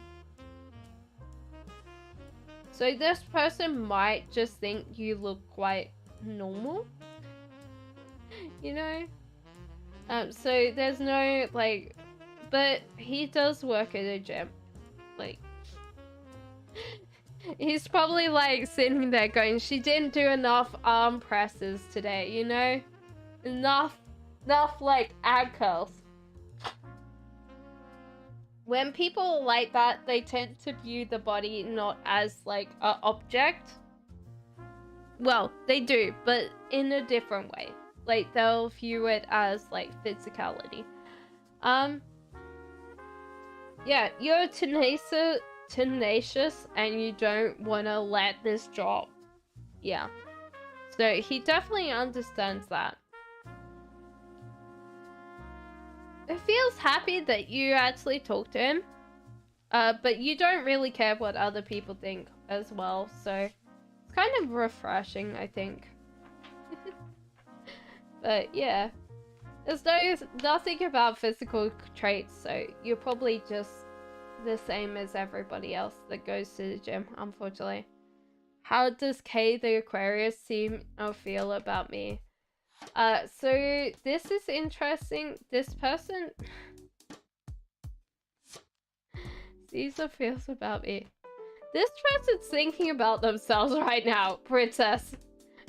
So this person might just think you look quite normal. You know? So there's no like, but he does work at a gym. Like, he's probably like sitting there going, she didn't do enough arm presses today, you know? Enough like ab curls. When people like that, they tend to view the body not as like an object. Well, they do, but in a different way. Like they'll view it as like physicality. Yeah, you're tenacious and you don't want to let this drop. Yeah. So he definitely understands that. It feels happy that you actually talk to him. But you don't really care what other people think as well. So it's kind of refreshing, I think. But yeah, there's nothing about physical traits, so you're probably just the same as everybody else that goes to the gym, unfortunately. How does Kay the Aquarius seem or feel about me? So this is interesting. This person sees or feels about me. This person's thinking about themselves right now, princess.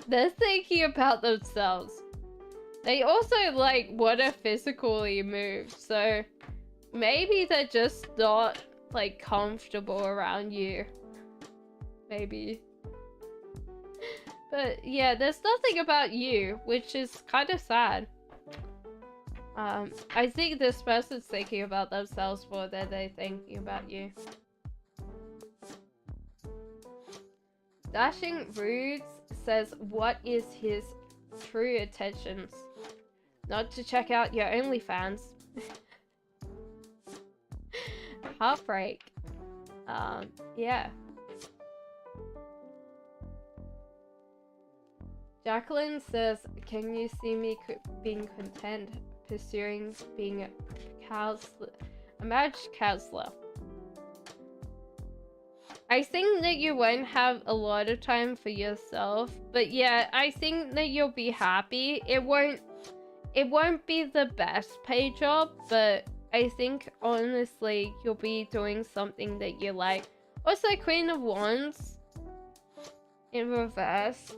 They're thinking about themselves. They also like want to physically move, so maybe they're just not like comfortable around you. Maybe. But yeah, there's nothing about you, which is kind of sad. I think this person's thinking about themselves more than they're thinking about you. Dashing Rudes says, what is his true intentions? Not to check out your OnlyFans. Heartbreak. Yeah. Jacqueline says, can you see me being content pursuing being a marriage counselor? I think that you won't have a lot of time for yourself, but yeah, I think that you'll be happy. It won't be the best paid job, but I think honestly you'll be doing something that you like. Also, Queen of Wands in reverse.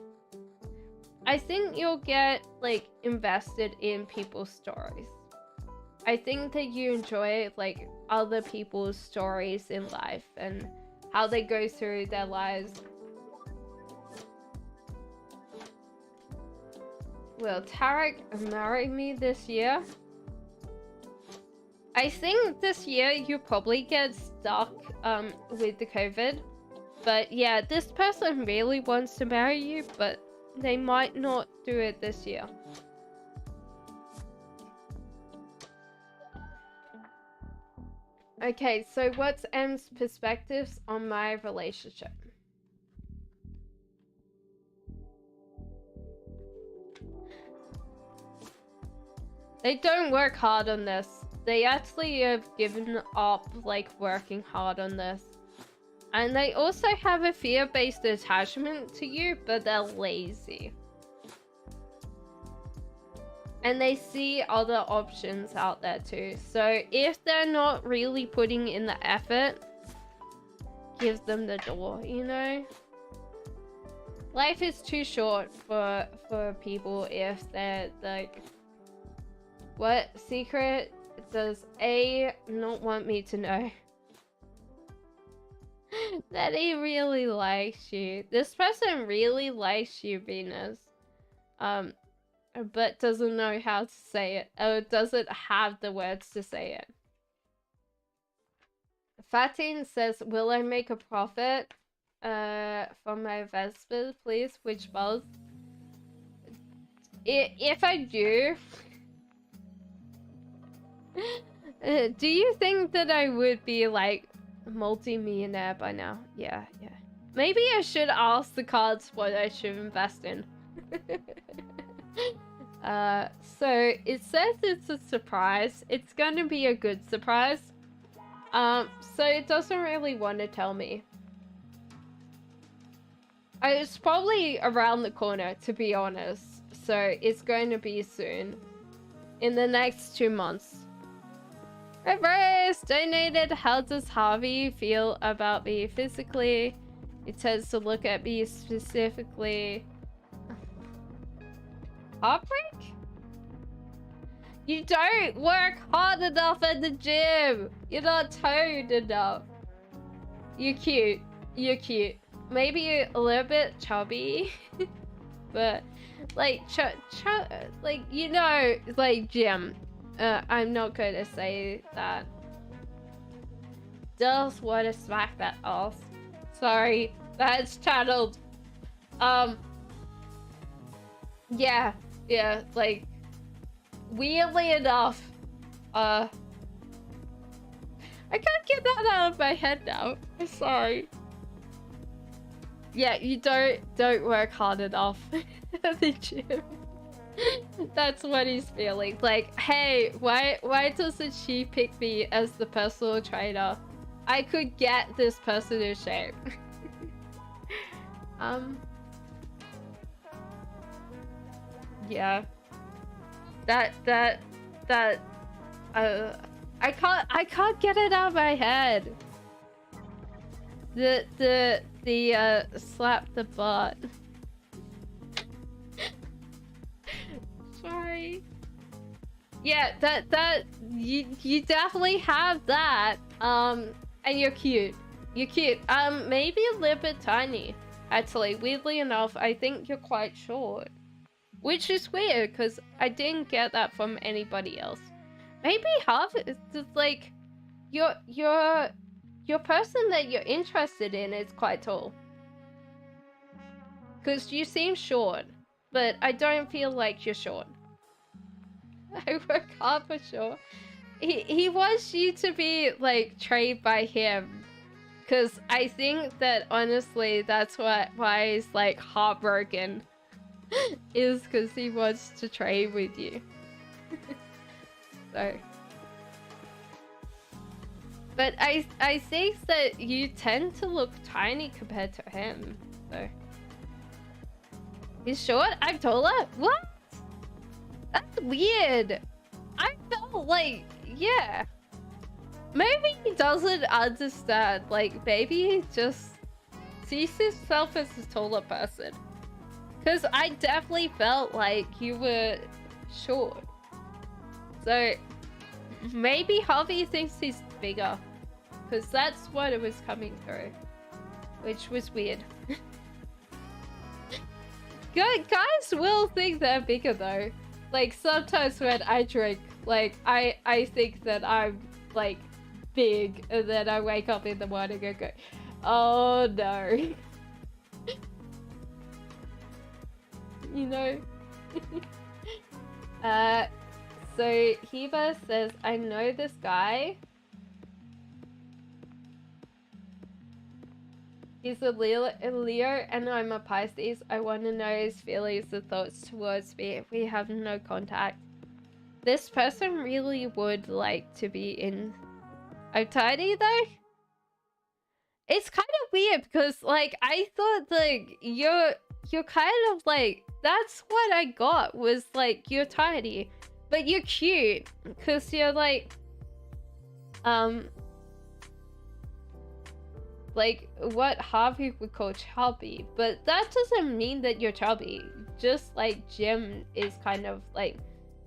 I think you'll get like invested in people's stories. I think that you enjoy like other people's stories in life and how they go through their lives. Will Tarek marry me this year? I think this year you probably get stuck with the COVID. But yeah, this person really wants to marry you, but they might not do it this year. Okay, so what's M's perspectives on my relationship? They don't work hard on this. They actually have given up like working hard on this. And they also have a fear-based attachment to you, but they're lazy. And they see other options out there too. So if they're not really putting in the effort, give them the door, you know? Life is too short for people if they're like... What secret does A not want me to know? That he really likes you. This person really likes you, Venus. But doesn't know how to say it. Or doesn't have the words to say it. Fatin says, will I make a profit from my investment, please? Which both? If I do... do you think that I would be like multi-millionaire by now? Yeah. Maybe I should ask the cards what I should invest in. So it says it's a surprise. It's gonna be a good surprise. So it doesn't really want to tell me. It's probably around the corner, to be honest. So it's going to be soon. In the next 2 months. Reverse donated. How does Harvey feel about me physically? He tends to look at me specifically. Heartbreak? You don't work hard enough at the gym. You're not toned enough. You're cute. You're cute. Maybe a little bit chubby. But like like, you know, like gym. I'm not going to say that. Does want to smack that off. Sorry, that's channeled. Yeah, like, weirdly enough, I can't get that out of my head now. I'm sorry. Yeah, you don't work hard enough at the gym. That's what he's feeling. Like, hey, why doesn't she pick me as the personal trainer? I could get this person in shape. Yeah. I can't get it out of my head. The slap the butt. Sorry. Yeah, that you definitely have that. And you're cute. You're cute. Maybe a little bit tiny. Actually, weirdly enough, I think you're quite short. Which is weird, because I didn't get that from anybody else. Maybe half is just like your person that you're interested in is quite tall. Because you seem short, but I don't feel like you're short. I work hard for sure. He wants you to be like trained by him. Because I think that honestly that's why he's like heartbroken. Is because he wants to train with you. So, but I think that you tend to look tiny compared to him. So he's short. I'm taller. What? That's weird. I felt like, yeah. Maybe he doesn't understand. Like maybe he just sees himself as a taller person. Because I definitely felt like you were short. So maybe Harvey thinks he's bigger. Because that's what it was coming through. Which was weird. Guys will think they're bigger though. Like sometimes when I drink, like I think that I'm like big. And then I wake up in the morning and go, oh no. You know? So Heba says, I know this guy. He's a Leo and I'm a Pisces. I want to know his feelings and thoughts towards me. We have no contact. This person really would like to be in... I'm tiny though? It's kind of weird because like I thought like you're kind of like... That's what I got was like you're tiny. But you're cute because you're like what Harvey would call chubby, but that doesn't mean that you're chubby. Just like gym is kind of like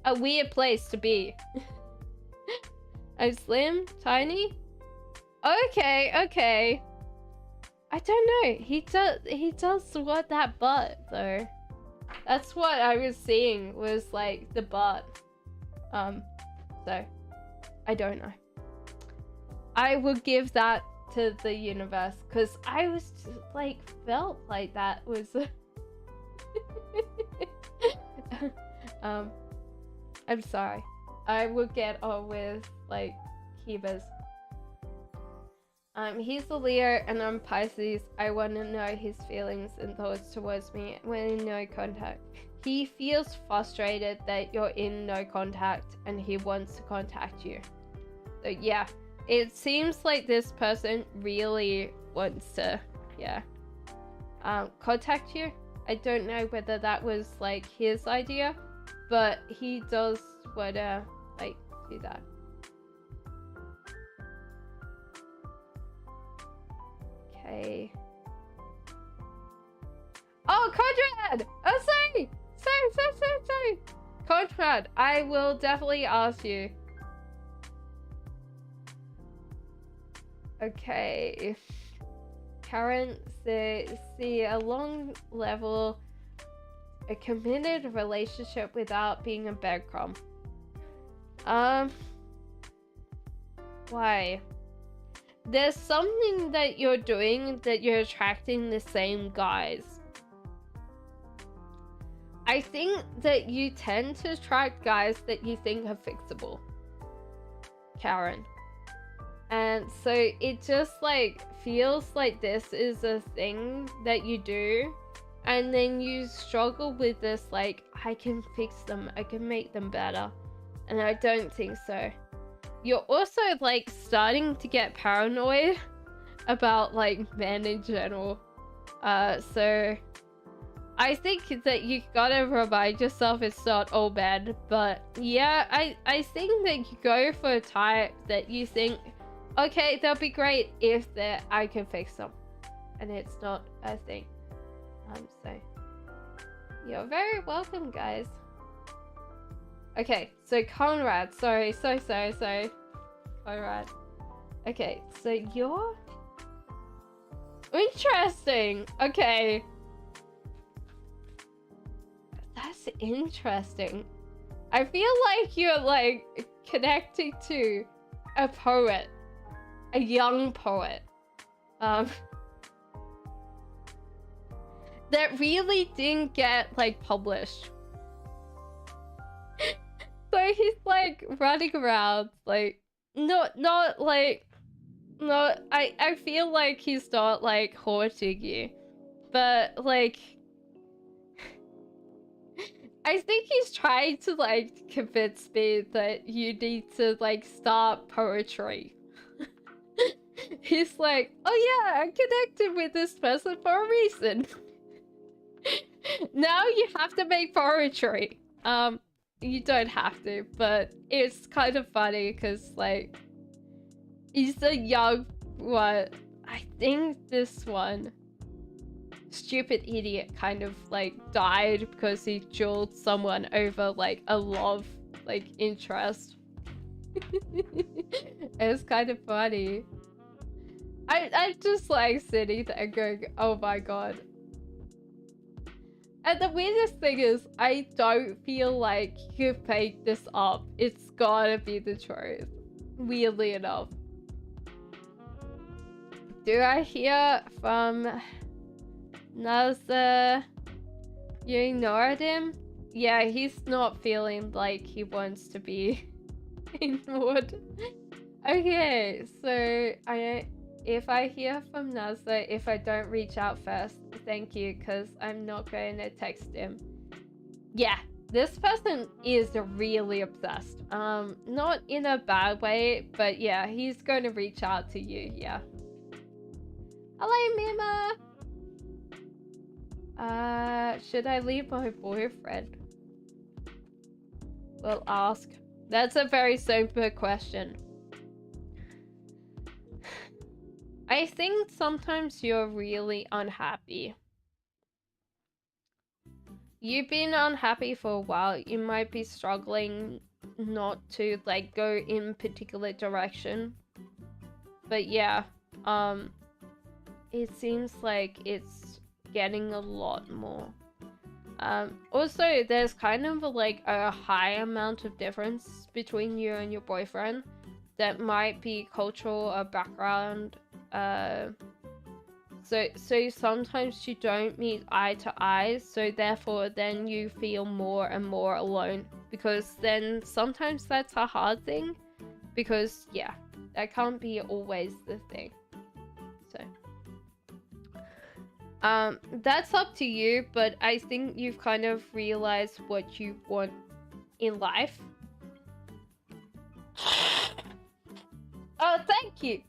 a weird place to be. I'm slim, tiny. Okay. I don't know. He does want that butt though. That's what I was seeing was like the butt. So I don't know. I will give that to the universe because I was just, like felt like that was I'm sorry. I will get on with like Heba's. He's a Leo and I'm Pisces. I want to know his feelings and thoughts towards me when in no contact. He feels frustrated that you're in no contact and he wants to contact you. So yeah, it seems like this person really wants to, contact you. I don't know whether that was like his idea, but he does want to like do that. Okay. Oh, Conrad! Oh, sorry! Sorry! Conrad, I will definitely ask you. Okay. Karen says, see a long level, a committed relationship without being a breadcrumb. Why? There's something that you're doing that you're attracting the same guys. I think that you tend to attract guys that you think are fixable, Karen. And so it just like feels like this is a thing that you do and then you struggle with this, like, I can fix them, I can make them better. And I don't think so. You're also, like, starting to get paranoid about, like, men in general. So I think that you gotta remind yourself it's not all men. But yeah, I think that you go for a type that you think, okay, they'll be great if I can fix them. And it's not a thing. So you're very welcome, guys. Okay, so Conrad, sorry. Conrad. Okay, so you're interesting. Okay. That's interesting. I feel like you're, like, connecting to a poet. A young poet. That really didn't get, like, published. So he's, like, running around, like, I feel like he's not, like, haunting you. But, like, I think he's trying to, like, convince me that you need to, like, start poetry. He's like, oh yeah, I'm connected with this person for a reason. Now you have to make poetry. You don't have to, but it's kind of funny because, like, he's a young one. I think this one, stupid idiot, kind of, like, died because he jeweled someone over, like, a love, like, interest. It's kind of funny. I just, like, sitting there going, oh my god. And the weirdest thing is, I don't feel like you made this up. It's gotta be the truth. Weirdly enough. Do I hear from Nazar? You ignored him? Yeah, he's not feeling like he wants to be ignored. Okay, so if I hear from Nazar, if I don't reach out first, thank you, because I'm not going to text him. Yeah, this person is really obsessed. Not in a bad way, but yeah, he's going to reach out to you, yeah. Hello, Mima! Should I leave my boyfriend? We'll ask. That's a very simple question. I think sometimes you're really unhappy. You've been unhappy for a while. You might be struggling not to, like, go in particular direction. But yeah, it seems like it's getting a lot more. Also, there's kind of like a high amount of difference between you and your boyfriend that might be cultural or background. So sometimes you don't meet eye to eye, so therefore then you feel more and more alone, because then sometimes that's a hard thing, because yeah, that can't be always the thing. So that's up to you, but I think you've kind of realized what you want in life. Oh, thank you.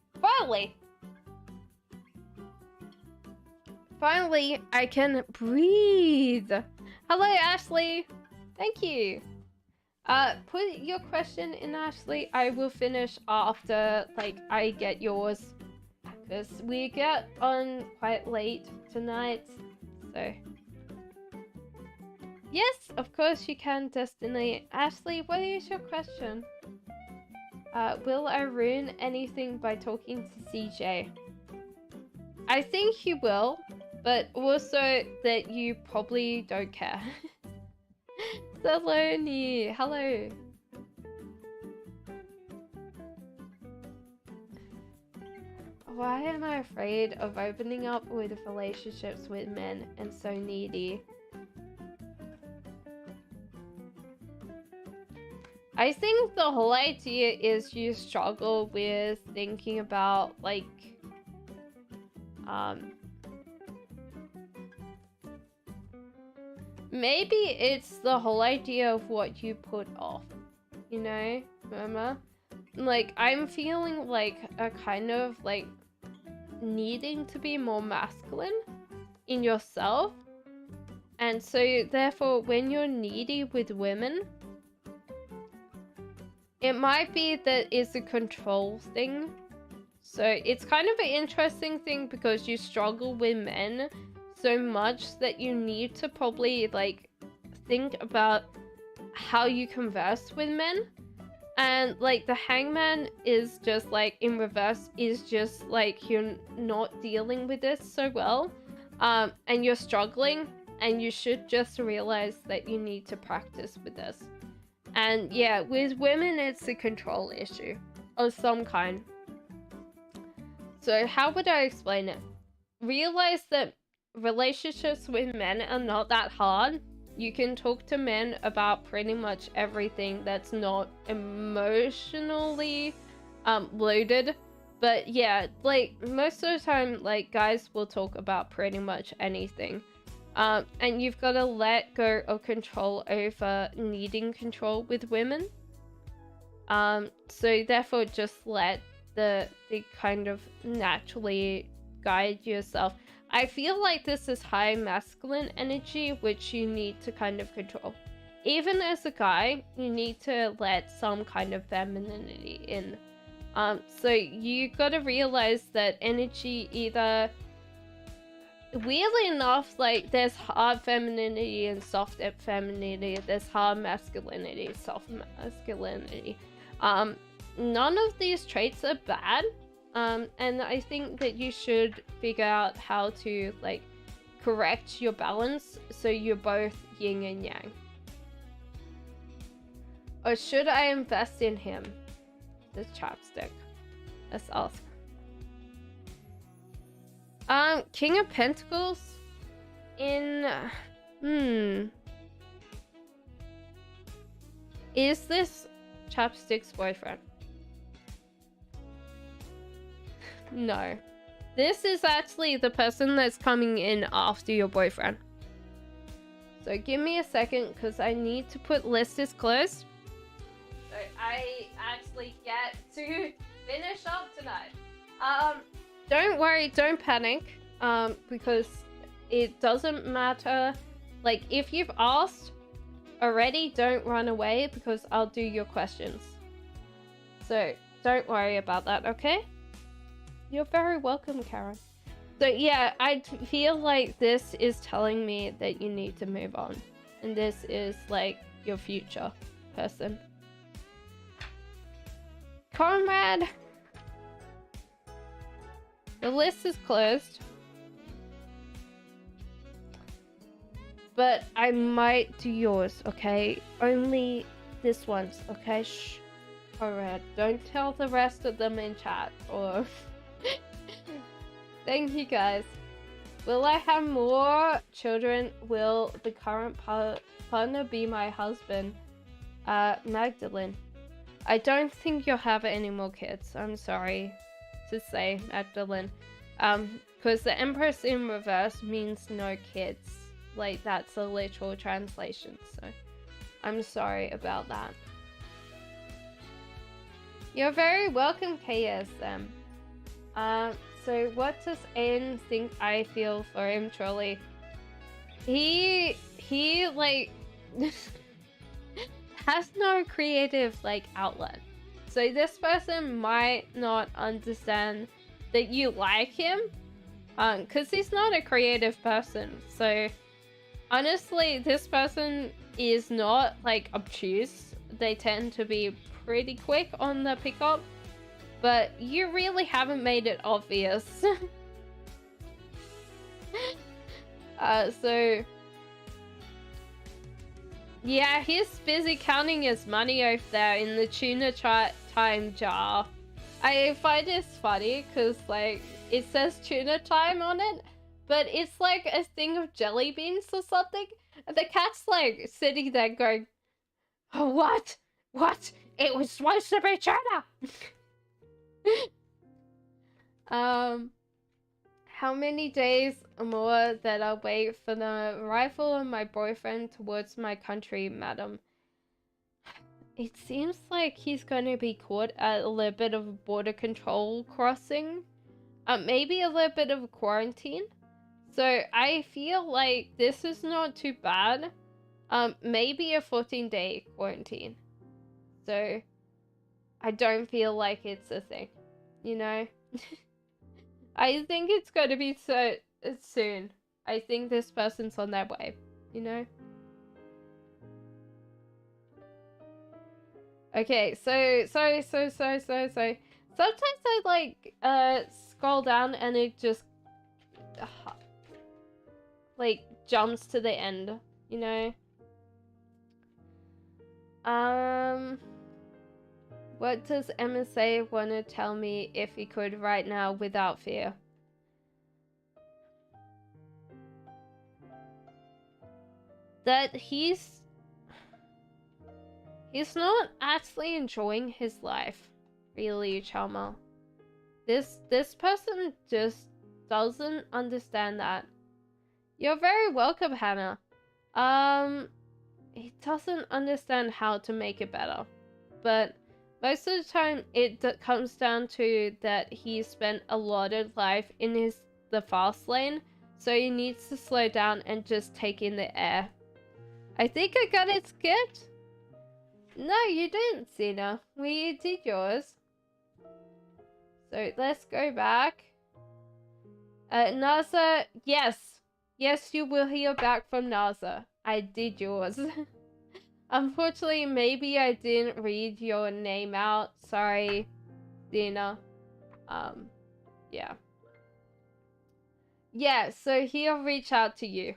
Finally, I can breathe. Hello, Ashley. Thank you. Put your question in, Ashley. I will finish after, like, I get yours, because we get on quite late tonight. So yes, of course you can, Destiny. Ashley, what is your question? Will I ruin anything by talking to CJ? I think he will, but also that you probably don't care. Saloni, hello. Why am I afraid of opening up with relationships with men and so needy? I think the whole idea is you struggle with thinking about, like, maybe it's the whole idea of what you put off, you know, Mama? Like, I'm feeling like a kind of like needing to be more masculine in yourself. And so therefore when you're needy with women, it might be that it's a control thing. So it's kind of an interesting thing because you struggle with men so much that you need to probably like think about how you converse with men. And like the hangman is just like in reverse, is just like you're not dealing with this so well, and you're struggling, and you should just realize that you need to practice with this. And yeah, with women it's a control issue of some kind. So how would I explain it? Realize that relationships with men are not that hard. You can talk to men about pretty much everything that's not emotionally loaded. But yeah, like most of the time, like guys will talk about pretty much anything. And you've got to let go of control over needing control with women. So therefore just let the kind of naturally guide yourself. I feel like this is high masculine energy, which you need to kind of control. Even as a guy, you need to let some kind of femininity in. So you gotta realize that energy either... Weirdly enough, like, there's hard femininity and soft femininity. There's hard masculinity, soft masculinity. None of these traits are bad. And I think that you should figure out how to, like, correct your balance so you're both yin and yang. Or should I invest in him? This chapstick. Let's ask. King of Pentacles in... Is this chapstick's boyfriend? No. This is actually the person that's coming in after your boyfriend. So give me a second because I need to put list is closed. So I actually get to finish up tonight. Don't worry, don't panic. Because it doesn't matter. Like, if you've asked already, don't run away because I'll do your questions. So don't worry about that, okay? You're very welcome, Karen. So yeah, I feel like this is telling me that you need to move on. And this is like your future person. Comrade! The list is closed. But I might do yours, okay? Only this once, okay? Shh. Alright, don't tell the rest of them in chat or... Thank you guys. Will I have more children? Will the current partner be my husband? Magdalene. I don't think you'll have any more kids. I'm sorry to say, Magdalene. Because the Empress in reverse means no kids. Like, that's a literal translation, so I'm sorry about that. You're very welcome, KSM. So what does Aiden think I feel for him, truly? He like, has no creative, like, outlet. So this person might not understand that you like him, because he's not a creative person. So honestly, this person is not, like, obtuse. They tend to be pretty quick on the pickup. But you really haven't made it obvious. So... yeah, he's busy counting his money over there in the tuna time jar. I find this funny because, like, it says tuna time on it, but it's like a thing of jelly beans or something. And the cat's, like, sitting there going, oh, what? What? It was supposed to be tuna! How many days more that I'll wait for the arrival of my boyfriend towards my country, madam? It seems like he's going to be caught at a little bit of border control crossing. Maybe a little bit of quarantine. So I feel like this is not too bad. Maybe a 14-day quarantine. So I don't feel like it's a thing, you know? I think it's going to be so soon. I think this person's on their way, you know? Okay, so sometimes I like scroll down and it just like jumps to the end, you know? What does MSA want to tell me if he could right now without fear? That he's not actually enjoying his life, really, Chalma. This person just doesn't understand that. You're very welcome, Hannah. He doesn't understand how to make it better, but most of the time it comes down to that he spent a lot of life in the fast lane, so he needs to slow down and just take in the air. I think I got it skipped. No, you didn't, Cena. We did yours. So let's go back. NASA, yes. Yes, you will hear back from NASA. I did yours. Unfortunately, maybe I didn't read your name out. Sorry, Dina. Yeah. Yeah, so he'll reach out to you.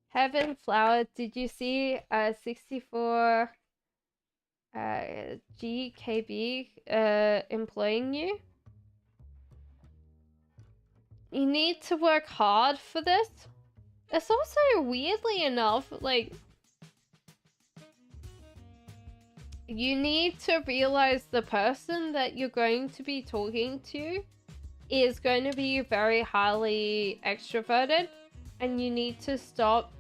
Heaven Flower, did you see 64 GKB employing you? You need to work hard for this. It's also, weirdly enough, like, you need to realize the person that you're going to be talking to is going to be very highly extroverted, and you need to stop,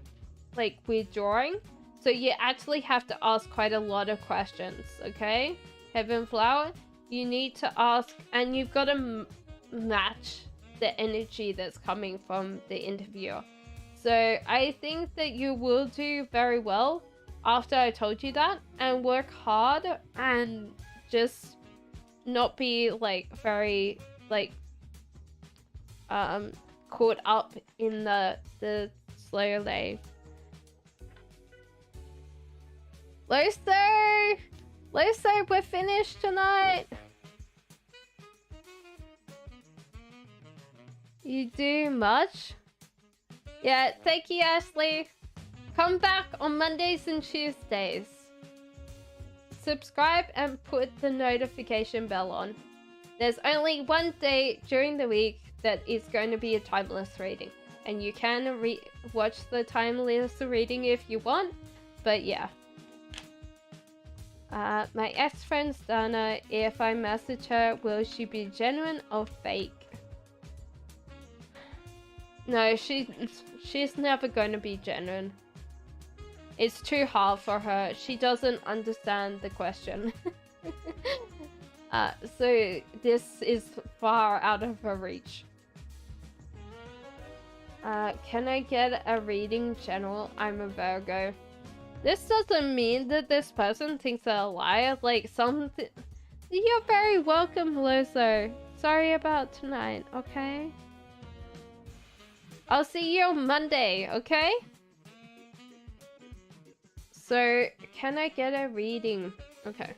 like, withdrawing. So you actually have to ask quite a lot of questions, okay? Heaven Flower, you need to ask, and you've got to match the energy that's coming from the interviewer. So I think that you will do very well after I told you that, and work hard and just not be like very like caught up in the slow lane. Loso, we're finished tonight. You do much? Yeah, thank you, Ashley. Come back on Mondays and Tuesdays. Subscribe and put the notification bell on. There's only one day during the week that is going to be a timeless reading. And you can watch the timeless reading if you want. But yeah. My ex-friend's Dana, if I message her, will she be genuine or fake? No, she's never going to be genuine. It's too hard for her. She doesn't understand the question. So this is far out of her reach. Can I get a reading general? I'm a Virgo. This doesn't mean that this person thinks they're a liar. Like, something... You're very welcome, Loso. Sorry about tonight, okay? I'll see you on Monday, okay? So, can I get a reading? Okay.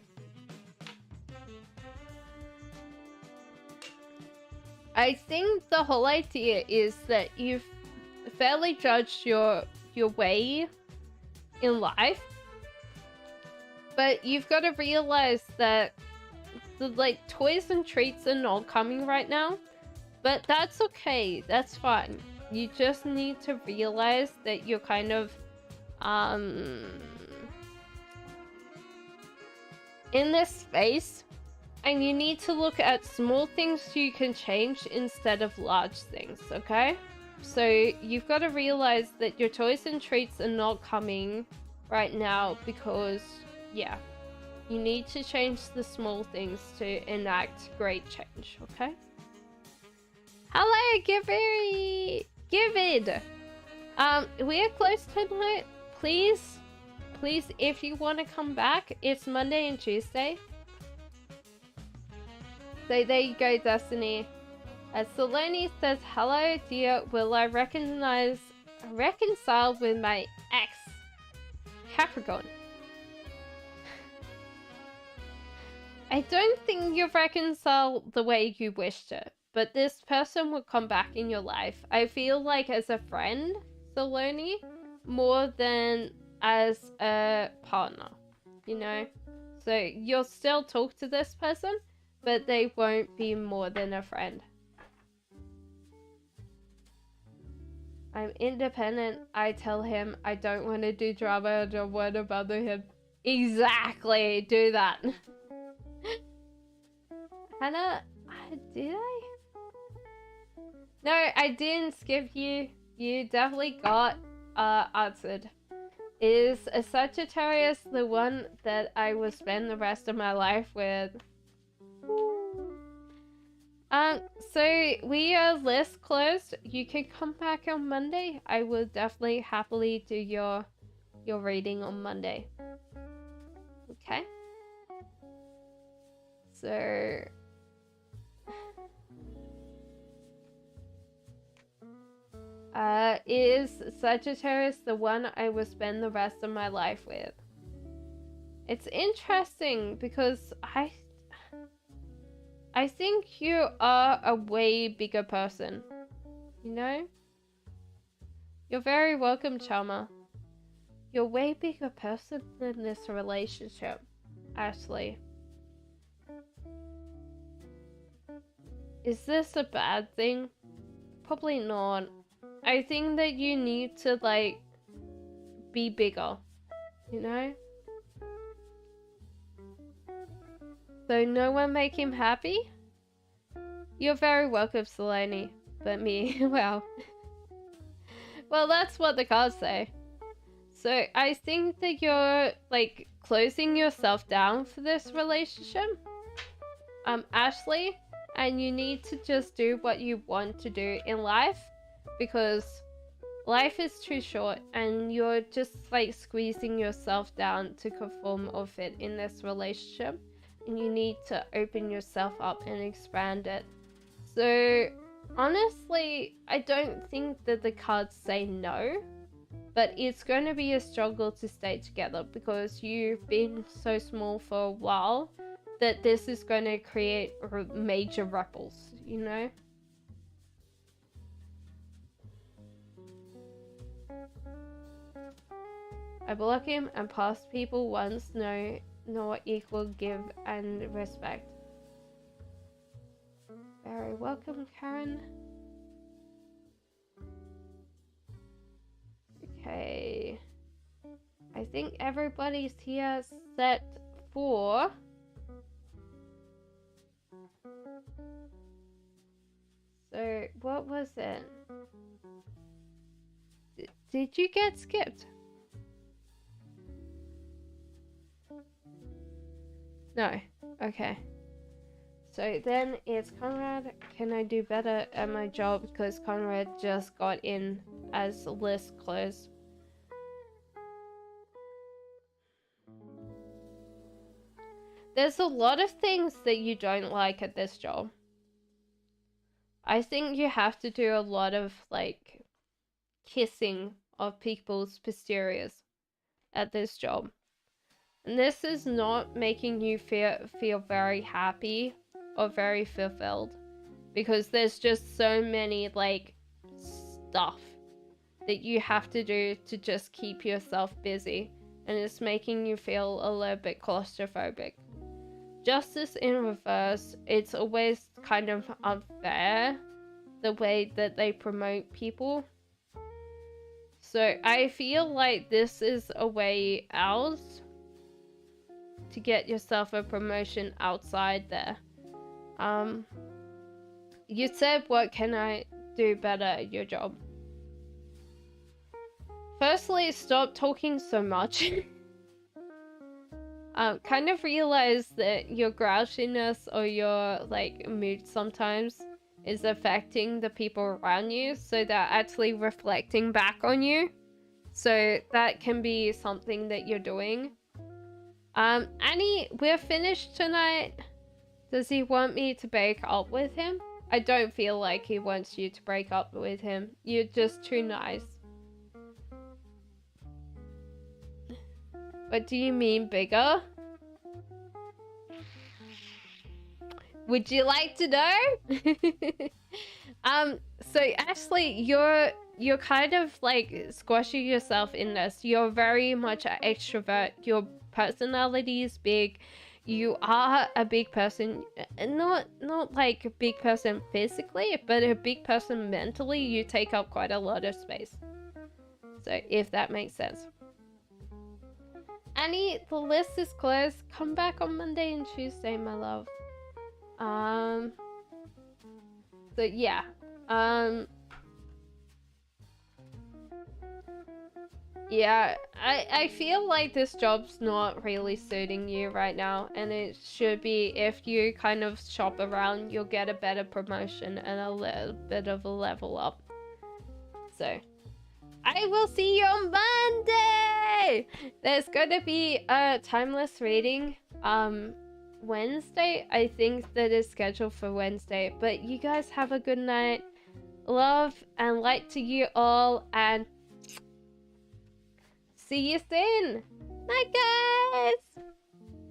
I think the whole idea is that you've fairly judged your way in life, but you've got to realize that the like toys and treats are not coming right now, but that's okay. That's fine. You just need to realize that you're kind of in this space And you need to look at small things you can change instead of large things, okay? So you've got to realize that your toys and treats are not coming right now because, yeah, you need to change the small things to enact great change, okay? Hello, Givid! We're close tonight. Please, if you want to come back, it's Monday and Tuesday. So there you go, Destiny. Saloni says, hello, dear. Will I reconcile with my ex? Capricorn. I don't think you reconcile the way you wish to, but this person will come back in your life. I feel like as a friend, Saloni, more than as a partner, you know? So you'll still talk to this person, but they won't be more than a friend. I'm independent. I tell him I don't want to do drama. I don't want to bother him. Exactly. Do that. Hannah, did I? No, I didn't skip you. You definitely got answered. Is a Sagittarius the one that I will spend the rest of my life with? So we are list closed. You can come back on Monday. I will definitely happily do your reading on Monday. Okay. So is Sagittarius the one I will spend the rest of my life with? It's interesting because I think you are a way bigger person, you know? You're very welcome, Charmer. You're a way bigger person than this relationship, Ashley. Is this a bad thing? Probably not. I think that you need to, like, be bigger, you know? So no one make him happy? You're very welcome, Selene. But me, well. Well, that's what the cards say. So I think that you're, like, closing yourself down for this relationship. Ashley, and you need to just do what you want to do in life. Because life is too short and you're just, like, squeezing yourself down to conform or fit in this relationship. And you need to open yourself up and expand it. So honestly, I don't think that the cards say no, but it's going to be a struggle to stay together because you've been so small for a while that this is going to create major ripples, you know? I block him and pass people once, no, not equal give and respect. Very welcome, Karen. Okay. I think everybody's here set for... So, what was it? Did you get skipped? No. Okay. So then it's Conrad. Can I do better at my job? Because Conrad just got in as list closed. There's a lot of things that you don't like at this job. I think you have to do a lot of, like, kissing of people's posteriors at this job. And this is not making you feel very happy or very fulfilled. Because there's just so many, like, stuff that you have to do to just keep yourself busy. And it's making you feel a little bit claustrophobic. Justice in reverse, it's always kind of unfair the way that they promote people. So I feel like this is a way out to get yourself a promotion outside there. You said, what can I do better at your job? Firstly, stop talking so much. Kind of realize that your grouchiness or your like mood sometimes is affecting the people around you, so they're actually reflecting back on you. So that can be something that you're doing. Annie, we're finished tonight. Does he want me to break up with him? I don't feel like he wants you to break up with him. You're just too nice. What do you mean bigger? Would you like to know? So Ashley, you're kind of like squashing yourself in this. You're very much an extrovert. Your personality is big. You are a big person, not like a big person physically, but a big person mentally. You take up quite a lot of space. So if that makes sense. Annie, the list is closed. Come back on Monday and Tuesday, my love. So yeah. Yeah, I feel like this job's not really suiting you right now, and it should be. If you kind of shop around, you'll get a better promotion and a little bit of a level up. So I will see you on Monday. There's gonna be a timeless reading Wednesday. I think that is scheduled for Wednesday, but you guys have a good night. Love and light to you all, and see you soon. Bye guys.